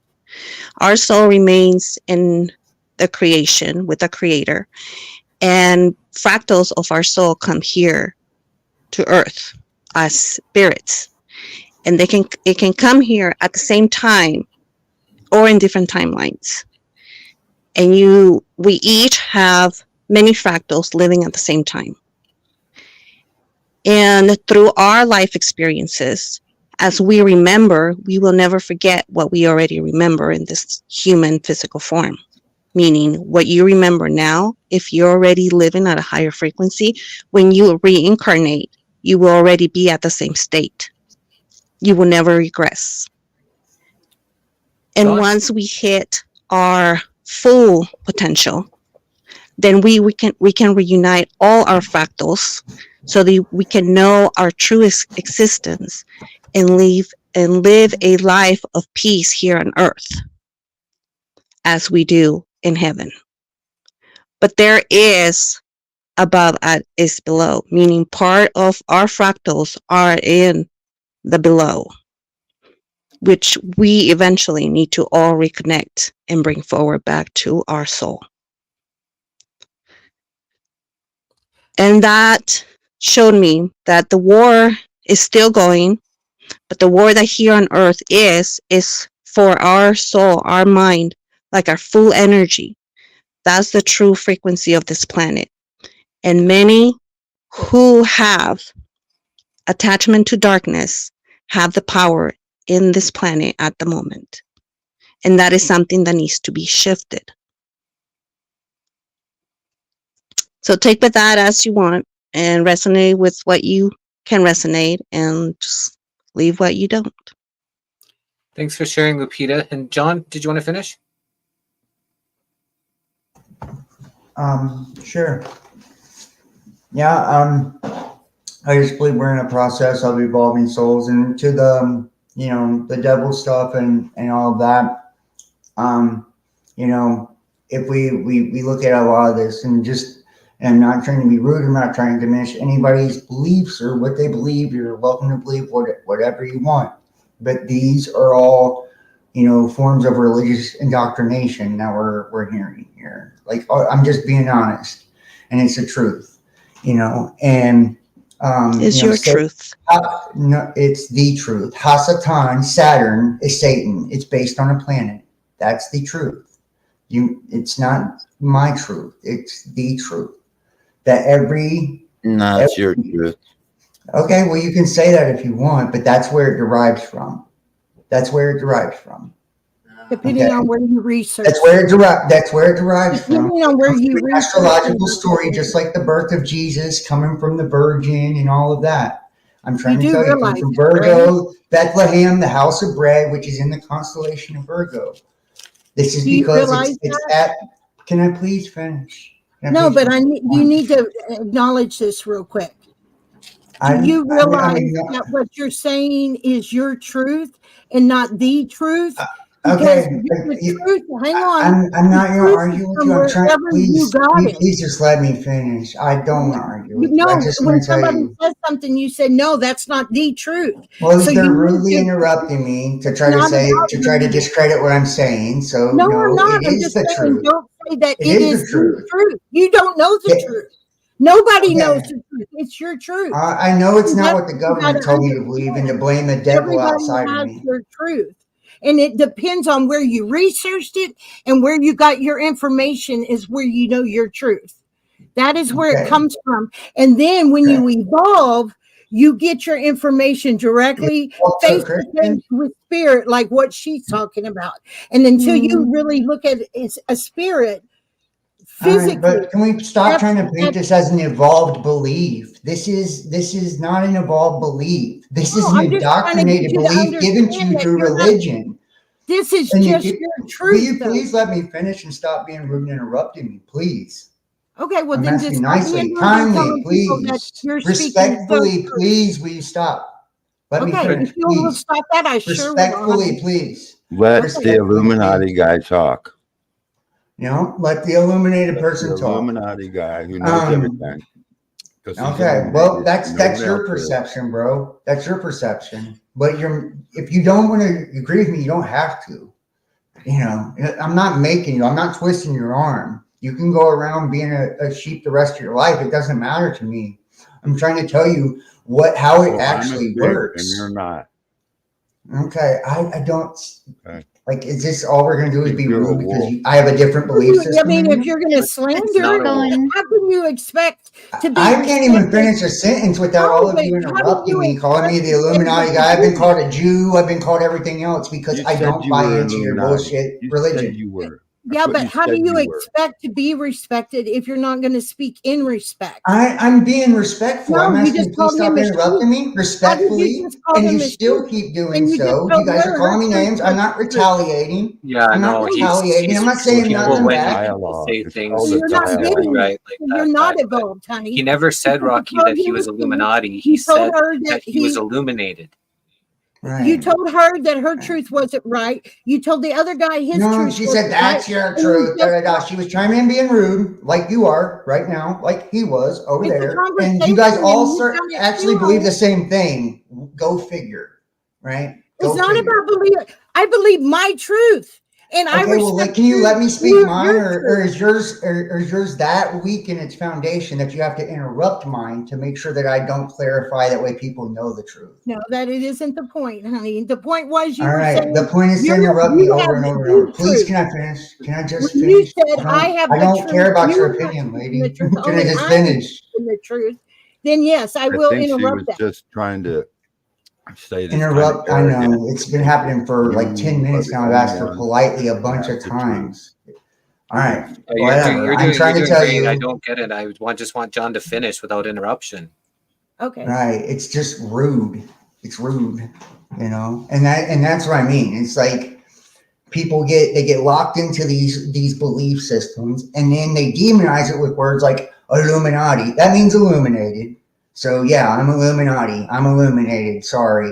Our soul remains in the creation with the creator, and fractals of our soul come here to earth as spirits, and it can come here at the same time or in different timelines. And we each have many fractals living at the same time. And through our life experiences, as we remember, we will never forget what we already remember in this human physical form. Meaning, what you remember now, if you're already living at a higher frequency, when you reincarnate, you will already be at the same state. You will never regress. And once we hit our full potential, then we can reunite all our fractals so that we can know our true existence and live a life of peace here on earth as we do in heaven. But there is above and is below, meaning part of our fractals are in the below, which we eventually need to all reconnect and bring forward back to our soul. And that showed me that the war is still going, but the war that here on earth is for our soul, our mind, like our full energy. That's the true frequency of this planet. And many who have attachment to darkness have the power in this planet at the moment. And that is something that needs to be shifted. So take with that as you want and resonate with what you can resonate, and just leave what you don't. Thanks for sharing, Lupita. And John, did you want to finish? Sure. Yeah, I just believe we're in a process of evolving souls, and to the, the devil stuff and all of that. If we look at a lot of this and I'm not trying to be rude, I'm not trying to diminish anybody's beliefs or what they believe. You're welcome to believe whatever you want. But these are all, forms of religious indoctrination that we're hearing here. Like, I'm just being honest. and it's the truth, and Is your truth. No, it's the truth. Hasatan, Saturn, is Satan. It's based on a planet. That's the truth. It's not my truth. It's the truth. That it's your truth. Okay, well, you can say that if you want, but that's where it derives from. That's where it derives from. Depending on where you research. That's where it derives from. Depending on where you research. Astrological story, just like the birth of Jesus coming from the Virgin and all of that. I'm trying to tell you, from Virgo, Bethlehem, the house of bread, which is in the constellation of Virgo. This is because it's at. Can I please finish? No, but you need to acknowledge this real quick. Do you realize that what you're saying is your truth and not the truth? Okay, the truth, hang on. I'm not going to argue with you. I'm trying. Please just let me finish. I don't want to argue with you. I just want to tell somebody you. says something, you say no, that's not the truth. Well, so they're rudely interrupting me to try to discredit what I'm saying. So no, I'm not. It I'm is just the saying, truth. don't say that it is the truth. You don't know the truth. Nobody knows the truth. It's your truth. I know it's not what the government told me to believe and to blame the devil outside of me. Your truth. And it depends on where you researched it and where you got your information is where you know your truth. That is where it comes from. And then when you evolve, you get your information directly face to face with spirit, like what she's talking about. And until you really look at it as a spirit, physically. Right, but can we stop trying to paint this as an evolved belief? This is not an evolved belief. This is an indoctrinated belief given to you through religion. This is just your truth. Will you please let me finish and stop being rude and interrupting me, please? Okay, well then just nicely, kindly, please, respectfully, please, will you stop? Let me finish, if you will stop that, I sure will. Respectfully, please. Let the Illuminati guy talk. Let the illuminated person talk. Illuminati guy who knows everything. Okay, well, that's your perception, bro. That's your perception. But if you don't want to agree with me, you don't have to. I'm not making you. I'm not twisting your arm. You can go around being a sheep the rest of your life. It doesn't matter to me. I'm trying to tell you how it actually works. And you're not. Okay, I don't. Okay. Like, is this all we're going to do is be rude because I have a different belief system? I mean, if you're going to slander, how can you expect to be? I can't even finish a sentence without all of you interrupting me, calling me the Illuminati guy. I've been called a Jew. I've been called everything else because I don't buy into your bullshit religion. You were. Yeah, but how do you expect to be respected if you're not going to speak in respect? I'm being respectful. I'm asking you to stop interrupting me respectfully, and you still keep doing so. You guys are calling me names. I'm not retaliating. Yeah, I'm not retaliating. I'm not saying nothing back. Say things you're not getting right. You're not evolved, honey. He never said, Rocky, that he was Illuminati. He said that he was illuminated. Right. You told her that her truth wasn't right. You told the other guy his truth. No, she said that's your truth. She was chiming in being rude, like you are right now, like he was over there. And you guys all actually believe the same thing. Go figure, right? It's not about believing. I believe my truth. And I respect. Can you let me speak mine, or is yours that weak in its foundation that you have to interrupt mine to make sure that I don't clarify? That way, people know the truth. No, that it isn't the point, honey. The point was you. All right. Saying, the point is to interrupt me over and over and over. Please, can I finish? Can I just finish? You said I don't care about your opinion, lady. Can I just finish? The truth. Then yes, I will interrupt that. Just trying to. Interrupt. I know it's been happening for like 10 minutes now. I've asked her politely a bunch of times. All right, I'm trying to tell you. I don't get it. I just want John to finish without interruption. Okay. Right. It's just rude. It's rude, and that's what I mean. It's like people get locked into these belief systems, and then they demonize it with words like Illuminati. That means illuminated. So yeah, I'm Illuminati. I'm illuminated. Sorry,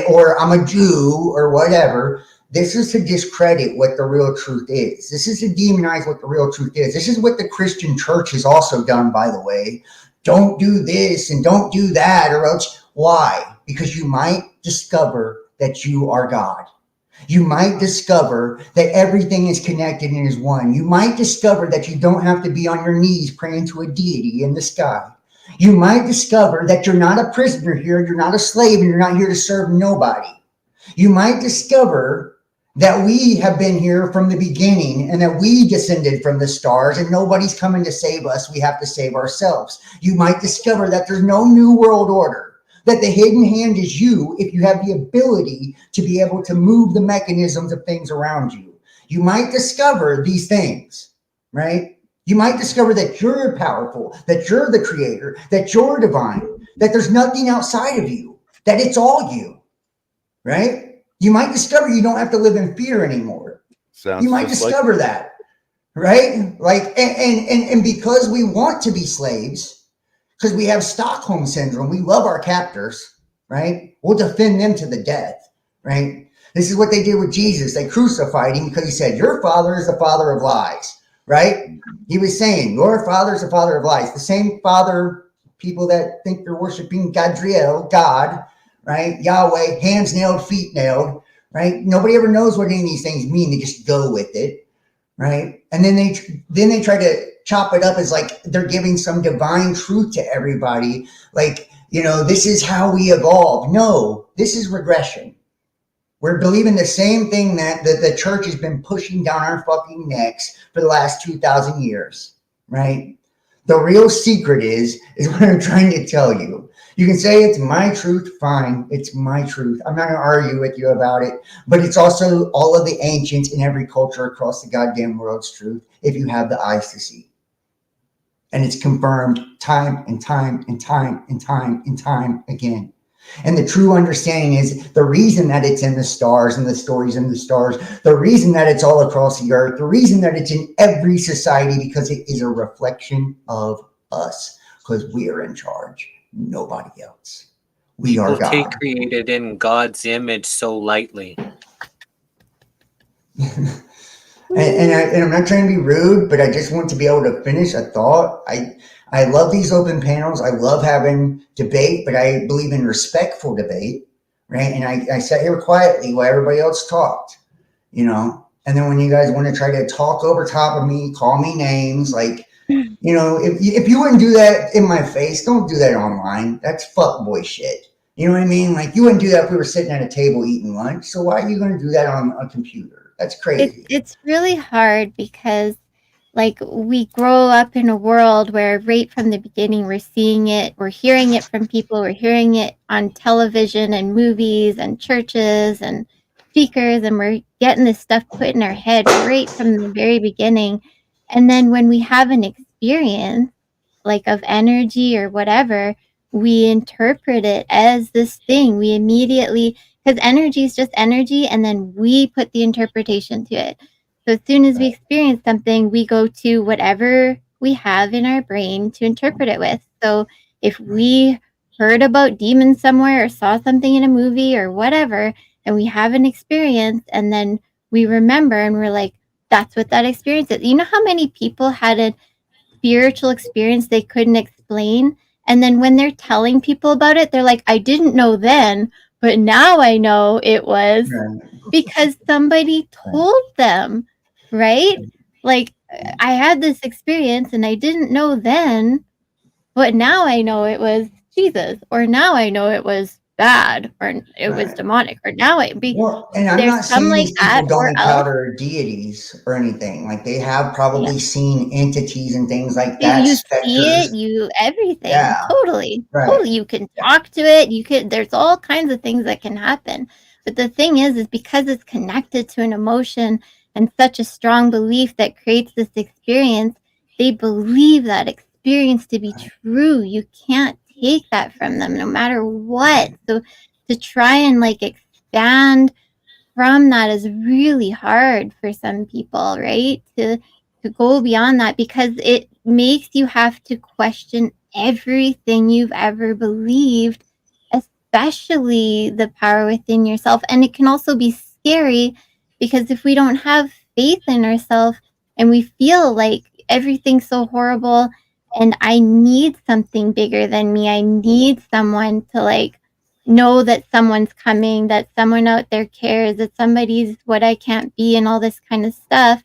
or I'm a Jew or whatever. This is to discredit what the real truth is. This is to demonize what the real truth is. This is what the Christian church has also done, by the way. Don't do this and don't do that, or else. Why? Because you might discover that you are God. You might discover that everything is connected and is one. You might discover that you don't have to be on your knees praying to a deity in the sky. You might discover that you're not a prisoner here, you're not a slave, and you're not here to serve nobody. You might discover that we have been here from the beginning and that we descended from the stars and nobody's coming to save us. We have to save ourselves. You might discover that there's no new world order, that the hidden hand is you if you have the ability to be able to move the mechanisms of things around you. You might discover these things, right? You might discover that you're powerful, that you're the creator, that you're divine, that there's nothing outside of you, that it's all you, right? You might discover you don't have to live in fear anymore. You might discover that, right? Like, and because we want to be slaves, because we have Stockholm syndrome, we love our captors, right? We'll defend them to the death, right? This is what they did with Jesus. They crucified him because he said, your father is the father of lies, right? He was saying, your father is the father of lies. The same father, people that think they're worshiping Gadriel, God, right? Yahweh, hands nailed, feet nailed, right? Nobody ever knows what any of these things mean. They just go with it, right? And then they try to chop it up as like they're giving some divine truth to everybody. Like, you know, this is how we evolve. No, this is regression. We're believing the same thing that the church has been pushing down our fucking necks for the last 2,000 years, right? The real secret is what I'm trying to tell you. You can say it's my truth, fine. It's my truth. I'm not going to argue with you about it, but it's also all of the ancients in every culture across the goddamn world's truth if you have the eyes to see. And it's confirmed time and time and time and time and time again. And the true understanding is the reason that it's in the stars and the stories in the stars, the reason that it's all across the earth, the reason that it's in every society, because it is a reflection of us, because we are in charge. Nobody else. We are God. Take created in God's image so lightly. and I'm not trying to be rude, but I just want to be able to finish a thought. I love these open panels. I love having debate, but I believe in respectful debate, right? And I sat here quietly while everybody else talked, you know? And then when you guys want to try to talk over top of me, call me names, like, you know, if you wouldn't do that in my face, don't do that online. That's fuckboy shit. You know what I mean? Like, you wouldn't do that if we were sitting at a table eating lunch. So why are you going to do that on a computer? That's crazy. It's really hard because, like, we grow up in a world where right from the beginning we're seeing it, we're hearing it from people, we're hearing it on television and movies and churches and speakers, and we're getting this stuff put in our head right from the very beginning. And then when we have an experience, like of energy or whatever, we interpret it as this thing. We immediately, because energy is just energy, and then we put the interpretation to it. So as soon as we experience something, we go to whatever we have in our brain to interpret it with. So if we heard about demons somewhere or saw something in a movie or whatever, and we have an experience, and then we remember and we're like, that's what that experience is. You know how many people had a spiritual experience they couldn't explain? And then when they're telling people about it, they're like, I didn't know then, but now I know it was because somebody told them, right? Like, I had this experience and I didn't know then, but now I know it was Jesus, or now I know it was bad, or it was demonic, or now it be. Well, and I'm not saying these people don't encounter deities or anything. Like, they have probably seen entities and things like that. You specters. see it, you everything. Yeah. Totally. Right. Totally. You can talk to it. You could, there's all kinds of things that can happen. But the thing is because it's connected to an emotion and such a strong belief that creates this experience, they believe that experience to be true. You can't take that from them no matter what. So to try and like expand from that is really hard for some people, right? To go beyond that, because it makes you have to question everything you've ever believed, especially the power within yourself. And it can also be scary because if we don't have faith in ourselves and we feel like everything's so horrible and I need something bigger than me, I need someone to like know that someone's coming, that someone out there cares, that somebody's what I can't be, and all this kind of stuff.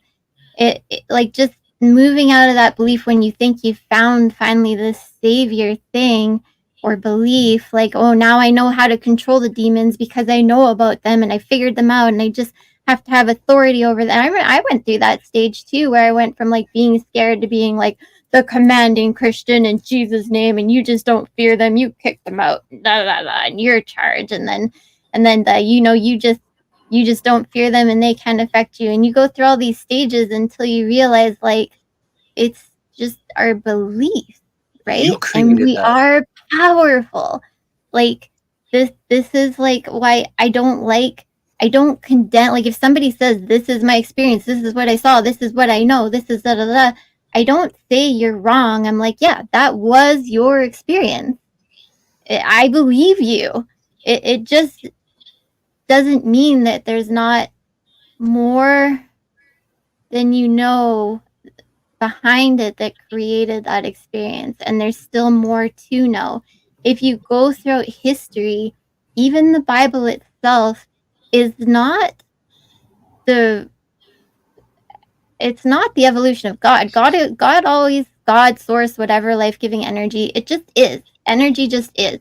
It like just moving out of that belief when you think you found finally this savior thing or belief, like, oh, now I know how to control the demons because I know about them and I figured them out and I just have to have authority over them. I went through that stage too, where I went from like being scared to being like the commanding Christian in Jesus' name, and you just don't fear them, you kick them out, blah, blah, blah, and you're in charge. And then you just don't fear them and they can't affect you. And you go through all these stages until you realize like it's just our beliefs, right? And we are powerful. Like this is like why I don't condemn. Like if somebody says this is my experience, this is what I saw, this is what I know, this is da da da, I don't say you're wrong. I'm like, yeah, that was your experience. I believe you. It just doesn't mean that there's not more than you know behind it that created that experience, and there's still more to know. If you go throughout history, even the Bible itself is not the evolution of God. God always, God, source, whatever, life-giving energy, it just is. Energy just is.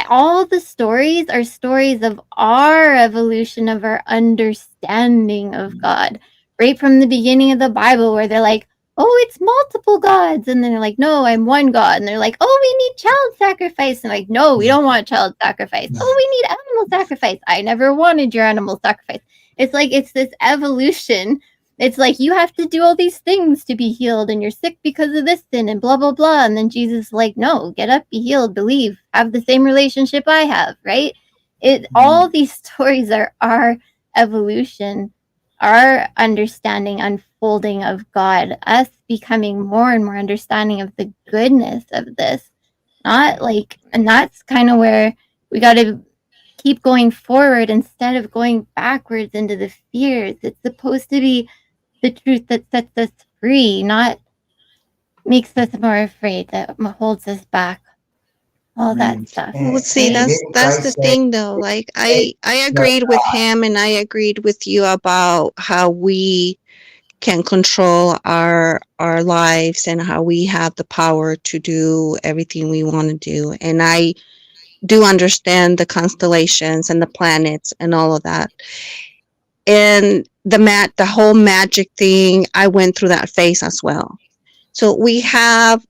All the stories are stories of our evolution, of our understanding of God. Right from the beginning of the Bible, where they're like, oh, it's multiple gods. And then they're like, no, I'm one God. And they're like, oh, we need child sacrifice. And like, no, we don't want child sacrifice. Oh, we need animal sacrifice. I never wanted your animal sacrifice. It's like, it's this evolution. It's like, you have to do all these things to be healed, and you're sick because of this sin, and blah, blah, blah. And then Jesus is like, no, get up, be healed, believe, have the same relationship I have, right? All these stories are our evolution, our understanding, unfolding of God, us becoming more and more understanding of the goodness of this. Not like, and that's kind of where we got to keep going forward instead of going backwards into the fears. It's supposed to be the truth that sets us free, not makes us more afraid, that holds us back. All that stuff. Well, see, that's the thing, though. Like, I agreed with him, and I agreed with you about how we can control our lives and how we have the power to do everything we want to do. And I do understand the constellations and the planets and all of that. And the whole magic thing, I went through that phase as well. So we have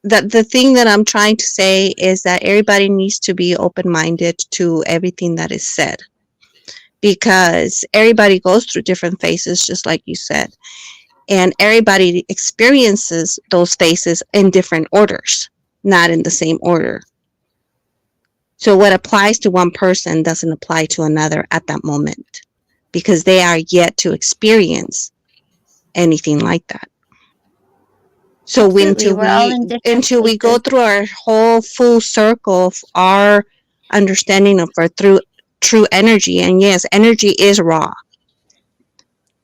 the thing that I'm trying to say is that everybody needs to be open-minded to everything that is said, because everybody goes through different phases, just like you said, and everybody experiences those phases in different orders, not in the same order. So what applies to one person doesn't apply to another at that moment, because they are yet to experience anything like that. So until we go through our whole full circle of our understanding of our true energy, and yes, energy is raw,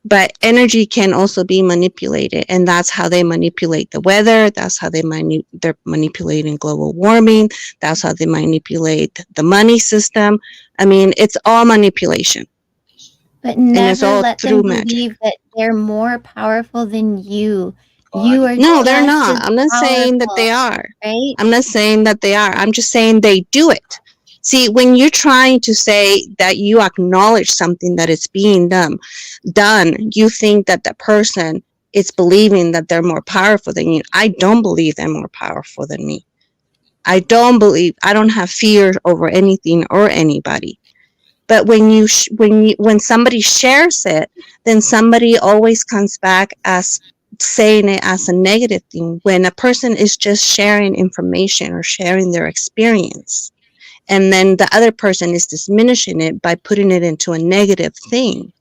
but energy can also be manipulated, and that's how they manipulate the weather. That's how they're manipulating global warming. That's how they manipulate the money system. I mean, it's all manipulation. But never let them believe that they're more powerful than you. No, they're not. I'm not saying that they are. Right? I'm not saying that they are. I'm just saying they do it. See, when you're trying to say that you acknowledge something that is being done, you think that the person is believing that they're more powerful than you. I don't believe they're more powerful than me. I don't have fear over anything or anybody. But when somebody shares it, then somebody always comes back as saying it as a negative thing, when a person is just sharing information or sharing their experience, and then the other person is diminishing it by putting it into a negative thing,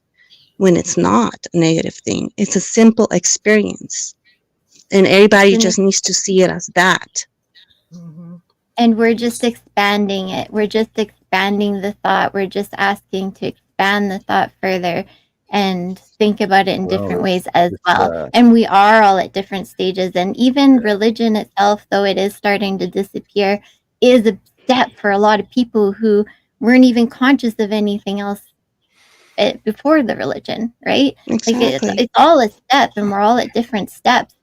when it's not a negative thing. It's a simple experience, and everybody just needs to see it as that. And we're just expanding it. We're just expanding the thought. We're just asking to expand the thought further and think about it in different ways as well. And we are all at different stages. And even religion itself, though it is starting to disappear, is step for a lot of people who weren't even conscious of anything else before the religion, right? Exactly. Like it's all a step, and we're all at different steps.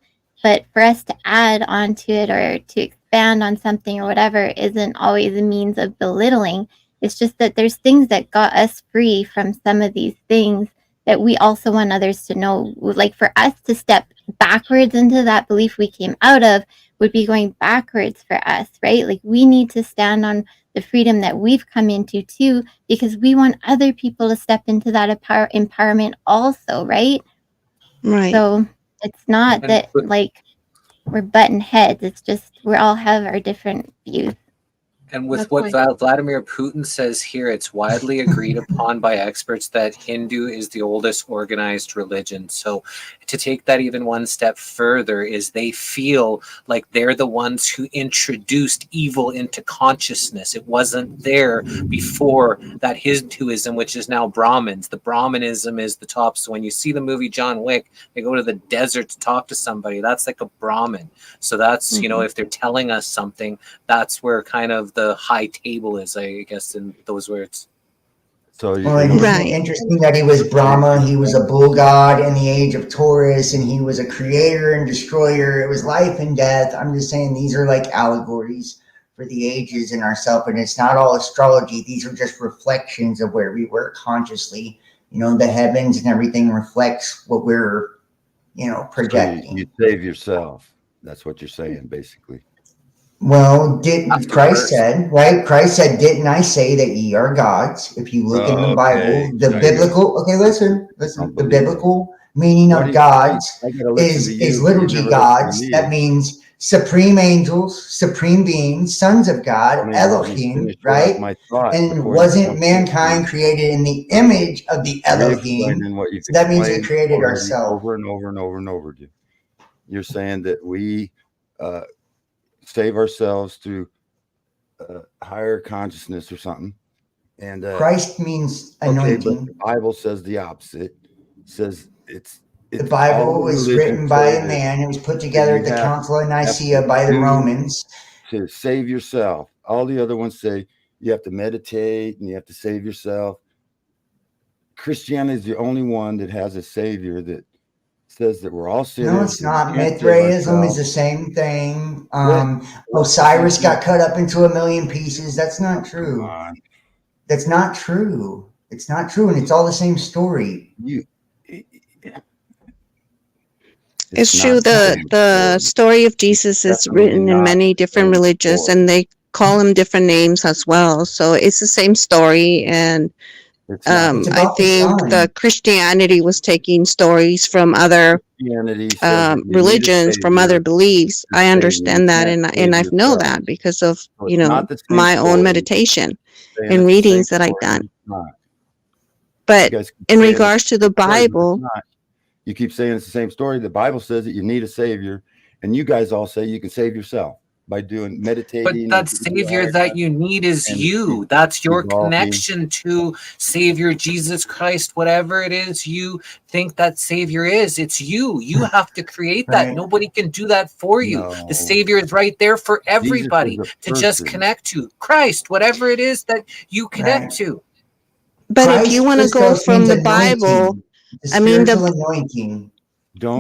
But for us to add onto it or to expand on something or whatever isn't always a means of belittling. It's just that there's things that got us free from some of these things that we also want others to know. Like for us to step backwards into that belief we came out of would be going backwards for us, right? Like we need to stand on the freedom that we've come into too, because we want other people to step into that empowerment also, right? Right. So it's not that like we're butting heads. It's just we all have our different views. And with what Vladimir Putin says here, it's widely agreed upon by experts that Hindu is the oldest organized religion. So to take that even one step further is they feel like they're the ones who introduced evil into consciousness. It wasn't there before that Hinduism, which is now Brahmins. The Brahmanism is the top. So when you see the movie John Wick, they go to the desert to talk to somebody. That's like a Brahmin. So that's, you know, if they're telling us something, that's where kind of the high table is, I guess, in those words. So well, isn't it interesting that he was Brahma, he was a bull god in the age of Taurus, and he was a creator and destroyer. It was life and death. I'm just saying these are like allegories for the ages in ourself, and it's not all astrology. These are just reflections of where we were consciously. You know, the heavens and everything reflects what we're, you know, projecting. So you save yourself. That's what you're saying, basically. Well, Christ said, right? Christ said, didn't I say that ye are gods? If you look in the Bible, the biblical, listen, the biblical meaning of gods is little g gods. That means supreme angels, supreme beings, sons of God, Elohim, right? And wasn't mankind created in the image of the Elohim? So that means we created ourselves. Over and over and over and over again. You're saying that we save ourselves through higher consciousness or something, and Christ means anointing. But the Bible says the opposite. It says it's the Bible was written by a man. It was put together at the Council of Nicaea by the Romans. To save yourself. All the other ones say you have to meditate and you have to save yourself. Christianity is the only one that has a savior that says that we're all sinners. No, it's not. Mithraism is the same thing. Osiris got cut up into a million pieces. That's not true. That's not true. It's not true, and it's all the same story. It's true. The story of Jesus is written in many different religions, and they call him different names as well. So it's the same story, and I think the Christianity was taking stories from other religions, from other beliefs. I understand that, and I know that because of my own meditation and readings that I've done. But in regards to the Bible, you keep saying it's the same story. The Bible says that you need a savior, and you guys all say you can save yourself by doing meditating. But that savior that you need is you. That's your connection to Savior Jesus Christ, whatever it is you think that savior is. It's you. You have to create that. Nobody can do that for you. The savior is right there for everybody to just connect to. Christ, whatever it is that you connect to. But Christ, if you want to go from the Bible, I mean, anointing.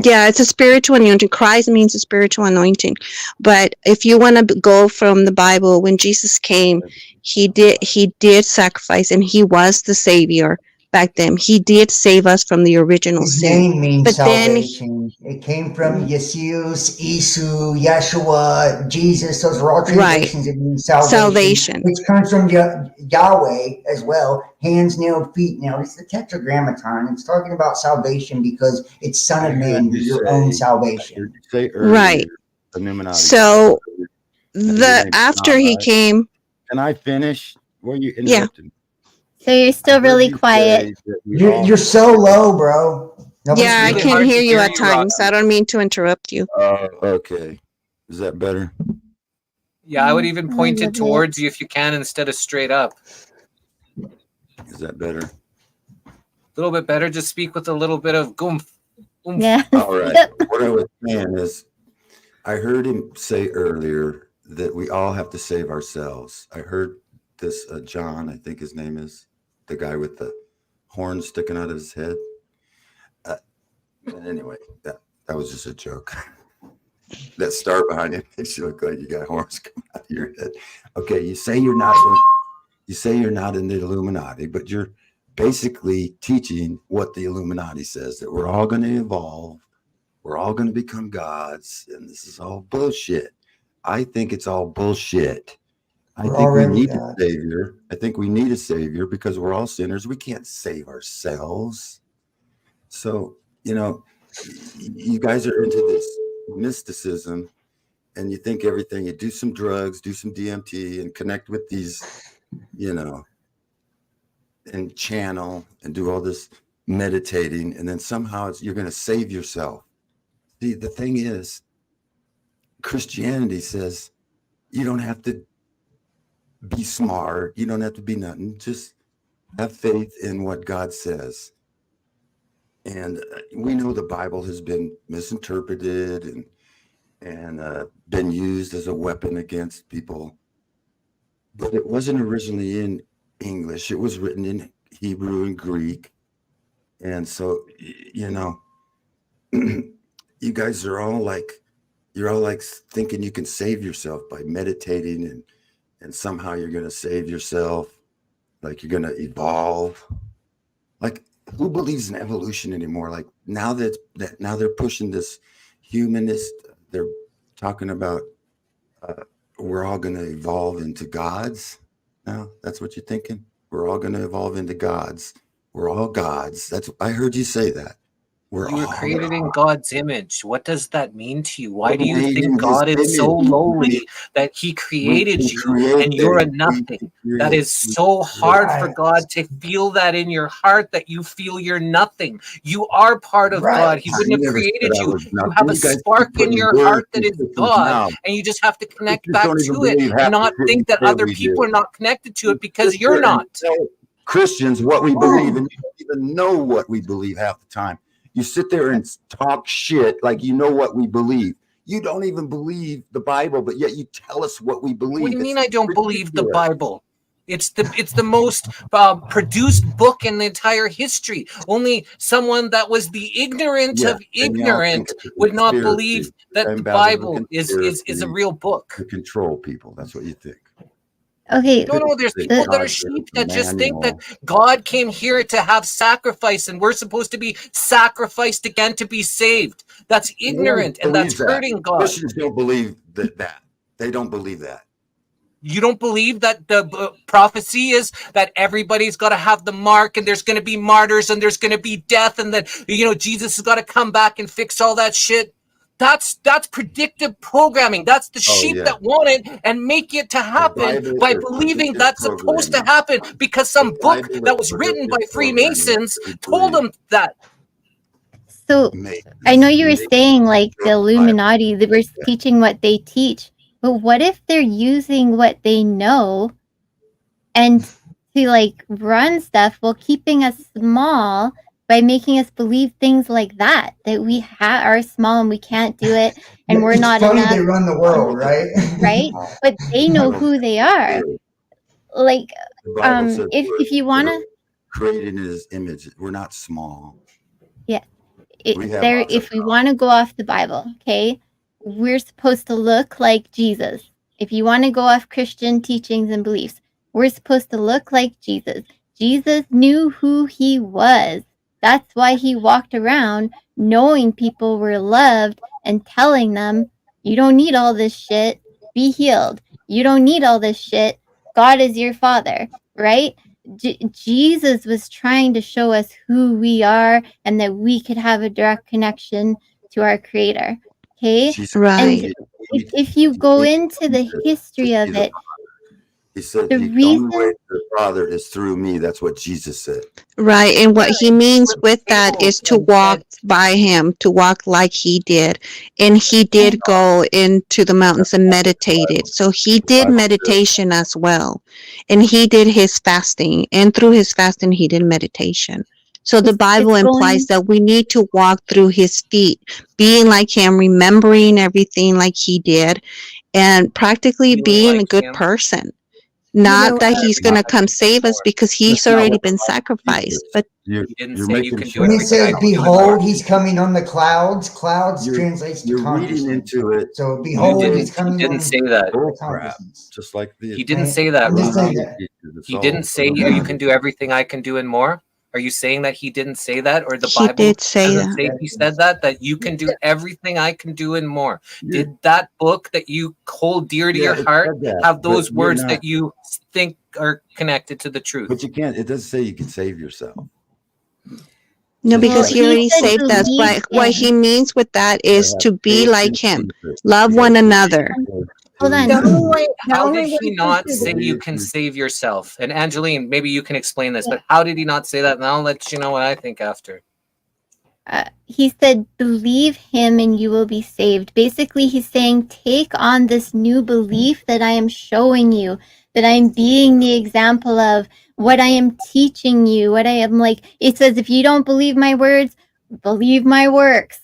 Yeah, it's a spiritual anointing. Christ means a spiritual anointing. But if you want to go from the Bible, when Jesus came, he did sacrifice, and he was the savior back then. He did save us from the original His sin. name means but salvation. It came from Jesus, Isu, Yeshua, Jesus. Those are all translations that mean salvation. Which comes from Yahweh as well. Hands nailed, feet nailed. It's the tetragrammaton. It's talking about salvation because it's Son of Man, your own salvation. Right. So after he came. Can I finish? Were you interrupting? Yeah. So you're still really quiet. You're so low, bro. Yeah, I can't hear you at times. I don't mean to interrupt you. Okay. Is that better? Yeah, I would even point it towards you if you can instead of straight up. Is that better? A little bit better. Just speak with a little bit of goomph. Yeah. All right. What I was saying is, I heard him say earlier that we all have to save ourselves. I heard this John, I think his name is, the guy with the horn sticking out of his head. And anyway, that was just a joke. That star behind you makes you look like you got horns coming out of your head. Okay, you say you're not in the Illuminati, but you're basically teaching what the Illuminati says, that we're all going to evolve, we're all going to become gods, and this is all bullshit. I think it's all bullshit. I think we need a savior. I think we need a savior because we're all sinners. We can't save ourselves. So, you guys are into this mysticism, and you think everything, you do some drugs, do some DMT, and connect with these, and channel and do all this meditating, and then somehow you're going to save yourself. See, the thing is, Christianity says you don't have to be smart, you don't have to be nothing, just have faith in what God says. And we know the Bible has been misinterpreted and been used as a weapon against people, but it wasn't originally in English. It was written in Hebrew and Greek. And so, you guys are all like, you're all like thinking you can save yourself by meditating and somehow you're going to save yourself. Like you're going to evolve. Like, who believes in evolution anymore? Like now that now they're pushing this humanist, they're talking about we're all going to evolve into gods. Now that's what you're thinking. We're all going to evolve into gods. We're all gods. I heard you say that. You were created in God's image. What does that mean to you? Why do you think God is so lowly that he created you and you're a nothing? That is so hard for God to feel that in your heart, that you feel you're nothing. You are part of God. He wouldn't have created you. You have a spark in your heart that is God, and you just have to connect back to it and not think that other people are not connected to it because you're not. Christians, what we believe, and you don't even know what we believe half the time. You sit there and talk shit like you know what we believe. You don't even believe the Bible, but yet you tell us what we believe. What do you mean I don't believe the Bible? It's the most produced book in the entire history. Only someone that was the ignorant of ignorant would not believe that the Bible is a real book. To control people, that's what you think. Okay. No, there's people that are sheep that just think that God came here to have sacrifice and we're supposed to be sacrificed again to be saved. That's ignorant and that's hurting God. Christians don't believe that. They don't believe that. You don't believe that the prophecy is that everybody's got to have the mark and there's going to be martyrs and there's going to be death and that, Jesus has got to come back and fix all that shit? That's predictive programming. That's the sheep that want it and make it to happen by believing that's supposed to happen because some book that was written by Freemasons told them that. So I know you were saying like the Illuminati, they were teaching what they teach, but what if they're using what they know and to like run stuff while keeping us small by making us believe things like that we are small and we can't do it and we're not enough. They run the world, right? Right? But they know who they are. Like, if you want to created in his image, we're not small. Yeah. If we want to go off the Bible, okay, we're supposed to look like Jesus. If you want to go off Christian teachings and beliefs, we're supposed to look like Jesus. Jesus knew who he was. That's why he walked around knowing people were loved and telling them, you don't need all this shit. Be healed. You don't need all this shit. God is your father, right? Jesus was trying to show us who we are and that we could have a direct connection to our creator. Okay? Right. And if you go into the history of it, he said the only way to the Father is through me. That's what Jesus said. Right. And what he means with that is to walk by him, to walk like he did. And he did go into the mountains and meditated. So he did meditation as well. And he did his fasting. And through his fasting, he did meditation. So the Bible implies that we need to walk through his feet, being like him, remembering everything like he did. and practically Feeling being a like good him. person. Not that he's going to come save us because he's already been sacrificed. But You're, He didn't you're say you making can do When it everything I says, can do in behold, more. he's coming on the clouds, clouds translates to you're reading consciousness. into it. So He behold, he's didn't. He coming didn't on say that. Bull the crap, consciousness. just like the He didn't say that, I'm just saying Rocky. that. He didn't say you can do everything I can do and more. Are you saying that he didn't say that, or the he Bible did say doesn't that. say he said that you can do everything I can do and more? Did that book that you hold dear to your it heart said that, have but those you're words not- that you think are connected to the truth? But you can't. It doesn't say you can save yourself. No, Just because like- he already said saved us. believe What him. he means with that is to be like him, love You one gotta- another. Hold on. The only way, the How only did way he to not do say that- you can save yourself? And Angeline, maybe you can explain this, but how did he not say that? And I'll let you know what I think after. He said, believe him and you will be saved. Basically, he's saying, take on this new belief that I am showing you, that I am being the example of, what I am teaching you, what I am like. It says, if you don't believe my words, believe my works,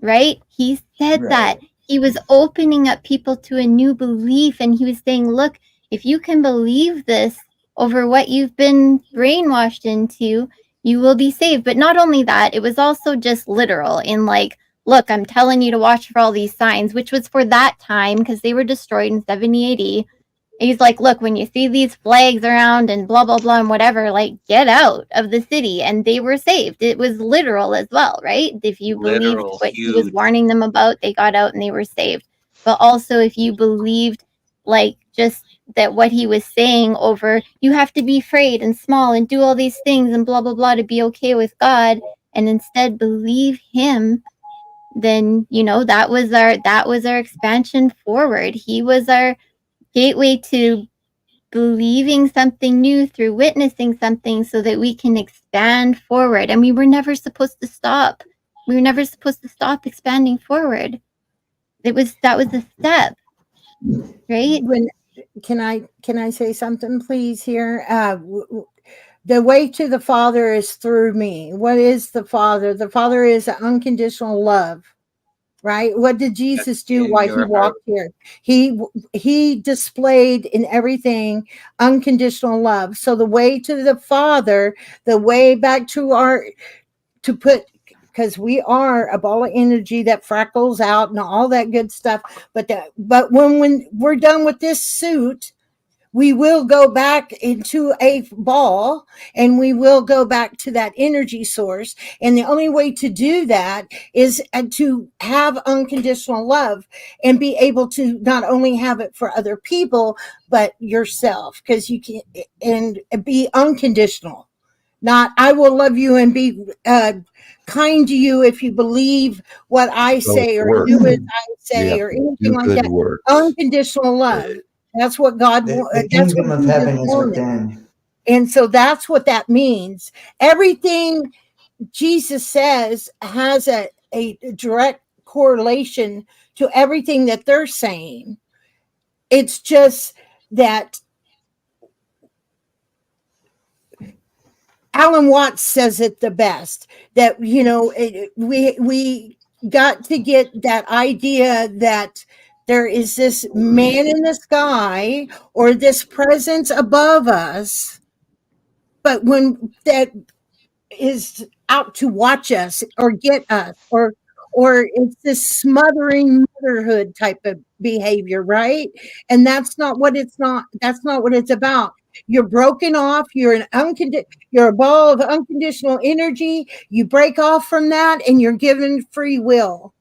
right? He said that. He was opening up people to a new belief, and he was saying, look, if you can believe this over what you've been brainwashed into, you will be saved. But not only that, it was also just literal in like, look, I'm telling you to watch for all these signs, which was for that time because they were destroyed in 70 AD. He's like, look, when you see these flags around and blah, blah, blah, and whatever, like, get out of the city. And they were saved. It was literal as well, right? If you believed Literal, what he was huge. warning them about, they got out and they were saved. But also, if you believed, like, just that what he was saying over, you have to be afraid and small and do all these things and blah, blah, blah to be okay with God, and instead believe him, then, you know, that was our expansion forward. He was our gateway to believing something new through witnessing something so that we can expand forward. And we were never supposed to stop. We were never supposed to stop expanding forward. That was the step, right? When can I say something, please? Here, the way to the Father is through me. What is the Father? The Father is unconditional love. Right? What did Jesus do while he walked here? He displayed in everything unconditional love. So the way to the Father, the way back to because we are a ball of energy that freckles out and all that good stuff. But when we're done with this suit, we will go back into a ball and we will go back to that energy source. And the only way to do that is to have unconditional love and be able to not only have it for other people, but yourself, because you can, and be unconditional. Not, I will love you and be kind to you if you believe what I say or do as I say or anything like that. Works. Unconditional love. That's what God wants. The kingdom of heaven is within. And so that's what that means. Everything Jesus says has a direct correlation to everything that they're saying. It's just that Alan Watts says it the best, that, you know, we got to get that idea that there is this man in the sky or this presence above us, but when that is out to watch us or get us, or it's this smothering motherhood type of behavior, right? And that's not what it's about. You're broken off. You're you're a ball of unconditional energy. You break off from that and you're given free will.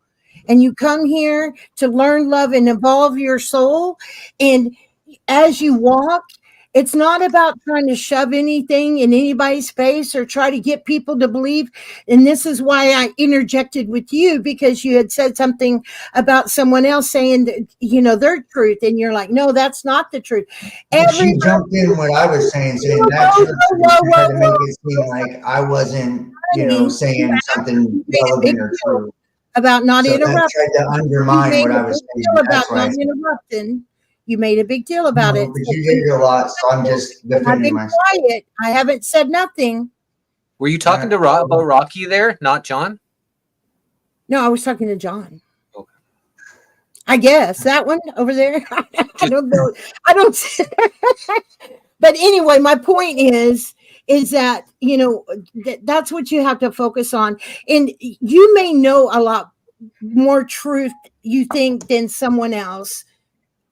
And you come here to learn, love, and evolve your soul. And as you walk, it's not about trying to shove anything in anybody's face or try to get people to believe. And this is why I interjected with you, because you had said something about someone else saying that, you know, their truth. And you're like, no, that's not the truth. She jumped in what I was saying that's your truth, to try to make it seem like I wasn't, you know, saying something relevant or true. About not interrupting. Tried to undermine what I was saying. About not interrupting. You made a big deal about it. But you did it a lot, so I'm just defending myself. I've been quiet. I haven't said nothing. Were you talking to about Rocky there, not John? No, I was talking to John. Okay. I guess that one over there. I don't know. I don't. But anyway, my point is that, you know, that's what you have to focus on. And you may know a lot more truth, you think, than someone else,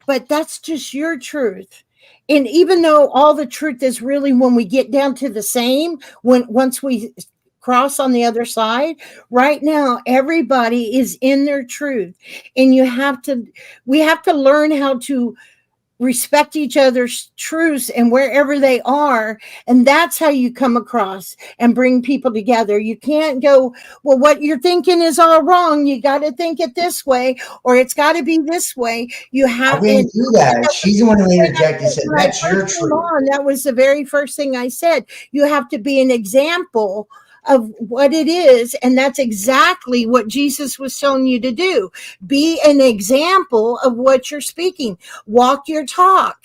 but that's just your truth. And even though all the truth is really, when we get down to the same, once we cross on the other side, right now everybody is in their truth. And we have to learn how to respect each other's truths and wherever they are. And that's how you come across and bring people together. You can't go, well, what you're thinking is all wrong. You got to think it this way, or it's got to be this way. You have. I didn't do that. She's the one who interjected and said, that's your truth. That was the very first thing I said. You have to be an example of what it is, and that's exactly what Jesus was telling you to do. Be an example of what you're speaking. Walk your talk.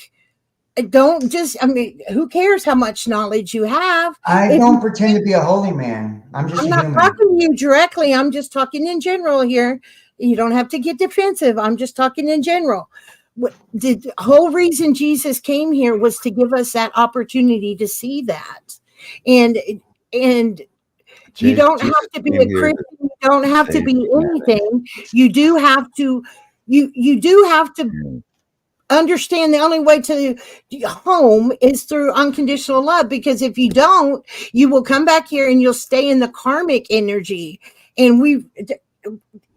Don't just, I mean, who cares how much knowledge you have? I don't pretend to be a holy man. I'm just a human. I'm not talking to you directly. I'm just talking in general here. You don't have to get defensive. I'm just talking in general. The whole reason Jesus came here was to give us that opportunity to see that. And you don't have to be a Christian. You don't have to be anything. You do have to. You do have to understand the only way to home is through unconditional love. Because if you don't, you will come back here and you'll stay in the karmic energy. And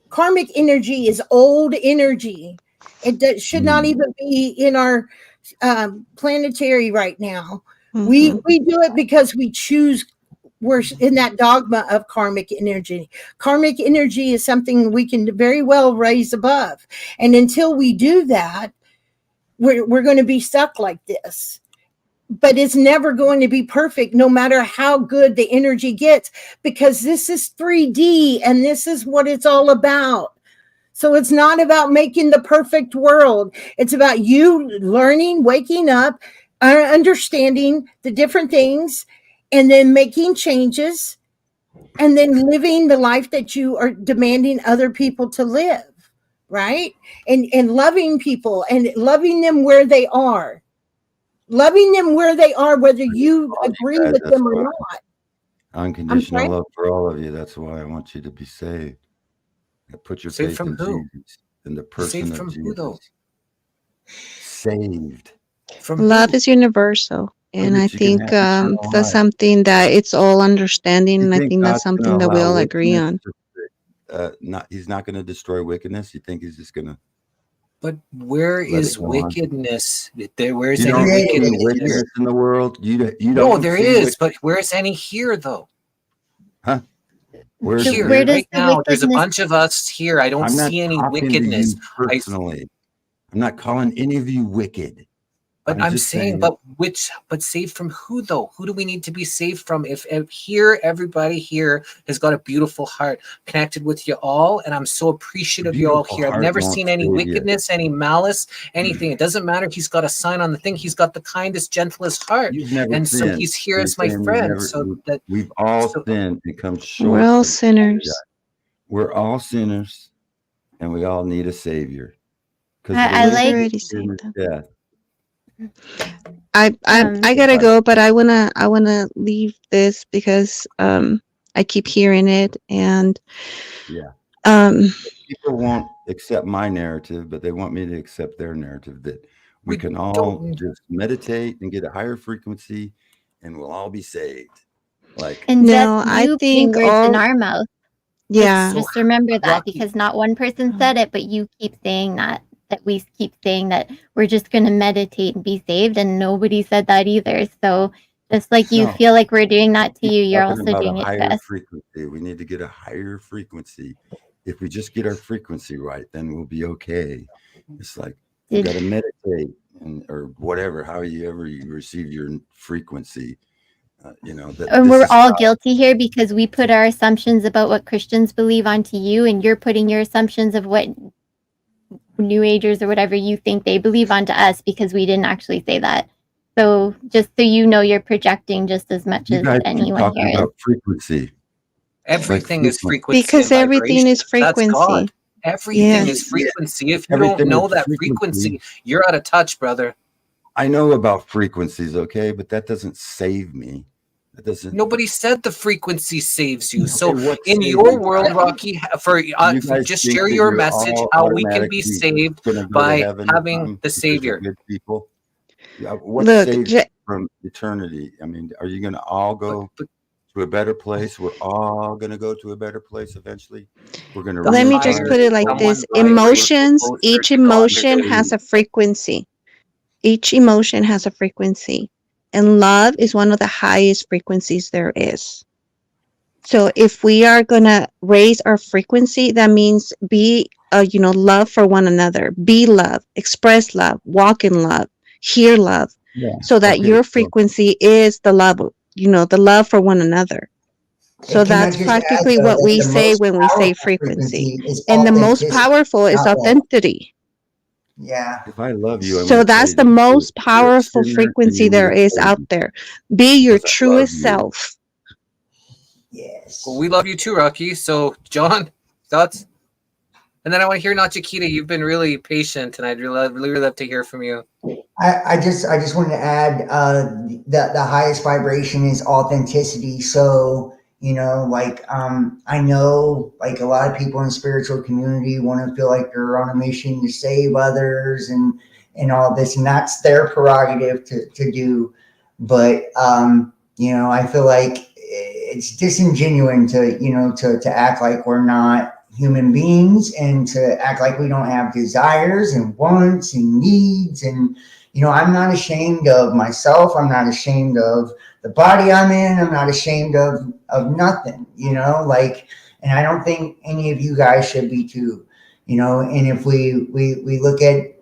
karmic energy is old energy. It should not even be in our planetary right now. We do it because we choose. We're in that dogma of karmic energy. Karmic energy is something we can very well raise above. And until we do that, we're going to be stuck like this. But it's never going to be perfect, no matter how good the energy gets, because this is 3D and this is what it's all about. So it's not about making the perfect world. It's about you learning, waking up, understanding the different things, and then making changes, and then living the life that you are demanding other people to live, right? And loving people and loving them where they are. Loving them where they are, whether you agree with them or not. Unconditional love for all of you. That's why I want you to be saved. Put your faith in Jesus, in the person of Jesus. Who, though? Saved. Love is universal. And I think that's something that it's all understanding. And I think that's something that we all agree on. He's not going to destroy wickedness. You think he's just going to? But where is wickedness? Where is any wickedness in the world? You don't. No, there is, but where is any here though? Huh? Where's here? Right now, there's a bunch of us here. I don't see any wickedness. Personally, I'm not calling any of you wicked. But I'm saying, but saved from who though? Who do we need to be saved from? If here, everybody here has got a beautiful heart connected with you all, and I'm so appreciative of you all here. I've never seen any wickedness, any malice, anything. It doesn't matter if he's got a sign on the thing. He's got the kindest, gentlest heart, and so he's here as my friend. So that we've all sinned and come short. We're all sinners. We're all sinners, and we all need a savior. I like. I gotta go, but I wanna leave this because I keep hearing it, and people won't accept my narrative, but they want me to accept their narrative that we can all just meditate and get a higher frequency, and we'll all be saved. Like, and no, I think words in our mouth. Yeah, just remember that, because not one person said it, but you keep saying that we keep saying that we're just going to meditate and be saved, and nobody said that either. So just like you feel like we're doing that to you, you're also doing it to us. Frequency. We need to get a higher frequency. If we just get our frequency right, then we'll be okay. It's like you got to meditate or whatever, however you receive your frequency. And we're all guilty here because we put our assumptions about what Christians believe onto you, and you're putting your assumptions of what New Agers or whatever you think they believe onto us, because we didn't actually say that. So just so you know, you're projecting just as much as anyone here is. Frequency. Everything is frequency. Because everything is frequency. Everything is frequency. If you Everything don't know is that frequency, you're out of touch, brother. I know about frequencies, okay, but that doesn't save me. That doesn't. Nobody said the frequency saves you. So what in saves your you? world, Rocky, for just think share that your you're message all how we can be automatically saved gonna go to by heaven or having something the because you're Savior. good people. Yeah, what Look, saves you from eternity? I mean, are you going to all go to a better place? We're all going to go to a better place eventually. We're going to let me just put it like this. Emotions, each emotion has a frequency. Each emotion has a frequency. And love is one of the highest frequencies there is. So if we are going to raise our frequency, that means be, love for one another, be love, express love, walk in love, hear love, so that your frequency is the love, the love for one another. So that's practically what we say when we say frequency. And the most powerful is authenticity. Yeah. If I love you, So that's the most powerful frequency there is out there. Be your truest self. Yes. Well, we love you too, Rocky. So, John, thoughts? And then I want to hear Nachikita. You've been really patient, and I'd really love to hear from you. I just wanted to add the highest vibration is authenticity. So, I know like a lot of people in the spiritual community want to feel like they're on a mission to save others and all this, and that's their prerogative to do. But I feel like it's disingenuous to act like we're not human beings and to act like we don't have desires and wants and needs. And I'm not ashamed of myself. I'm not ashamed of the body I'm in. I'm not ashamed of nothing, and I don't think any of you guys should be too, and if we look at,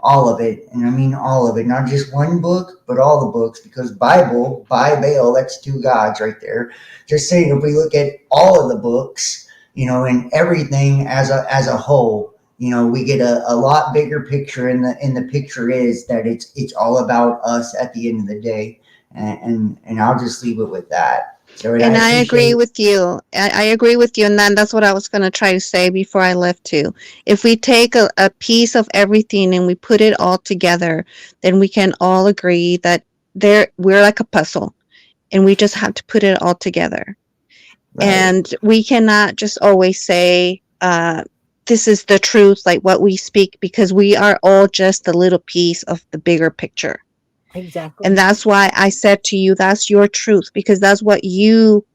all of it, and I mean all of it, not just one book, but all the books, because Bible, that's two gods right there. Just saying, if we look at all of the books, and everything as a whole, we get a lot bigger picture, and the picture is that it's all about us at the end of the day, and I'll just leave it with that. So, and I agree with you. I agree with you, and that's what I was going to try to say before I left too. If we take a piece of everything and we put it all together, then we can all agree that we're like a puzzle, and we just have to put it all together. Right. And we cannot just always say, this is the truth, like what we speak, because we are all just a little piece of the bigger picture. Exactly. And that's why I said to you, that's your truth, because that's what you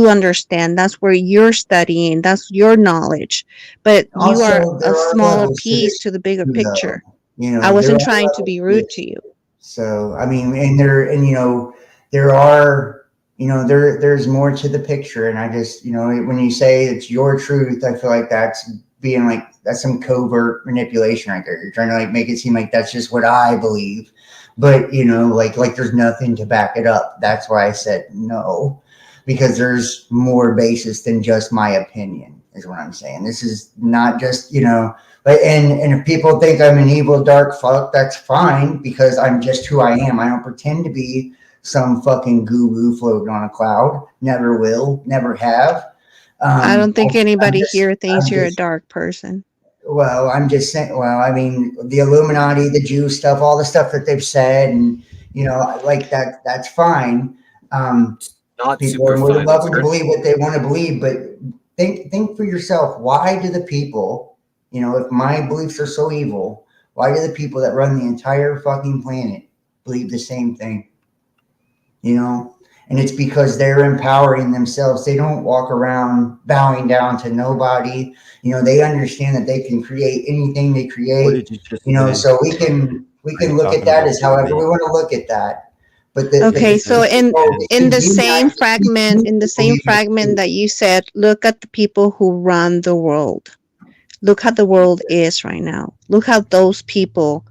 understand. That's where you're studying. That's your knowledge. But you are a smaller piece to the bigger picture. I wasn't trying to be rude to you. So, I mean, there are, there's more to the picture. And I just, when you say it's your truth, I feel like that's being like, that's some covert manipulation right there. You're trying to like make it seem like that's just what I believe. But, like there's nothing to back it up. That's why I said no, because there's more basis than just my opinion is what I'm saying. This is not just, and if people think I'm an evil, dark fuck, that's fine, because I'm just who I am. I don't pretend to be some fucking guru floating on a cloud. Never will, never have. I don't think anybody here thinks you're a dark person. Well, I'm just saying, I mean, the Illuminati, the Jew stuff, all the stuff that they've said, and, like that's fine. Not people are more than welcome to believe what they want to believe, but think for yourself. Why do the people, if my beliefs are so evil, why do the people that run the entire fucking planet believe the same thing? And it's because they're empowering themselves. They don't walk around bowing down to nobody. They understand that they can create anything they create. So we can look at that as however we want to look at that. But so in the same fragment that you said, look at the people who run the world. Look how the world is right now. Look how those people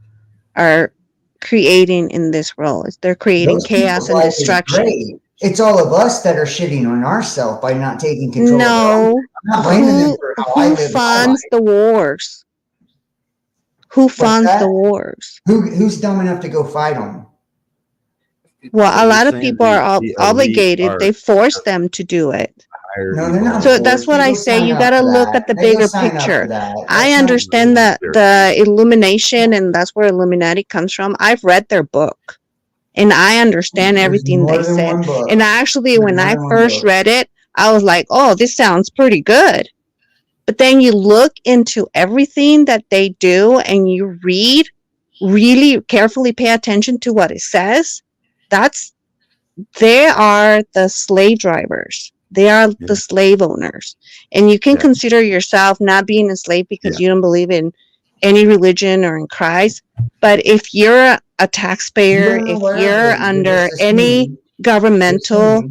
are creating in this world. They're creating chaos and destruction. It's all of us that are shitting on ourselves by not taking control. No, who funds the wars? Who funds the wars? Who's dumb enough to go fight them? Well, a lot of people are obligated. They force them to do it. No, they're not. So that's what I say. You got to look at the bigger picture. I understand that the Illumination, and that's where Illuminati comes from. I've read their book, and I understand everything they said. And actually, when I first read it, I was like, "Oh, this sounds pretty good." But then you look into everything that they do, and you read, really carefully pay attention to what it says. They are the slave drivers. They are the slave owners. And you can consider yourself not being a slave because you don't believe in any religion or in Christ. But if you're a taxpayer, if you're under any governmental,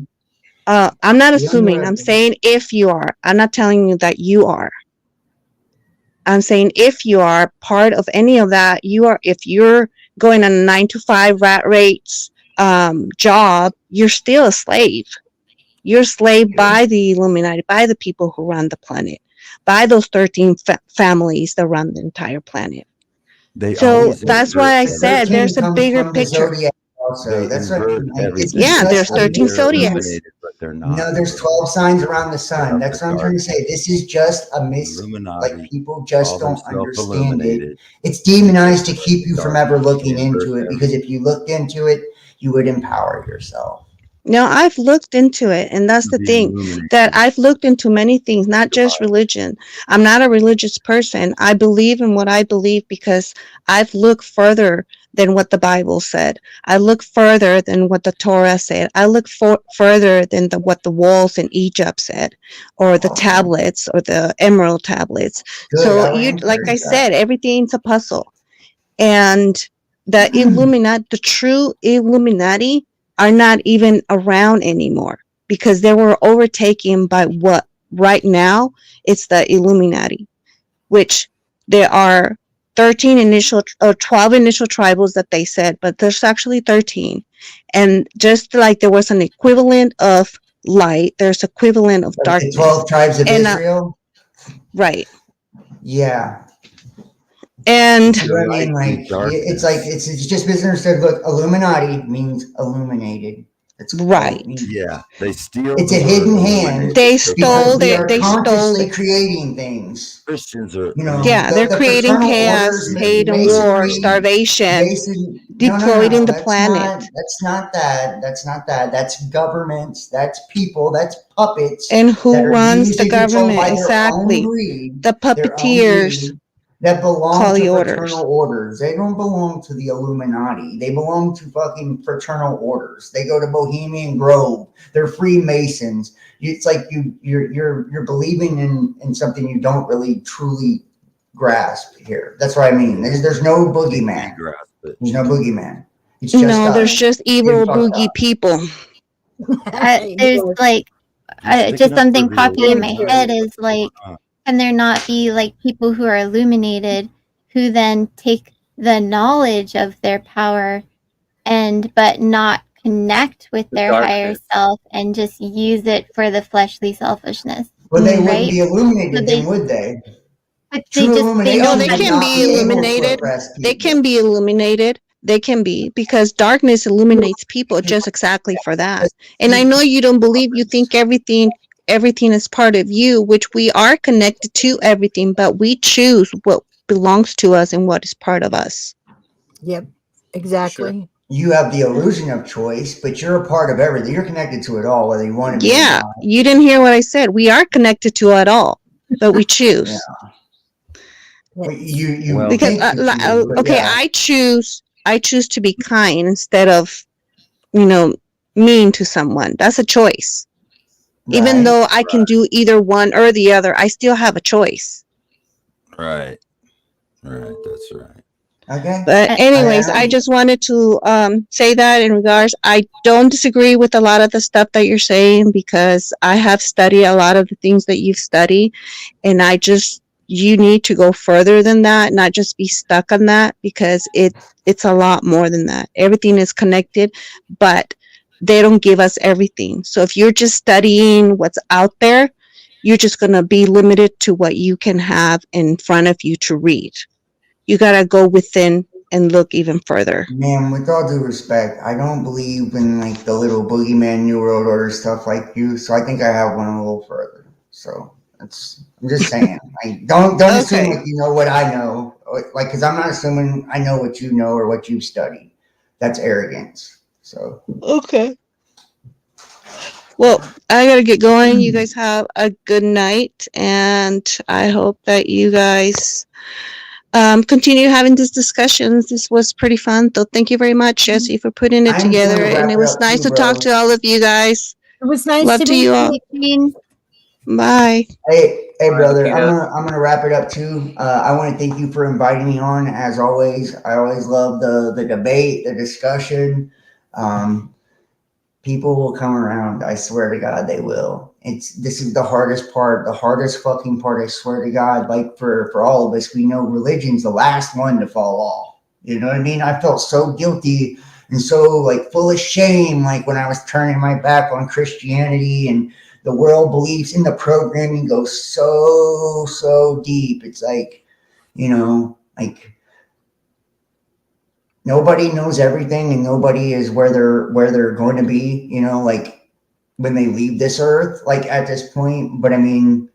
I'm not assuming, I'm saying if you are. I'm not telling you that you are. I'm saying if you are part of any of that, if you're going on a 9-to-5 rat rates job, you're still a slave. You're a slave by the Illuminati, by the people who run the planet, by those 13 families that run the entire planet. So that's why I said there's a bigger picture. Also, that's what there's 13 zodiacs. No, there's 12 signs around the sun. That's what I'm trying to say. This is just a like people just don't understand it. It's demonized to keep you from ever looking into it, because if you looked into it, you would empower yourself. No, I've looked into it, and that's the thing, that I've looked into many things, not just religion. I'm not a religious person. I believe in what I believe because I've looked further than what the Bible said. I look further than what the Torah said. I look further than what the walls in Egypt said, or the tablets, or the emerald tablets. So like I said, everything's a puzzle. And the Illuminati, the true Illuminati, are not even around anymore because they were overtaken by what right now it's the Illuminati, which there are 13 initial or 12 initial tribals that they said, but there's actually 13. And just like there was an equivalent of light, there's equivalent of darkness. The 12 tribes of Israel? Right. Yeah. And I mean, like, it's just business. Look, Illuminati means illuminated. It's right. Yeah, they steal. It's a hidden hand. They stole it. They consciously creating things. Christians are, they're creating chaos, hate, and war, starvation, deploying the planet. That's not that. That's governments. That's people. That's puppets. And who runs the government? Exactly. The puppeteers. That belong to fraternal orders. They don't belong to the Illuminati. They belong to fucking fraternal orders. They go to Bohemian Grove. They're Freemasons. It's like you're believing in something you don't really truly grasp here. That's what I mean. There's no boogeyman. There's no boogeyman. It's just there's just evil boogie people. There's like just something popping in my head is like, can there not be like people who are illuminated who then take the knowledge of their power but not connect with their higher self and just use it for the fleshly selfishness? Well, they wouldn't be illuminated, then would they? But they can be illuminated. They can be illuminated. They can be, because darkness illuminates people just exactly for that. And I know you don't believe, you think everything is part of you, which we are connected to everything, but we choose what belongs to us and what is part of us. Yep, exactly. Sure. You have the illusion of choice, but you're a part of everything. You're connected to it all, whether you want to be or not. You didn't hear what I said. We are connected to it all, but we choose. Because I choose to be kind instead of, mean to someone. That's a choice. Right, even though I can do either one or the other, I still have a choice. Right. That's right. Okay. But anyways, I just wanted to say that in regards, I don't disagree with a lot of the stuff that you're saying, because I have studied a lot of the things that you've studied, and you need to go further than that, not just be stuck on that, because it's a lot more than that. Everything is connected, but they don't give us everything. So if you're just studying what's out there, you're just going to be limited to what you can have in front of you to read. You got to go within and look even further. Man, with all due respect, I don't believe in like the little boogeyman New World Order stuff like you. So I think I have one a little further. So I'm just saying. Like, don't assume like you know what I know. Like, because I'm not assuming I know what you know or what you've studied. That's arrogance. So okay. Well, I gotta get going. You guys have a good night, and I hope that you guys continue having these discussions. This was pretty fun. So thank you very much, Jesse, for putting it together. And it was nice to talk to all of you guys. It was nice Love to to meet you all. Bye. Hey, brother, I'm gonna wrap it up too. I want to thank you for inviting me on. As always, I always love the debate, the discussion. People will come around. I swear to God, they will. This is the hardest part, the hardest fucking part. I swear to God, like for all of us, we know religion's the last one to fall off. You know what I mean? I felt so guilty and so like full of shame, like when I was turning my back on Christianity and the world beliefs in the programming goes so deep. It's like, you know, like nobody knows everything and nobody is where they're going to be, you know, like when they leave this earth, like at this point. But I mean,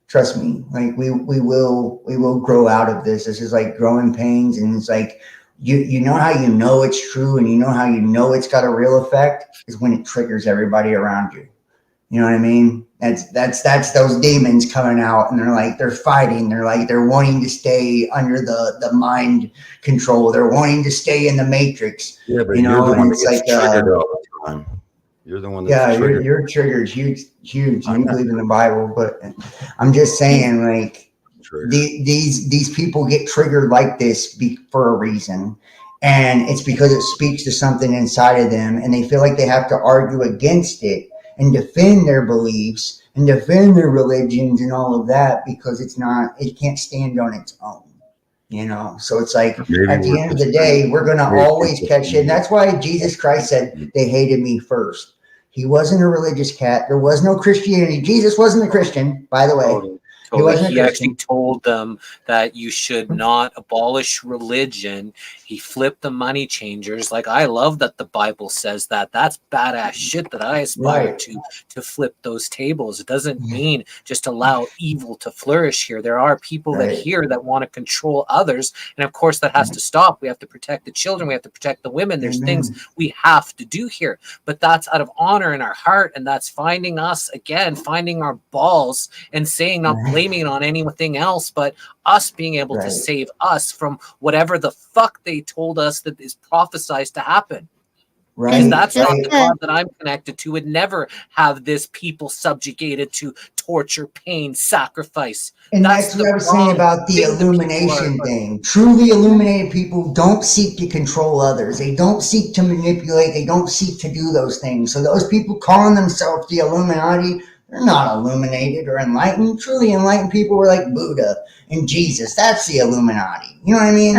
trust me, like we will grow out of this. This is like growing pains, and it's like you know how you know it's true and you know how you know it's got a real effect is when it triggers everybody around you. You know what I mean? That's those demons coming out, and they're fighting. They're wanting to stay under the mind control. They're wanting to stay in the matrix. Yeah, but you know, you're the one and that it's gets like triggered all the time. You're the one that's triggered. your trigger's huge. You believe in the Bible, but I'm just saying, like these people get triggered like this for a reason. And it's because it speaks to something inside of them, and they feel like they have to argue against it and defend their beliefs and defend their religions and all of that because it can't stand on its own, you know? So it's like, at the end of the day, we're going to always catch it. And that's why Jesus Christ said they hated me first. He wasn't a religious cat. There was no Christianity. Jesus wasn't a Christian, by the way. He actually told them that you should not abolish religion. He flipped the money changers. Like, I love that the Bible says that. That's badass shit that I aspire to flip those tables. It doesn't mean just allow evil to flourish here. There are people that want to control others. And of course, that has to stop. We have to protect the children. We have to protect the women. There's things we have to do here. But that's out of honor in our heart. And that's finding us, again, finding our balls and saying, not blaming it on anything else, but us being able to save us from whatever the fuck they told us that is prophesized to happen. Right. And that's not the God that I'm connected to. Would never have this people subjugated to torture, pain, sacrifice. And that's what I was saying about the illumination thing. Truly illuminated people don't seek to control others. They don't seek to manipulate. They don't seek to do those things. So those people calling themselves the Illuminati, they're not illuminated or enlightened. Truly enlightened people were like Buddha and Jesus. That's the Illuminati. You know what I mean?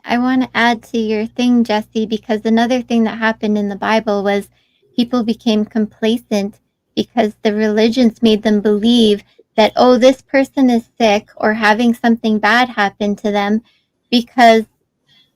I wanna add to your thing, Jesse, because another thing that happened in the Bible was people became complacent because the religions made them believe that, oh, this person is sick or having something bad happen to them because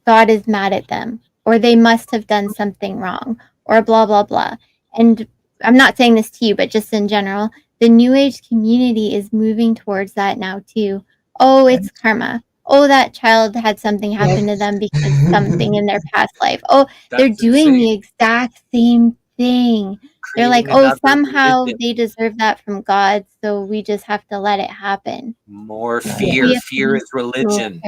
God is mad at them, or they must have done something wrong, or blah, blah, blah. And I'm not saying this to you, but just in general, the New Age community is moving towards that now too. Oh, it's karma. Oh, that child had something happen to them because something in their past life. Oh, they're doing the exact same thing. They're like, oh, somehow they deserve that from God, so we just have to let it happen. More fear. Fear is religion.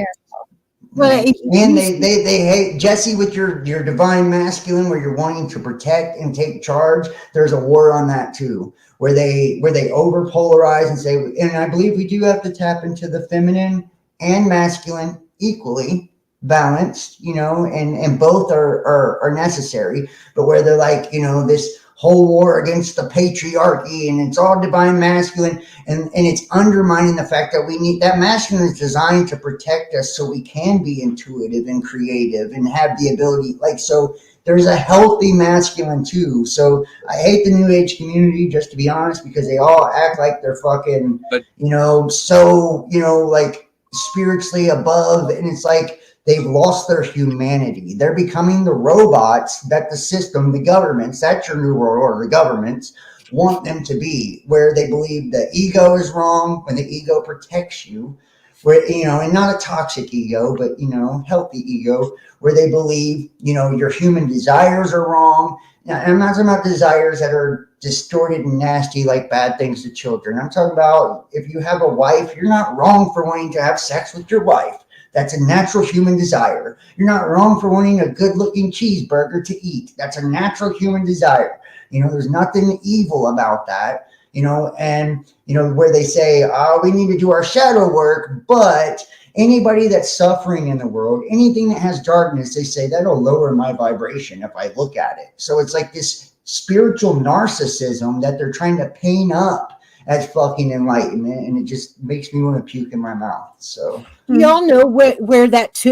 Well, and they hate Jesse with your divine masculine, where you're wanting to protect and take charge. There's a war on that too, where they over polarize and say, and I believe we do have to tap into the feminine and masculine equally balanced, you know, and both are necessary. But where they're like, you know, this whole war against the patriarchy and it's all divine masculine, and it's undermining the fact that we need that masculine is designed to protect us so we can be intuitive and creative and have the ability, like, so there's a healthy masculine too. So I hate the New Age community, just to be honest, because they all act like they're fucking, you know, so, you know, like spiritually above, and it's like they've lost their humanity. They're becoming the robots that the system, the governments, that's your new world order, the governments want them to be, where they believe the ego is wrong when the ego protects you, where, you know, and not a toxic ego, but, you know, healthy ego, where they believe, you know, your human desires are wrong. Now, I'm not talking about desires that are distorted and nasty, like bad things to children. I'm talking about if you have a wife, you're not wrong for wanting to have sex with your wife. That's a natural human desire. You're not wrong for wanting a good-looking cheeseburger to eat. That's a natural human desire. You know, there's nothing evil about that. You know, and, you know, where they say, oh, we need to do our shadow work, but anybody that's suffering in the world, anything that has darkness, they say that'll lower my vibration if I look at it. So it's like this spiritual narcissism that they're trying to paint up as fucking enlightenment, and it just makes me want to puke in my mouth. So y'all know where that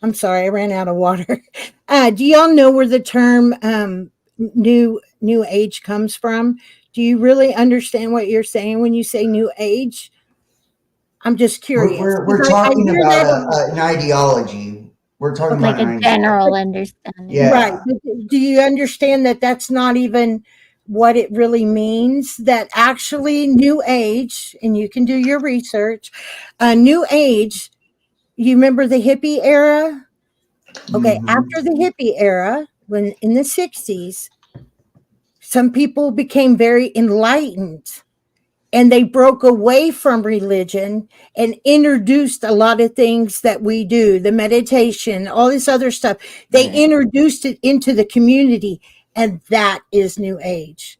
I'm sorry, I ran out of water. Do y'all know where the term new age comes from? Do you really understand what you're saying when you say new age? I'm just curious. We're talking about an ideology. We're talking like about a general understanding. Yeah. Right. Do you understand that that's not even what it really means? That actually new age, and you can do your research, new age, you remember the hippie era? Okay. Mm-hmm. After the hippie era, when in the 60s, some people became very enlightened and they broke away from religion and introduced a lot of things that we do, the meditation, all this other stuff. They introduced it into the community, and that is new age.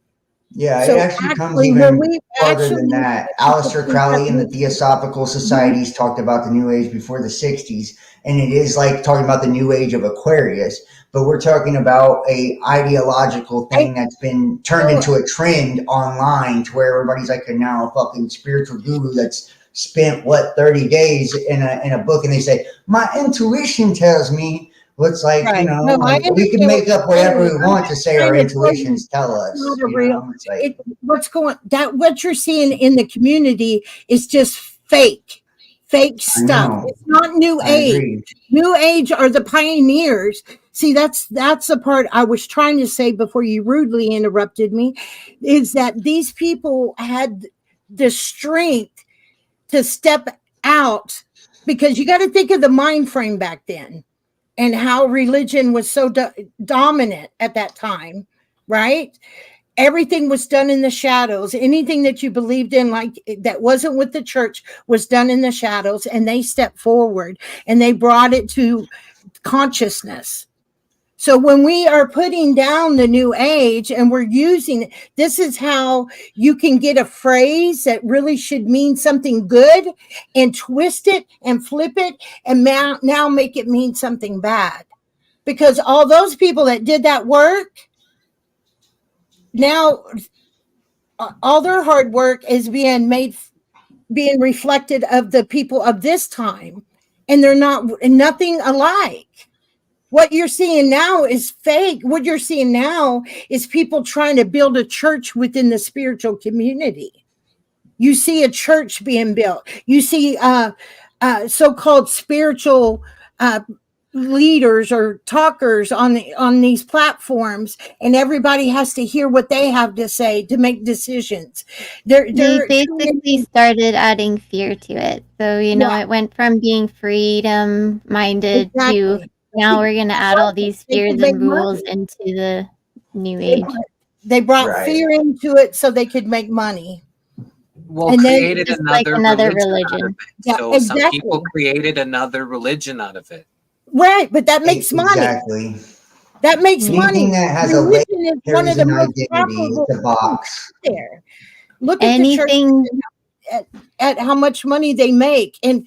Yeah, So it actually comes even farther than that. Aleister Crowley and the Theosophical Societies talked about the New Age before the 60s, and it is like talking about the New Age of Aquarius, but we're talking about a ideological thing that's been turned into a trend online to where everybody's like now a fucking spiritual guru that's spent, 30 days in a book, and they say, my intuition tells me. Well, it's like, you know, like we can make up whatever we want to say our intuitions tell us. What you're seeing in the community is just fake stuff. It's not new age. New age are the pioneers. See, that's the part I was trying to say before you rudely interrupted me, is that these people had the strength to step out, because you got to think of the mind frame back then and how religion was so dominant at that time, right? Everything was done in the shadows. Anything that you believed in, like that wasn't with the church, was done in the shadows, and they stepped forward and they brought it to consciousness. So when we are putting down the new age and we're using it, this is how you can get a phrase that really should mean something good and twist it and flip it and now make it mean something bad. Because all those people that did that work, now all their hard work is being reflected of the people of this time, and they're nothing alike. What you're seeing now is fake. What you're seeing now is people trying to build a church within the spiritual community. You see a church being built. You see so-called spiritual leaders or talkers on these platforms, and everybody has to hear what they have to say to make decisions. They basically started adding fear to it. So, you know, it went from being freedom-minded to now we're going to add all these fears and rules into the new age. They brought fear into it so they could make money. Well, and created then another religion. Out of it. Yeah, so exactly. some people created another religion out of it. Right, but that makes money. That makes money. Anything that has religion a is one of the most identity, it's a box. There. Look at the church at how much money they make, and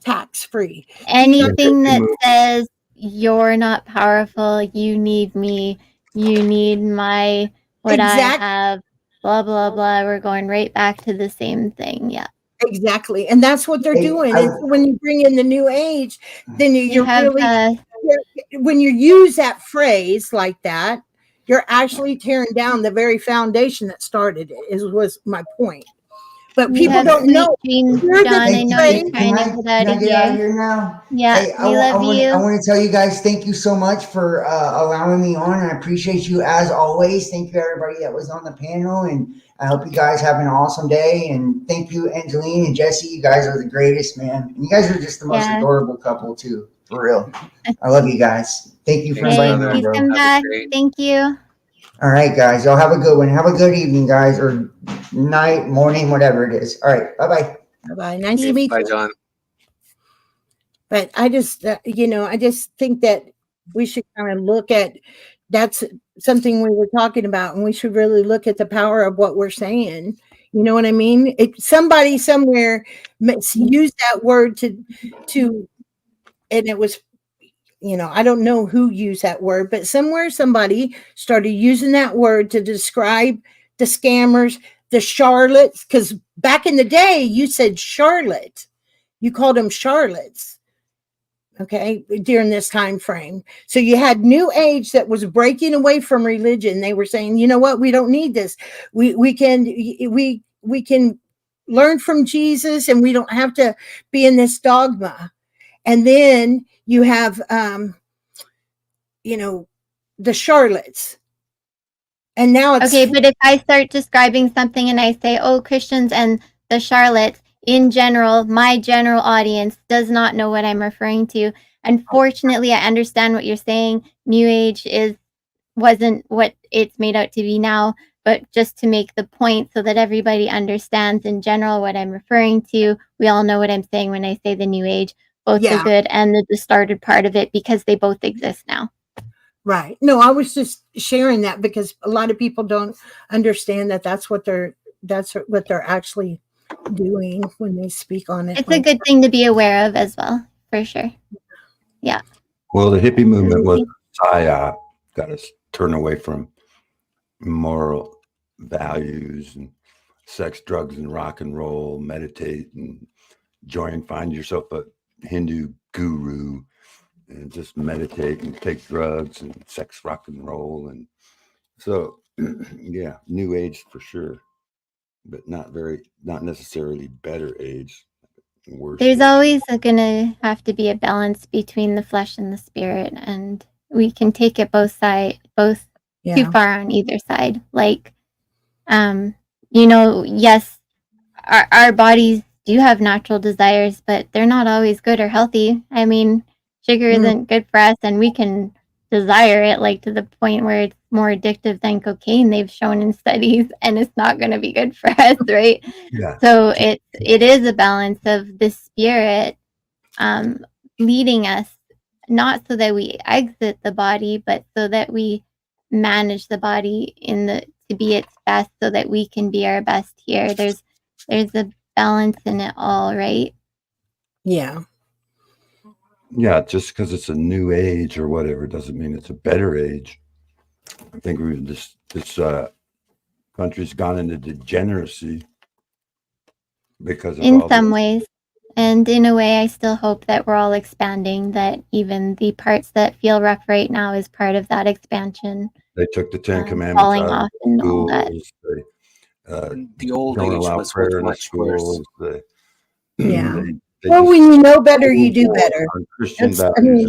tax-free. Anything that says you're not powerful, you need me, you need my what I have, blah blah blah. We're going right back to the same thing. Yeah. Exactly. And that's what they're doing. And so when you bring in the new age, then you're really when you use that phrase like that, you're actually tearing down the very foundation that started it, was my point. but You people have don't sweet know. dreams, Here's John. the I know thing. you're trying to get out Can I of get out of here. here now? Yeah, Hey, we love you. I want to tell you guys, thank you so much for allowing me on, and I appreciate you as always. Thank you everybody that was on the panel, and I hope you guys have an awesome day. And thank you, Angeline and Jesse. You guys are the greatest, man. And you guys are just the most adorable couple too, for real. I love you guys. Thank you for inviting me on, Please bro. come back. Thank you. All right, guys. Y'all have a good one. Have a good evening, guys, or night, morning, whatever it is. All right. Bye-bye. Bye-bye. Nice to meet Bye, you. John. But I just, I just think that we should kind of look at, that's something we were talking about, and we should really look at the power of what we're saying. You know what I mean? Somebody somewhere used that word to, and it was, I don't know who used that word, but somewhere somebody started using that word to describe the scammers, the charlatans, because back in the day, you said charlotte. You called them charlats. Okay, during this time frame. So you had New Age that was breaking away from religion. They were saying, you know what, we don't need this. We can learn from Jesus, and we don't have to be in this dogma. And then you have the charlats. And now it's okay, but if I start describing something and I say, oh, Christians and the charlats in general, my general audience does not know what I'm referring to. Unfortunately, I understand what you're saying. New Age wasn't what it's made out to be now, but just to make the point so that everybody understands in general what I'm referring to, we all know what I'm saying when I say the New Age, both the good and the distorted part of it, because they both exist now. Right. No, I was just sharing that because a lot of people don't understand that that's what they're actually doing when they speak on it. It's a good thing to be aware of as well, for sure. Yeah. Well, the hippie movement was psyop, got us turn away from moral values and sex, drugs, and rock and roll, meditate and find yourself a Hindu guru and just meditate and take drugs and sex, rock and roll. And so, yeah, new age for sure, but not necessarily better age. Worse. There's always going to have to be a balance between the flesh and the spirit, and we can take it both too far on either side. Like, yes, our bodies do have natural desires, but they're not always good or healthy. I mean, sugar isn't good for us, and we can desire it like to the point where it's more addictive than cocaine, they've shown in studies, and it's not going to be good for us, right? Yeah. So it is a balance of the spirit leading us, not so that we exit the body, but so that we manage the body to be its best, so that we can be our best here. There's a balance in it all, right? Yeah. Yeah, just because it's a new age or whatever doesn't mean it's a better age. I think this country's gone into degeneracy because of in some ways. And in a way, I still hope that we're all expanding, that even the parts that feel rough right now is part of that expansion. They took the 10 Commandments falling out off of and schools. all that. The old don't age allow was prayer in much worse. schools. Yeah. They Well, just when you know better, you do better. on Christian That's- I values.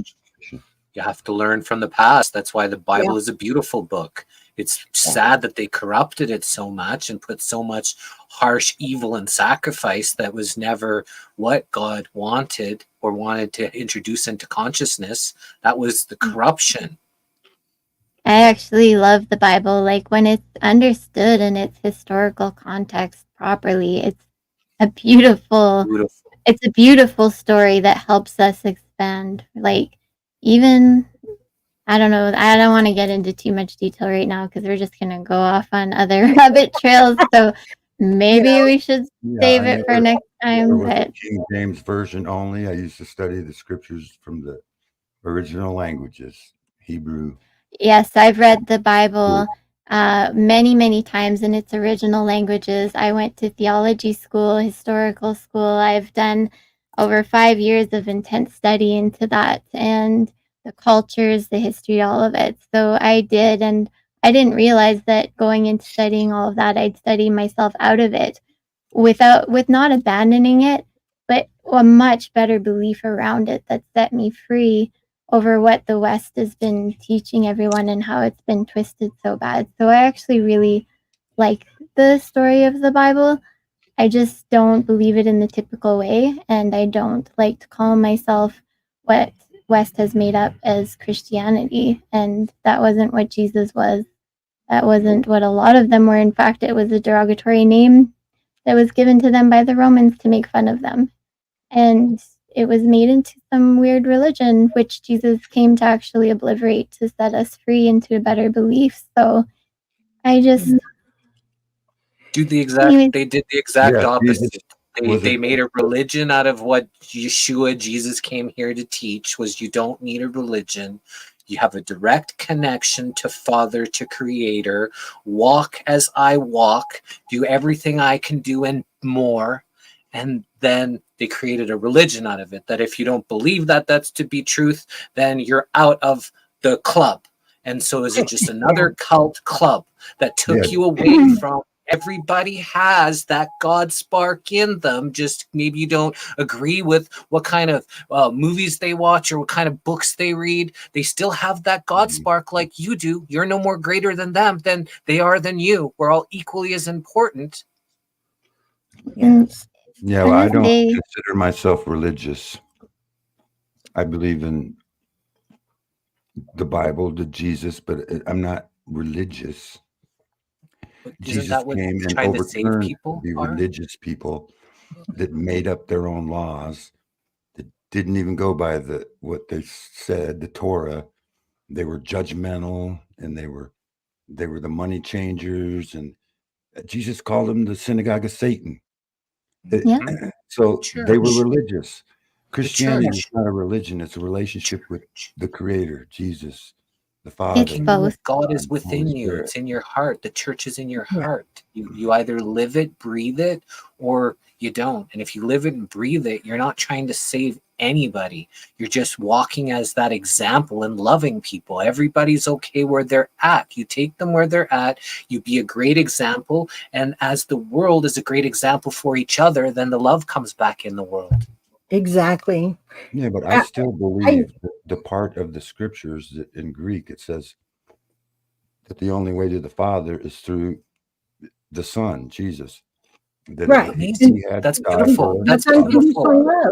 mean- You have to learn from the past. That's why the Bible is a beautiful book. It's sad that they corrupted it so much and put so much harsh evil and sacrifice that was never what God wanted or wanted to introduce into consciousness. That was the corruption. I actually love the Bible. Like, when it's understood in its historical context properly, it's a beautiful story that helps us expand. Like, even, I don't know, I don't want to get into too much detail right now because we're just going to go off on other rabbit trails. So maybe we should save it for next time. But King James Version only. I used to study the scriptures from the original languages, Hebrew. yes, I've read the Bible many, many times in its original languages. I went to theology school, historical school. I've done over 5 years of intense study into that, and the cultures, the history, all of it. So I did, and I didn't realize that going into studying all of that, I'd study myself out of it. with not abandoning it, but a much better belief around it that set me free over what the West has been teaching everyone and how it's been twisted so bad. So I actually really like the story of the Bible. I just don't believe it in the typical way, and I don't like to call myself what West has made up as Christianity, and that wasn't what Jesus was. That wasn't what a lot of them were. In fact, it was a derogatory name that was given to them by the Romans to make fun of them. And it was made into some weird religion, which Jesus came to actually obliterate to set us free into a better belief. So I just They did the exact opposite. They made a religion out of what Yeshua, Jesus, came here to teach, was you don't need a religion. You have a direct connection to Father, to Creator. Walk as I walk. Do everything I can do and more. And then they created a religion out of it, that if you don't believe that that's to be truth, then you're out of the club. And so is it just another cult club that took you away from everybody has that God spark in them? Just maybe you don't agree with what kind of movies they watch or what kind of books they read. They still have that God spark like you do. You're no more greater than them than they are than you. We're all equally as important. Yes. Yeah, well, I don't consider myself religious. I believe in the Bible, the Jesus, but I'm not religious. Jesus came and overturned the religious people that made up their own laws, that didn't even go by what they said, the Torah. They were judgmental, and they were the money changers, and Jesus called them the synagogue of Satan. So they were religious. Christianity is not a religion; it's a relationship with the Creator, Jesus, the Father. God is within you. It's in your heart. The church is in your heart. You either live it, breathe it, or you don't. And if you live it and breathe it, you're not trying to save anybody. You're just walking as that example and loving people. Everybody's okay where they're at. You take them where they're at. You be a great example. And as the world is a great example for each other, then the love comes back in the world. Exactly. Yeah, but I still believe the part of the scriptures that in Greek it says that the only way to the Father is through the Son, Jesus. Right. That's beautiful. That's beautiful.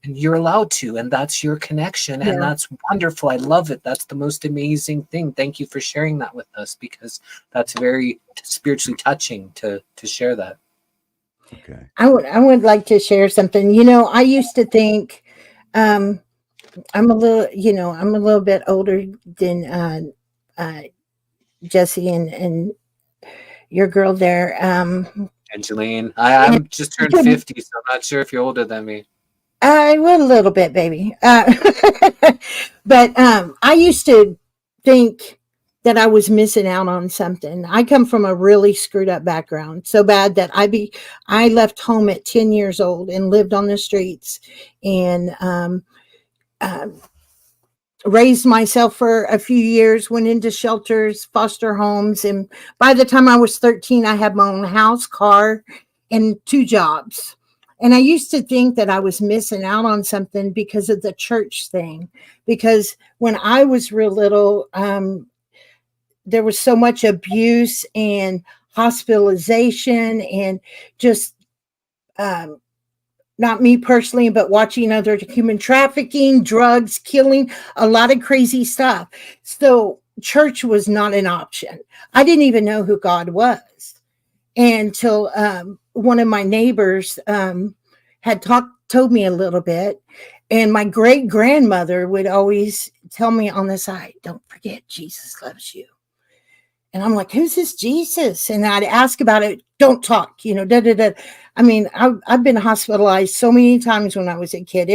And you're allowed to, and that's your connection, and that's wonderful. I love it. That's the most amazing thing. Thank you for sharing that with us, because that's very spiritually touching to share that. Okay. I would like to share something. You know, I used to think I'm a little bit older than Jesse and your girl there. Angeline, I'm just turned 50, so I'm not sure if you're older than me. I would a little bit, baby. But I used to think that I was missing out on something. I come from a really screwed up background, so bad that I left home at 10 years old and lived on the streets, and raised myself for a few years, went into shelters, foster homes, and by the time I was 13, I had my own house, car, and 2 jobs. And I used to think that I was missing out on something because of the church thing. Because when I was real little, there was so much abuse and hospitalization and just, not me personally, but watching other human trafficking, drugs, killing, a lot of crazy stuff. So church was not an option. I didn't even know who God was until one of my neighbors had told me a little bit. And my great grandmother would always tell me on the side, don't forget, Jesus loves you. And I'm like, who's this Jesus? And I'd ask about it. Don't talk, I mean, I've been hospitalized so many times when I was a kid.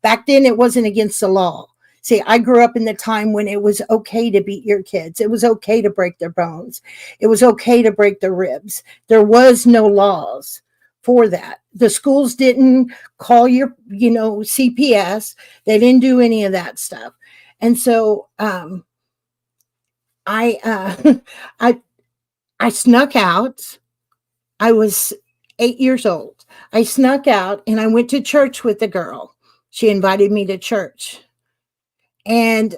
Back then, it wasn't against the law. See, I grew up in the time when it was okay to beat your kids. It was okay to break their bones. It was okay to break their ribs. There was no laws for that. The schools didn't call your, CPS. They didn't do any of that stuff. And so I snuck out. I was 8 years old. I snuck out and I went to church with the girl. She invited me to church. And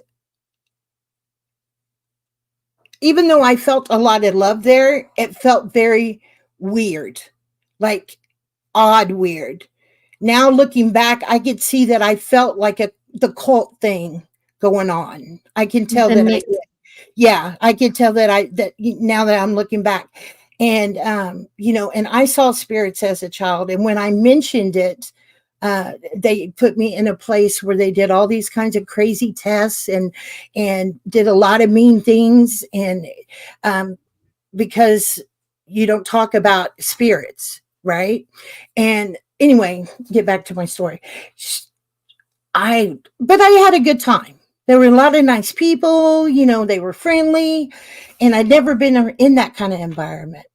even though I felt a lot of love there, it felt very weird, like odd weird. Now looking back, I could see that I felt like the cult thing going on. I can tell that I did. Yeah, I can tell that now that I'm looking back. And and I saw spirits as a child. And when I mentioned it, they put me in a place where they did all these kinds of crazy tests and did a lot of mean things. And because you don't talk about spirits, right? And anyway, get back to my story. But I had a good time. There were a lot of nice people, they were friendly, and I'd never been in that kind of environment.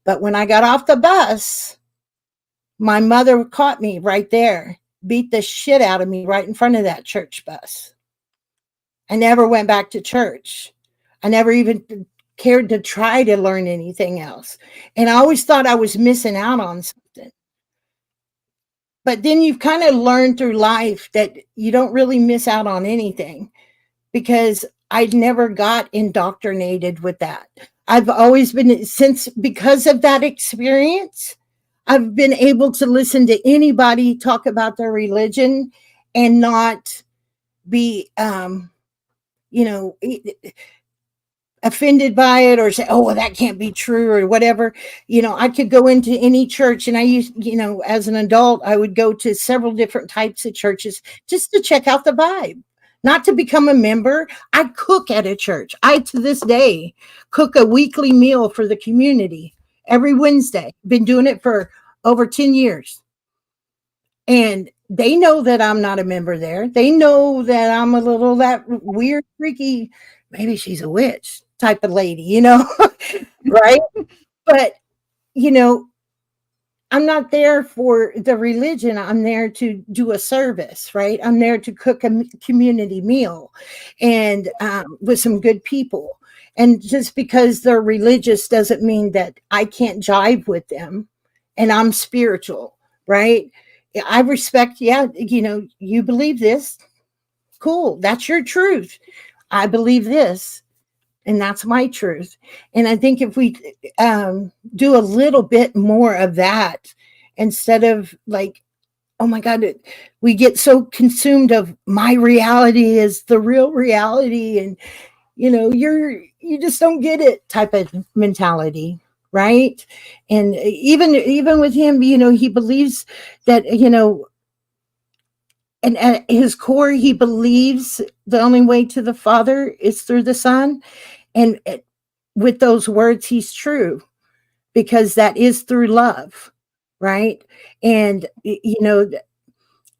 But when I got off the bus, my mother caught me right there, beat the shit out of me right in front of that church bus. I never went back to church. I never even cared to try to learn anything else. And I always thought I was missing out on something. But then you've kind of learned through life that you don't really miss out on anything, because I'd never got indoctrinated with that. I've always been, because of that experience, I've been able to listen to anybody talk about their religion and not be, offended by it or say, oh, well, that can't be true or whatever. I could go into any church, and I used, as an adult, I would go to several different types of churches just to check out the vibe, not to become a member. I cook at a church. I, to this day, cook a weekly meal for the community every Wednesday. Been doing it for over 10 years. And they know that I'm not a member there. They know that I'm that weird, freaky, maybe she's a witch type of lady, right? But, I'm not there for the religion. I'm there to do a service, right? I'm there to cook a community meal and with some good people. And just because they're religious doesn't mean that I can't jive with them, and I'm spiritual, right? I respect, you believe this. Cool. That's your truth. I believe this, and that's my truth. And I think if we do a little bit more of that, instead of like, oh my God, we get so consumed of my reality is the real reality, and you just don't get it type of mentality, right? And even with him, he believes that, and at his core, he believes the only way to the Father is through the Son. And with those words, he's true, because that is through love, right? And,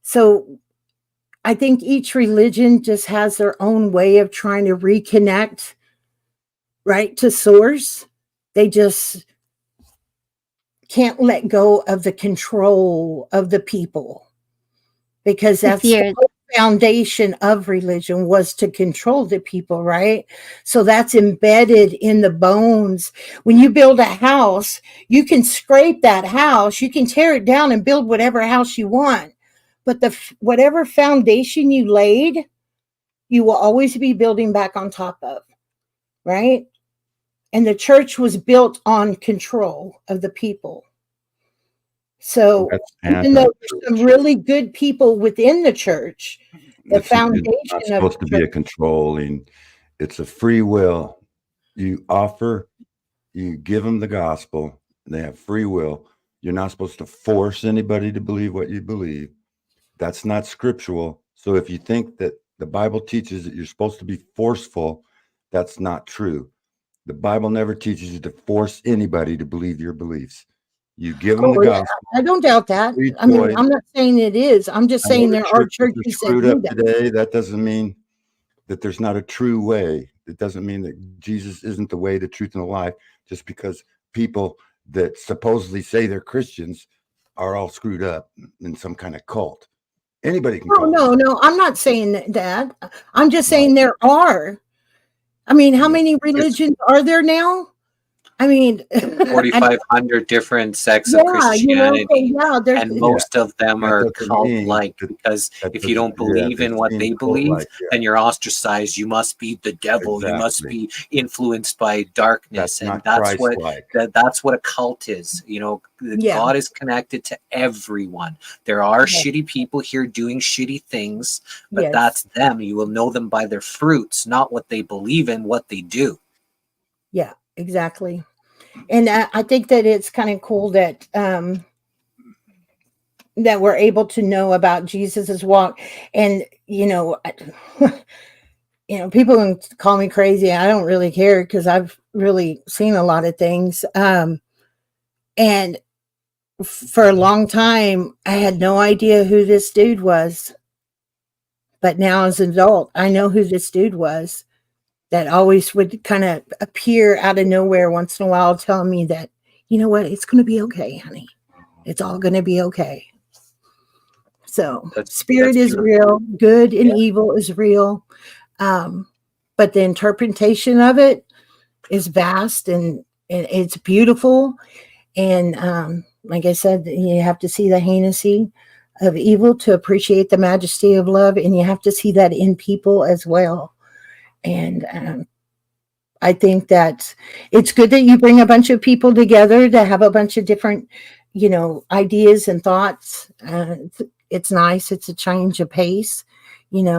so I think each religion just has their own way of trying to reconnect, right, to source. They just can't let go of the control of the people, because that's the whole foundation of religion, was to control the people, right? So that's embedded in the bones. When you build a house, you can scrape that house, you can tear it down and build whatever house you want, but whatever foundation you laid, you will always be building back on top of, right? And the church was built on control of the people. So even though there's some really good people within the church, the foundation it's not supposed to be a controlling. It's a free will. You give them the gospel, and they have free will. You're not supposed to force anybody to believe what you believe. That's not scriptural. So if you think that the Bible teaches that you're supposed to be forceful, that's not true. The Bible never teaches you to force anybody to believe your beliefs. You give them the gospel. I don't doubt that. I mean, I'm not saying it is. I'm just saying there are churches that do that. Today, that doesn't mean that there's not a true way. It doesn't mean that Jesus isn't the way, the truth, and the life, just because people that supposedly say they're Christians are all screwed up in some kind of cult. Anybody can call No, I'm not saying that. I'm just saying there are. I mean, how many religions are there now? I mean, 4,500 different sects of Christianity, there's and most of them That are doesn't cult-like, mean because that if you don't believe in what they believe, cult-like, then you're ostracized. You must be the devil. You must Exactly. be influenced by darkness, That's and not that's what Christ-like. that's what a cult is. You know, God is connected to everyone. There are shitty people here doing shitty things, but that's them. You will know them by their fruits, not what they believe in, what they do. Yeah, exactly. And I think that it's kind of cool that that we're able to know about Jesus's walk. And you know, people can call me crazy. I don't really care, because I've really seen a lot of things. And for a long time, I had no idea who this dude was. But now as an adult, I know who this dude was, that always would kind of appear out of nowhere once in a while, telling me that, you know what, it's going to be okay, honey. It's all going to be okay. So spirit is real. Good and evil is real. But the interpretation of it is vast, and it's beautiful. And like I said, you have to see the heinousy of evil to appreciate the majesty of love, and you have to see that in people as well. And I think that it's good that you bring a bunch of people together to have a bunch of different, ideas and thoughts. It's nice. It's a change of pace. We need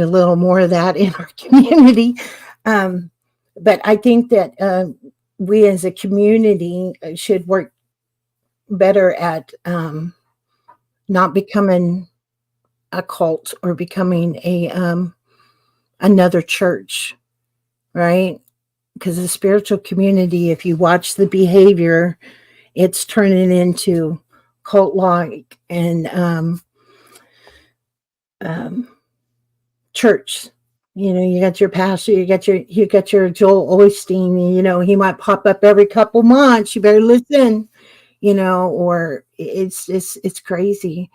a little more of that in our community. But I think that we as a community should work better at not becoming a cult or becoming another church, right? Because the spiritual community, if you watch the behavior, it's turning into cult-like and church. You got your pastor, you got your Joel Osteen. He might pop up every couple months. You better listen. Or it's crazy.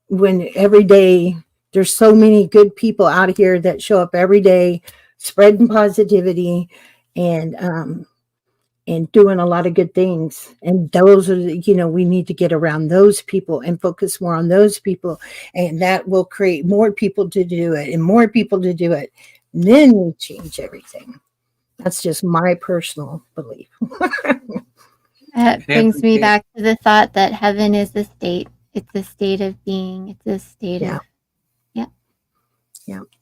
When every day there's so many good people out here that show up every day, spreading positivity and doing a lot of good things. And those are, we need to get around those people and focus more on those people. And that will create more people to do it and more people to do it. And then we change everything. That's just my personal belief. That brings me back to the thought that heaven is a state. It's a state of being. It's a state of,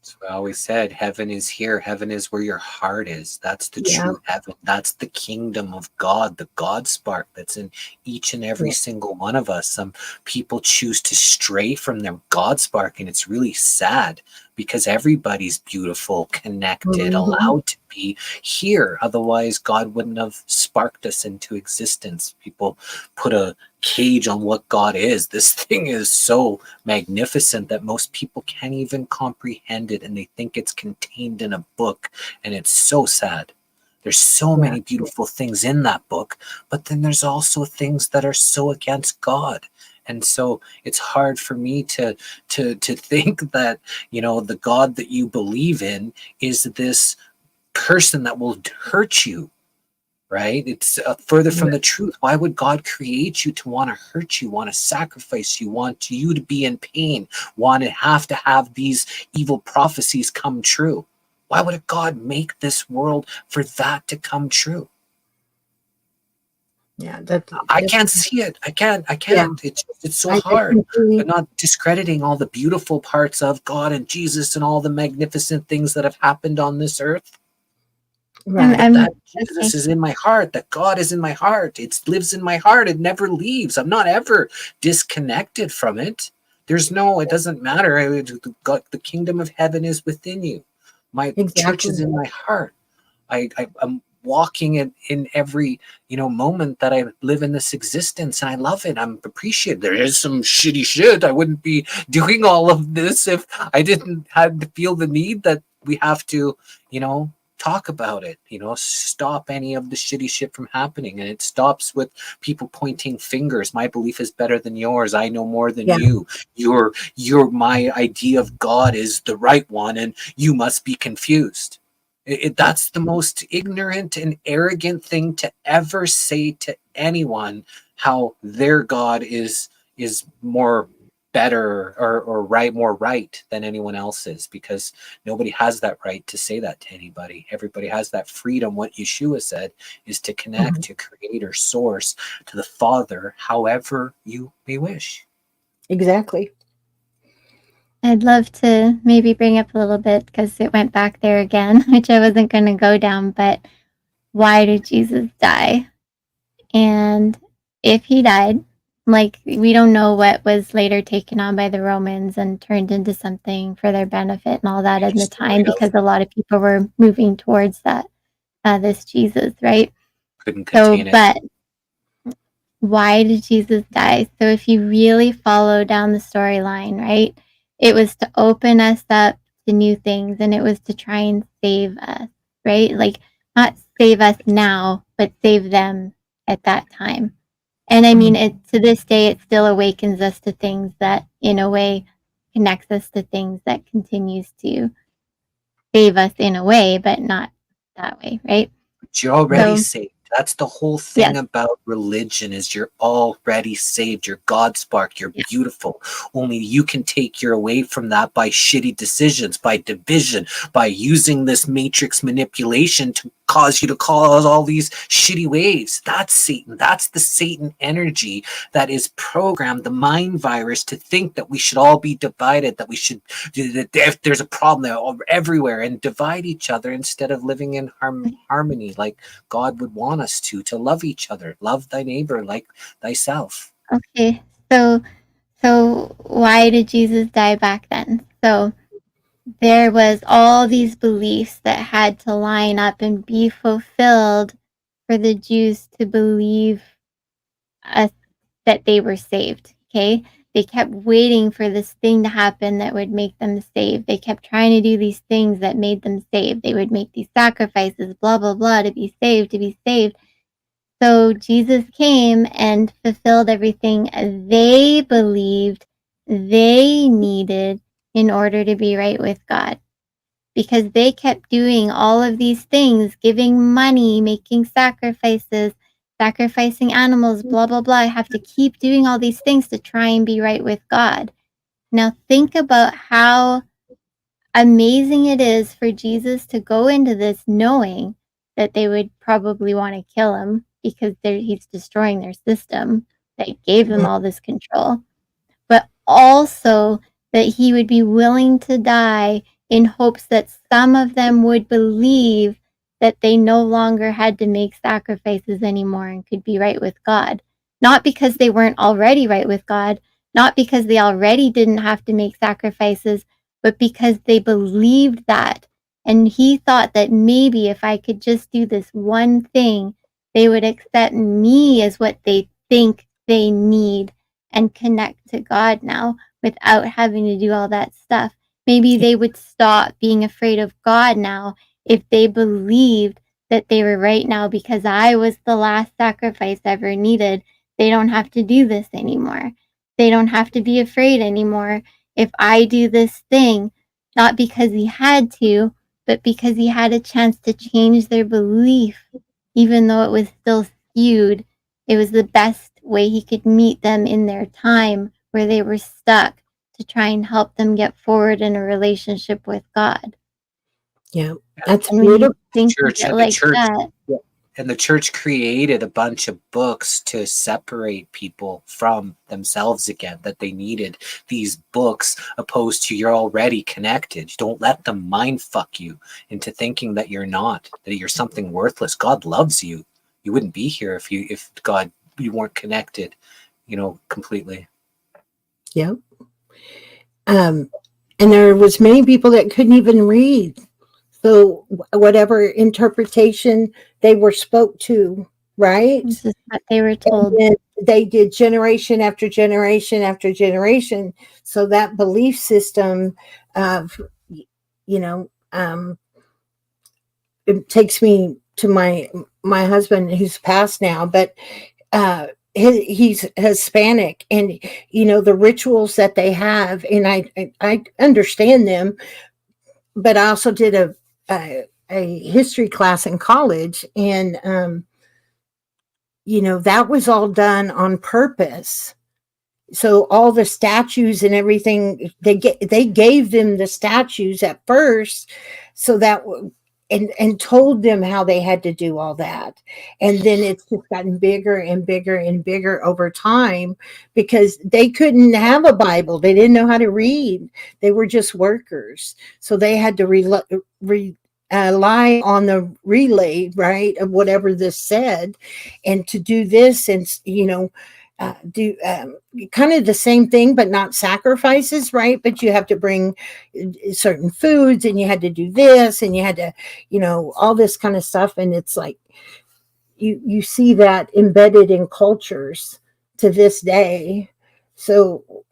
So I always said, heaven is here. Heaven is where your heart is. That's the true heaven. That's the kingdom of God, the God spark that's in each and every single one of us. Some people choose to stray from their God spark, and it's really sad, because everybody's beautiful, connected, allowed to be here. Otherwise, God wouldn't have sparked us into existence. People put a cage on what God is. This thing is so magnificent that most people can't even comprehend it, and they think it's contained in a book, and it's so sad. There's so many beautiful things in that book, but then there's also things that are so against God. And so it's hard for me to think that, the God that you believe in is this person that will hurt you, right? It's further from the truth. Why would God create you to want to hurt you, want to sacrifice you, want you to be in pain, want to have these evil prophecies come true? Why would a God make this world for that to come true? Yeah, I can't see it. I can't. It's so hard. I'm not discrediting all the beautiful parts of God and Jesus and all the magnificent things that have happened on this earth. Right. That Jesus is in my heart, that God is in my heart. It lives in my heart. It never leaves. I'm not ever disconnected from it. It doesn't matter. The kingdom of heaven is within you. My church is in my heart. I'm walking in every moment that I live in this existence, and I love it. I'm appreciative. There is some shitty shit. I wouldn't be doing all of this if I didn't have to feel the need that we have to talk about it, stop any of the shitty shit from happening. And it stops with people pointing fingers. My belief is better than yours. I know more than you. My idea of God is the right one, and you must be confused. That's the most ignorant and arrogant thing to ever say to anyone, how their God is more better or right, more right than anyone else's, because nobody has that right to say that to anybody. Everybody has that freedom. What Yeshua said is to connect to Creator, Source, to the Father, however you may wish. Exactly. I'd love to maybe bring up a little bit, because it went back there again, which I wasn't going to go down, but why did Jesus die? And if he died, like, we don't know what was later taken on by the Romans and turned into something for their benefit and all that in the time, because a lot of people were moving towards that, this Jesus, right? Couldn't contain it. But why did Jesus die? So if you really follow down the storyline, right, it was to open us up to new things, and it was to try and save us, right? Like, not save us now, but save them at that time. And I mean, to this day, it still awakens us to things that, in a way, connects us to things that continues to save us in a way, but not that way, right? But you're already saved. That's the whole thing about religion, is you're already saved. You're God spark. You're beautiful. Only you can take you away from that by shitty decisions, by division, by using this matrix manipulation to cause you to cause all these shitty waves. That's Satan. That's the Satan energy that is programmed, the mind virus, to think that we should all be divided, that we should, that if there's a problem, they're all everywhere, and divide each other instead of living in harmony like God would want us to love each other. Love thy neighbor like thyself. Okay, so why did Jesus die back then? So there was all these beliefs that had to line up and be fulfilled for the Jews to believe that they were saved, okay? They kept waiting for this thing to happen that would make them saved. They kept trying to do these things that made them saved. They would make these sacrifices, blah, blah, blah, to be saved, to be saved. So Jesus came and fulfilled everything they believed they needed in order to be right with God. Because they kept doing all of these things, giving money, making sacrifices, sacrificing animals, blah, blah, blah. I have to keep doing all these things to try and be right with God. Now think about how amazing it is for Jesus to go into this knowing that they would probably want to kill him, because he's destroying their system that gave them all this control, but also that he would be willing to die in hopes that some of them would believe that they no longer had to make sacrifices anymore and could be right with God. Not because they weren't already right with God, not because they already didn't have to make sacrifices, but because they believed that. And he thought that maybe if I could just do this one thing, they would accept me as what they think they need and connect to God now without having to do all that stuff. Maybe they would stop being afraid of God now if they believed that they were right now, because I was the last sacrifice ever needed. They don't have to do this anymore. They don't have to be afraid anymore if I do this thing, not because he had to, but because he had a chance to change their belief, even though it was still skewed. It was the best way he could meet them in their time where they were stuck, to try and help them get forward in a relationship with God. Yeah, that's beautiful. And the church created a bunch of books to separate people from themselves again, that they needed these books, opposed to you're already connected. Don't let them mind fuck you into thinking that you're not, that you're something worthless. God loves you. You wouldn't be here if you weren't connected, completely. Yep. And there was many people that couldn't even read. So whatever interpretation they were spoke to, right? This is what they were told. They did generation after generation after generation. So that belief system of, it takes me to my husband, who's passed now, but he's Hispanic, and the rituals that they have, and I understand them, but I also did a history class in college, and that was all done on purpose. So all the statues and everything, they gave them the statues at first, so that and told them how they had to do all that, and then it's just gotten bigger and bigger and bigger over time, because they couldn't have a Bible, they didn't know how to read, they were just workers, so they had to rely on the relay, right, of whatever this said, and to do this, and do kind of the same thing, but not sacrifices, right? But you have to bring certain foods, and you had to do this, and you had to, all this kind of stuff. And it's like you see that embedded in cultures to this day. So,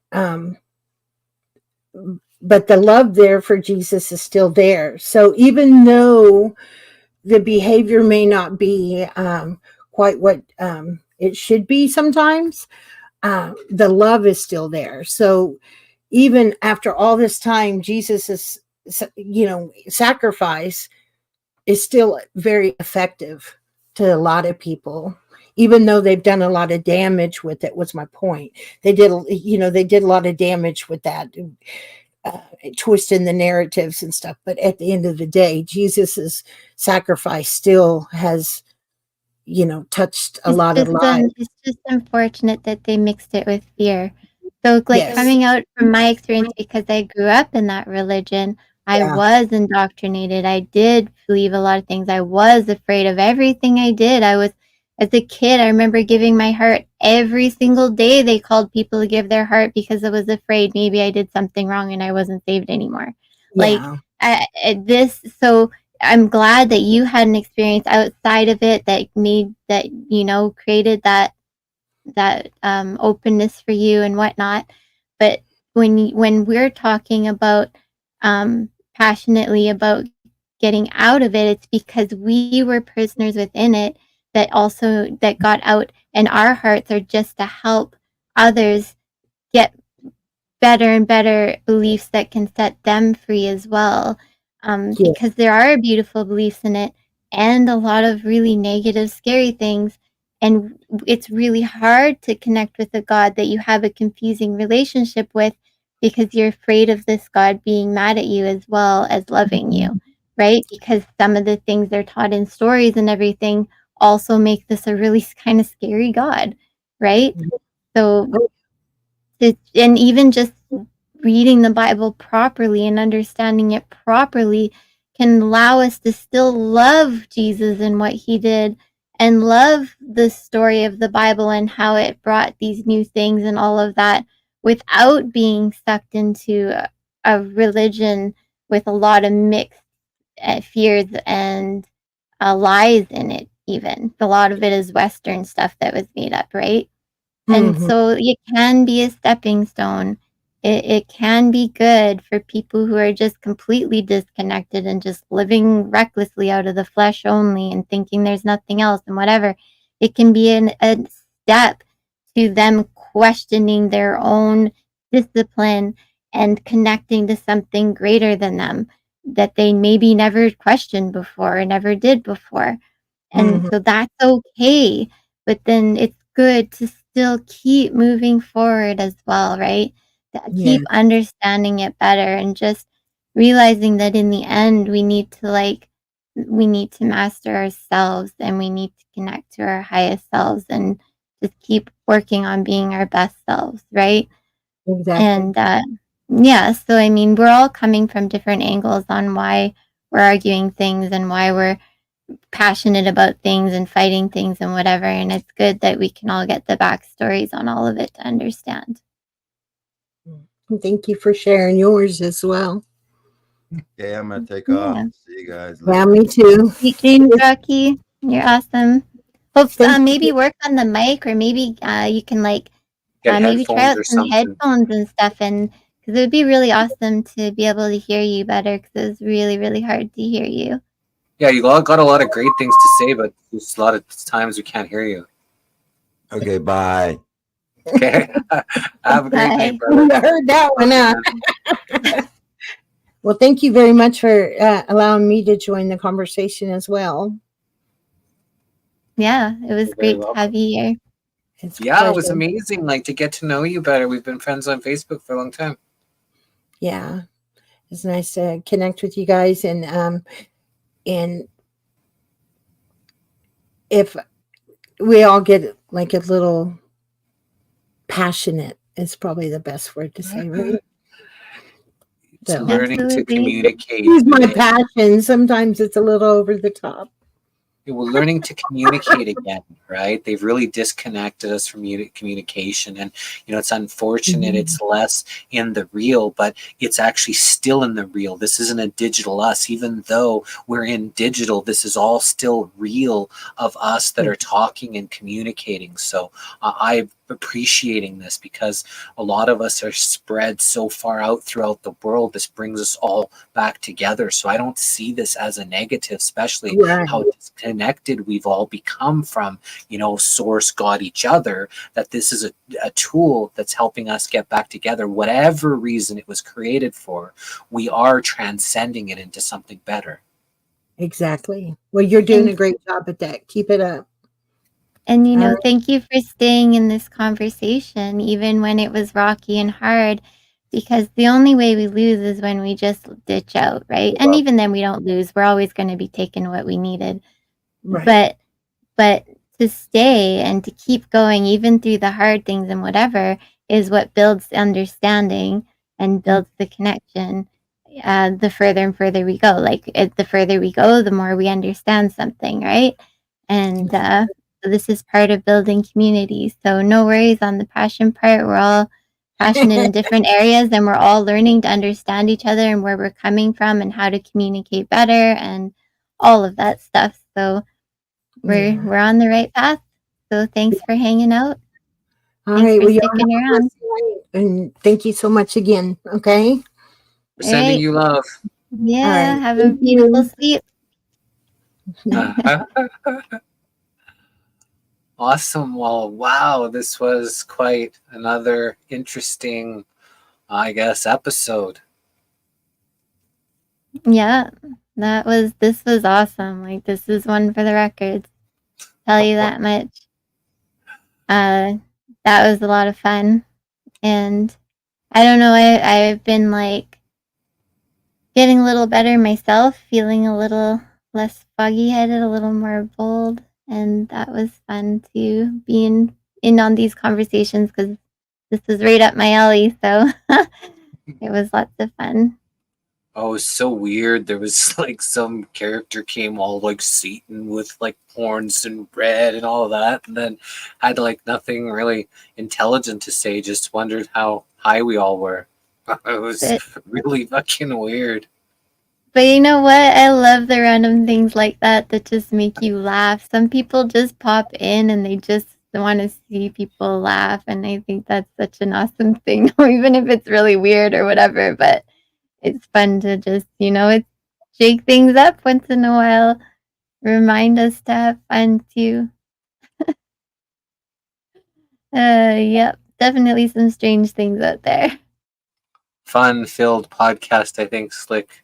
but the love there for Jesus is still there. So even though the behavior may not be quite what it should be sometimes, the love is still there. So even after all this time, Jesus' sacrifice is still very effective to a lot of people, even though they've done a lot of damage with it. Was my point. They did a lot of damage with that, twisting the narratives and stuff. But at the end of the day, Jesus's sacrifice still has touched a lot of lives. It's just unfortunate that they mixed it with fear. So, like, Yes. coming out from my experience, because I grew up in that religion, I was indoctrinated. I did believe a lot of things. I was afraid of everything I did. As a kid, I remember giving my heart every single day. They called people to give their heart because I was afraid maybe I did something wrong and I wasn't saved anymore. Yeah. So I'm glad that you had an experience outside of it that made that, created that openness for you and whatnot. But when we're talking about passionately about getting out of it, it's because we were prisoners within it that got out, and our hearts are just to help others get better and better beliefs that can set them free as well. Because there are beautiful beliefs in it and a lot of really negative, scary things. And it's really hard to connect with a God that you have a confusing relationship with, because you're afraid of this God being mad at you as well as loving you, right? Because some of the things they're taught in stories and everything also make this a really kind of scary God, right? So, and even just reading the Bible properly and understanding it properly can allow us to still love Jesus and what he did, and love the story of the Bible and how it brought these new things and all of that, without being sucked into a religion with a lot of mixed fears and lies in it. Even a lot of it is Western stuff that was made up, right? And so it can be a stepping stone. It can be good for people who are just completely disconnected and just living recklessly out of the flesh only and thinking there's nothing else and whatever. It can be a step to them questioning their own discipline and connecting to something greater than them that they maybe never questioned before or never did before. And so that's okay. But then it's good to still keep moving forward as well, right? Keep understanding it better, and just realizing that in the end we need to master ourselves, and we need to connect to our highest selves, and just keep working on being our best selves, right? Exactly. And so I mean, we're all coming from different angles on why we're arguing things and why we're passionate about things and fighting things and whatever, and it's good that we can all get the backstories on all of it to understand. Thank you for sharing yours as well. Okay, I'm gonna take off. See you guys later. Yeah, me too. James, Rocky, you're awesome. Hope maybe work on the mic, or maybe you can maybe try out some headphones and stuff, and because it would be really awesome to be able to hear you better, because it's really, really hard to hear you. Yeah, you got a lot of great things to say, but there's a lot of times we can't hear you. Okay, bye. Okay. Have a great night, brother. I heard that one. Well, thank you very much for allowing me to join the conversation as well. Yeah, it was great to have you here. Yeah, it was amazing. Like to get to know you better. We've been friends on Facebook for a long time. Yeah, it's nice to connect with you guys, and if we all get like a little passionate, is probably the best word to say, right? It's learning to communicate. Use my passion. Sometimes it's a little over the top. We're learning to communicate again, right? They've really disconnected us from communication, and it's unfortunate. It's less in the real, but it's actually still in the real. This isn't a digital us, even though we're in digital. This is all still real of us that are talking and communicating. So I'm appreciating this because a lot of us are spread so far out throughout the world. This brings us all back together. So I don't see this as a negative, especially how disconnected we've all become from, source, God, each other, that this is a tool that's helping us get back together. Whatever reason it was created for, we are transcending it into something better. Exactly. Well, you're doing a great job at that. Keep it up. And, thank you for staying in this conversation, even when it was rocky and hard, because the only way we lose is when we just ditch out, right? And even then we don't lose. We're always going to be taking what we needed. Right. But to stay and to keep going, even through the hard things and whatever, is what builds understanding and builds the connection. The further and further we go, the further we go, the more we understand something, right? And so this is part of building communities. So no worries on the passion part. We're all passionate in different areas, and we're all learning to understand each other and where we're coming from and how to communicate better and all of that stuff. So we're on the right path. So thanks for hanging out. Thanks for sticking around. And thank you so much again. Okay. We're sending you love. Yeah. Have a beautiful sleep. Awesome. Well, wow, this was quite another interesting, episode. Yeah, this was awesome. Like, this is one for the records. Tell you that much. That was a lot of fun. And I don't know, I've been getting a little better myself, feeling a little less foggy headed, a little more bold. And that was fun to be in on these conversations because this was right up my alley. So it was lots of fun. Oh, it was so weird. There was some character came all Satan with horns and red and all of that, and then had nothing really intelligent to say. Just wondered how high we all were. It was really fucking weird. But you know what? I love the random things like that just make you laugh. Some people just pop in and they just want to see people laugh, and I think that's such an awesome thing, even if it's really weird or whatever. But it's fun to just, shake things up once in a while. Remind us to have fun too. Yep, definitely some strange things out there. Fun-filled podcast, I think. Slick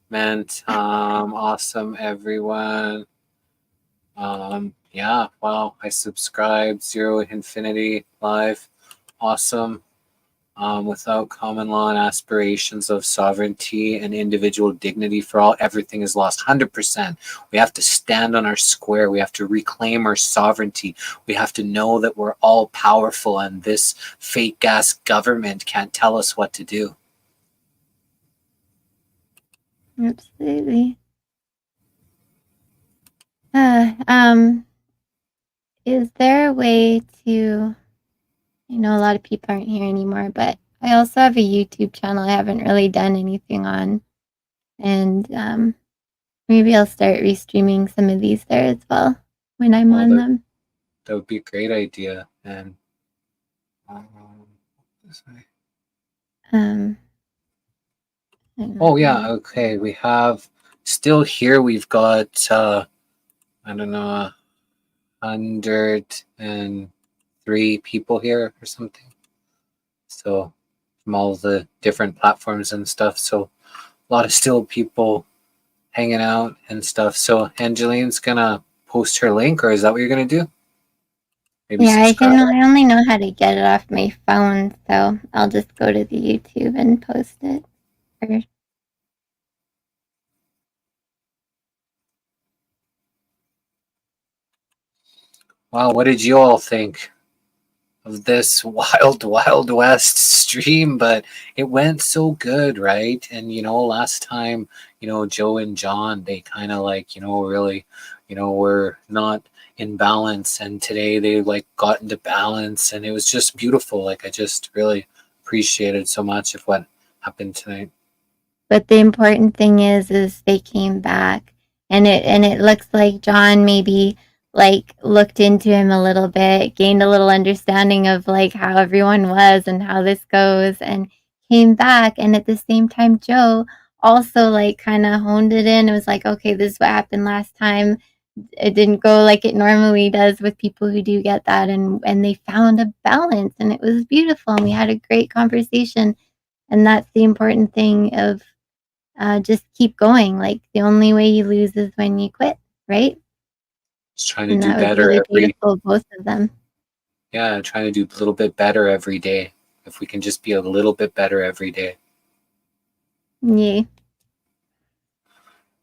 meant awesome, everyone. Yeah, wow. I subscribed. Zero Infinity Live. Awesome. Without common law and aspirations of sovereignty and individual dignity for all, everything is lost. 100%. We have to stand on our square. We have to reclaim our sovereignty. We have to know that we're all powerful, and this fake ass government can't tell us what to do. Absolutely. Is there a way to, I know a lot of people aren't here anymore, but I also have a YouTube channel I haven't really done anything on. And maybe I'll start restreaming some of these there as well when I'm on them. That would be a great idea. And oh yeah, okay. We have still here. We've got 103 people here or something. So from all the different platforms and stuff. So a lot of still people hanging out and stuff. So Angeline's gonna post her link, or is that what you're gonna do? Maybe Yeah, subscribe. I only know how to get it off my phone, so I'll just go to the YouTube and post it first. Wow, what did you all think of this wild west stream? But it went so good, right? And last time, Joe and John, they kind of like, really, were not in balance, and today they like got into balance, and it was just beautiful. Like, I just really appreciated so much of what happened tonight. But the important thing is they came back, and it looks like John maybe like looked into him a little bit, gained a little understanding of like how everyone was and how this goes, and came back. And at the same time, Joe also like kind of honed it in. It was like, okay, this is what happened last time. It didn't go like it normally does with people who do get that, and they found a balance, and it was beautiful, and we had a great conversation. And that's the important thing of just keep going. Like, the only way you lose is when you quit, right? Just trying to And do that was better really every beautiful, both of them. yeah, trying to do a little bit better every day. If we can just be a little bit better every day. Yeah.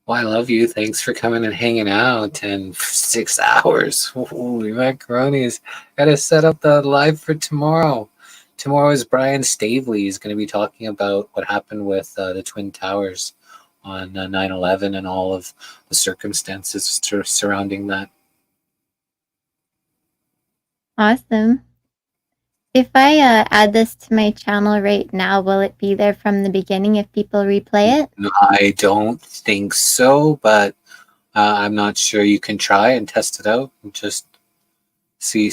Well, I love you. Thanks for coming and hanging out. And 6 hours. Holy macaronis. Gotta set up the live for tomorrow. Tomorrow is Brian Stavely. He's going to be talking about what happened with the Twin Towers on 9/11 and all of the circumstances surrounding that. Awesome. If I add this to my channel right now, will it be there from the beginning if people replay it? I don't think so, but I'm not sure. You can try and test it out and just see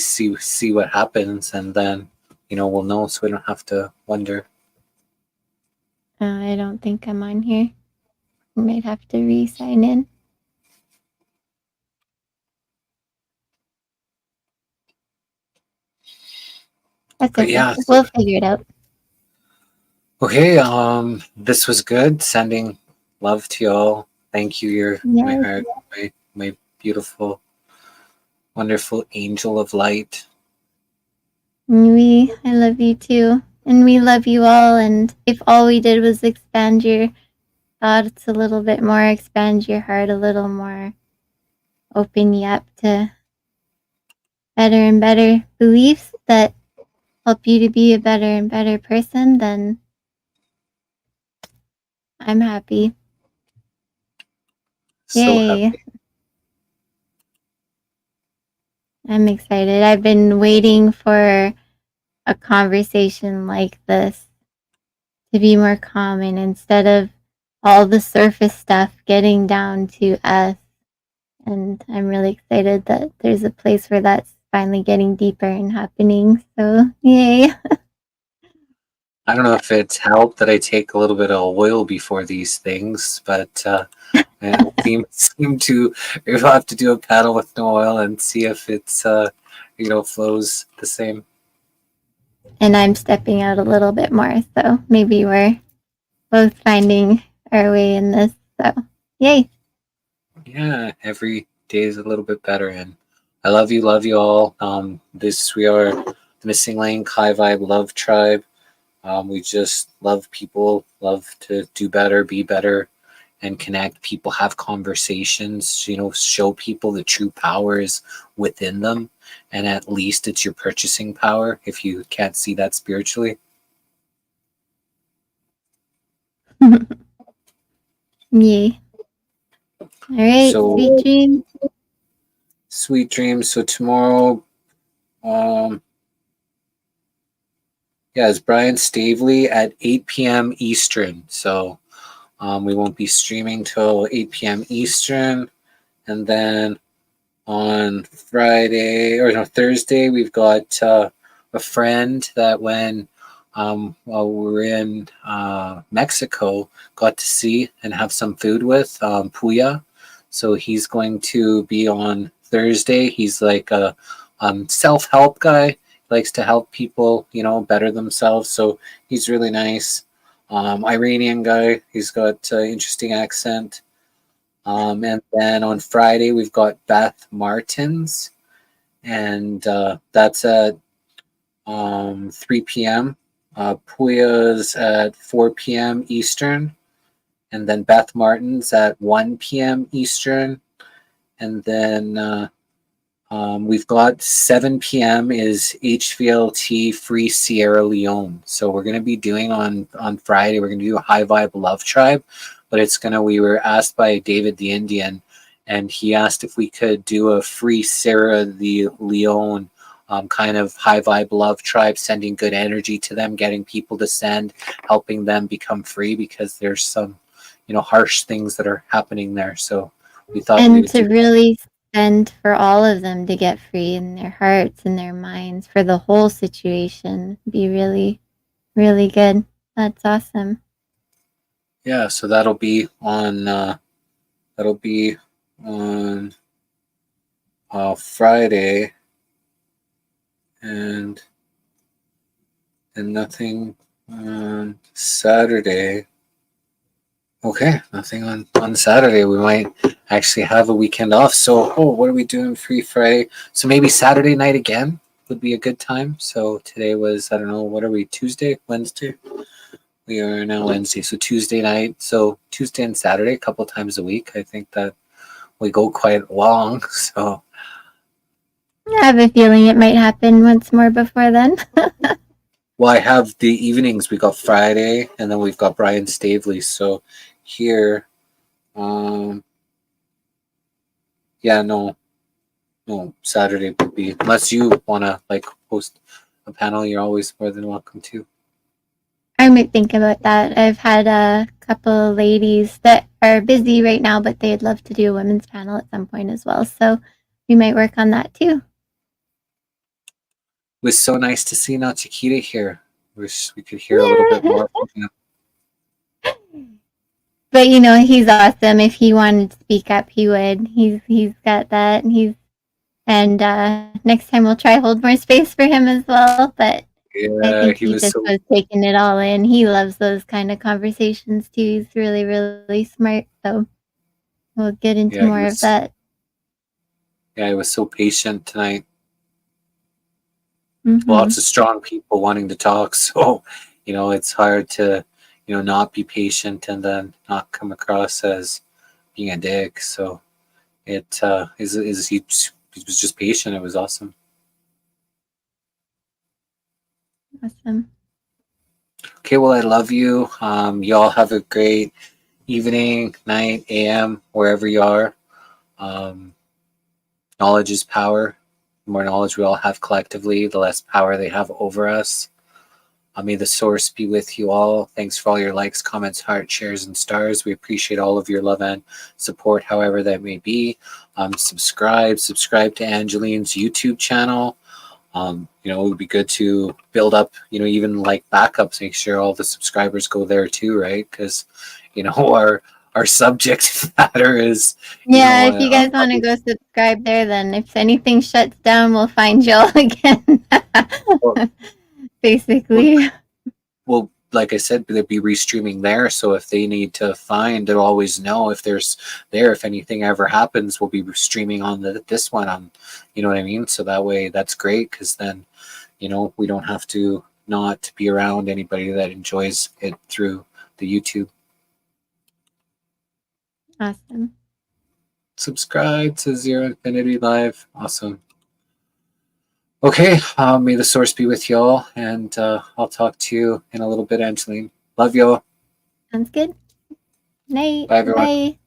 what happens, and then we'll know, so we don't have to wonder. I don't think I'm on here. I might have to re-sign in. That's But okay. yeah, We'll figure it out. okay. This was good. Sending love to y'all. Thank you. You're my heart, my beautiful, wonderful angel of light. I love you too. And we love you all. And if all we did was expand your thoughts a little bit more, expand your heart a little more, open you up to better and better beliefs that help you to be a better and better person, then I'm happy. So Yay. happy. I'm excited. I've been waiting for a conversation like this to be more common instead of all the surface stuff getting down to us. And I'm really excited that there's a place where that's finally getting deeper and happening. So, yay. I don't know if it's helped that I take a little bit of oil before these things, but I seem to, if I have to do a paddle with no oil and see if it's flows the same. And I'm stepping out a little bit more, so maybe we're both finding our way in this. So, yay. Yeah, every day is a little bit better, and I love you all. We are the Missing Link High Vibe Love Tribe. We just love people, love to do better, be better, and connect. People have conversations, show people the true power is within them, and at least it's your purchasing power if you can't see that spiritually. Yay. All right, So, sweet dreams. Sweet dreams. So tomorrow, it's Brian Stavely at 8 p.m. Eastern. So we won't be streaming till 8 p.m. Eastern. And then on Thursday, we've got a friend that when while we were in Mexico, got to see and have some food with Puya. So he's going to be on Thursday. He's like a self-help guy. Likes to help people, better themselves. So he's really nice. Iranian guy. He's got interesting accent. And then on Friday we've got Beth Martins, and that's at 3 p.m. Puya's at 4 p.m. Eastern, and then Beth Martin's at 1 p.m. Eastern, and then we've got 7 p.m. is HVLT Free Sierra Leone. So we're going to be doing on Friday, we're going to do a High Vibe Love Tribe, but we were asked by David the Indian, and he asked if we could do a Free Sierra Leone kind of High Vibe Love Tribe, sending good energy to them, getting people to send, helping them become free, because there's some, harsh things that are happening there. So we thought we would really send for all of them to get free in their hearts and their minds for the whole situation. Be really, really good. That's awesome. Yeah, so that'll be on Friday, and nothing on Saturday. Okay, nothing on Saturday. We might actually have a weekend off. So, what are we doing Free Friday? So maybe Saturday night again would be a good time. So today was, I don't know, what are we, Tuesday, Wednesday? We are now Wednesday, so Tuesday night. So Tuesday and Saturday, a couple times a week. I think that we go quite long. So I have a feeling it might happen once more before then. well, I have the evenings. We got Friday, and then we've got Brian Stavely. So here, Saturday would be, unless you want to host a panel, you're always more than welcome to. I might think about that. I've had a couple of ladies that are busy right now, but they'd love to do a women's panel at some point as well. So we might work on that too. It was so nice to see now Chiquita here. Wish we could hear a little bit more from him. But he's awesome. If he wanted to speak up, he would. He's got that, and next time we'll try hold more space for him as well. But I think he just was taking it all in. He loves those kind of conversations too. He's really, really smart. So we'll get into more of that. Yeah, he was so patient tonight. Mm-hmm. Lots of strong people wanting to talk. So, it's hard to, not be patient and then not come across as being a dick. So he was just patient. It was awesome. Awesome. Okay, well, I love you. Y'all have a great evening, night, AM, wherever you are. Knowledge is power. The more knowledge we all have collectively, the less power they have over us. May the source be with you all. Thanks for all your likes, comments, hearts, shares, and stars. We appreciate all of your love and support, however that may be. Subscribe to Angeline's YouTube channel. It would be good to build up, even backups, make sure all the subscribers go there too, right? Because, our subject matter is. If you guys want to go subscribe there, then if anything shuts down, we'll find y'all again. Basically. Well, like I said, they'll be restreaming there. So if they need to find, they'll always know if there's there. If anything ever happens, we'll be streaming on this one. You know what I mean? So that way, that's great, because then, we don't have to not be around anybody that enjoys it through the YouTube. Awesome. Subscribe to Zero Infinity Live. Awesome. Okay, may the source be with y'all, and I'll talk to you in a little bit, Angeline. Love y'all. Sounds good. Night. Bye, everyone. Bye.